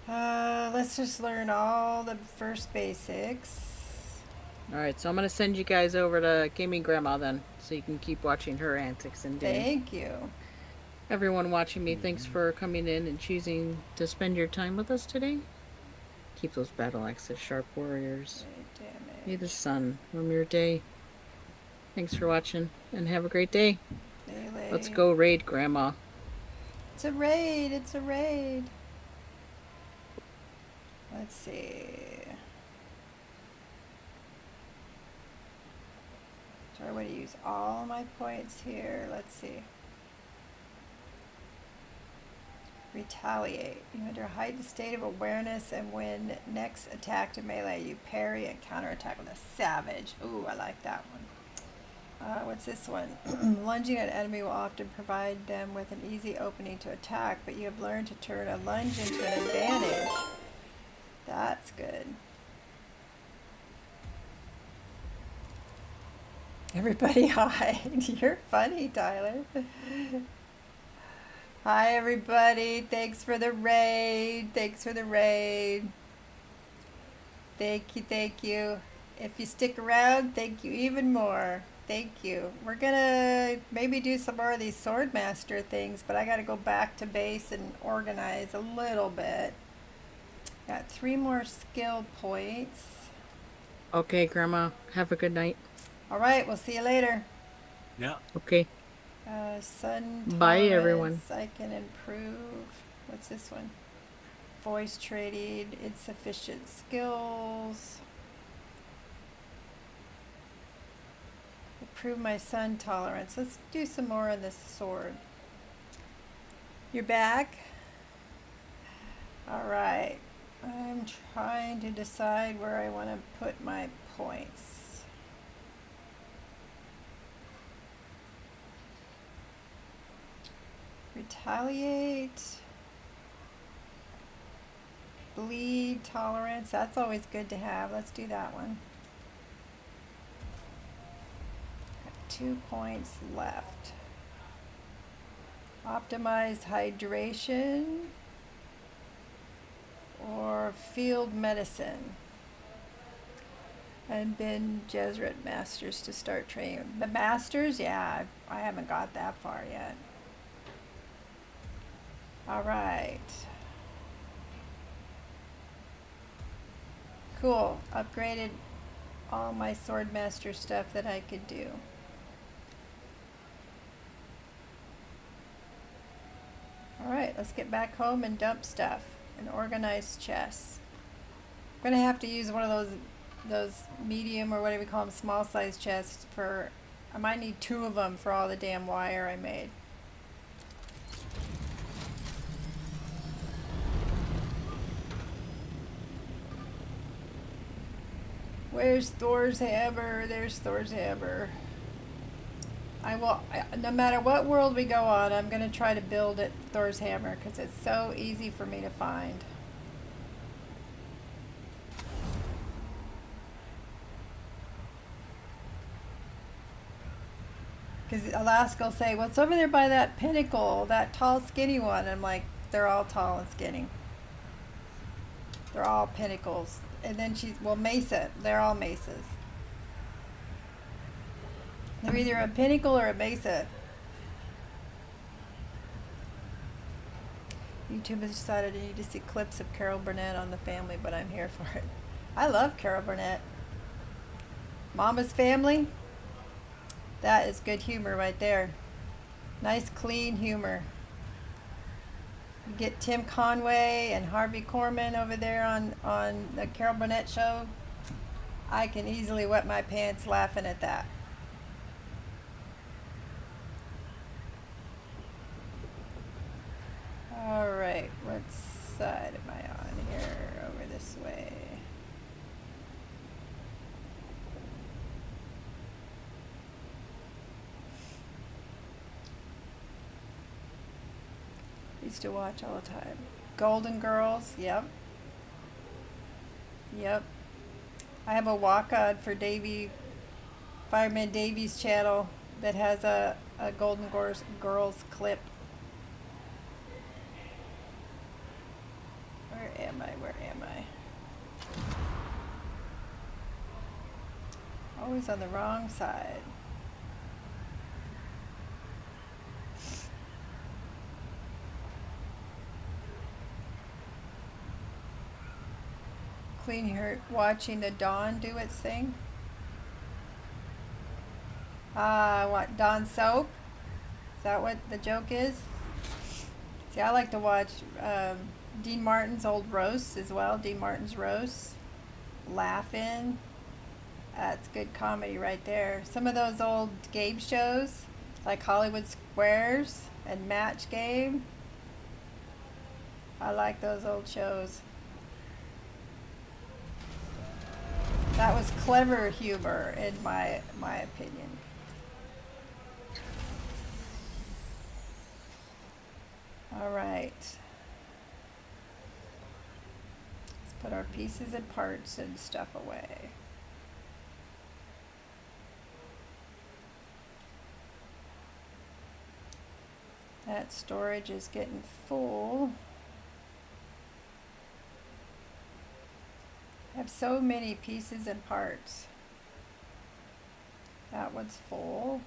Let's just learn all the first basics. Alright, so I'm gonna send you guys over to Gaming Grandma then, so you can keep watching her antics and doing. Thank you. Everyone watching me, thanks for coming in and choosing to spend your time with us today. Keep those battle axes sharp, warriors. May the sun warm your day. Thanks for watching, and have a great day. Melee. Let's go raid Grandma. It's a raid. It's a raid. Let's see. Do I want to use all my points here? Let's see. Retaliate. You enter a heightened state of awareness, and when next attacked in melee, you parry and counterattack with a savage. Ooh, I like that one. What's this one? Lunging at an enemy will often provide them with an easy opening to attack, but you have learned to turn a lunge into an advantage. That's good. Everybody hide. You're funny, Tyler. Hi, everybody. Thanks for the raid. Thanks for the raid. Thank you, thank you. If you stick around, thank you even more. Thank you. We're gonna maybe do some more of these Swordmaster things, but I gotta go back to base and organize a little bit. Got 3 more skill points. Okay, Grandma. Have a good night. All right, we'll see you later. Yeah. Okay. Sun Bye, everyone. tolerance, I can improve. What's this one? Voice trading, insufficient skills. Improve my sun tolerance. Let's do some more on this sword. You're back? All right. I'm trying to decide where I want to put my points. Retaliate. Bleed tolerance. That's always good to have. Let's do that one. Got 2 points left. Optimize hydration or field medicine. And Ben Jesuit Masters to start training. The Masters? Yeah, I haven't got that far yet. All right. Cool. Upgraded all my Swordmaster stuff that I could do. Alright, let's get back home and dump stuff and organize chests. I'm gonna have to use one of those medium or whatever we call them, small size chests for, I might need 2 of them for all the damn wire I made. Where's Thor's hammer? There's Thor's hammer. No matter what world we go on, I'm going to try to build it Thor's hammer because it's so easy for me to find. Because Alaska will say, what's over there by that pinnacle, that tall skinny one? I'm like, they're all tall and skinny. They're all pinnacles. And then she's, well, mesa. They're all mesas. They're either a pinnacle or a mesa. YouTube has decided I need to see clips of Carol Burnett on the family, but I'm here for it. I love Carol Burnett. Mama's Family. That is good humor right there. Nice, clean humor. You get Tim Conway and Harvey Korman over there on the Carol Burnett show. I can easily wet my pants laughing at that. Alright, what side am I on here? Over this way. Used to watch all the time. Golden Girls, yep. Yep. I have a walk-on for Fireman Davy's channel that has a Golden Girls clip. Where am I? Where am I? Always on the wrong side. Clean here, watching the dawn do its thing. What, Dawn soap? Is that what the joke is? See, I like to watch Dean Martin's old roasts as well. Dean Martin's roasts. Laughing. That's good comedy right there. Some of those old game shows, like Hollywood Squares and Match Game. I like those old shows. That was clever humor, in my opinion. All right. Let's put our pieces and parts and stuff away. That storage is getting full. I have so many pieces and parts. That one's full.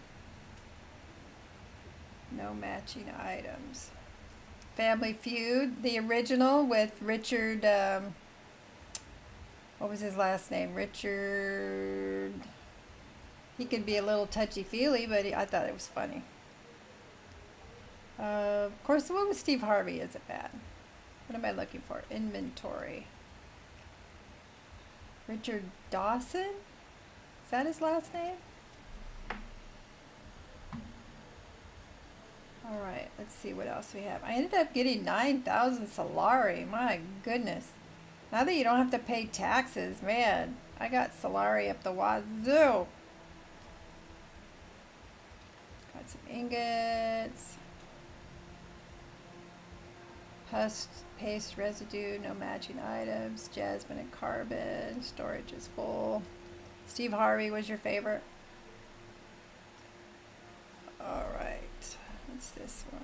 No matching items. Family Feud, the original with Richard, what was his last name? Richard, he could be a little touchy-feely, but I thought it was funny. Of course, the one with Steve Harvey isn't bad. What am I looking for? Inventory. Richard Dawson? Is that his last name? Alright, let's see what else we have. I ended up getting 9,000 Solari. My goodness. Now that you don't have to pay taxes, man, I got Solari up the wazoo. Got some ingots. Husk, paste, residue, no matching items. Jasmine and carbon. Storage is full. Steve Harvey was your favorite? Alright. What's this one?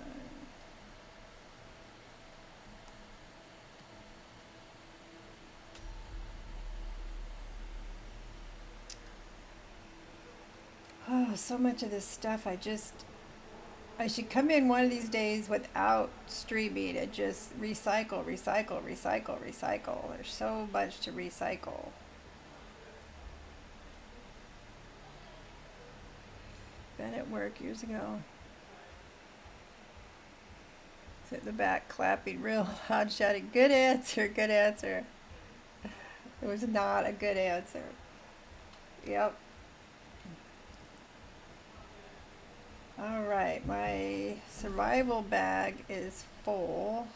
Oh, so much of this stuff I should come in one of these days without streaming and just recycle. There's so much to recycle. Been at work years ago. Sit in the back clapping real loud, shouting, good answer, good answer. It was not a good answer. Yep. Alright, my survival bag is full.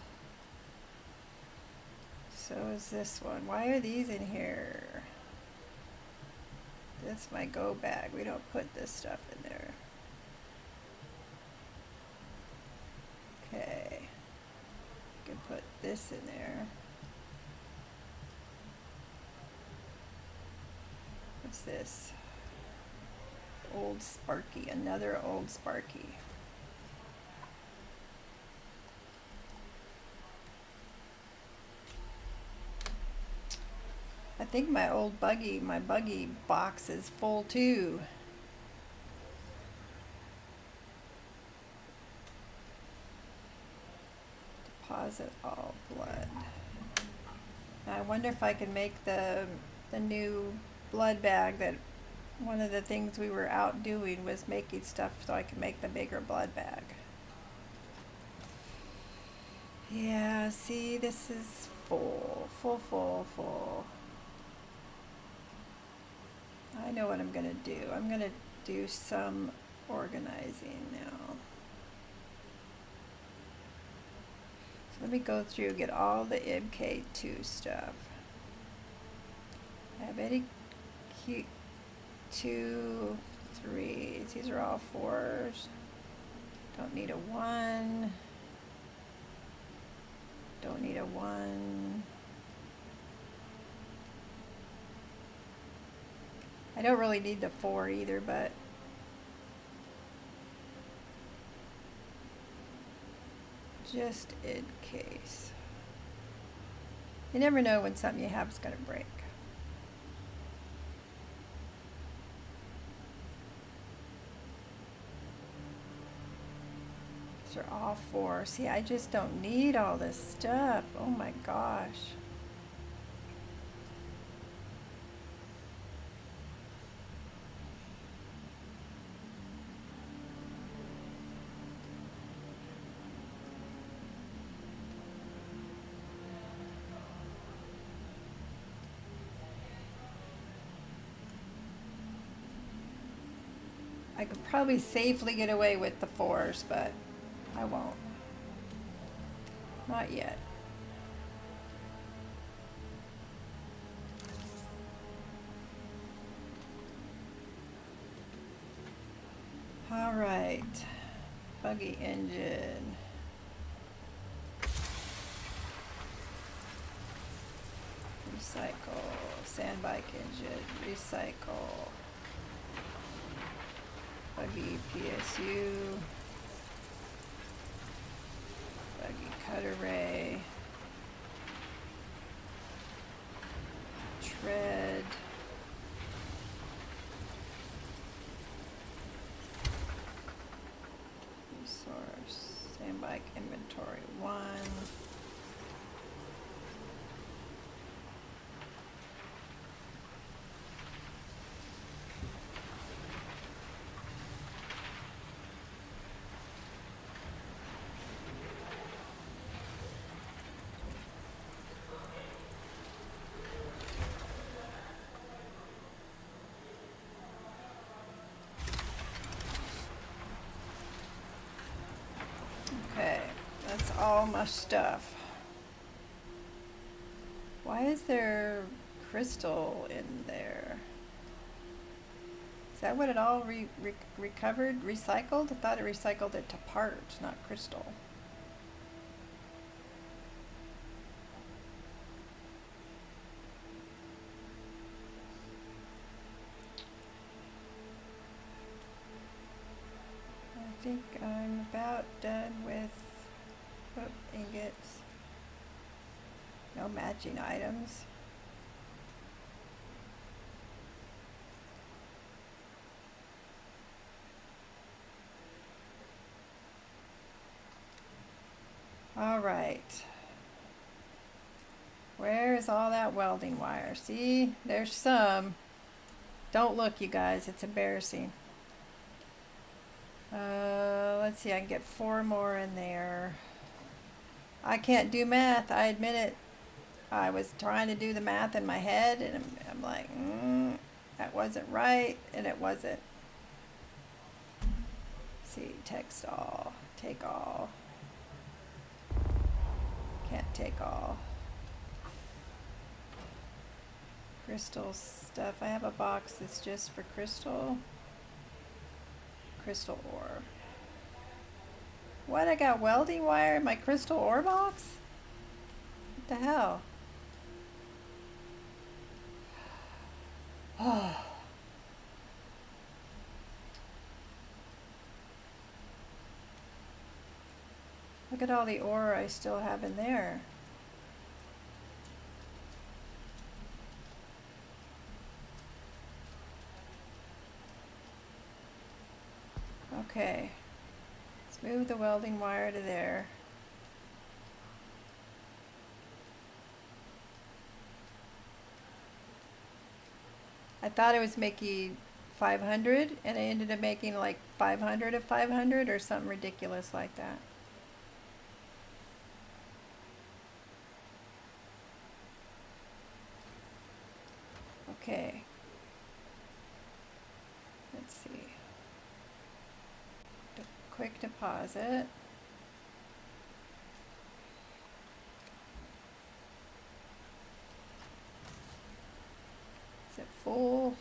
So is this one. Why are these in here? That's my go bag. We don't put this stuff in there. Okay. You can put this in there. What's this? Old Sparky, another old Sparky. I think my old buggy, my buggy box is full too. Deposit all blood. I wonder if I can make the new blood bag. That one of the things we were out doing was making stuff so I can make the bigger blood bag. Yeah, see, this is full. I know what I'm gonna do. I'm gonna do some organizing now. So let me go through, get all the MK2 stuff. I have any cute 2, 3s. These are all 4s. Don't need a 1. Don't need a 1. I don't really need the 4 either, but just in case. You never know when something you have is going to break. These are all 4. See, I just don't need all this stuff. Oh my gosh. I could probably safely get away with the 4s, but I won't. Not yet. All right. Buggy engine. Recycle. Sandbike engine. Recycle. Buggy PSU. cut array, tread, resource, sandbike inventory 1. Okay, that's all my stuff. Why is there crystal in there? Is that what it all recovered, recycled? I thought it recycled it to parts, not crystal. I think I'm about done with ingots. No matching items. All right. Where is all that welding wire? See, there's some. Don't look, you guys. It's embarrassing. Let's see. I can get 4 more in there. I can't do math. I admit it. I was trying to do the math in my head, and I'm like, that wasn't right, and it wasn't. Let's see, text all, take all. Can't take all. Crystal stuff. I have a box that's just for crystal. Crystal ore. What? I got welding wire in my crystal ore box? What the hell? Oh. Look at all the ore I still have in there. Okay. Let's move the welding wire to there. I thought I was making 500 and I ended up making like 500 of 500 or something ridiculous like that. Okay. Let's see. Quick deposit. Is it full?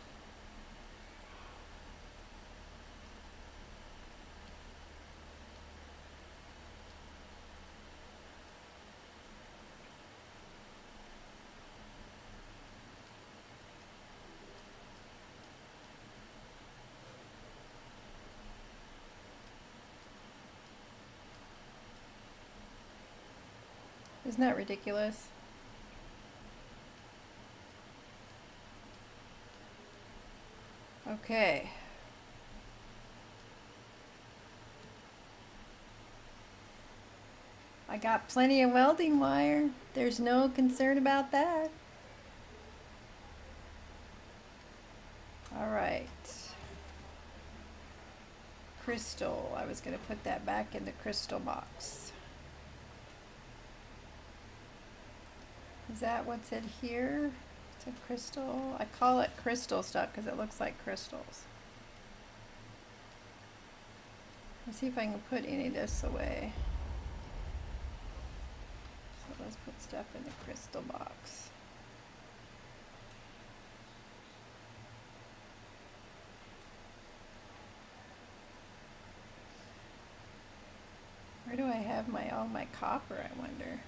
Isn't that ridiculous? Okay. I got plenty of welding wire. There's no concern about that. All right. Crystal. I was going to put that back in the crystal box. Is that what's in here? It's a crystal. I call it crystal stuff because it looks like crystals. Let's see if I can put any of this away. So let's put stuff in the crystal box. Where do I have all my copper, I wonder?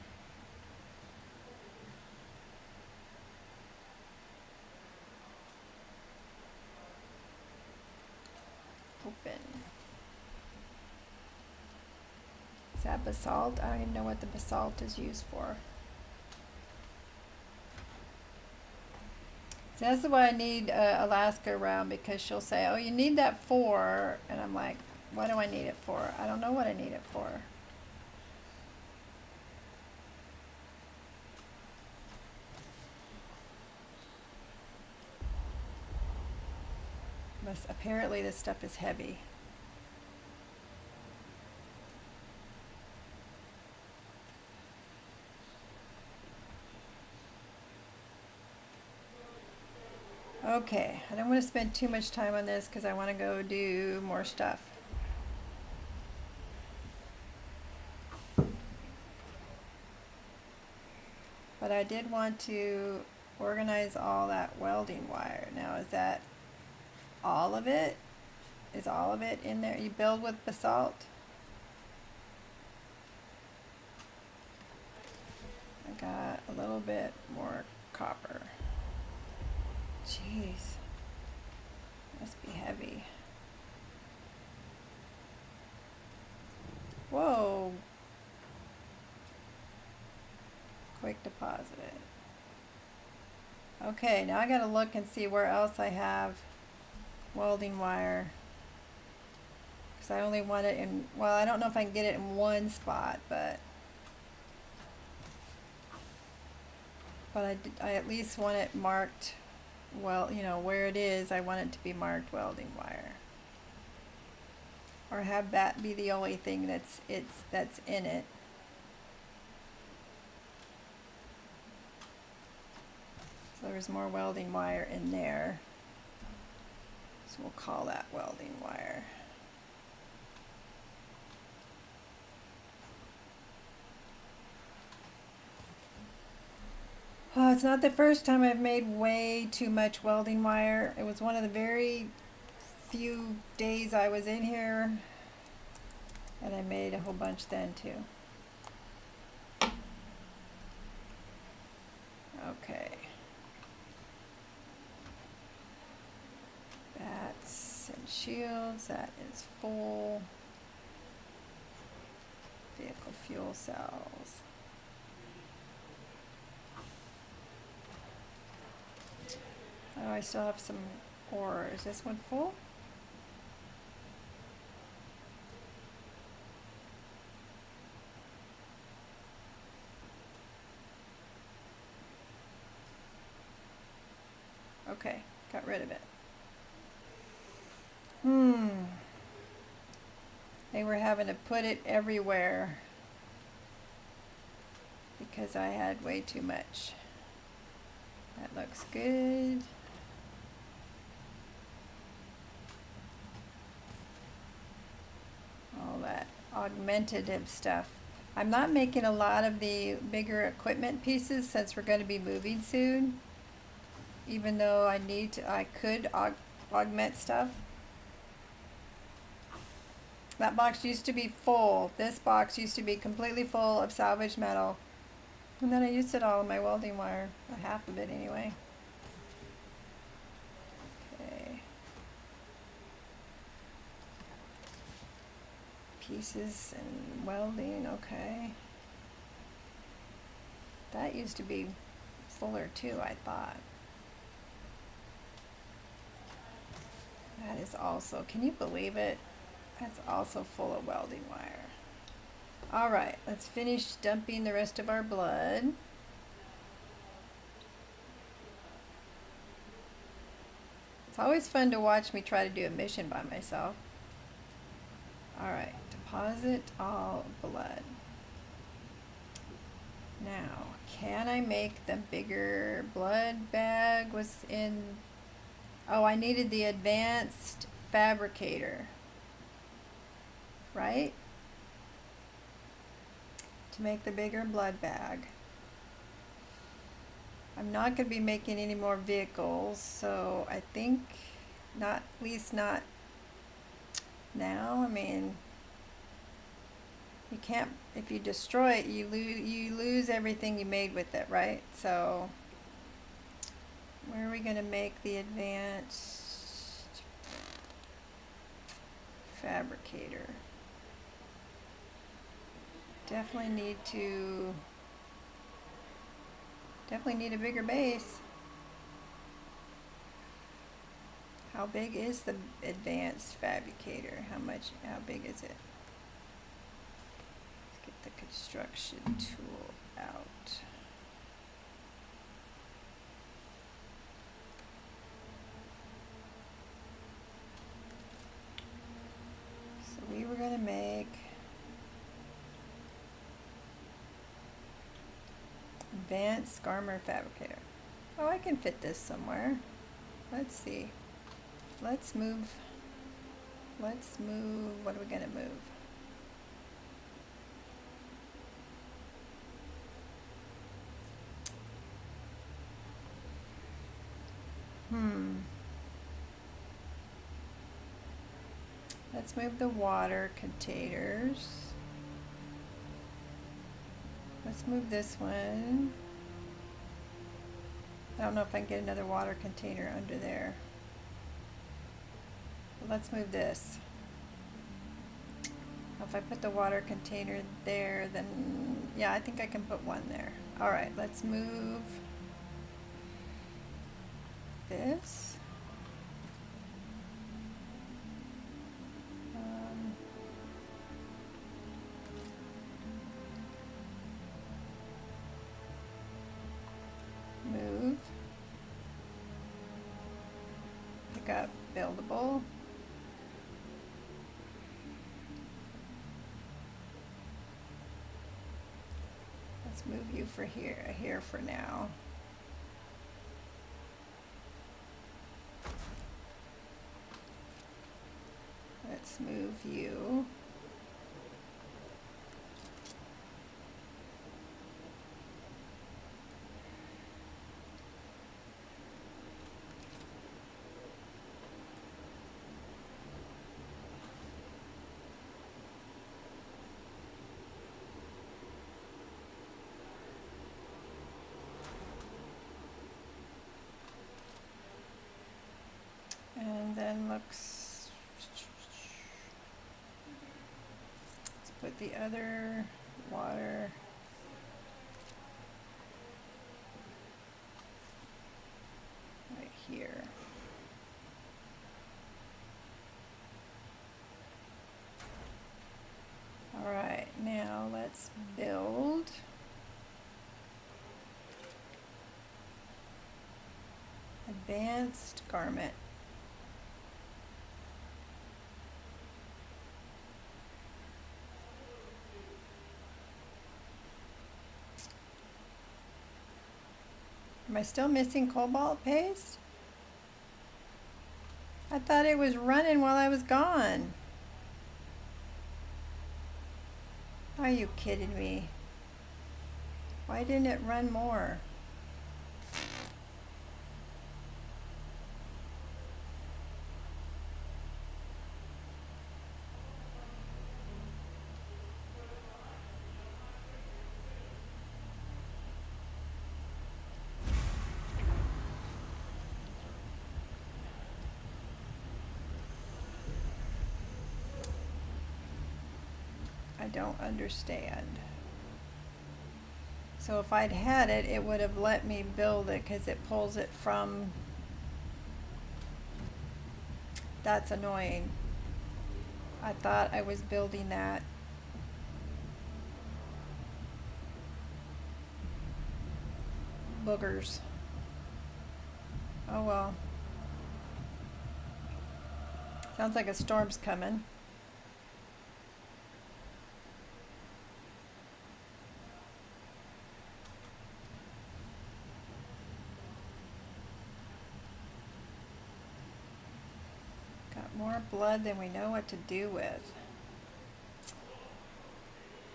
Open. that basalt? I don't even know what the basalt is used for. So that's why I need Alaska around, because she'll say, oh, you need that for, and I'm like, what do I need it for? I don't know what I need it for. But apparently this stuff is heavy. Okay, I don't want to spend too much time on this because I want to go do more stuff. But I did want to organize all that welding wire. Now, is that all of it? Is all of it in there? You build with basalt? I got a little bit more copper. Jeez. Must be heavy. Whoa. Quick deposit it. Okay, now I gotta look and see where else I have welding wire. Because I only want it in, well, I don't know if I can get it in one spot, but I at least want it marked. Well, you know, where it is, I want it to be marked welding wire. Or have that be the only thing that's in it. So there's more welding wire in there. So we'll call that welding wire. Oh, it's not the first time I've made way too much welding wire. It was one of the very few days I was in here, and I made a whole bunch then too. Okay. Bats and shields, that is full. Vehicle fuel cells. Oh, I still have some ore. Is this one full? Okay, got rid of it. They were having to put it everywhere because I had way too much. That looks good. All that augmentative stuff. I'm not making a lot of the bigger equipment pieces since we're going to be moving soon. Even though I could augment stuff. That box used to be full. This box used to be completely full of salvaged metal. And then I used it all in my welding wire. Half of it anyway. Okay. Pieces and welding, okay. That used to be fuller too, I thought. That is also, can you believe it? That's also full of welding wire. All right, let's finish dumping the rest of our blood. It's always fun to watch me try to do a mission by myself. All right, deposit all blood. Now, can I make the bigger blood bag? Was in, oh, I needed the advanced fabricator, right? To make the bigger blood bag. I'm not going to be making any more vehicles, so I think not, at least not now. I mean, you can't, if you destroy it, you lose everything you made with it, right? So where are we going to make the advanced fabricator? Definitely need a bigger base. How big is the advanced fabricator? How big is it? Let's get the construction tool out. So we were gonna make advanced garment fabricator. Oh, I can fit this somewhere. Let's see. Let's move. What are we gonna move? Let's move the water containers. Let's move this one. I don't know if I can get another water container under there. But let's move this. If I put the water container there, then yeah, I think I can put one there. All right, let's move this. Move. Pick up buildable. Let's move you for here for now. Let's move you. And then let's put the other water right here. All right, now let's build. Advanced garment. Am I still missing cobalt paste? I thought it was running while I was gone. Are you kidding me? Why didn't it run more? I don't understand. So if I'd had it, it would have let me build it because it pulls it from. That's annoying. I thought I was building that. Boogers. Oh well. Sounds like a storm's coming. More blood than we know what to do with.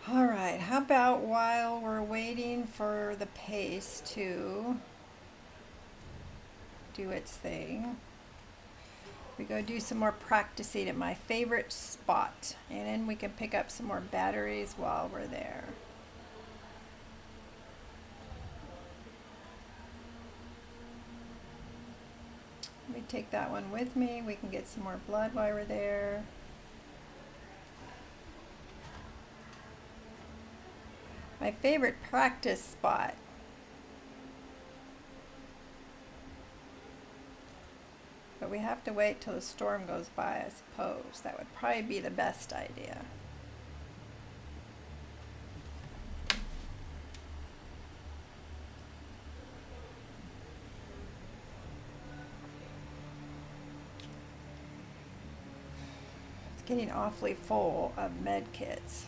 All right, how about while we're waiting for the paste to do its thing, we go do some more practicing at my favorite spot, and then we can pick up some more batteries while we're there. Let me take that one with me. We can get some more blood while we're there. My favorite practice spot. But we have to wait till the storm goes by, I suppose. That would probably be the best idea. It's getting awfully full of med kits.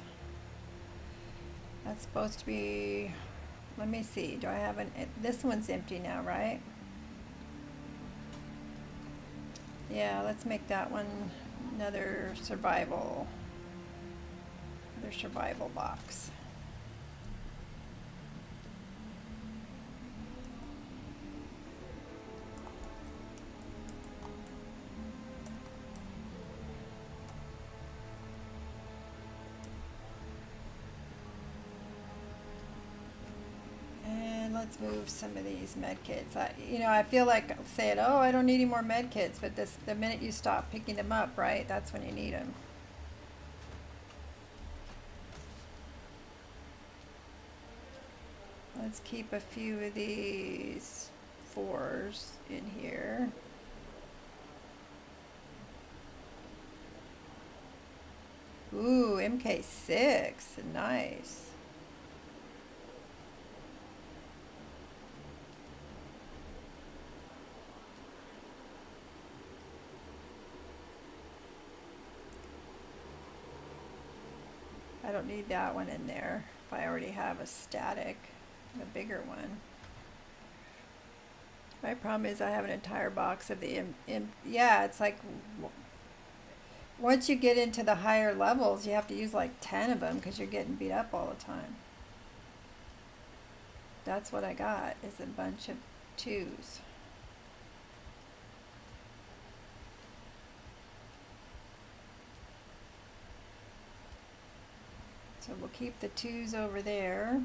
That's supposed to be, let me see, do I have this one's empty now, right? Yeah, let's make that one another survival box. Let's move some of these med kits. I feel like saying, oh, I don't need any more med kits, but the minute you stop picking them up, right, that's when you need them. Let's keep a few of these 4s in here. Ooh, MK6, nice. I don't need that one in there if I already have a static, the bigger one. My problem is I have an entire box of the yeah, it's like once you get into the higher levels, you have to use like 10 of them because you're getting beat up all the time. That's what I got, is a bunch of 2s. So we'll keep the 2s over there.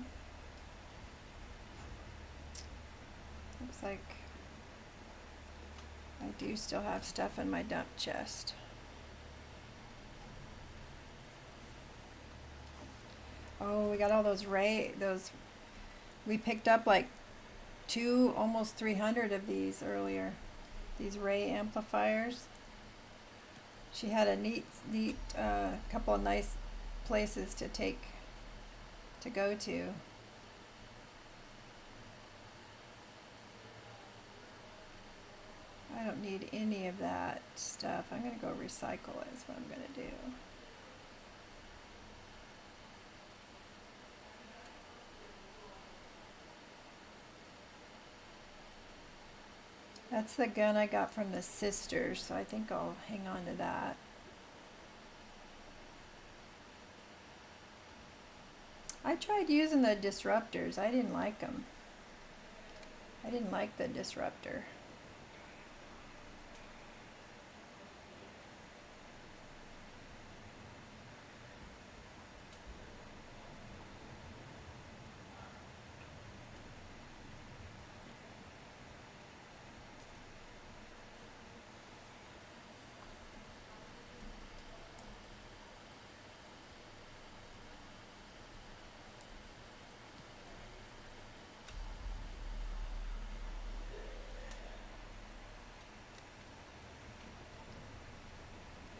Looks like I do still have stuff in my dump chest. Oh, we got all those we picked up like almost 300 of these earlier. These Ray amplifiers. She had a neat couple of nice places to go to. I don't need any of that stuff. I'm going to go recycle it is what I'm going to do. That's the gun I got from the sisters, so I think I'll hang on to that. I tried using the disruptors. I didn't like them. I didn't like the disruptor.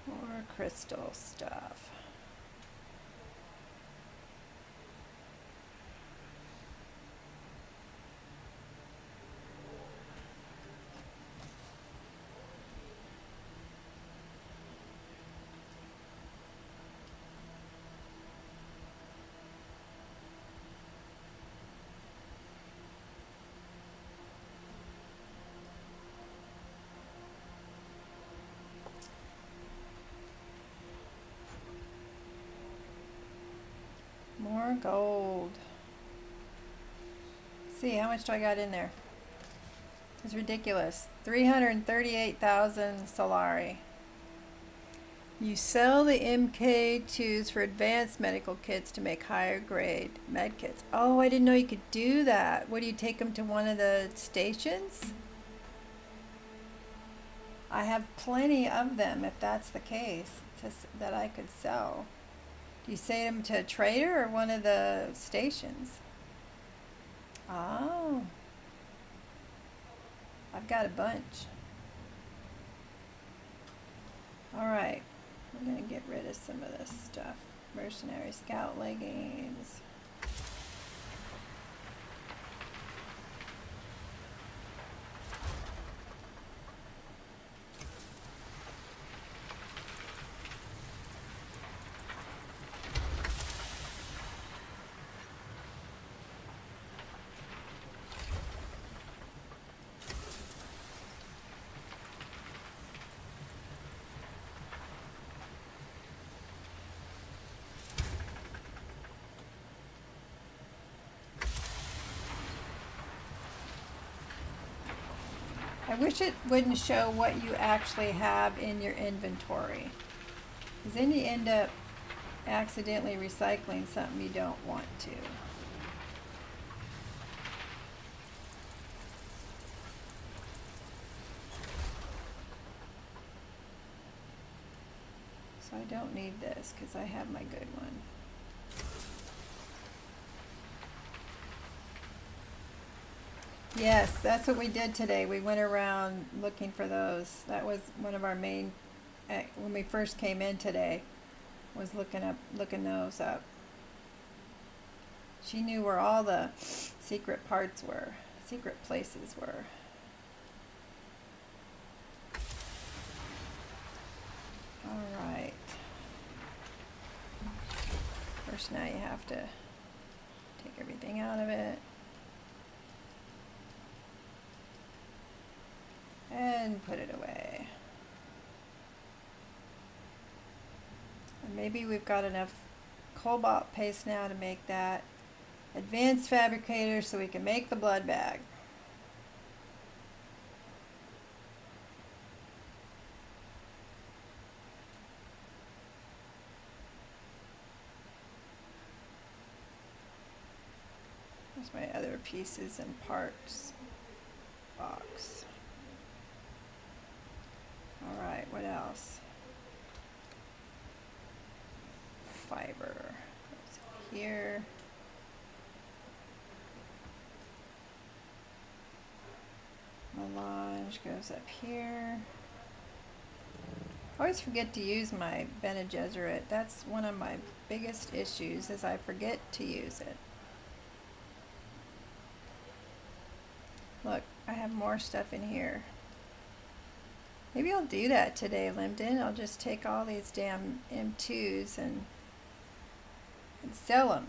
More crystal stuff. More gold. See, how much do I got in there? It's ridiculous. 338,000 Solari. You sell the MK2s for advanced medical kits to make higher grade med kits. Oh, I didn't know you could do that. What, do you take them to one of the stations? I have plenty of them if that's the case that I could sell. Do you say them to a trader or one of the stations? Oh. I've got a bunch. Alright. We're going to get rid of some of this stuff. Mercenary scout leggings. I wish it wouldn't show what you actually have in your inventory. Because then you end up accidentally recycling something you don't want to. So I don't need this because I have my good one. Yes, that's what we did today. We went around looking for those. That was one of our main, when we first came in today, was looking those up. She knew where all the secret parts were, secret places were. All right. First, now you have to take everything out of it. And put it away. And maybe we've got enough cobalt paste now to make that advanced fabricator so we can make the blood bag. There's my other pieces and parts box. Alright, what else? Fiber. Goes here. Melange goes up here. I always forget to use my Bene Gesserit. That's one of my biggest issues, is I forget to use it. Look, I have more stuff in here. Maybe I'll do that today, Limden. I'll just take all these damn M2s and sell them.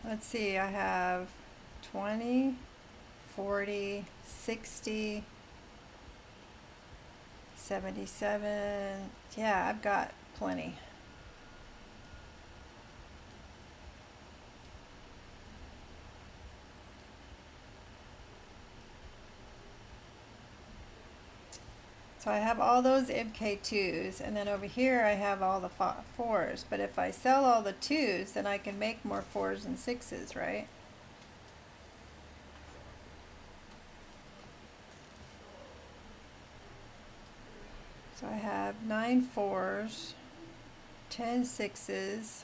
Let's see, I have 20, 40, 60, 77. Yeah, I've got plenty. So I have all those MK2s, and then over here I have all the 4s. But if I sell all the 2s, then I can make more 4s and 6s, right? So I have 9 4s, 10 6s.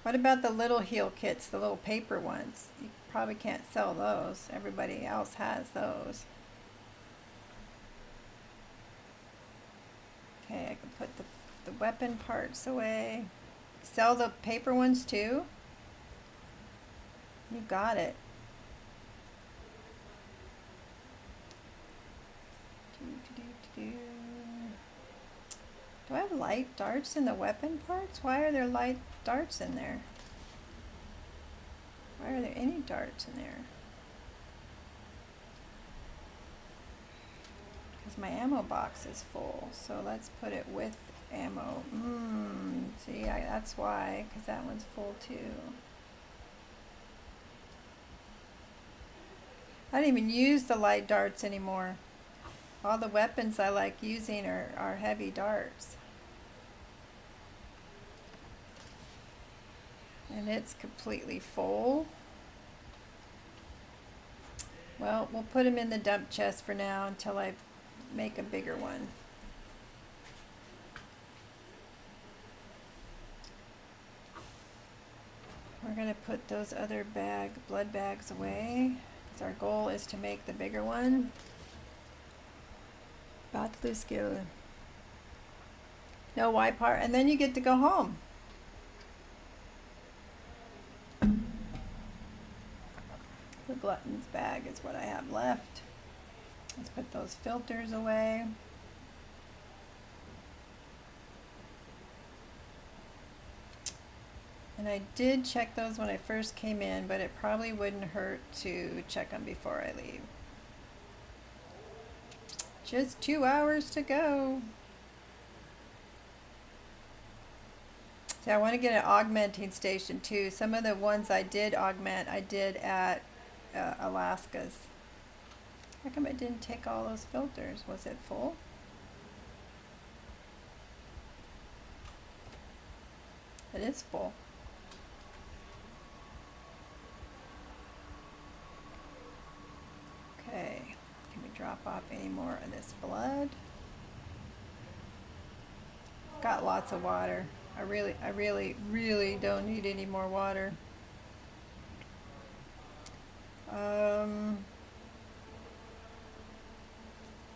What about the little heel kits, the little paper ones? You probably can't sell those. Everybody else has those. Okay, I can put the weapon parts away. Sell the paper ones too? You got it. Do I have light darts in the weapon parts? Why are there light darts in there? Why are there any darts in there? Because my ammo box is full, so let's put it with ammo. See, that's why, because that one's full too. I don't even use the light darts anymore. All the weapons I like using are heavy darts. And it's completely full. Well, we'll put them in the dump chest for now until I make a bigger one. We're going to put those other blood bags away, because our goal is to make the bigger one. Batluskill. No white part, and then you get to go home. The glutton's bag is what I have left. Let's put those filters away. And I did check those when I first came in, but it probably wouldn't hurt to check them before I leave. Just 2 hours to go. So I want to get an augmenting station too. Some of the ones I did augment, I did at Alaska's. How come it didn't take all those filters? Was it full? It is full. Okay, can we drop off any more of this blood? Got lots of water. I really don't need any more water.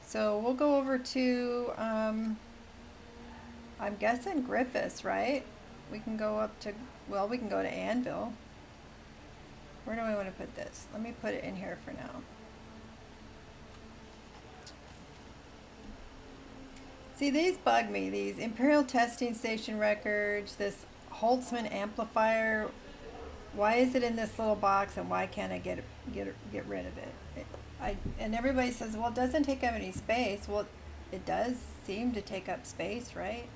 So we'll go over to, I'm guessing Griffiths, right? We can go up to, well, we can go to Anvil. Where do I want to put this? Let me put it in here for now. See, these bug me, these Imperial Testing Station records, this Holtzman amplifier. Why is it in this little box, and why can't I get rid of it? And everybody says, well, it doesn't take up any space. Well, it does seem to take up space, right?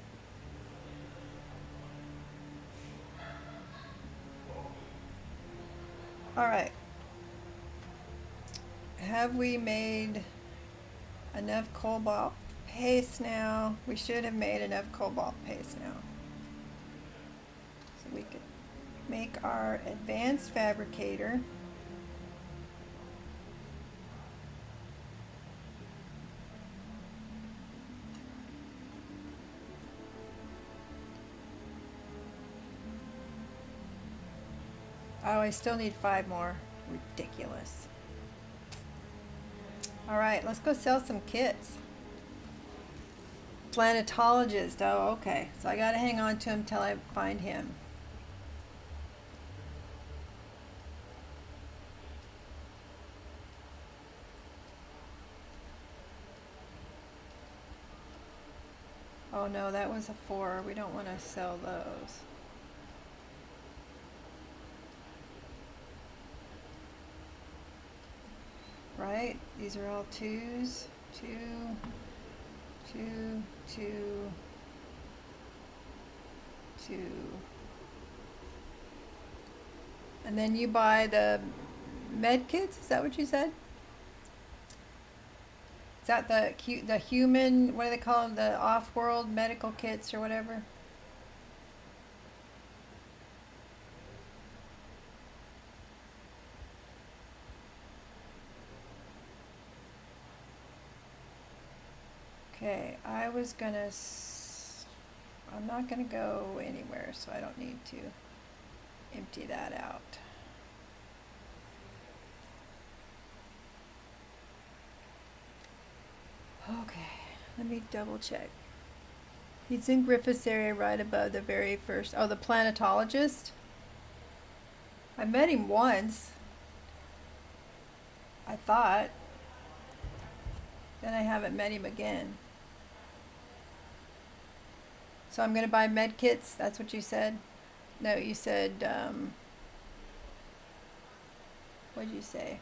All right. Have we made enough cobalt paste now? We should have made enough cobalt paste now. So we could make our advanced fabricator. Oh, I still need 5 more. Ridiculous. All right, let's go sell some kits. Planetologist. Oh, okay. So I gotta hang on to him till I find him. Oh no, that was a 4. We don't want to sell those. Right? These are all 2s. 2, 2, 2, 2. And then you buy the med kits? Is that what you said? Is that the human, what do they call them? The off-world medical kits or whatever? Okay, I'm not gonna go anywhere, so I don't need to empty that out. Okay, let me double check. He's in Griffiths area right above the very first, oh, the planetologist? I met him once, I thought. Then I haven't met him again. So I'm going to buy med kits, that's what you said? No, you said, what did you say?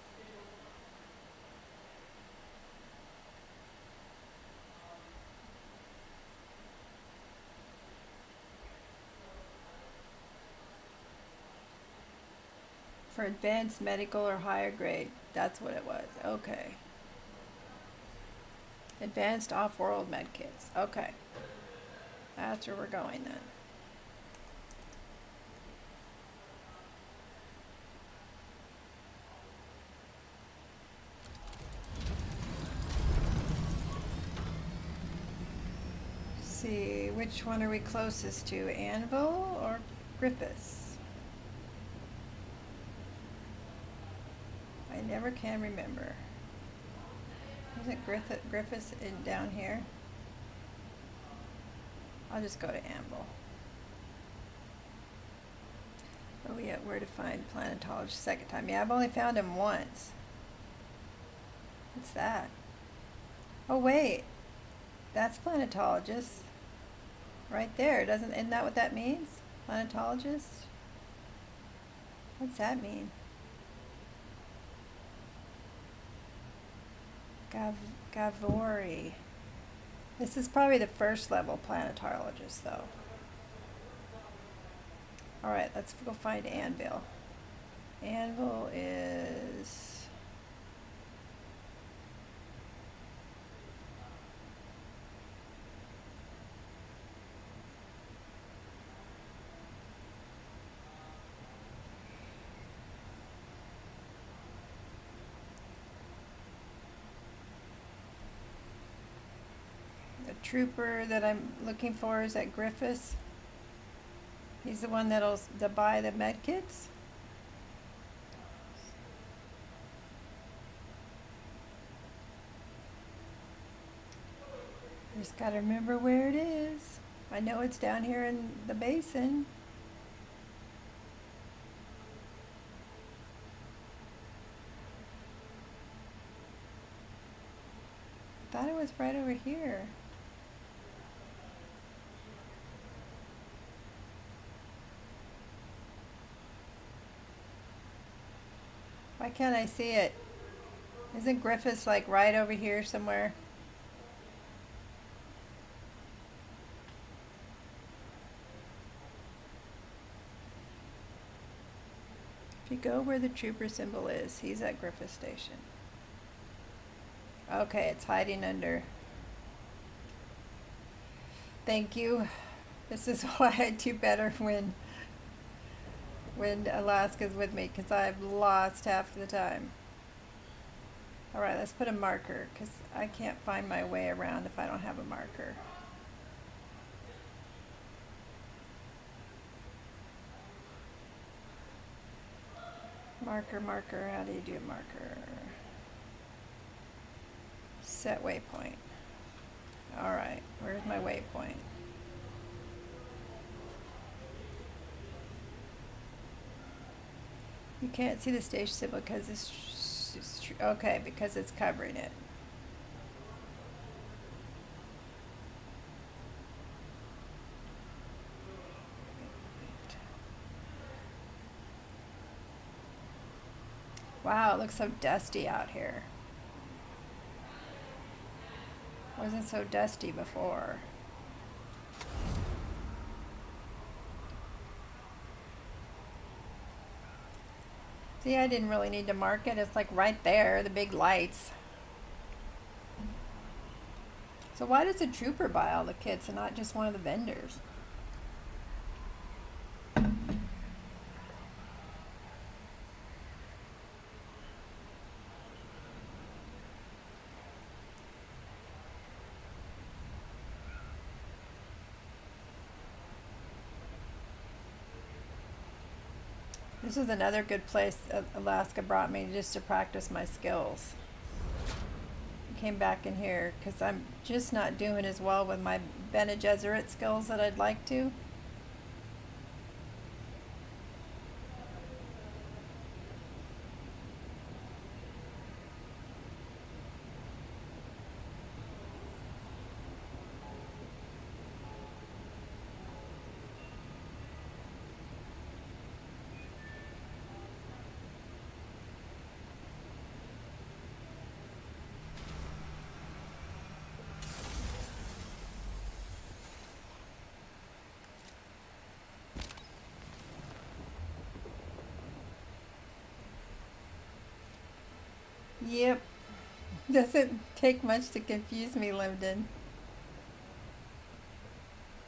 for advanced medical or higher grade. That's what it was. Okay. Advanced off-world med kits. Okay. That's where we're going then. See, which one are we closest to? Anvil or Griffiths? I never can remember. Isn't Griffiths in down here? I'll just go to Anvil. Oh yeah, where to find planetologist second time. Yeah, I've only found him once. What's that? Oh wait, that's planetologist. Right there, isn't that what that means? Planetologist? What's that mean? Gavori. This is probably the first level planetologist though. Alright, let's go find Anvil. Anvil is... the trooper that I'm looking for is at Griffiths. He's the one that'll buy the med kits. Just gotta remember where it is. I know it's down here in the basin. Thought it was right over here. Why can't I see it? Isn't Griffiths like right over here somewhere? If you go where the trooper symbol is, he's at Griffith Station. Okay, it's hiding under. Thank you. This is why I do better when Alaska's with me, because I've lost half the time. Alright, let's put a marker, because I can't find my way around if I don't have a marker. Marker, how do you do a marker? Set waypoint. Alright, where's my waypoint? You can't see the station symbol because it's okay, because it's covering it. Wow, it looks so dusty out here. Wasn't so dusty before. See, I didn't really need to mark it. It's like right there, the big lights. So why does the trooper buy all the kits and not just one of the vendors? This is another good place Alaska brought me just to practice my skills. Came back in here because I'm just not doing as well with my Bene Gesserit skills that I'd like to. Yep. Doesn't take much to confuse me, Linden.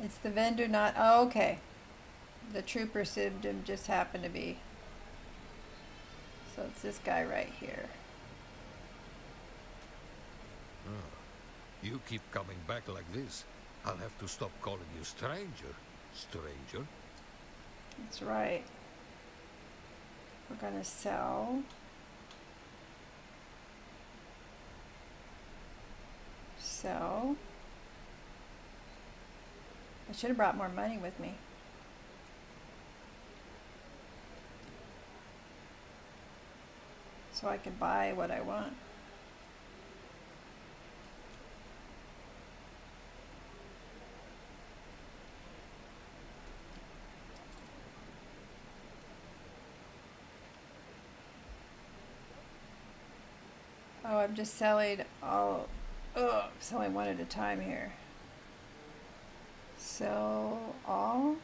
It's the vendor, not. Oh, okay. The trooper symptom just happened to be. So it's this guy right here. You keep coming back like this. I'll have to stop calling you stranger. Stranger. That's right. We're gonna sell. Sell. I should have brought more money with me. So I can buy what I want. Oh, I'm just selling all. Oh, selling one at a time here. Sell all.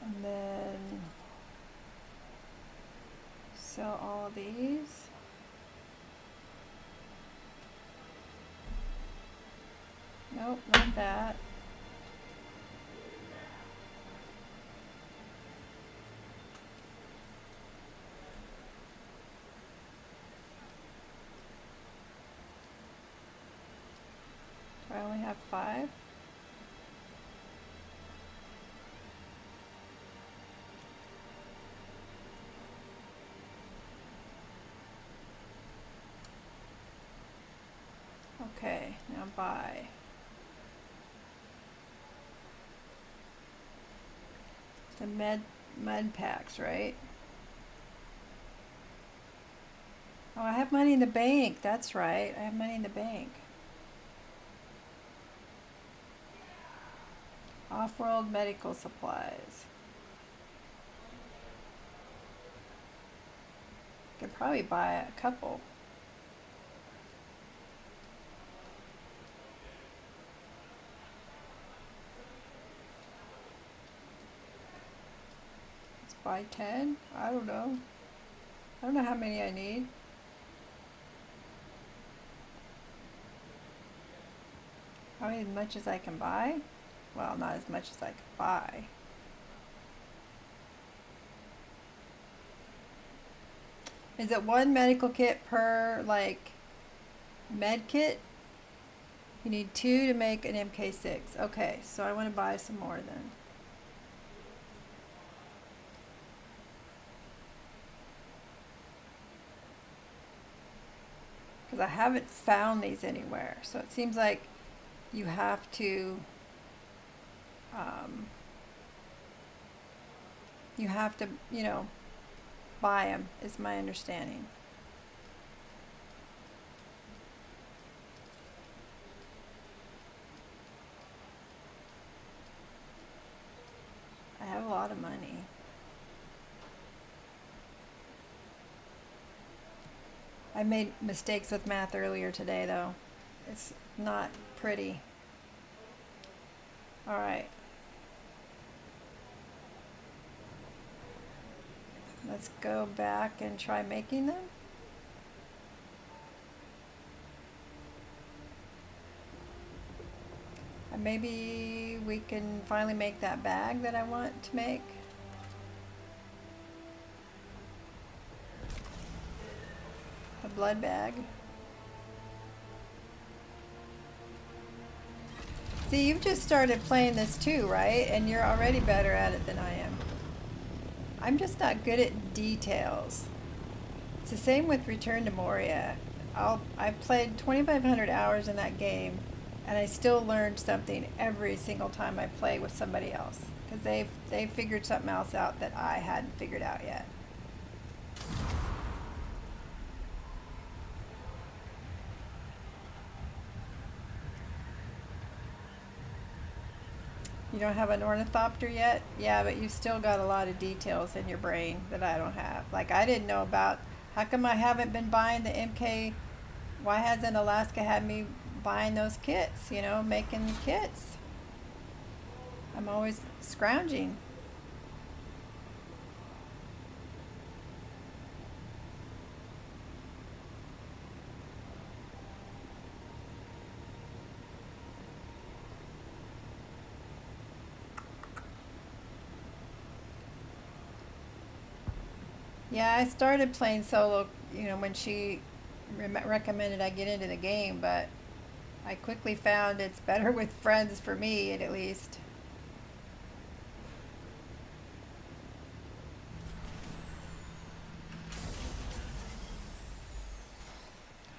And then sell all of these. Nope, not that. Do I only have 5? Okay, now buy. The mud packs, right? Oh, I have money in the bank. That's right. I have money in the bank. Off-world medical supplies. Could probably buy a couple. Let's buy 10. I don't know. I don't know how many I need. Probably as much as I can buy. Well, not as much as I can buy. Is it one medical kit per, like, med kit? You need 2 to make an MK6. Okay, so I want to buy some more then. Because I haven't found these anywhere. So it seems like you have to you know, buy them, is my understanding. I have a lot of money. I made mistakes with math earlier today, though. It's not pretty. All right. Let's go back and try making them. And maybe we can finally make that bag that I want to make. The blood bag. See, you've just started playing this too, right? And you're already better at it than I am. I'm just not good at details. It's the same with Return to Moria. I've played 2,500 hours in that game, and I still learned something every single time I play with somebody else, because they figured something else out that I hadn't figured out yet. You don't have an ornithopter yet? Yeah, but you've still got a lot of details in your brain that I don't have. Like, I didn't know about, how come I haven't been buying the MK, why hasn't Alaska had me buying those kits, you know, making kits? I'm always scrounging. Yeah, I started playing solo, you know, when she recommended I get into the game, but I quickly found it's better with friends for me, at least.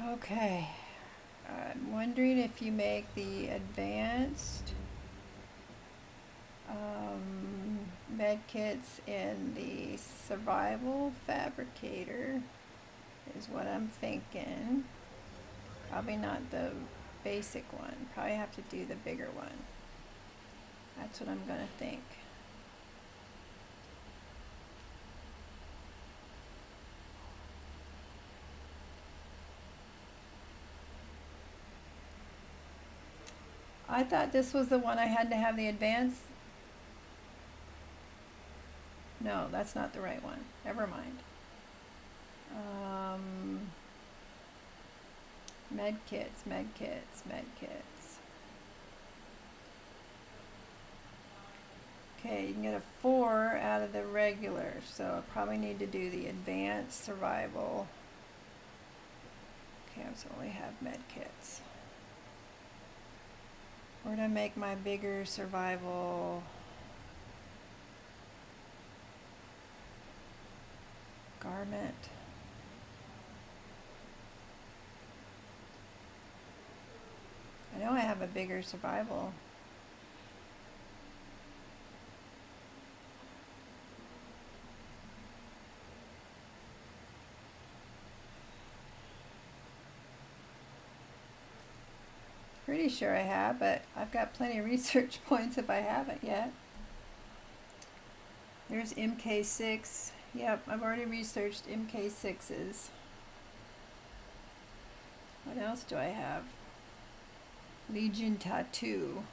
Okay. I'm wondering if you make the advanced med kits in the survival fabricator is what I'm thinking. Probably not the basic one. Probably have to do the bigger one. That's what I'm gonna think. I thought this was the one I had to have the advanced. No, that's not the right one. Never mind. Med kits, med kits, med kits. Okay, you can get a 4 out of the regular, so I probably need to do the advanced survival. Okay, I only have med kits. Where do I make my bigger survival? Garment. I know I have a bigger survival. Pretty sure I have, but I've got plenty of research points if I haven't yet. There's MK6. Yep, I've already researched MK6s. What else do I have? Legion Tattoo.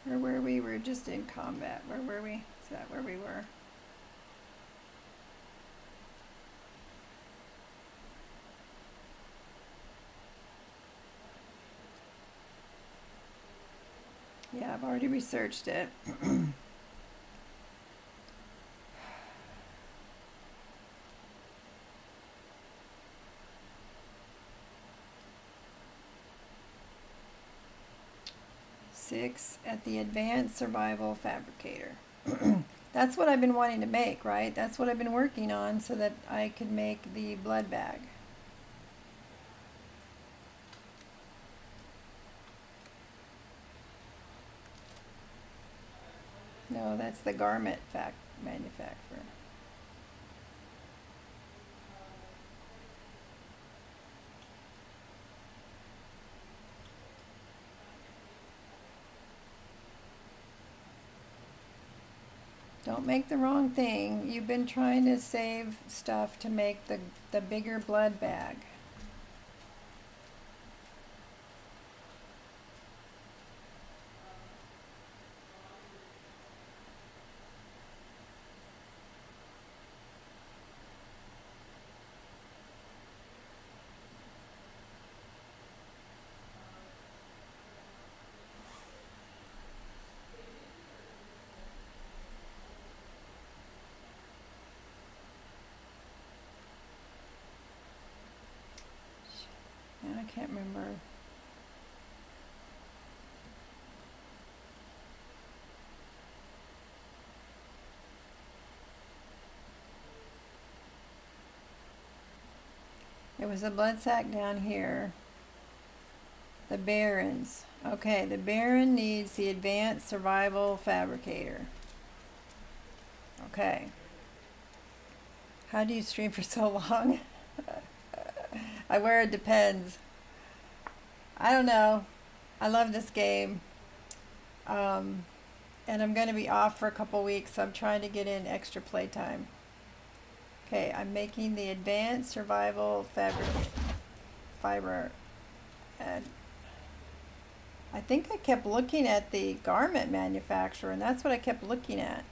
Where were we? We're just in combat. Where were we? Is that where we were? Yeah, I've already researched it. Six at the advanced survival fabricator. That's what I've been wanting to make, right? That's what I've been working on so that I could make the blood bag. No, that's the garment manufacturer. Don't make the wrong thing. You've been trying to save stuff to make the bigger blood bag. I can't remember. There was a blood sac down here. The Barons. Okay, the Baron needs the advanced survival fabricator. Okay. How do you stream for so long? I wear it depends. I don't know. I love this game. and I'm going to be off for a couple weeks, so I'm trying to get in extra playtime. Okay, I'm making the advanced survival fabric fiber, and I think I kept looking at the garment manufacturer, and that's what I kept looking at.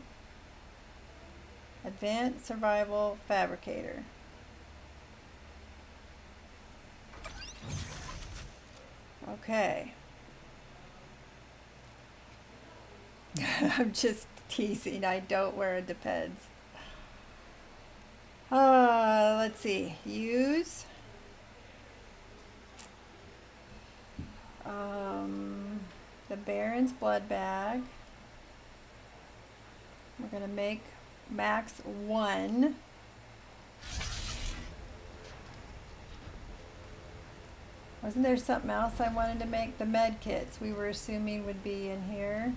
Advanced survival fabricator. Okay. I'm just teasing. I don't wear a Depends. Let's see. Use. The Baron's blood bag. We're going to make max 1. Wasn't there something else I wanted to make? The med kits we were assuming would be in here.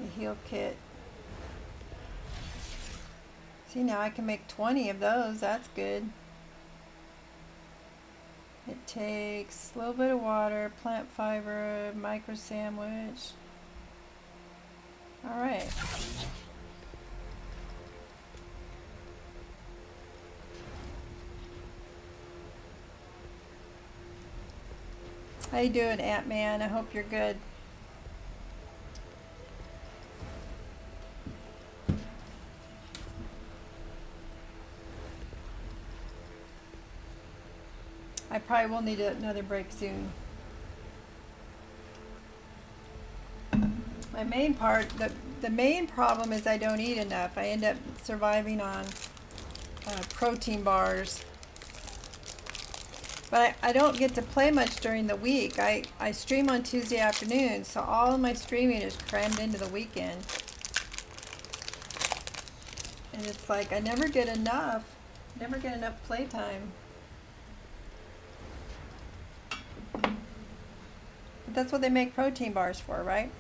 The heal kit. See, now I can make 20 of those. That's good. It takes a little bit of water, plant fiber, micro sandwich. All right. How you doing, Ant-Man? I hope you're good. I probably will need another break soon. My main part, the main problem is I don't eat enough. I end up surviving on protein bars. But I don't get to play much during the week. I stream on Tuesday afternoons, so all of my streaming is crammed into the weekend. And it's like I never get enough playtime. But that's what they make protein bars for, right?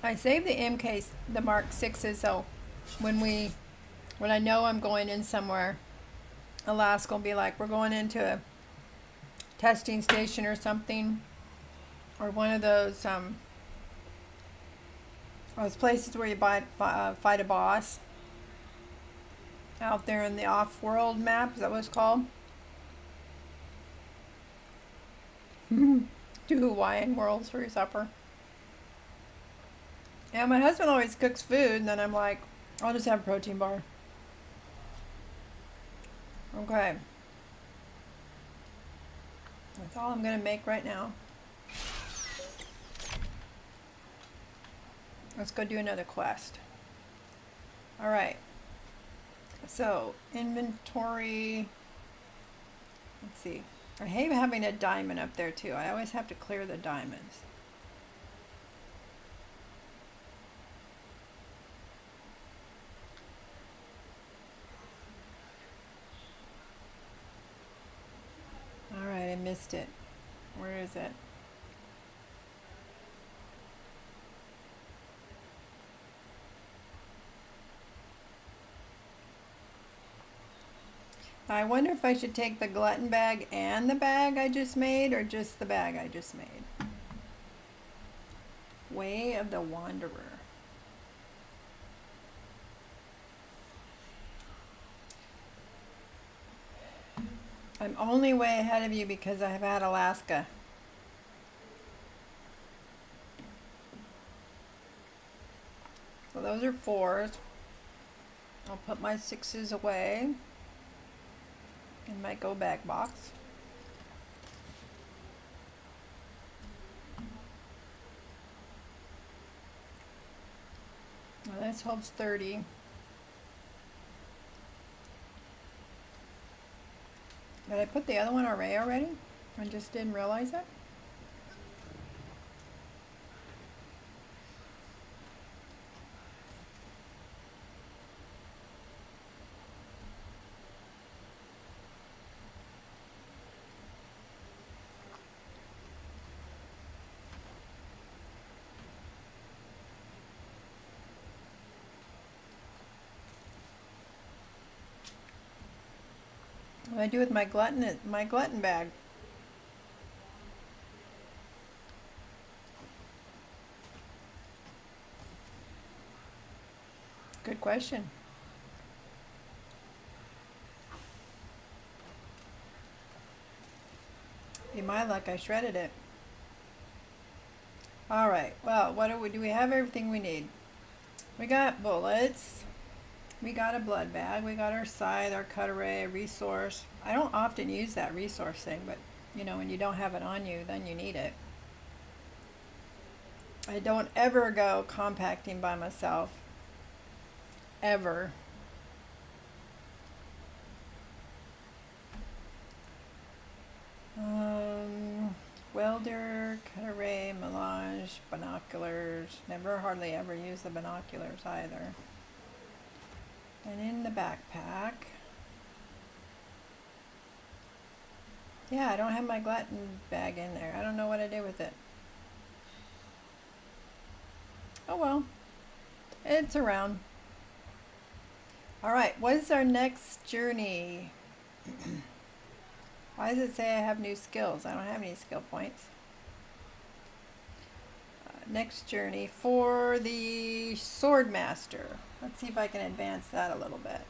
I save the MKs, the Mark 6s, so when I know I'm going in somewhere, Alaska will be like, we're going into a testing station or something, or one of those places where you fight a boss out there in the off-world map. Is that what it's called? Do Hawaiian worlds for your supper. Yeah, my husband always cooks food, and then I'm like, I'll just have a protein bar. Okay. That's all I'm going to make right now. Let's go do another quest. Alright. So, inventory. Let's see. I hate having a diamond up there, too. I always have to clear the diamonds. Alright, I missed it. Where is it? I wonder if I should take the glutton bag and the bag I just made, or just the bag I just made. Way of the Wanderer. I'm only way ahead of you because I've had Alaska. So those are 4s. I'll put my 6s away in my go bag box. Well, this holds 30. Did I put the other one away already? I just didn't realize it. What do I do with my glutton bag? Good question. Be my luck, I shredded it. All right. Well, what do we have everything we need? We got bullets. We got a blood bag. We got our scythe, our cut array, a resource. I don't often use that resource thing, but you know, when you don't have it on you, then you need it. I don't ever go compacting by myself. Ever. Welder, cut array, melange, binoculars. Never hardly ever use the binoculars either. And in the backpack. Yeah, I don't have my glutton bag in there. I don't know what I did with it. Oh well. It's around. Alright, what is our next journey? Why does it say I have new skills? I don't have any skill points. Next journey for the Sword Master. Let's see if I can advance that a little bit.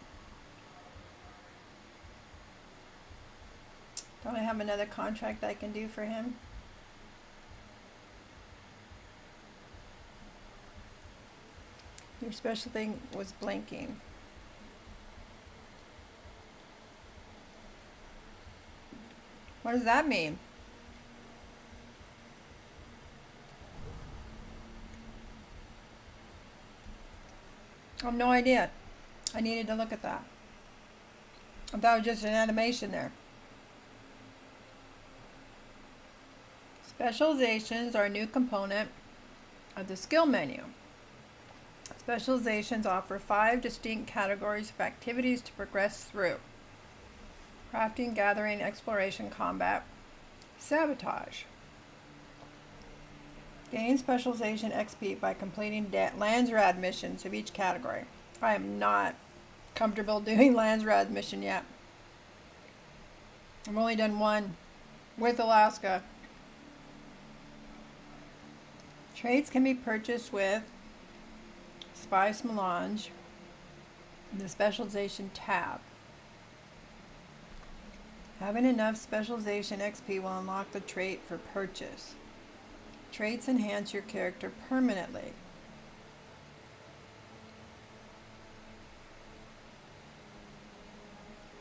Don't I have another contract I can do for him? Your special thing was blinking. What does that mean? I have no idea. I needed to look at that. I thought it was just an animation there. Specializations are a new component of the skill menu. Specializations offer 5 distinct categories of activities to progress through. Crafting, gathering, exploration, combat, sabotage. Gain specialization XP by completing Landsrad missions of each category. I am not comfortable doing Landsrad mission yet. I've only done one with Alaska. Traits can be purchased with Spice Melange in the Specialization tab. Having enough Specialization XP will unlock the trait for purchase. Traits enhance your character permanently.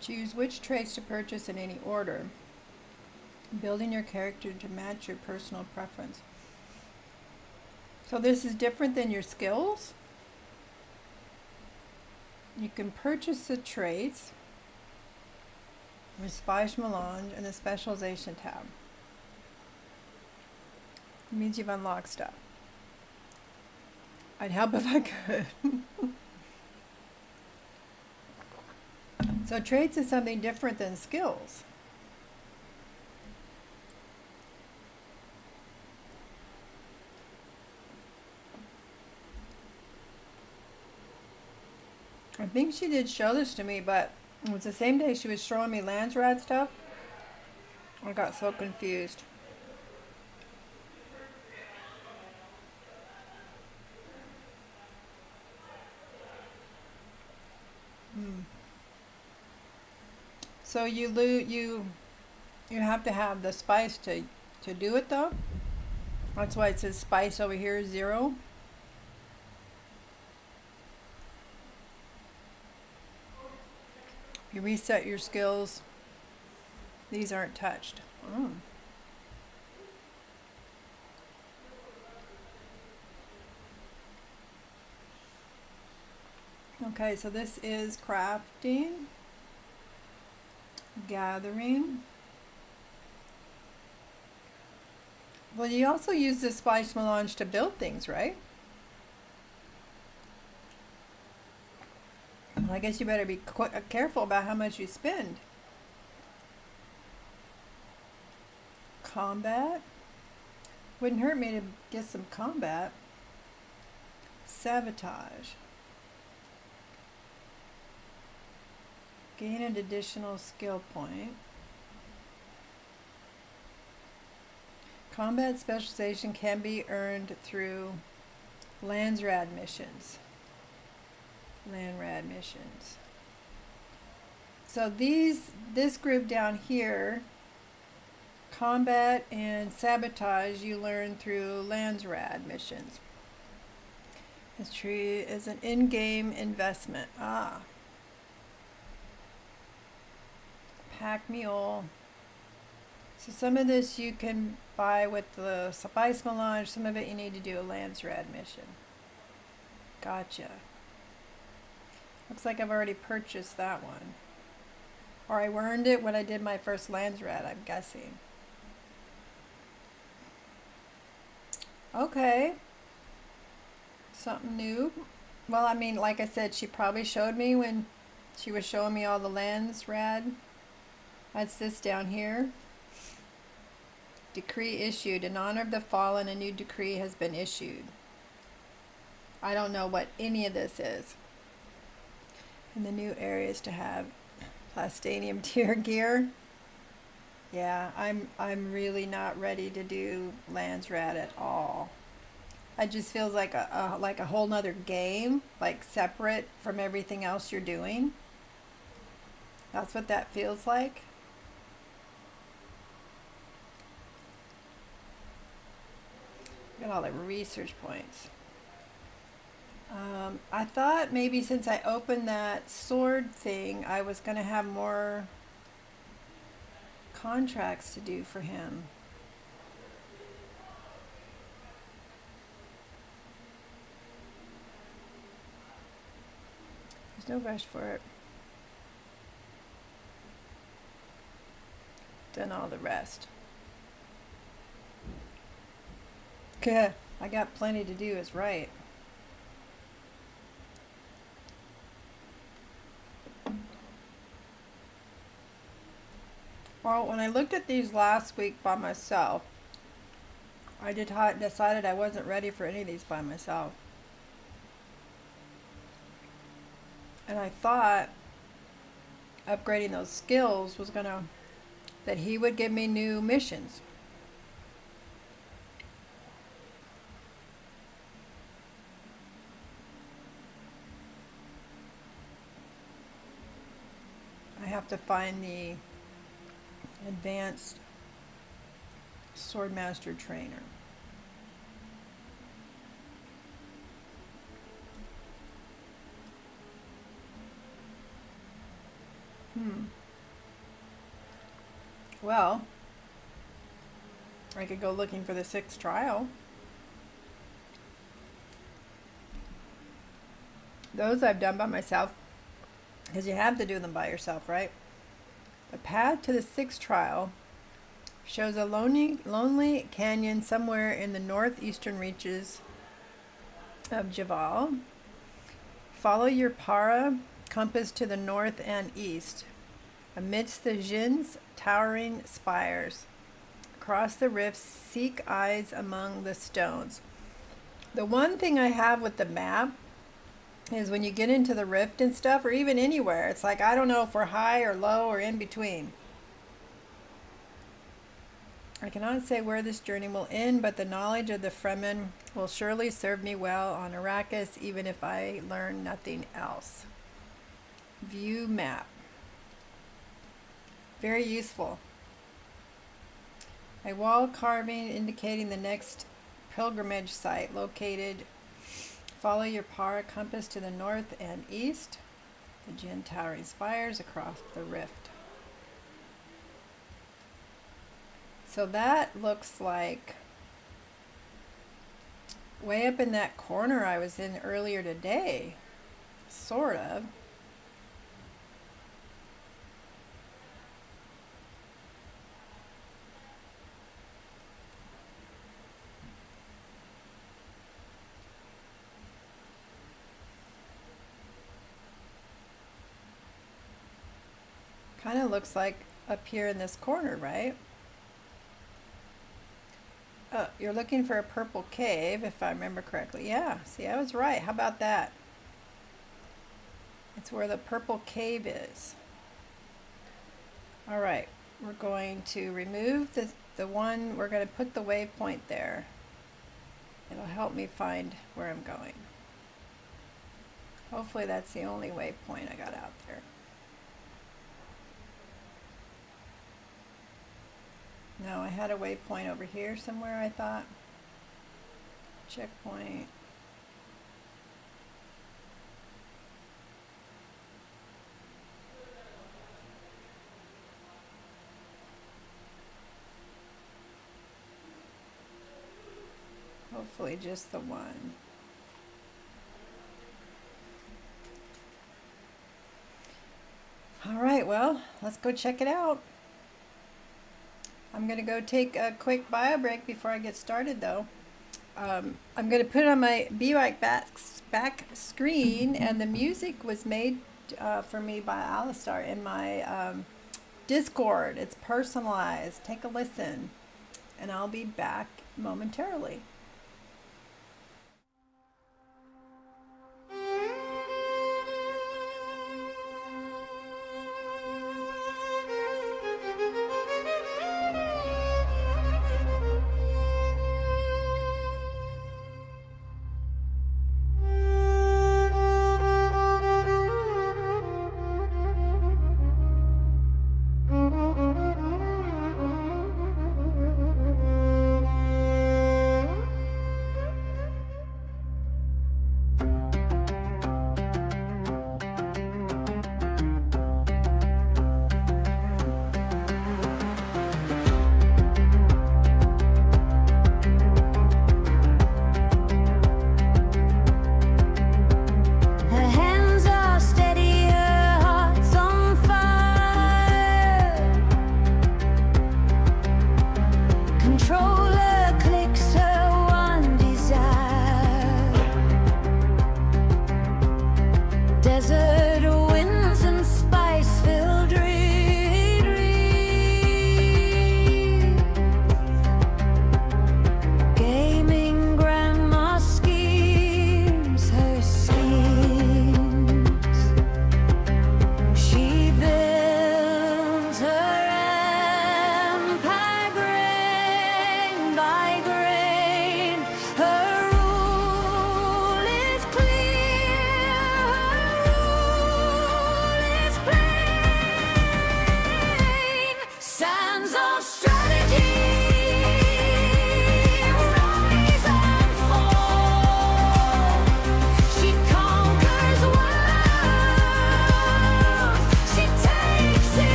Choose which traits to purchase in any order, building your character to match your personal preference. So this is different than your skills. You can purchase the traits with Spice Melange in the Specialization tab. It means you've unlocked stuff. I'd help if I could. So traits is something different than skills. I think she did show this to me, but it was the same day she was showing me Landsrad stuff. I got so confused. So you have to have the spice to do it though. That's why it says spice over here is 0. You reset your skills. These aren't touched. Oh. Okay, so this is crafting, gathering. Well, you also use the Spice Melange to build things, right? Well, I guess you better be careful about how much you spend. Combat. Wouldn't hurt me to get some combat. Sabotage. Gain an additional skill point. Combat specialization can be earned through Landsrad missions. Landrad missions. So this group down here, combat and sabotage, you learn through Landsrad missions. This tree is an in-game investment. Ah. Pack mule. So some of this you can buy with the spice melange. Some of it you need to do a Landsrad mission. Gotcha. Looks like I've already purchased that one. Or I earned it when I did my first Landsrad, I'm guessing. Okay. Something new. Well, I mean, like I said, she probably showed me when she was showing me all the Landsrad. That's this down here. Decree issued. In honor of the fallen, a new decree has been issued. I don't know what any of this is. And the new areas to have Plastanium tier gear. Yeah, I'm really not ready to do Landsrad at all. It just feels like a whole nother game, like separate from everything else you're doing. That's what that feels like. Look at all the research points. I thought maybe since I opened that sword thing, I was going to have more contracts to do for him. There's no rush for it. Done all the rest. Okay, I got plenty to do is right. Well, when I looked at these last week by myself, I decided I wasn't ready for any of these by myself. And I thought upgrading those skills was that he would give me new missions. I have to find the advanced swordmaster trainer. Well, I could go looking for the 6th trial. Those I've done by myself, because you have to do them by yourself, right? The path to the 6th trial shows a lonely canyon somewhere in the northeastern reaches of Javal. Follow your para compass to the north and east, amidst the Jin's towering spires. Across the rift, seek eyes among the stones. The one thing I have with the map is when you get into the rift and stuff, or even anywhere, it's like I don't know if we're high or low or in between. I cannot say where this journey will end, but the knowledge of the Fremen will surely serve me well on Arrakis, even if I learn nothing else. View map. Very useful. A wall carving indicating the next pilgrimage site located. Follow your para compass to the north and east. The Jin towering spires across the rift. So that looks like way up in that corner I was in earlier today. Sort of. Kind of looks like up here in this corner, right? Oh, you're looking for a purple cave, if I remember correctly. Yeah, see, I was right. How about that? It's where the purple cave is. All right, we're going to remove the one, we're going to put the waypoint there. It'll help me find where I'm going. Hopefully that's the only waypoint I got out there. No, I had a waypoint over here somewhere, I thought. Checkpoint. Hopefully just the one. All right, well, let's go check it out. I'm going to go take a quick bio break before I get started, though. I'm going to put it on my BeRight back screen, and the music was made for me by Alistar in my Discord. It's personalized. Take a listen, and I'll be back momentarily.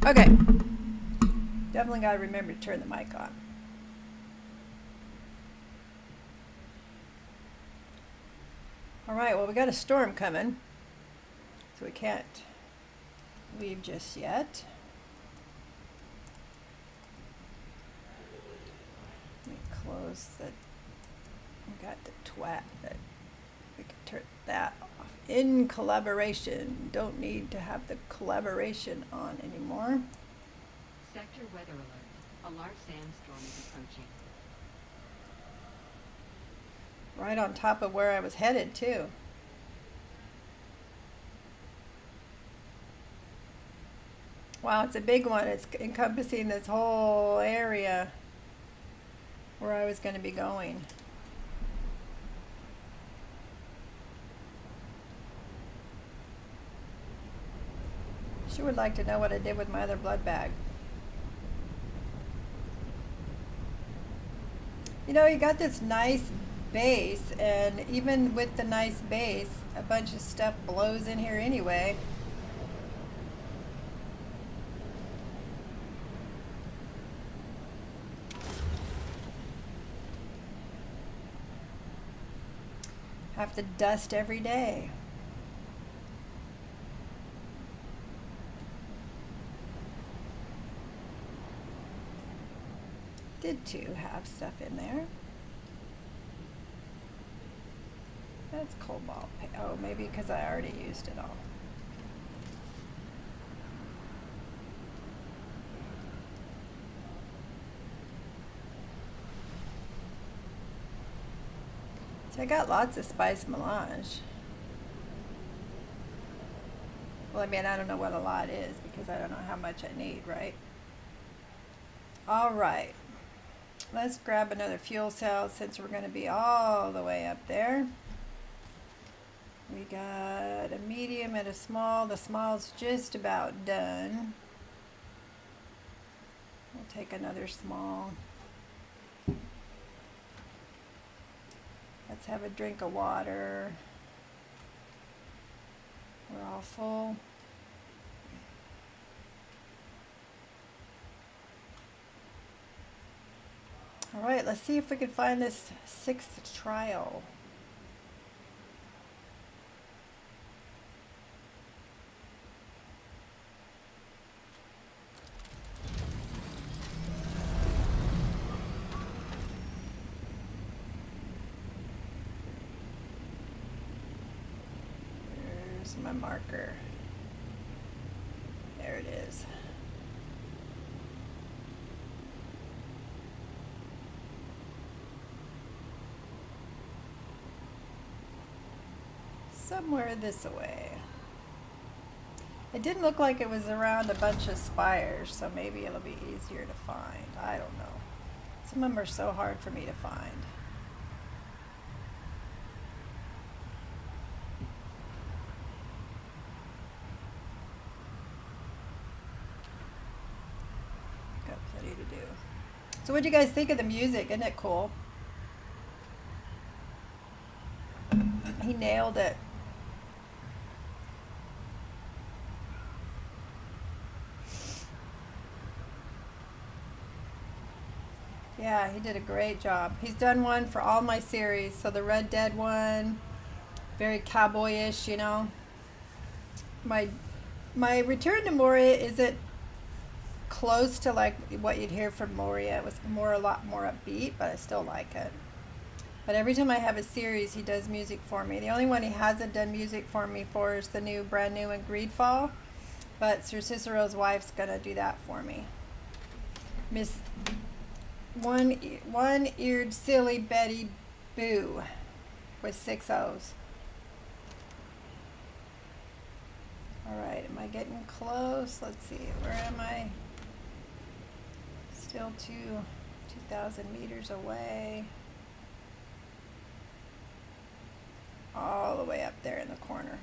Okay. Definitely got to remember to turn the mic on. All right, well, we got a storm coming, so we can't leave just yet. Let me close the, we got the twat that we can turn that off. In collaboration, don't need to have the collaboration on anymore. Sector weather alert. A large sandstorm is approaching. Right on top of where I was headed, too. Wow, it's a big one. It's encompassing this whole area where I was going to be going. She would like to know what I did with my other blood bag. You know, you got this nice base, and even with the nice base, a bunch of stuff blows in here anyway. Have to dust every day. Did too have stuff in there. That's cobalt. Oh, maybe because I already used it all. So I got lots of spice melange. Well, I mean, I don't know what a lot is because I don't know how much I need, right? All right. Let's grab another fuel cell since we're going to be all the way up there. We got a medium and a small. The small's just about done. We'll take another small. Let's have a drink of water. We're all full. All right, let's see if we can find this 6th trial. There's my marker. There it is. Somewhere this way. It didn't look like it was around a bunch of spires, so maybe it'll be easier to find. I don't know. Some of them are so hard for me to find. Got plenty to do. So what do you guys think of the music? Isn't it cool? He nailed it. Yeah, he did a great job. He's done one for all my series. So the Red Dead one, very cowboyish, you know. My Return to Moria isn't close to like what you'd hear from Moria. It was a lot more upbeat, but I still like it. But every time I have a series, he does music for me. The only one he hasn't done music for me for is the brand new in Greedfall. But Sir Cicero's wife's gonna do that for me. Miss One-eared silly Betty Boo with 6 O's. Alright, am I getting close? Let's see, where am I? Still 2,000 meters away. All the way up there in the corner.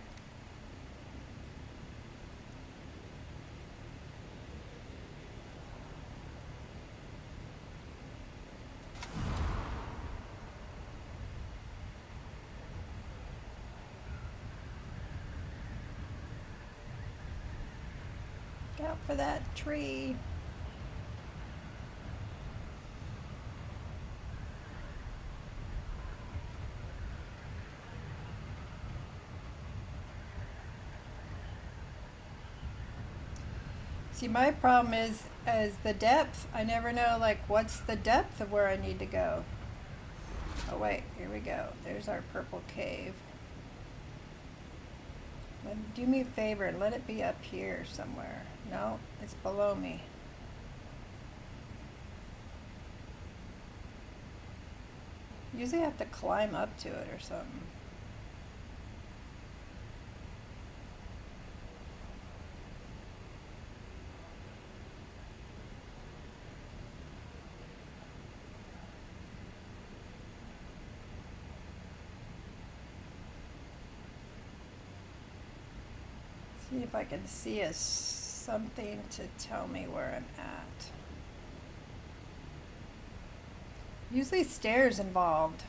Look out for that tree. See, my problem is the depth. I never know, like, what's the depth of where I need to go. Oh, wait, here we go. There's our purple cave. Do me a favor and let it be up here somewhere. No, it's below me. Usually I have to climb up to it or something. See if I can see something to tell me where I'm at. Usually stairs involved.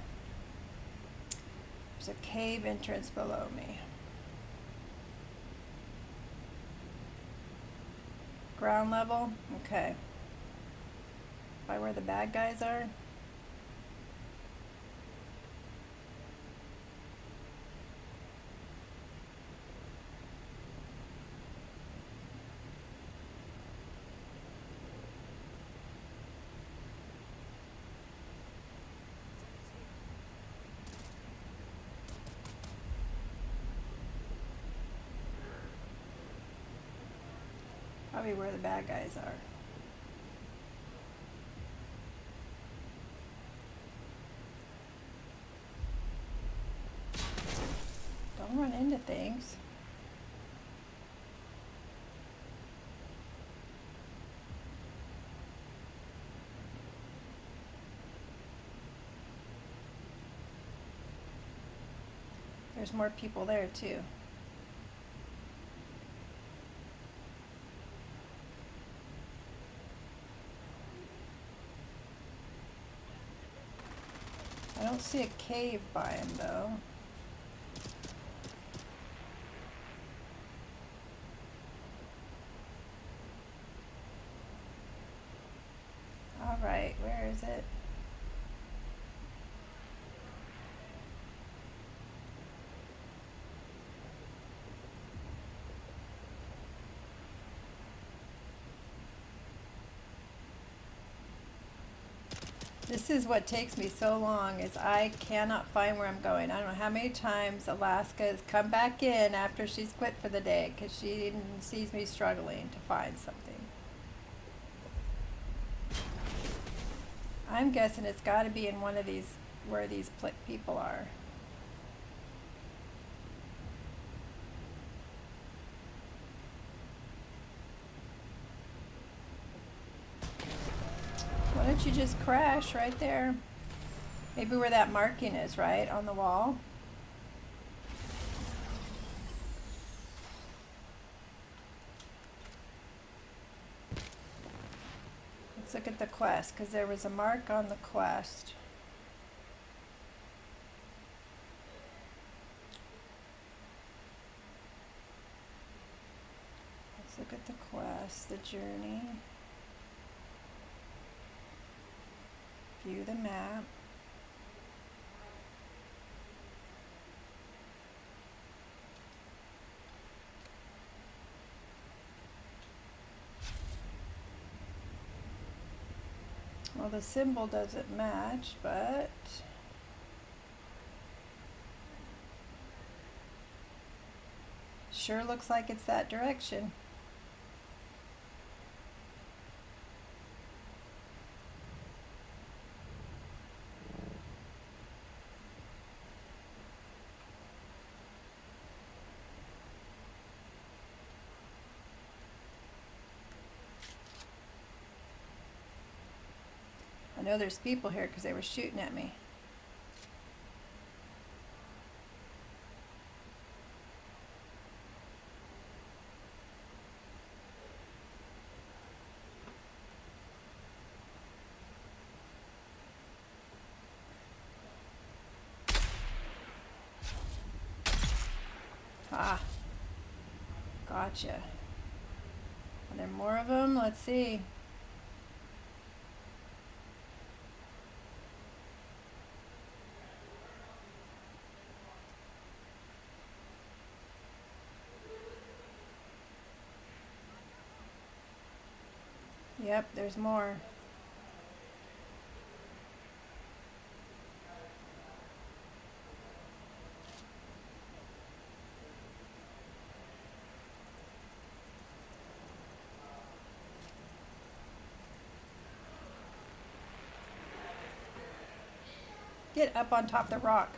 There's a cave entrance below me. Ground level? Okay. By where the bad guys are? Probably where the bad guys are. Don't run into things. There's more people there too. I don't see a cave by him though. All right, where is it? This is what takes me so long, is I cannot find where I'm going. I don't know how many times Alaska has come back in after she's quit for the day because she sees me struggling to find something. I'm guessing it's got to be in one of these, where these people are. Why don't you just crash right there? Maybe where that marking is, right? On the wall. Let's look at the quest, because there was a mark on the quest. Let's look at the quest, the journey. View the map. Well, the symbol doesn't match, but sure looks like it's that direction. I know there's people here because they were shooting at me. Ah, gotcha. Are there more of them? Let's see. Yep, there's more. Get up on top of the rock.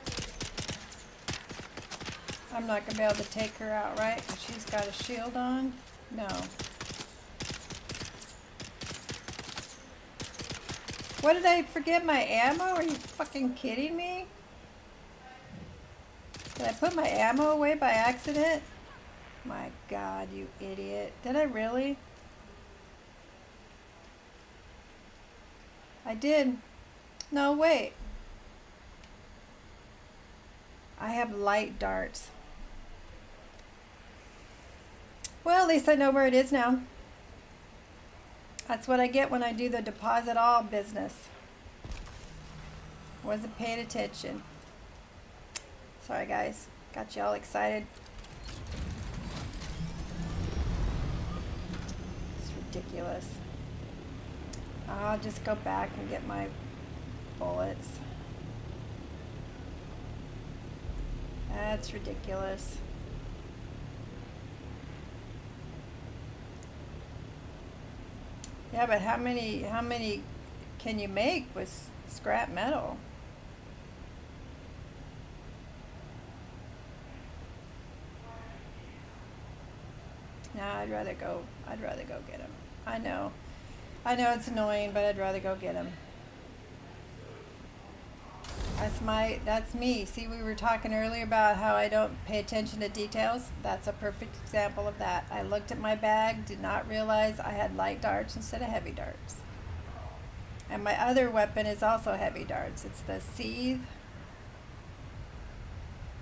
I'm not gonna be able to take her out, right? 'Cause she's got a shield on? No. What, did I forget my ammo? Are you fucking kidding me? Did I put my ammo away by accident? My God, you idiot. Did I really? I did. No, wait. I have light darts. Well, at least I know where it is now. That's what I get when I do the deposit all business. Wasn't paying attention. Sorry guys, got you all excited. It's ridiculous. I'll just go back and get my bullets. That's ridiculous. Yeah, but how many can you make with scrap metal? Nah, I'd rather go get him. I know it's annoying, but I'd rather go get him. That's me. See, we were talking earlier about how I don't pay attention to details. That's a perfect example of that. I looked at my bag, did not realize I had light darts instead of heavy darts. And my other weapon is also heavy darts. It's the Seethe.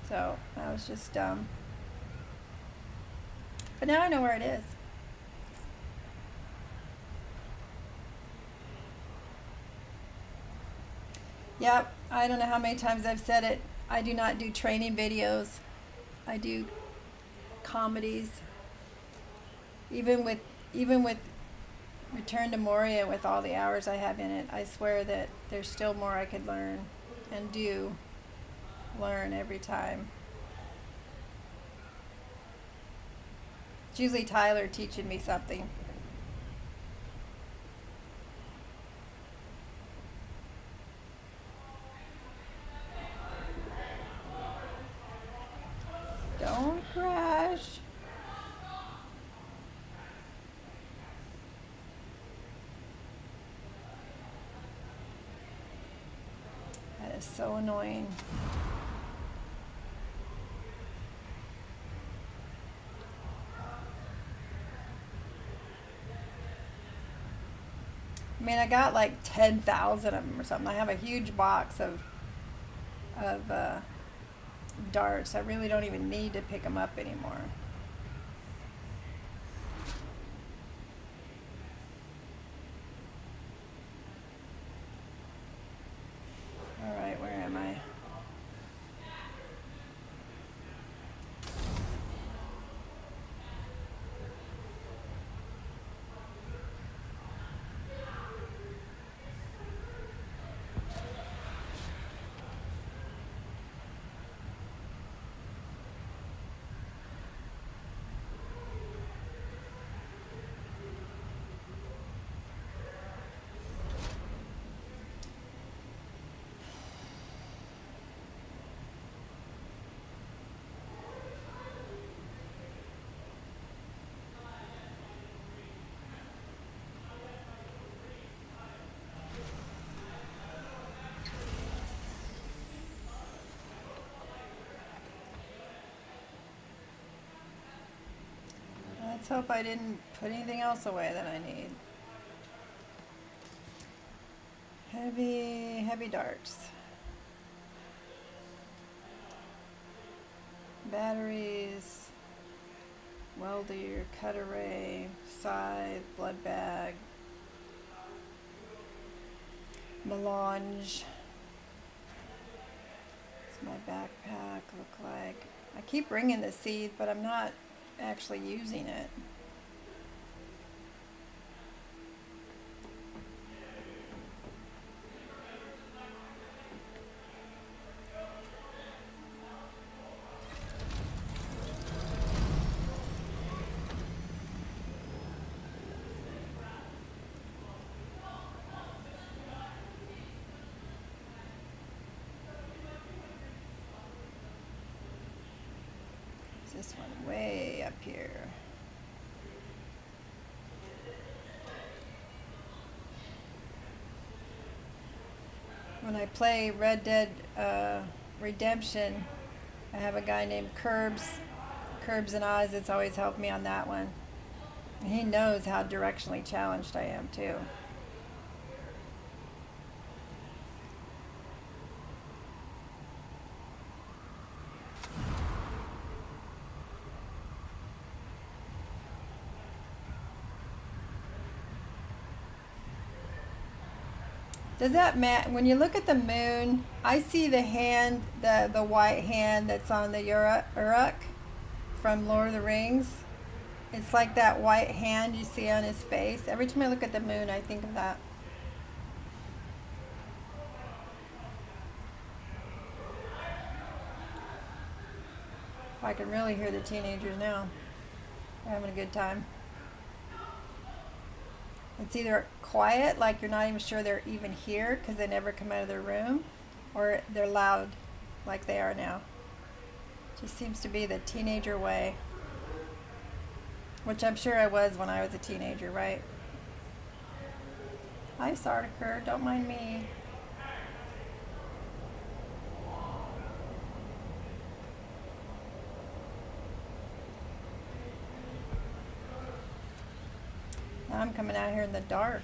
So, I was just dumb. But now I know where it is. Yep, I don't know how many times I've said it. I do not do training videos. I do comedies. Even with Return to Moria, with all the hours I have in it, I swear that there's still more I could learn, and do learn every time. It's usually Tyler teaching me something. Don't crash. That is so annoying. I mean, I got like 10,000 of them or something. I have a huge box of darts. I really don't even need to pick them up anymore. All right, where am I? Let's hope I didn't put anything else away that I need. Heavy darts. Batteries. Welder, cut array, scythe, blood bag. Melange. What's my backpack look like? I keep bringing the Seethe, but I'm not actually using it. This one way up here. When I play Red Dead Redemption, I have a guy named Curbs Curbs and Oz, it's always helped me on that one. He knows how directionally challenged I am too. Does that matter? When you look at the moon, I see the hand, the white hand that's on the Uruk from Lord of the Rings. It's like that white hand you see on his face. Every time I look at the moon, I think of that. I can really hear the teenagers now. They're having a good time. It's either quiet, like you're not even sure they're even here because they never come out of their room, or they're loud, like they are now. Just seems to be the teenager way, which I'm sure I was when I was a teenager, right? Hi, Sardaker, don't mind me. Now I'm coming out here in the dark.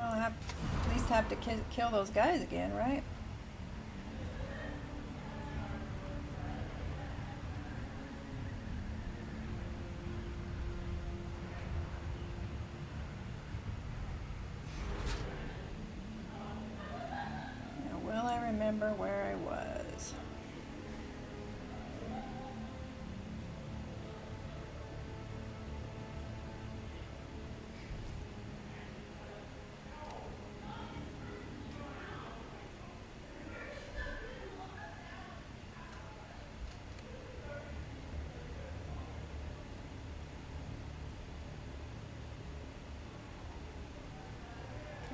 I'll have, at least have to kill those guys again, right? Now, will I remember where I was?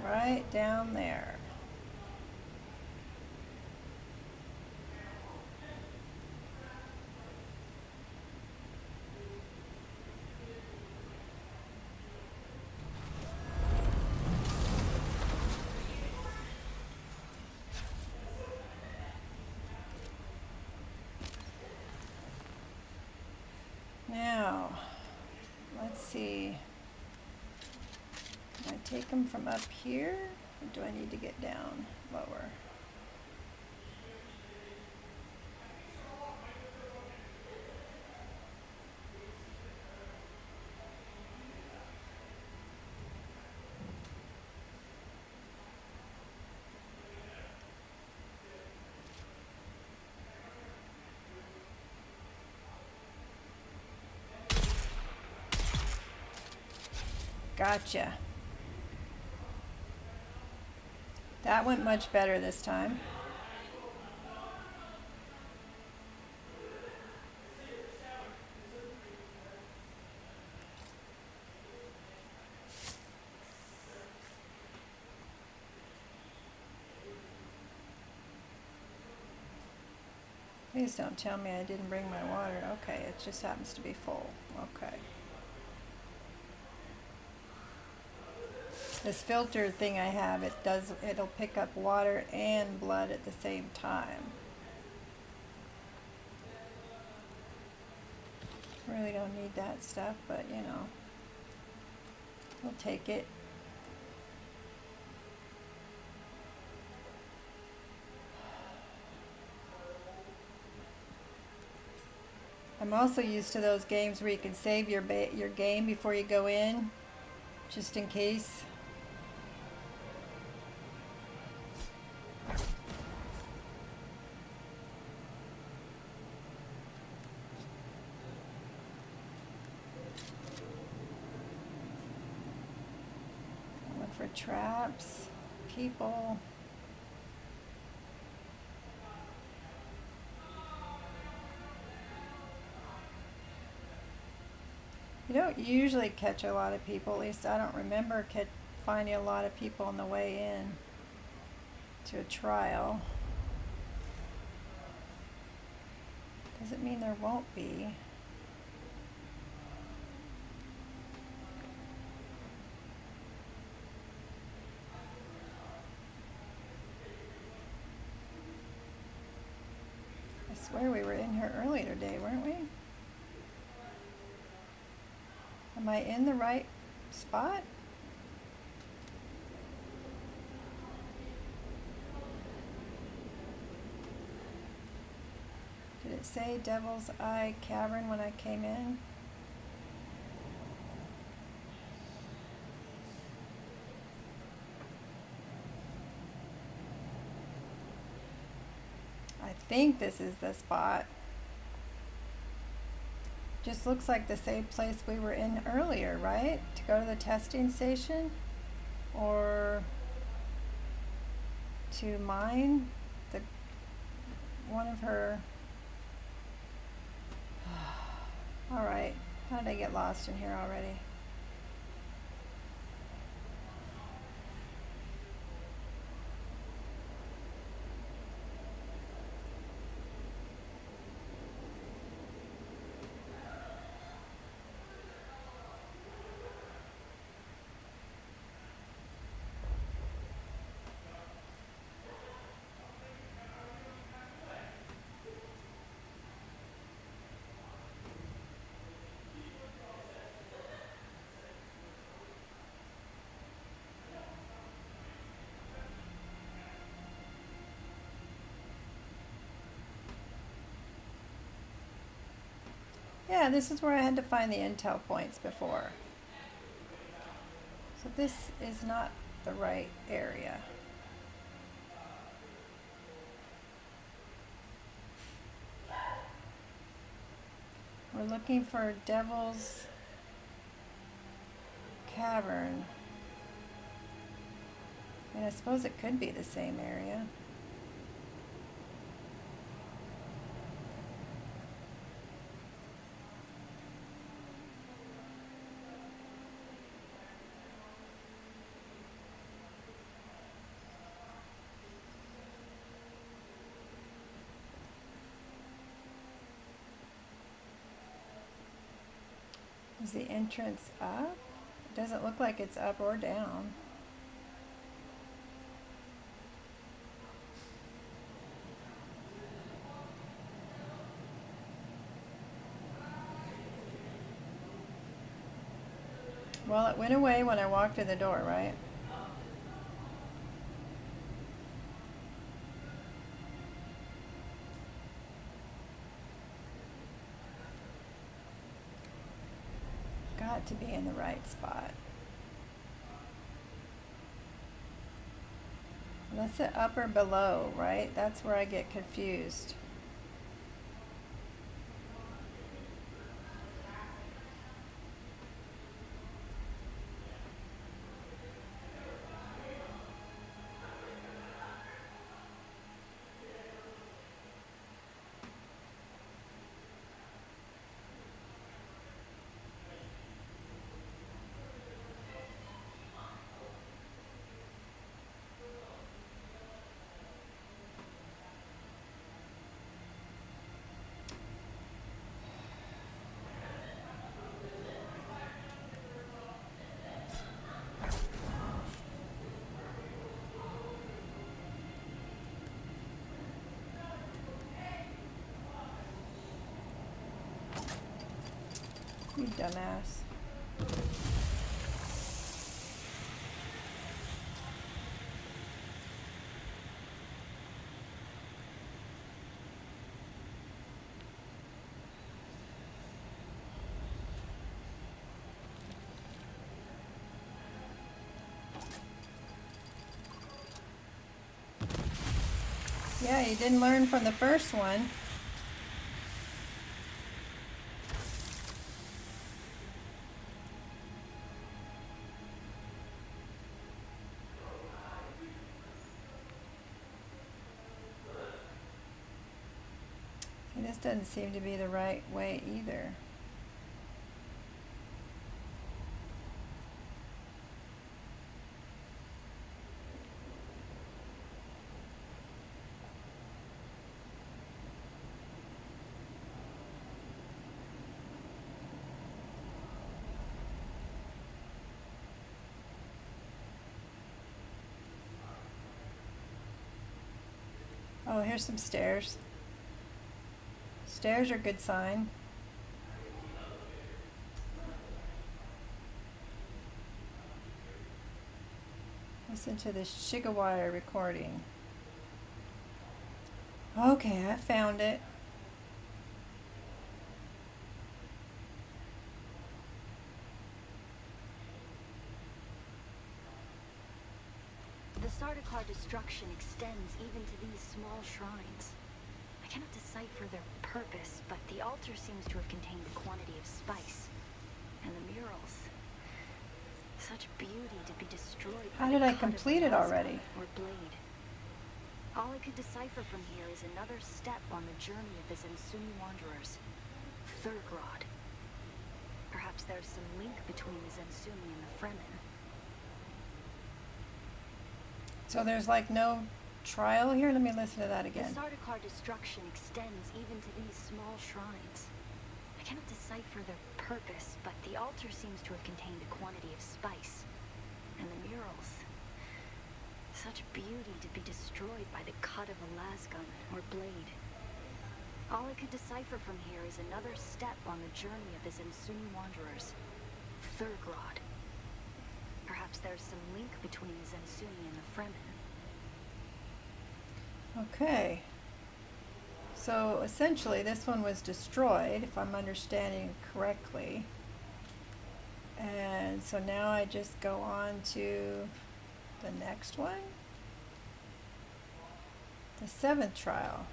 Right down there. Now, let's see. Can I take them from up here, or do I need to get down lower? Gotcha. That went much better this time. Please don't tell me I didn't bring my water. Okay, it just happens to be full. Okay. This filter thing I have, it'll pick up water and blood at the same time. Really don't need that stuff, but you know, we'll take it. I'm also used to those games where you can save your game before you go in, just in case. traps, people. You don't usually catch a lot of people, at least I don't remember finding a lot of people on the way in to a trial. Doesn't mean there won't be. I swear we were in here earlier today, weren't we? Am I in the right spot? Did it say Devil's Eye Cavern when I came in? I think this is the spot. Just looks like the same place we were in earlier, right? To go to the testing station or to mine the one of her. All right, how did I get lost in here already? Yeah, this is where I had to find the intel points before. So this is not the right area. We're looking for Devil's Cavern. And I suppose it could be the same area. Is the entrance up? It doesn't look like it's up or down. Well, it went away when I walked through the door, right? Got to be in the right spot. That's it, up or below, right? That's where I get confused. You dumbass. Yeah, you didn't learn from the first one. This doesn't seem to be the right way either. Oh, here's some stairs. Stairs are a good sign. Listen to this Shigawire recording. Okay, I found it. The Sardaukar destruction extends even to these small shrines. I cannot decipher their purpose, but the altar seems to have contained a quantity of spice. And the murals. Such beauty to be destroyed by How the did I cut of complete it a already? Or blade. All I could decipher from here is another step on the journey of the Zensumi wanderers. Thurgrod. Perhaps there's some link between the Zensumi and the Fremen. So there's like no trial here? Let me listen to that again. The Sardaukar destruction extends even to these small shrines. I cannot decipher their purpose, but the altar seems to have contained a quantity of spice. And the murals. Such beauty to be destroyed by the cut of a lasgun or blade. All I could decipher from here is another step on the journey of the Zensumi wanderers. Thurgrod. Perhaps there's some link between the Zensumi and the Fremen. Okay. So essentially this one was destroyed, if I'm understanding correctly. And so now I just go on to the next one. The 7th trial.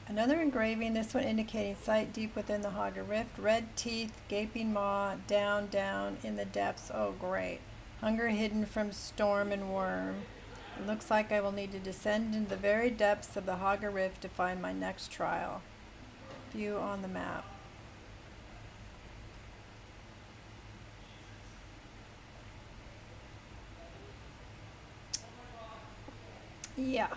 Another engraving, this one indicating sight deep within the Haga Rift. Red teeth, gaping maw, down, down in the depths. Oh, great. Hunger hidden from storm and worm. It looks like I will need to descend into the very depths of the Haga Rift to find my next trial. View on the map. Yeah.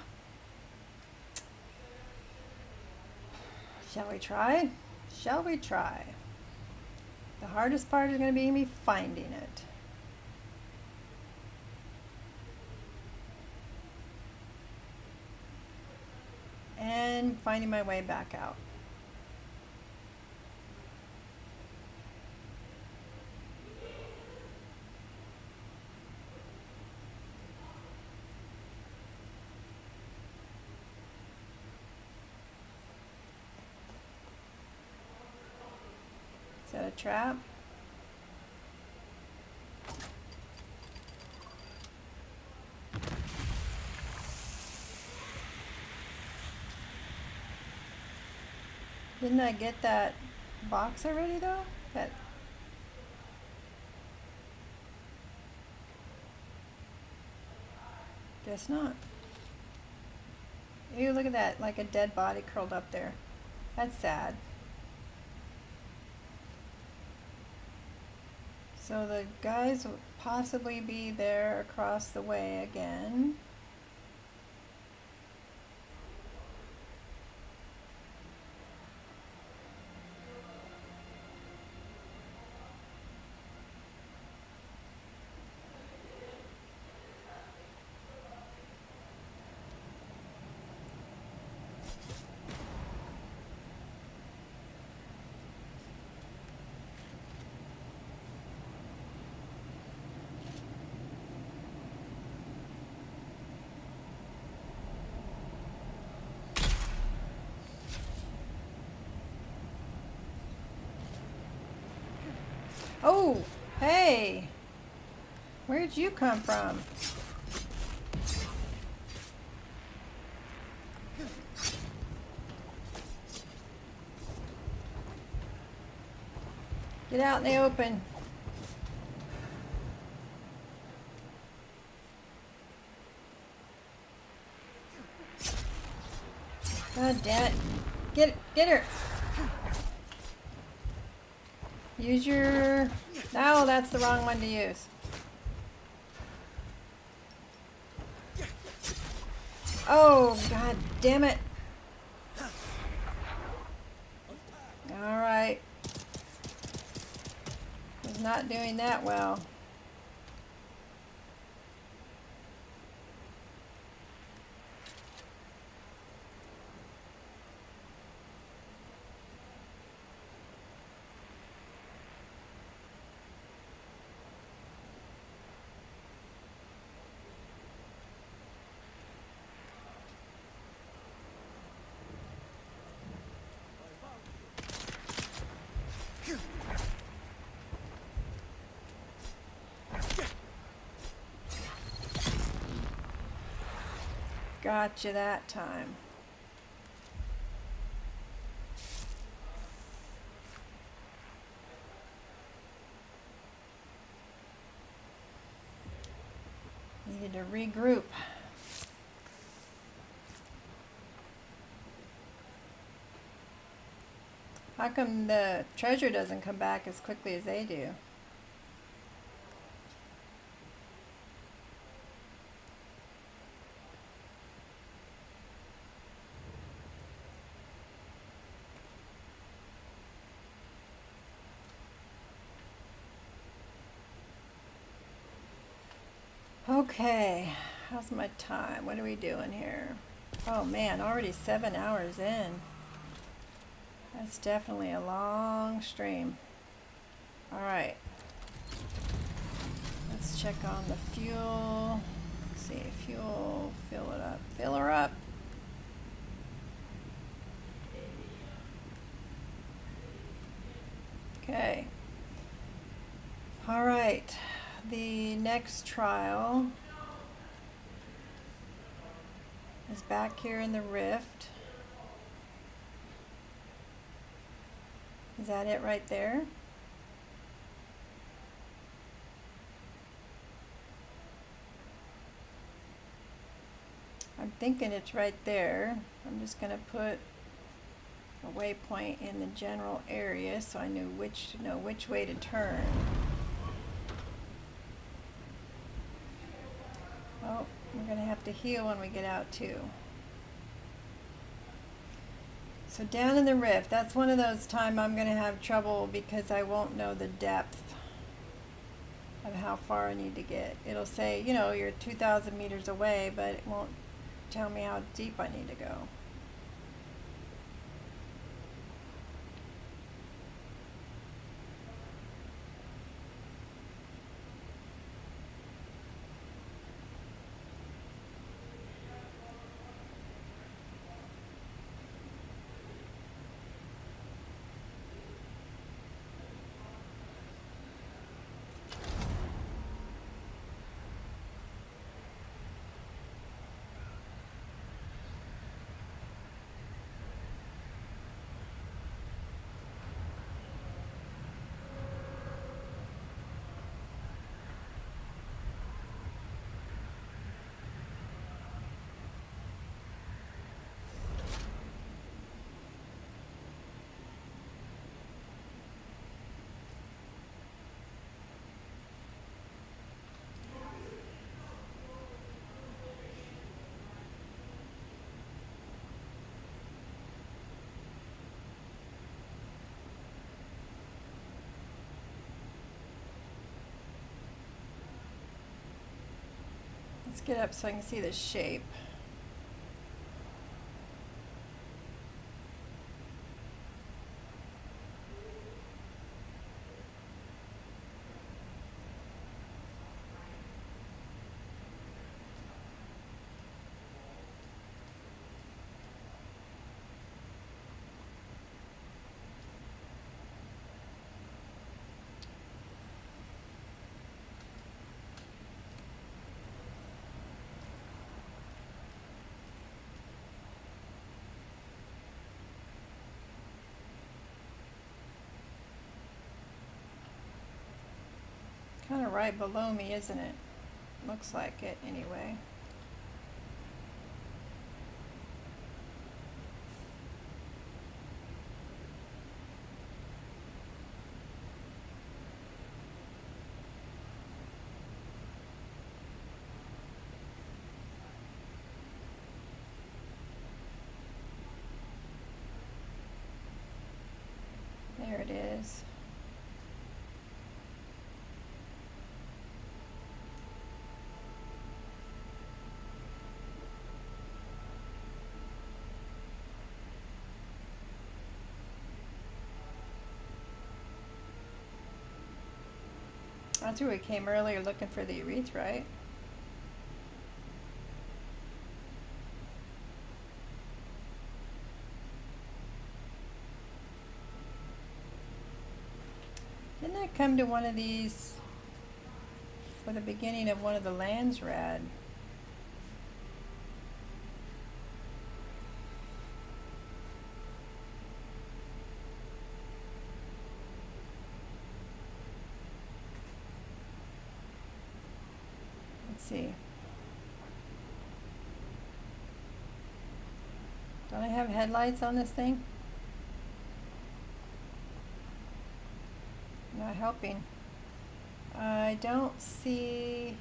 Shall we try? Shall we try? The hardest part is going to be me finding it. And finding my way back out. Is that a trap? Didn't I get that box already though? That guess not. Ew, look at that, like a dead body curled up there. That's sad. So the guys will possibly be there across the way again. Oh, hey! Where'd you come from? Get out in the open. God damn it. Get her. Use your... No, that's the wrong one to use. Oh, god damn it. Alright. Was not doing that well. Gotcha that time. Needed to regroup. How come the treasure doesn't come back as quickly as they do? Okay, how's my time? What are we doing here? Oh man, already 7 hours in. That's definitely a long stream. Alright. Let's check on the fuel. Let's see, fuel, fill it up. Fill her up. Okay. Alright. The next trial is back here in the rift. Is that it right there? I'm thinking it's right there. I'm just going to put a waypoint in the general area so I know which way to turn. Oh, we're going to have to heal when we get out too. So down in the rift, that's one of those times I'm going to have trouble because I won't know the depth of how far I need to get. It'll say, you know, you're 2,000 meters away, but it won't tell me how deep I need to go. Let's get up so I can see the shape. Kind of right below me, isn't it? Looks like it anyway. There it is. That's where we came earlier looking for the urethra. Didn't I come to one of these for the beginning of one of the Landsrad? Let's see. Don't I have headlights on this thing? Not helping. I don't see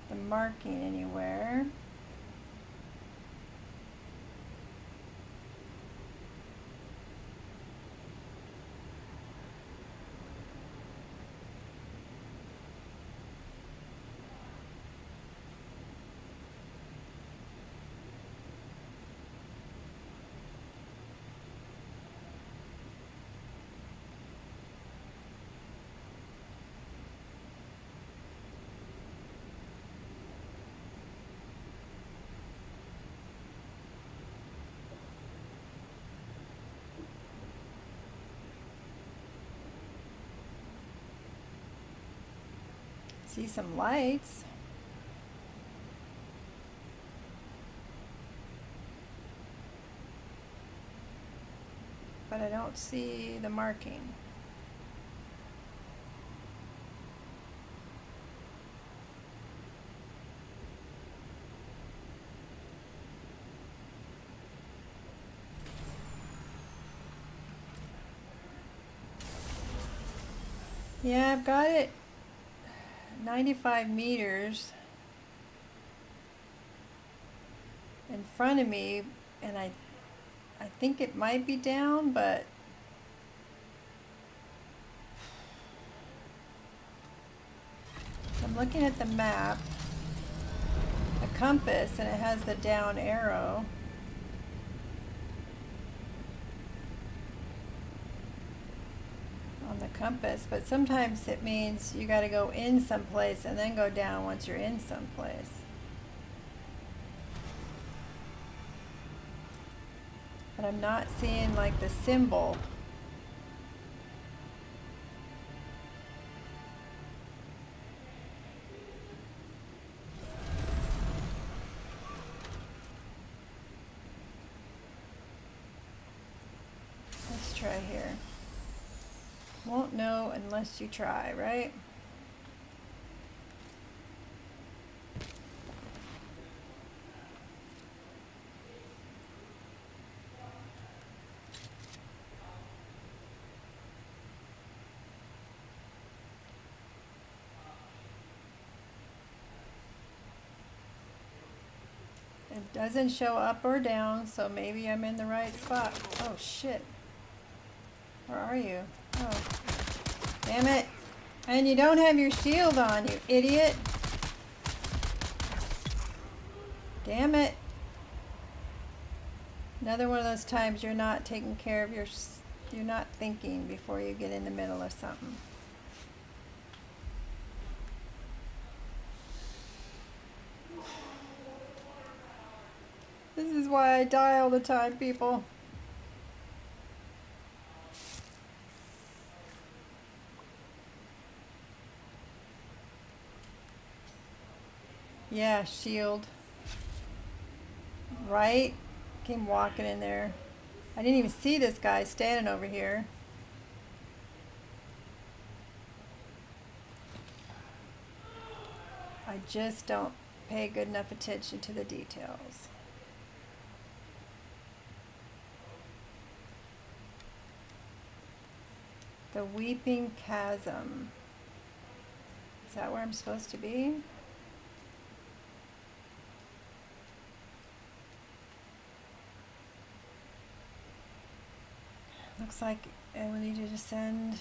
the marking anywhere. See some lights. But I don't see the marking. Yeah, I've got it 95 meters in front of me, and I think it might be down, but I'm looking at the map, a compass, and it has the down arrow. On the compass, but sometimes it means you got to go in someplace and then go down once you're in someplace. But I'm not seeing like the symbol. Let's try here. Won't know unless you try, right? It doesn't show up or down, so maybe I'm in the right spot. Oh shit. Where are you? Oh. Damn it. And you don't have your shield on, you idiot. Damn it. Another one of those times you're not taking care of you're not thinking before you get in the middle of something. This is why I die all the time, people. Yeah, shield. Right? Came walking in there. I didn't even see this guy standing over here. I just don't pay good enough attention to the details. The Weeping Chasm. Is that where I'm supposed to be? Looks like we need to descend.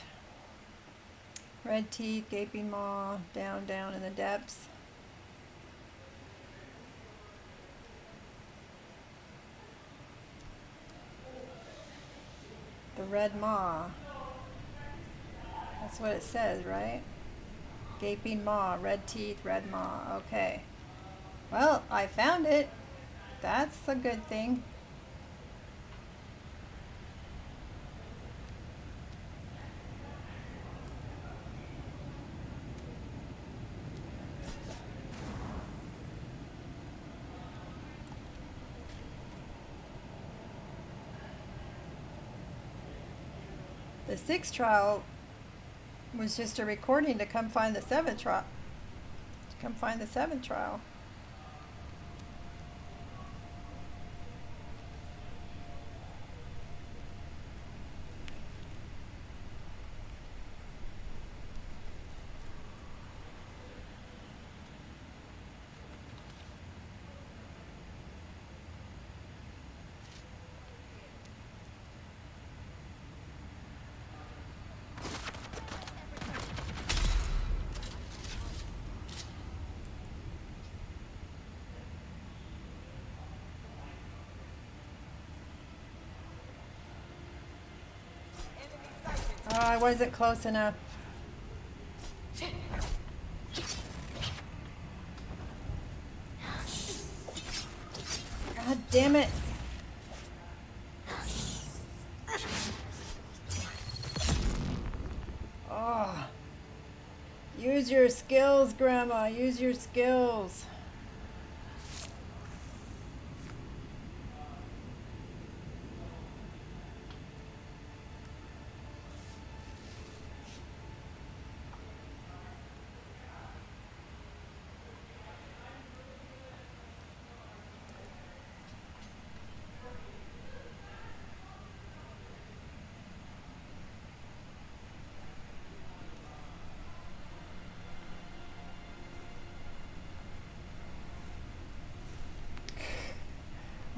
Red teeth, gaping maw, down, down in the depths. The red maw. That's what it says, right? Gaping maw, red teeth, red maw. Okay. Well, I found it. That's a good thing. The 6th trial was just a recording to come find the 7th trial. To come find the 7th trial. Oh, I wasn't close enough. God damn it. Oh. Use your skills, Grandma. Use your skills.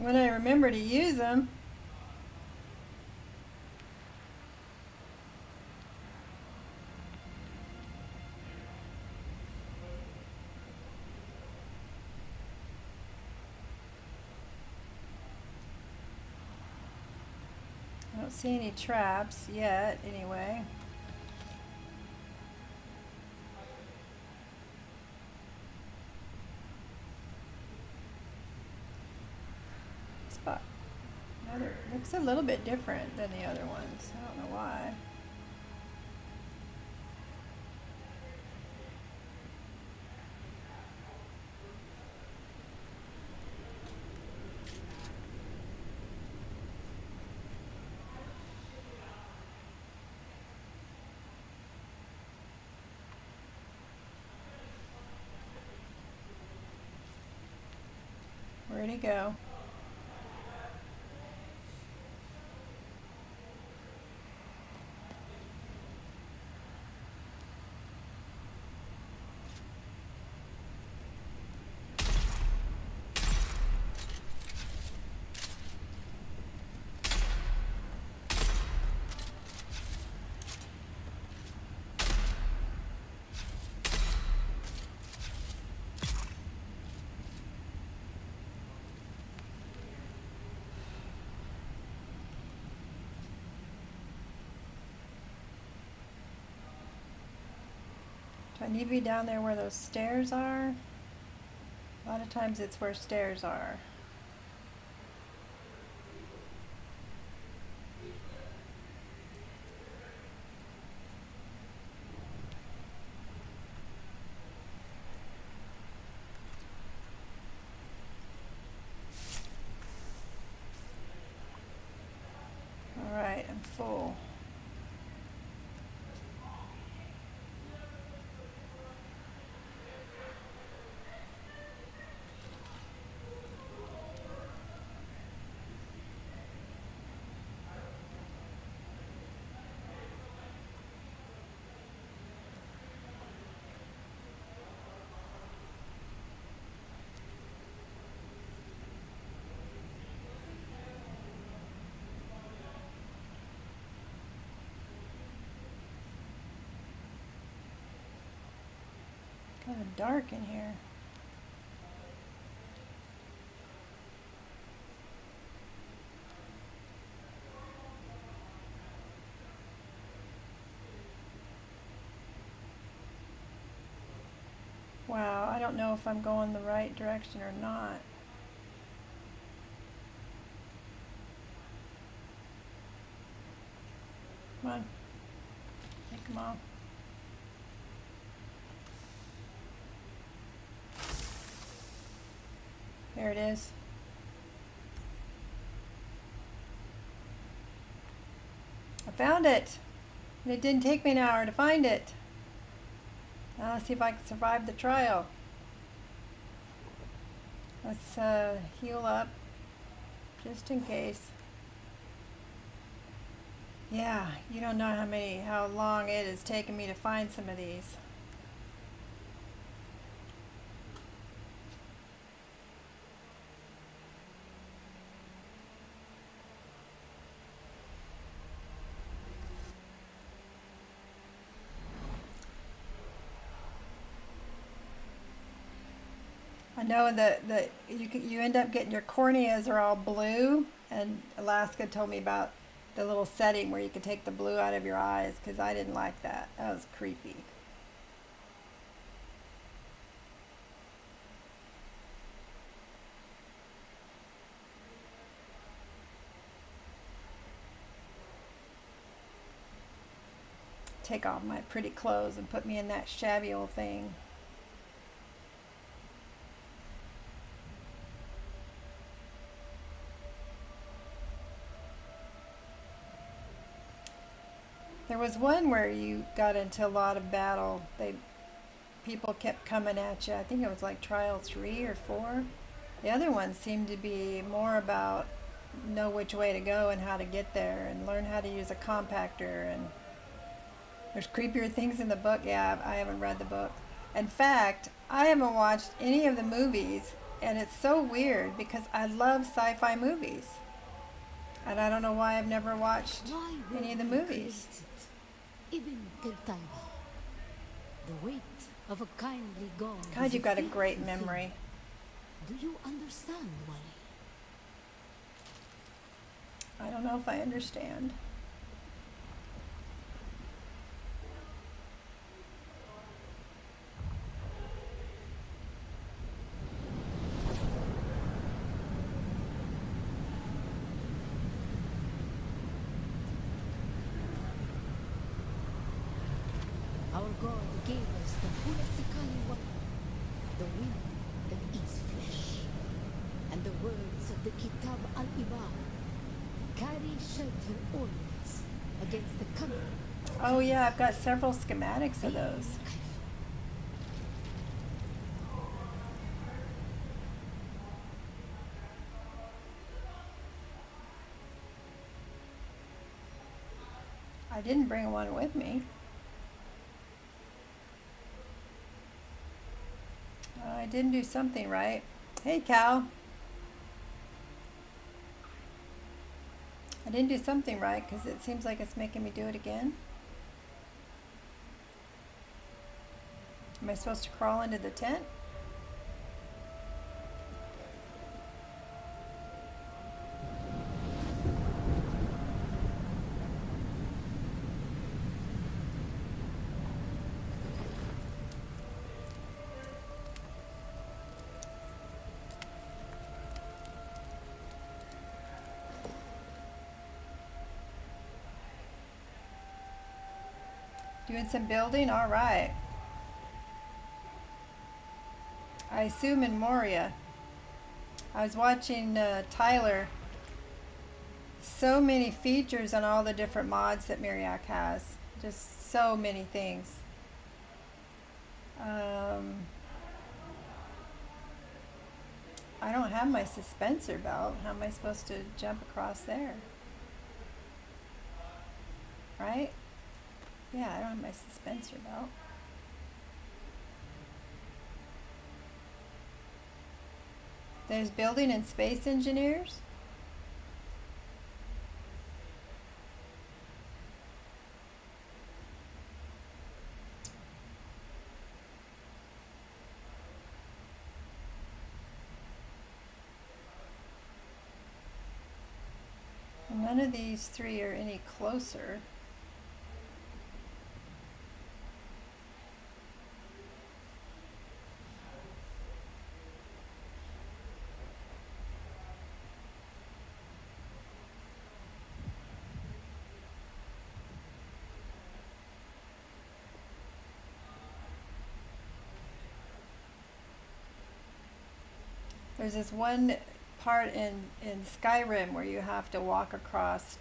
When I remember to use them. I don't see any traps yet, anyway. Spot. Another looks a little bit different than the other ones. I don't know why. Where'd he go? Do I need to be down there where those stairs are? A lot of times it's where stairs are. All right, I'm full. of dark in here. Wow, I don't know if I'm going the right direction or not. Come on. Take them off. There it is. I found it. And it didn't take me an hour to find it. Now let's see if I can survive the trial. Let's heal up just in case. Yeah, you don't know how long it has taken me to find some of these. I know that you end up getting your corneas are all blue, and Alaska told me about the little setting where you could take the blue out of your eyes, because I didn't like that. That was creepy. Take off my pretty clothes and put me in that shabby old thing. There was one where you got into a lot of battle. People kept coming at you. I think it was like trial 3 or 4. The other ones seemed to be more about know which way to go and how to get there and learn how to use a compactor. And there's creepier things in the book. Yeah, I haven't read the book. In fact, I haven't watched any of the movies, and it's so weird because I love sci-fi movies. And I don't know why I've never watched any of the movies. Ibn Qiltayba, the weight of a kindly god. God, you've got a great memory. Do you understand, Wally? I don't know if I understand. Our God gave us the Pulasikali Wali, the wind that eats flesh, and the words of the Kitab al-Ibar carry shelter always against the coming. Oh yeah, I've got several schematics of those. I didn't bring one with me. I didn't do something right. Hey, Cal. I didn't do something right because it seems like it's making me do it again. Am I supposed to crawl into the tent? Doing some building? All right. I assume in Moria. I was watching Tyler. So many features on all the different mods that Miriak has. Just so many things. I don't have my suspensor belt. How am I supposed to jump across there? Right? Yeah, I don't have my suspensor belt. There's building and space engineers. none of these three are any closer. There's this one part in Skyrim where you have to walk across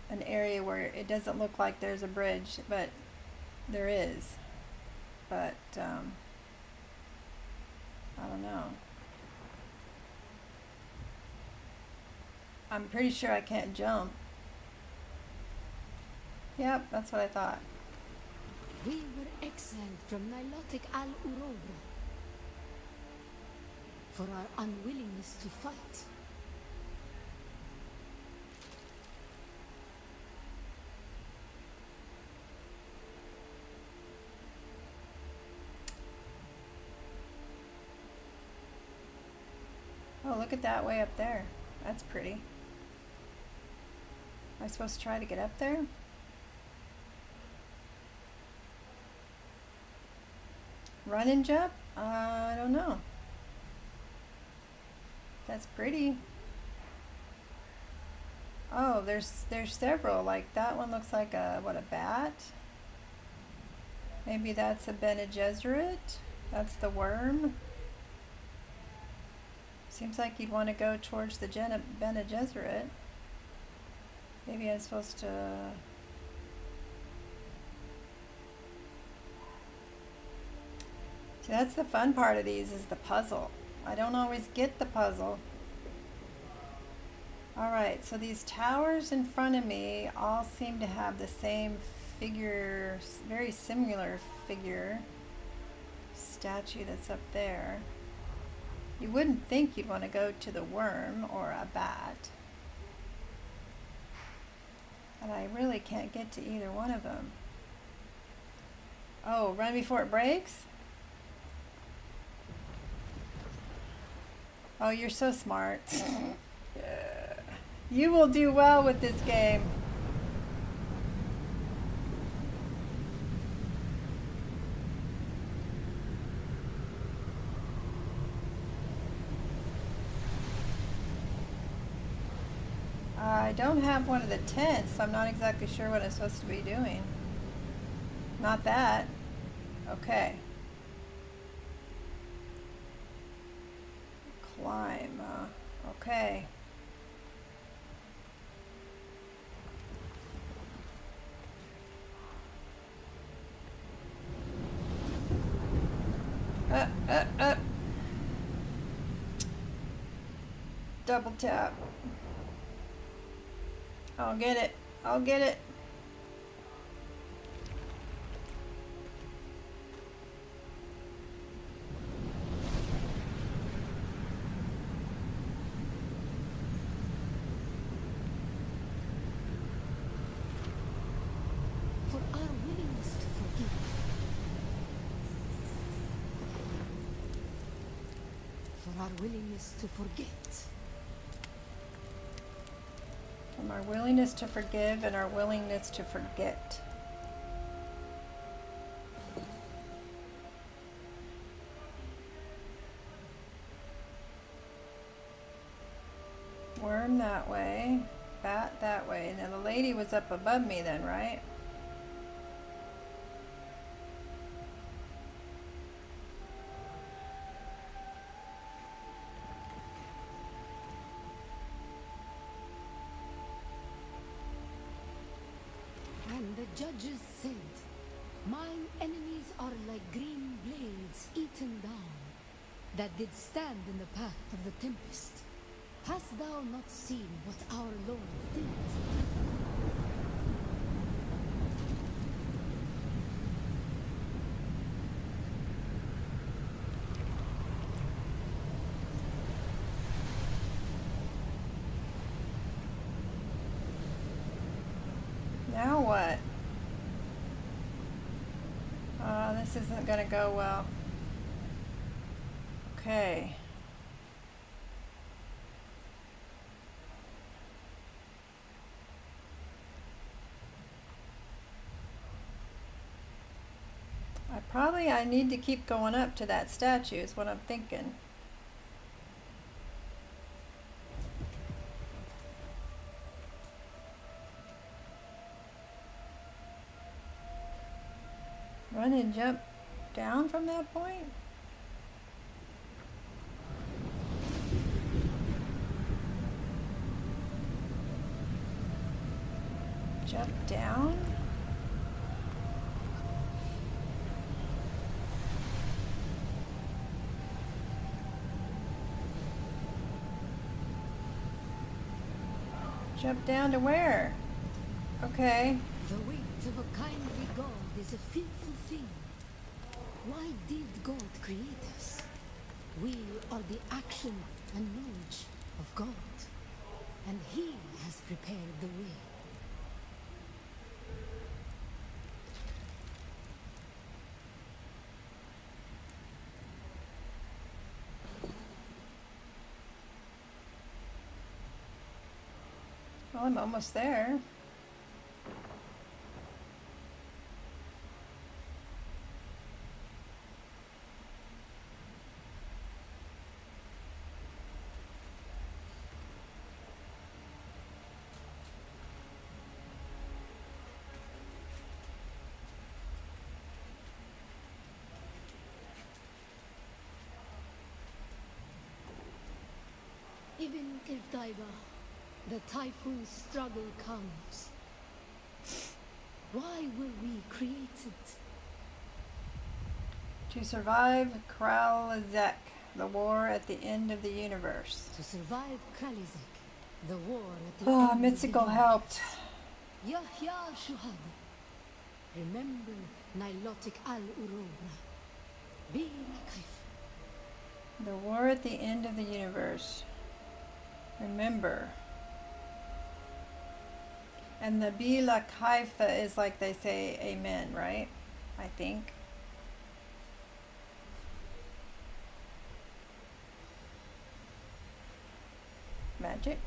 an area where it doesn't look like there's a bridge, but there is. But I don't know. I'm pretty sure I can't jump. Yep, that's what I thought. We were exiled from Nilotic Al-Urobra for our unwillingness to fight. Oh, look at that way up there. That's pretty. Am I supposed to try to get up there? Run and jump? I don't know. That's pretty. Oh, there's several. Like that one looks like a bat? Maybe that's a Bene Gesserit. That's the worm. Seems like you'd want to go towards the Bene Gesserit. Maybe I'm supposed to. See, that's the fun part of these, is the puzzle. I don't always get the puzzle. Alright, so these towers in front of me all seem to have the same figure, very similar figure, statue that's up there. You wouldn't think you'd want to go to the worm or a bat. And I really can't get to either one of them. Oh, run before it breaks? Oh, you're so smart. You will do well with this game. I don't have one of the tents, so I'm not exactly sure what I'm supposed to be doing. Not that. Okay. Climb. Okay. Up. Double tap. I'll get it. I'll get it. For our willingness to forgive. For our willingness to forget. From our willingness to forgive and our willingness to forget. Worm that way, bat that way. Now the lady was up above me then, right? And the judges said, mine enemies are like green blades eaten down, that did stand in the path of the tempest. Hast thou not seen what our Lord did? Now what? This isn't gonna go well. Okay. Probably I need to keep going up to that statue is what I'm thinking. Run and jump down from that point? Jump down? Jump down to where? Okay. The weight of a kindly God is a fearful thing. Why did God create us? We are the action and knowledge of God, and He has prepared the way. Well, I'm almost there. Ibn Irtaiba, the typhoon struggle comes. Why were we created? To survive Kralazek, the war at the end of the universe. To survive Kralizek, the war at the Oh, end Mystical of the helped. Yahya Shuhada. Remember Nilotic al-Urobra. Bila Kaif. The war at the end of the universe. Remember. And the Bila Kaifa is like they say amen, right? I think. Magic.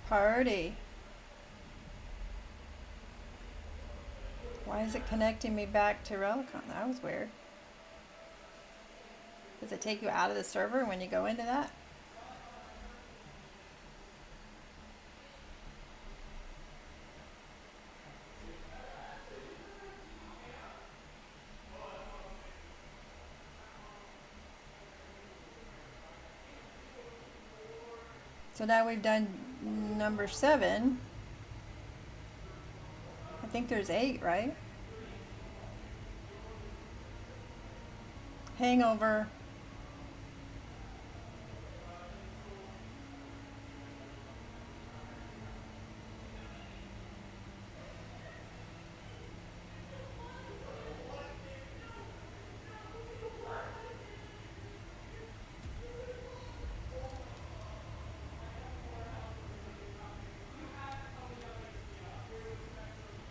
Party. Why is it connecting me back to Relicon? That was weird. Does it take you out of the server when you go into that? So now we've done number 7. I think there's 8, right? Hangover.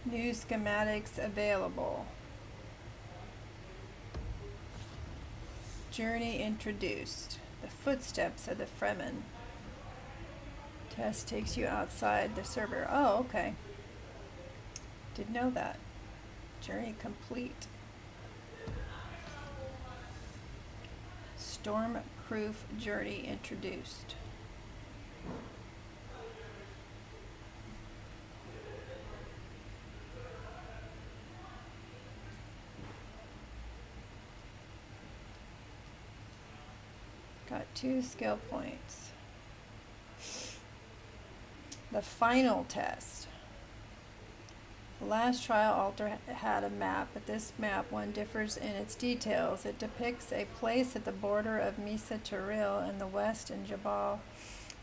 New schematics available. Journey introduced. The footsteps of the Fremen. Test takes you outside the server. Oh, okay. Didn't know that. Journey complete. Stormproof journey introduced. Got 2 skill points. The final test. The last trial altar had a map, but this map one differs in its details. It depicts a place at the border of Misa Taril in the west and Jabal.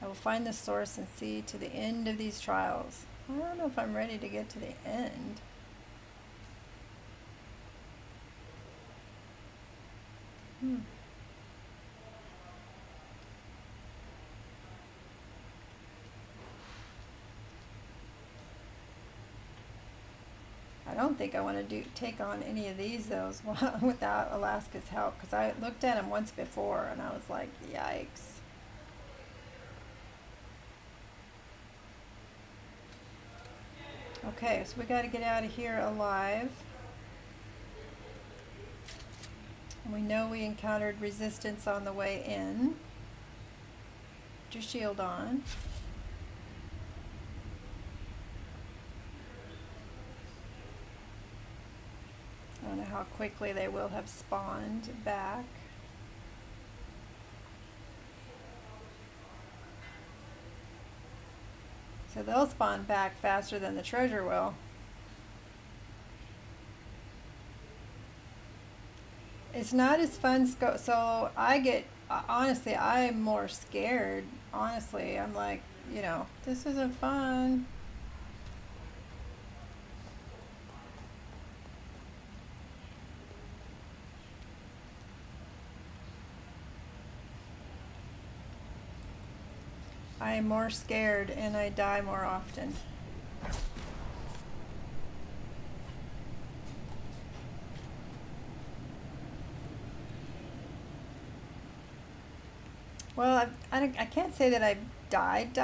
I will find the source and see to the end of these trials. I don't know if I'm ready to get to the end. I don't think I want to take on any of these though without Alaska's help, because I looked at them once before and I was like, yikes. Okay, so we got to get out of here alive. We know we encountered resistance on the way in. Put your shield on. I don't know how quickly they will have spawned back. So they'll spawn back faster than the treasure will. It's not as fun so I get, honestly, I'm more scared. Honestly, I'm like, you know, this isn't fun. I am more scared and I die more often. Well, I can't say that I've died.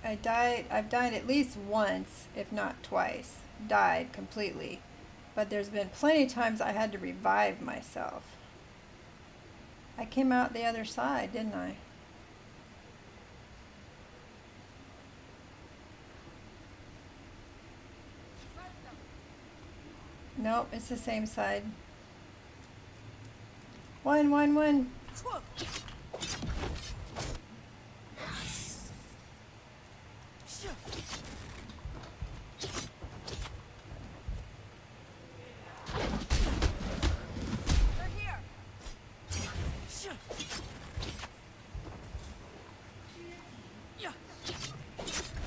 I've died at least once, if not twice. Died completely. But there's been plenty of times I had to revive myself. I came out the other side, didn't I? Nope, it's the same side. One.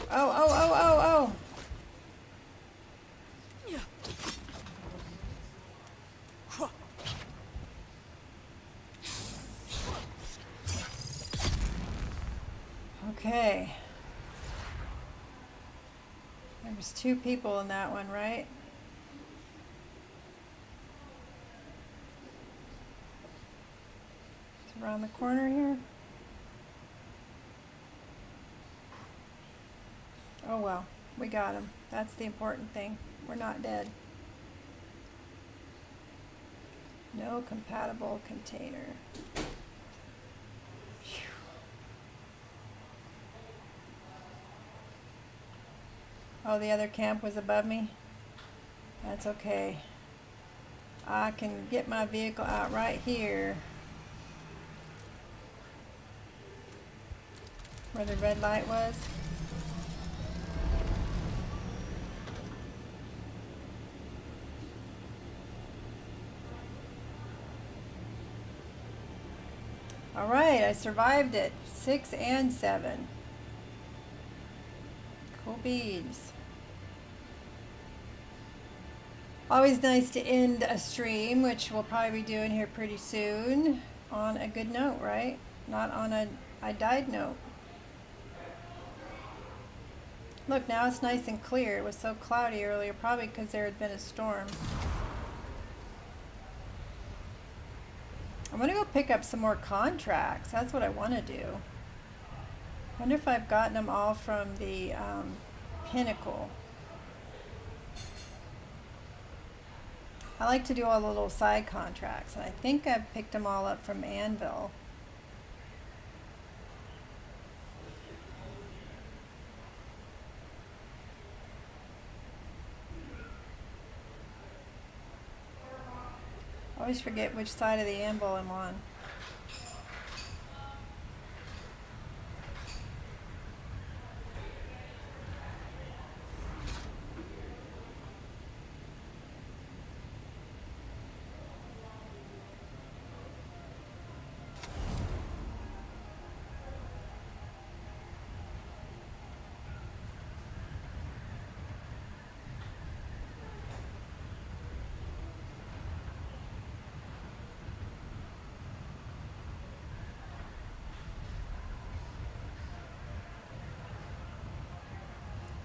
Oh. Okay. There was 2 people in that one, right? It's around the corner here. Oh well, we got him. That's the important thing. We're not dead. No compatible container. Phew. Oh, the other camp was above me? That's okay. I can get my vehicle out right here. Where the red light was. All right, I survived it. 6 and 7. Cool beads. Always nice to end a stream, which we'll probably be doing here pretty soon, on a good note, right? Not on a I died note. Look, now it's nice and clear. It was so cloudy earlier, probably because there had been a storm. I'm gonna go pick up some more contracts. That's what I want to do. Wonder if I've gotten them all from the Pinnacle. I like to do all the little side contracts, and I think I've picked them all up from Anvil. I always forget which side of the anvil I'm on.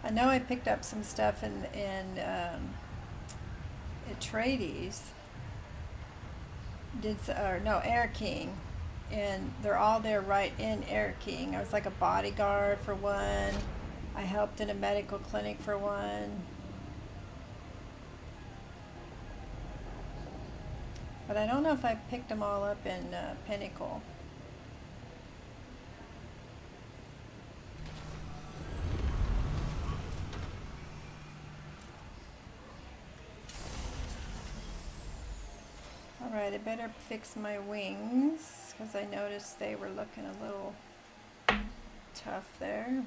I know I picked up some stuff in Atreides Air King, and they're all there right in Air King. I was like a bodyguard for one. I helped in a medical clinic for one. But I don't know if I picked them all up in Pinnacle. Alright, I better fix my wings because I noticed they were looking a little tough there.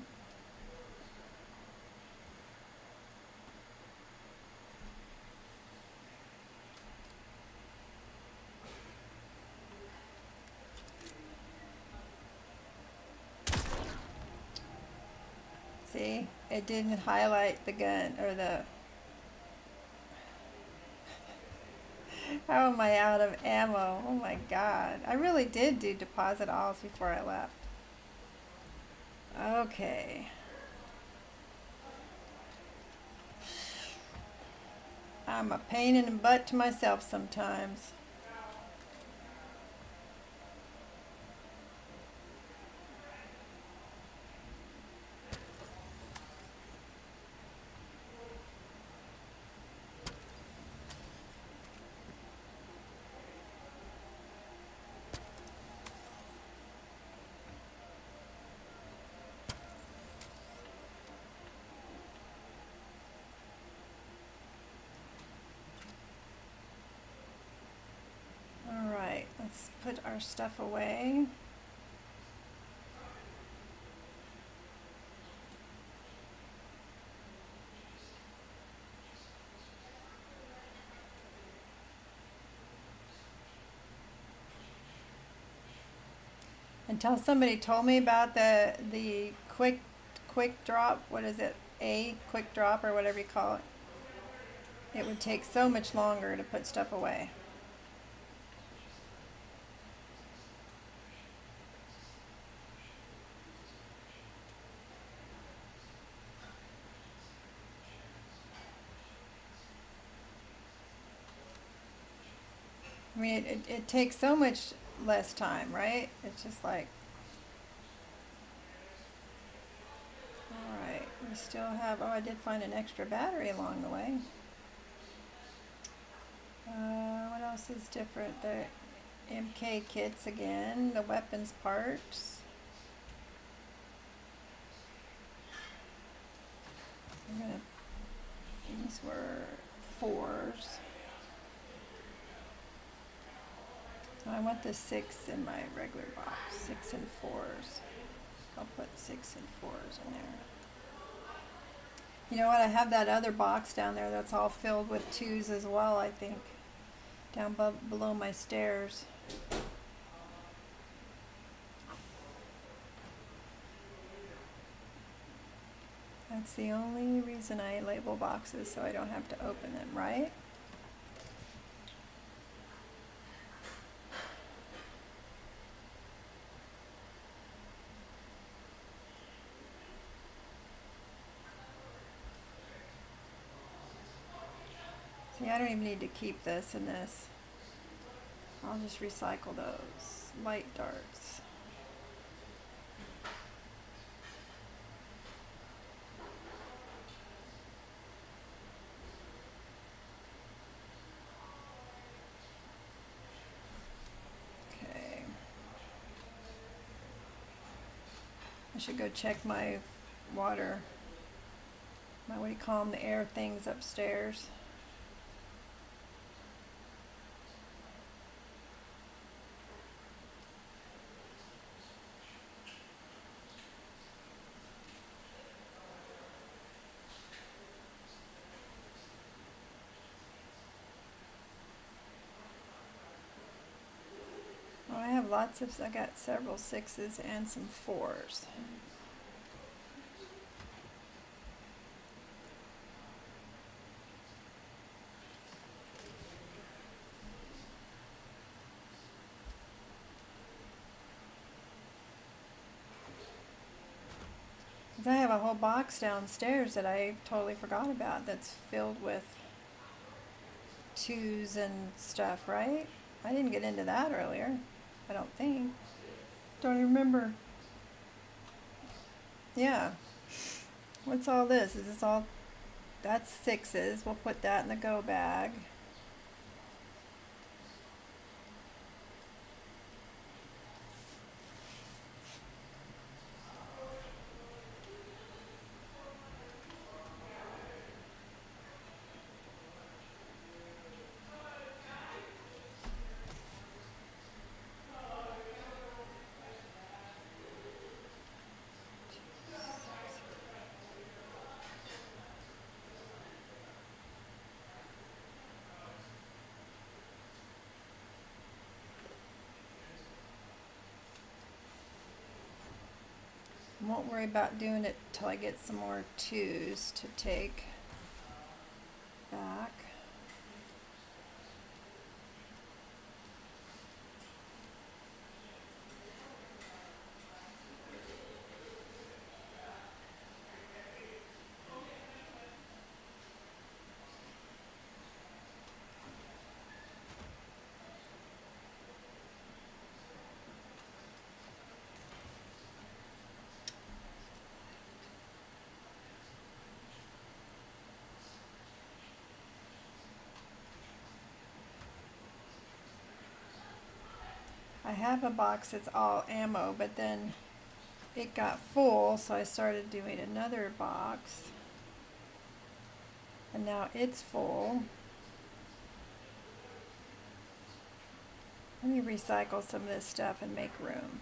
See, it didn't highlight the gun or the. How am I out of ammo? Oh my god. I really did do deposit alls before I left. Okay. I'm a pain in the butt to myself sometimes. Let's put our stuff away. Until somebody told me about the quick drop, what is it? A quick drop or whatever you call it. It would take so much longer to put stuff away. I mean, it takes so much less time, right? It's just like, alright, we still have, oh, I did find an extra battery along the way. What else is different? The MK kits again, the weapons parts. These were 4s. I want the 6 in my regular box, 6 and 4s. I'll put 6 and 4s in there. You know what, I have that other box down there that's all filled with 2s as well, I think. Down below my stairs. That's the only reason I label boxes, so I don't have to open them, right? See, I don't even need to keep this and this. I'll just recycle those light darts. Okay. I should go check my water, my, what do you call them, the air things upstairs. I have lots of, I got several 6s and some 4s. I have a whole box downstairs that I totally forgot about that's filled with twos and stuff, right? I didn't get into that earlier. I don't think. Don't even remember. Yeah. What's all this? Is this all... That's sixes. We'll put that in the go bag. Won't worry about doing it till I get some more twos to take back. I have a box that's all ammo, but then it got full, so I started doing another box. And now it's full. Let me recycle some of this stuff and make room.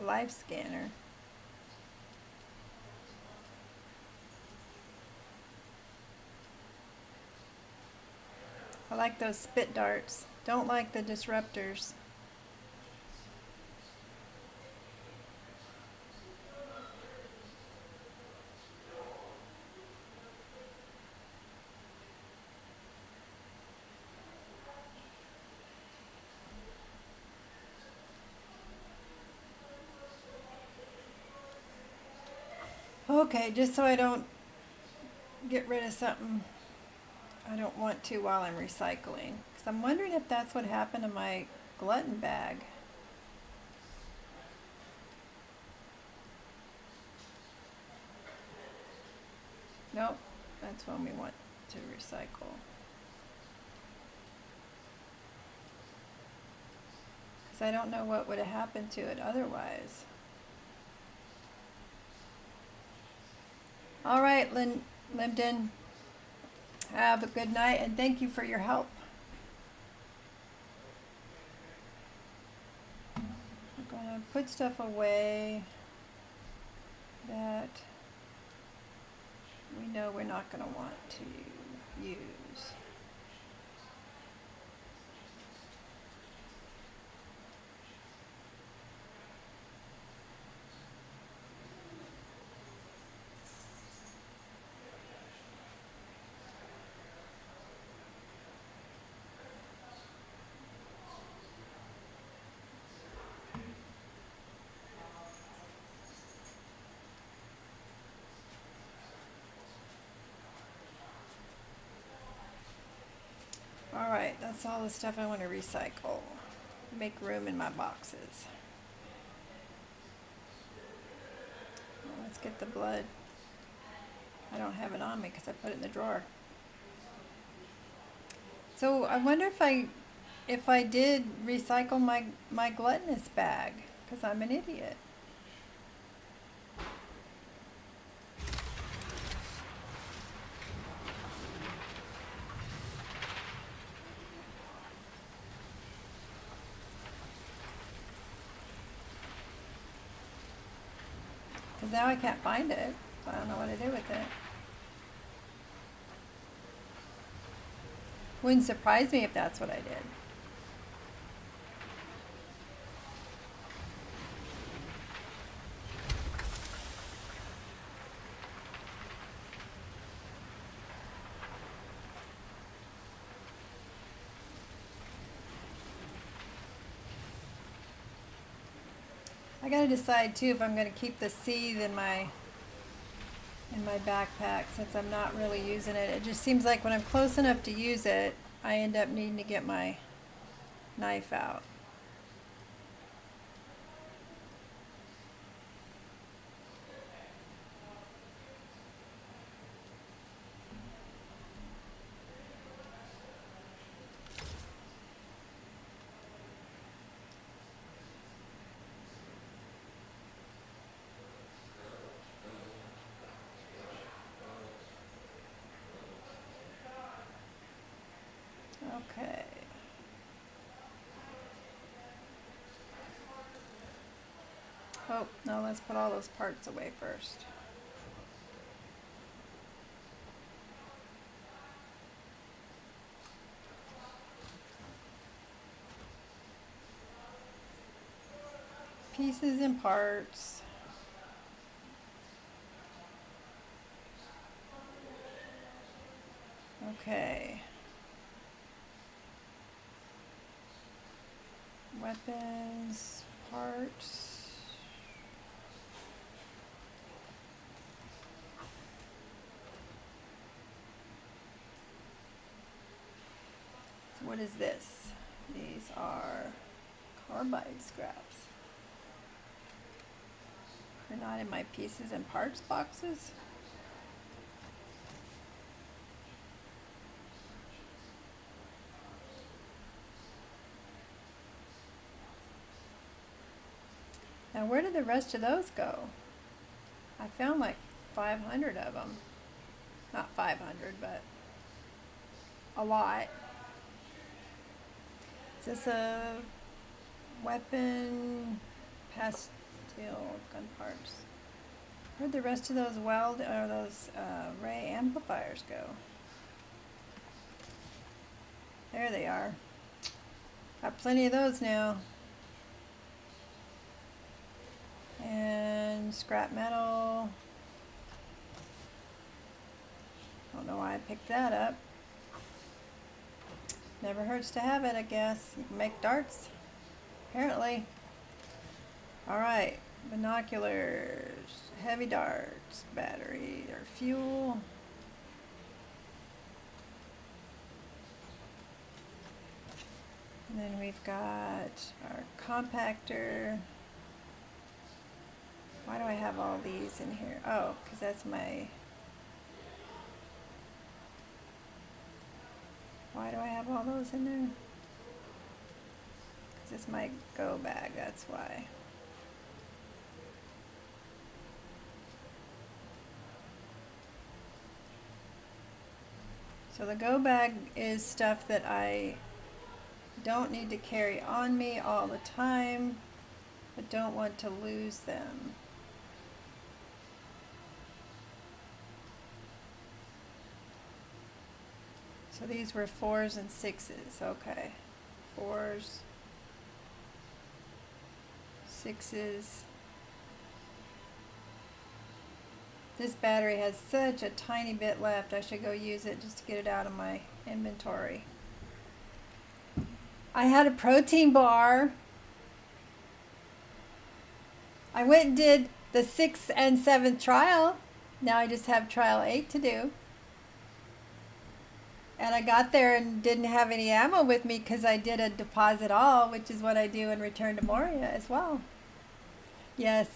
Life scanner. I like those spit darts. Don't like the disruptors. Okay, just so I don't get rid of something I don't want to while I'm recycling. Because I'm wondering if that's what happened to my glutton bag. Nope, that's one we want to recycle. Because I don't know what would have happened to it otherwise. All right, Linden, have a good night and thank you for your help. I'm gonna put stuff away that we know we're not gonna want to use. Alright, that's all the stuff I want to recycle. Make room in my boxes. Well, let's get the blood. I don't have it on me because I put it in the drawer. So I wonder if I did recycle my gluttonous bag, because I'm an idiot. Because now I can't find it, so I don't know what to do with it. Wouldn't surprise me if that's what I did. gotta decide too if I'm gonna keep the seed in my backpack since I'm not really using it. It just seems like when I'm close enough to use it, I end up needing to get my knife out. Okay. Oh, no, let's put all those parts away first. Pieces and parts. Okay. Weapons, parts. So what is this? These are carbide scraps. They're not in my pieces and parts boxes. Now, where did the rest of those go? I found like 500 of them. Not 500, but a lot. Is this a weapon? Pastille gun parts. Where'd the rest of those ray amplifiers go? There they are. Got plenty of those now. And scrap metal. Don't know why I picked that up. Never hurts to have it, I guess. You can make darts, apparently. Alright, binoculars, heavy darts, battery, or fuel. And then we've got our compactor. Why do I have all these in here? Oh, because that's my... Why do I have all those in there? Because it's my go bag, that's why. So the go bag is stuff that I don't need to carry on me all the time, but don't want to lose them. So these were 4s and 6s, okay. 4s, 6s. This battery has such a tiny bit left. I should go use it just to get it out of my inventory. I had a protein bar. I went and did the 6th and 7th trial. Now I just have trial 8 to do. And I got there and didn't have any ammo with me because I did a deposit all, which is what I do in Return to Moria as well. Yes,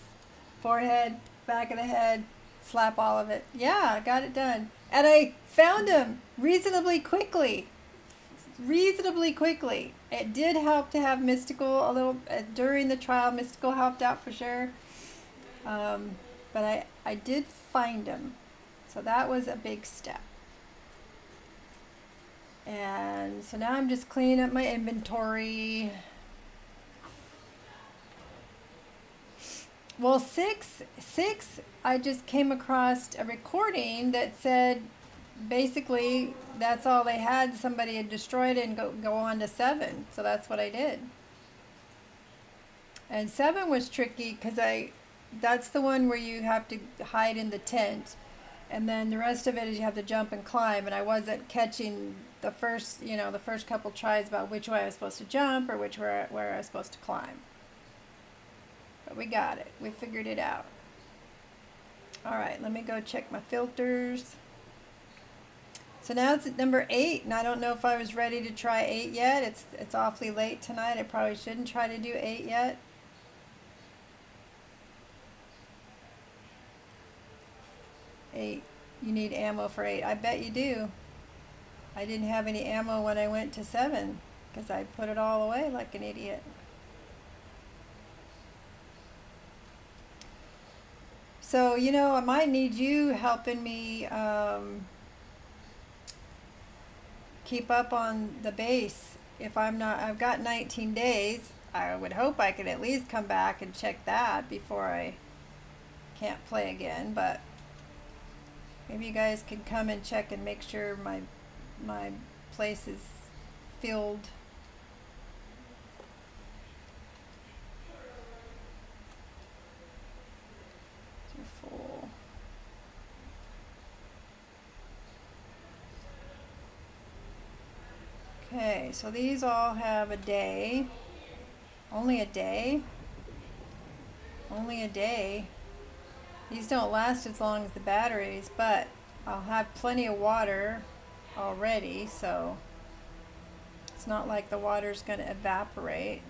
forehead, back of the head, slap all of it. Yeah, I got it done. And I found him reasonably quickly. Reasonably quickly. It did help to have Mystical a little, during the trial, Mystical helped out for sure. But I did find him. So that was a big step. And so now I'm just cleaning up my inventory. Well, 6, I just came across a recording that said basically that's all they had. Somebody had destroyed it and go on to 7. So that's what I did. And 7 was tricky because that's the one where you have to hide in the tent. And then the rest of it is you have to jump and climb. And I wasn't catching the first couple tries about which way I was supposed to jump or where I was supposed to climb. We got it. We figured it out. All right, let me go check my filters. So now it's at number 8, and I don't know if I was ready to try 8 yet. It's awfully late tonight. I probably shouldn't try to do 8 yet. You need ammo for 8. I bet you do. I didn't have any ammo when I went to 7 because I put it all away like an idiot. So, you know, I might need you helping me keep up on the base. If I'm not, I've got 19 days. I would hope I could at least come back and check that before I can't play again, but maybe you guys could come and check and make sure my place is filled. You're full. Okay, so these all have a day. Only a day? Only a day. These don't last as long as the batteries, but I'll have plenty of water already, so it's not like the water's going to evaporate.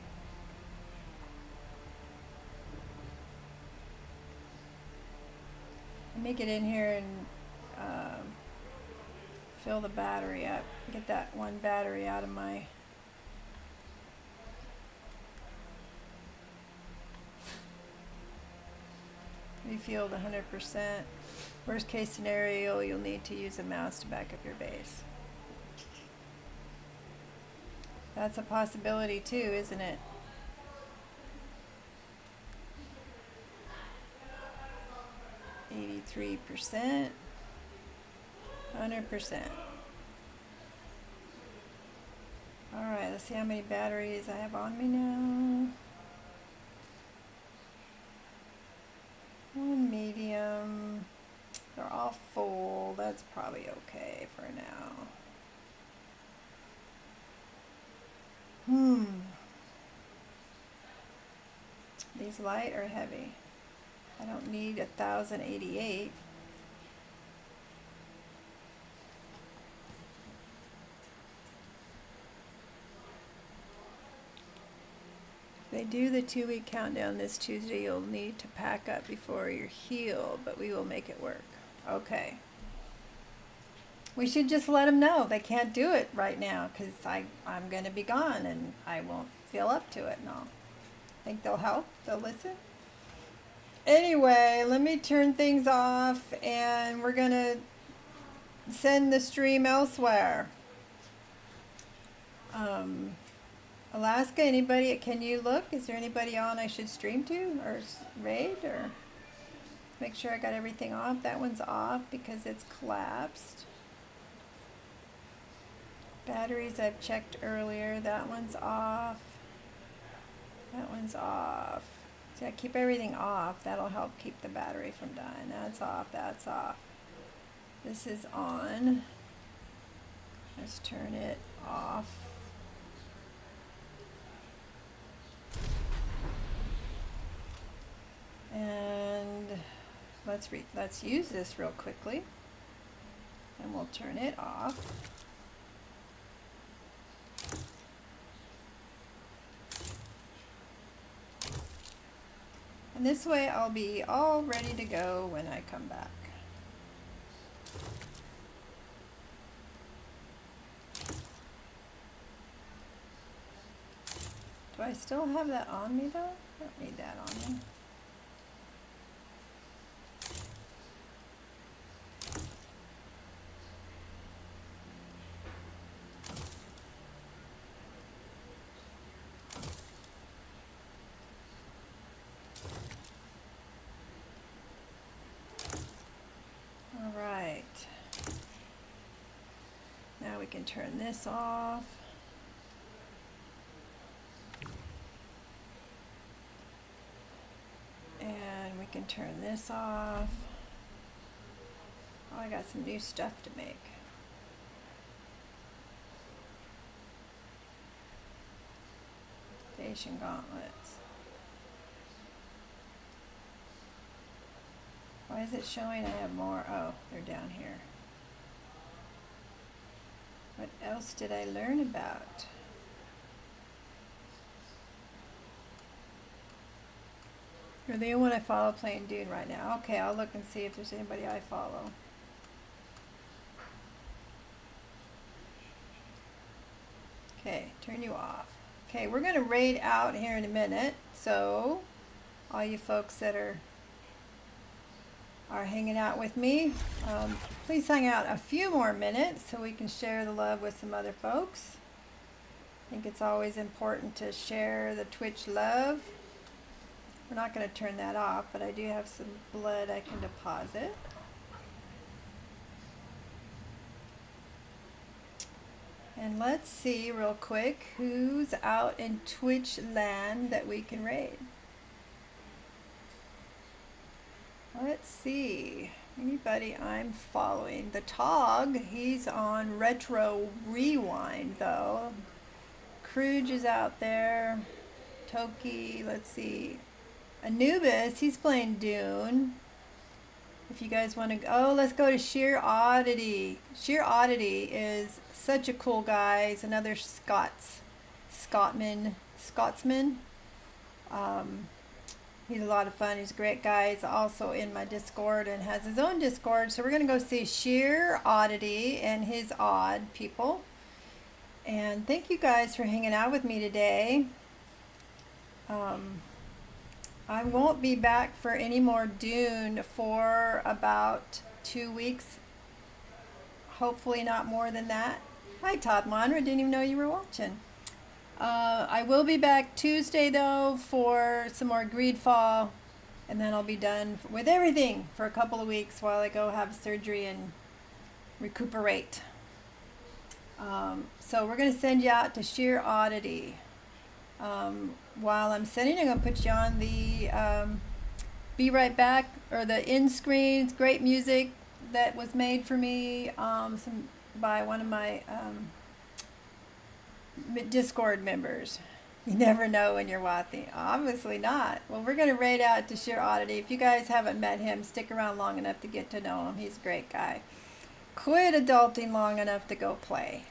Let me get in here and fill the battery up. Get that one battery out of my... Refueled 100%. Worst case scenario, you'll need to use a mouse to back up your base. That's a possibility too, isn't it? %, 100%. Alright, let's see how many batteries I have on me now. One medium. They're all full. That's probably okay for now. These light or heavy? I don't need 1088. If they do the 2-week countdown this Tuesday, you'll need to pack up before you're healed, but we will make it work. Okay. We should just let them know they can't do it right now because I'm going to be gone and I won't feel up to it and all. Think they'll help? They'll listen? Anyway, let me turn things off and we're going to send the stream elsewhere. Alaska, anybody, can you look? Is there anybody on I should stream to or raid or make sure I got everything off? That one's off because it's collapsed. Batteries I've checked earlier. That one's off. That one's off. See, I keep everything off. That'll help keep the battery from dying. That's off. That's off. This is on. Let's turn it off. And let's use this real quickly. And we'll turn it off. And this way I'll be all ready to go when I come back. Do I still have that on me though? I don't need that on me. Now we can turn this off. And we can turn this off. Oh, I got some new stuff to make. Station gauntlets. Why is it showing I have more? Oh, they're down here. What else did I learn about? You're the only one I follow playing Dune right now. Okay, I'll look and see if there's anybody I follow. Okay, turn you off. Okay, we're going to raid out here in a minute. So, all you folks that are hanging out with me, please hang out a few more minutes so we can share the love with some other folks. I think it's always important to share the Twitch love. We're not going to turn that off, but I do have some blood I can deposit. And let's see real quick who's out in Twitch land that we can raid. Let's see. Anybody I'm following. The Tog, he's on Retro Rewind though. Kruge is out there. Toki, let's see. Anubis, he's playing Dune. If you guys want to, oh, let's go to Sheer Oddity. Sheer Oddity is such a cool guy. He's another Scotsman. He's a lot of fun. He's a great guy. He's also in my Discord and has his own Discord. So we're going to go see Sheer Oddity and his odd people. And thank you guys for hanging out with me today. I won't be back for any more Dune for about 2 weeks. Hopefully not more than that. Hi Todd Monra, didn't even know you were watching. I will be back Tuesday though for some more Greedfall, and then I'll be done with everything for a couple of weeks while I go have surgery and recuperate. So we're going to send you out to Sheer Oddity. While I'm sending, I'm going to put you on the Be Right Back, or the end screens. Great music that was made for me by one of my Discord members. You never know when you're watching. Obviously not. Well, we're going to raid out to Sheer Oddity. If you guys haven't met him, stick around long enough to get to know him. He's a great guy. Quit adulting long enough to go play.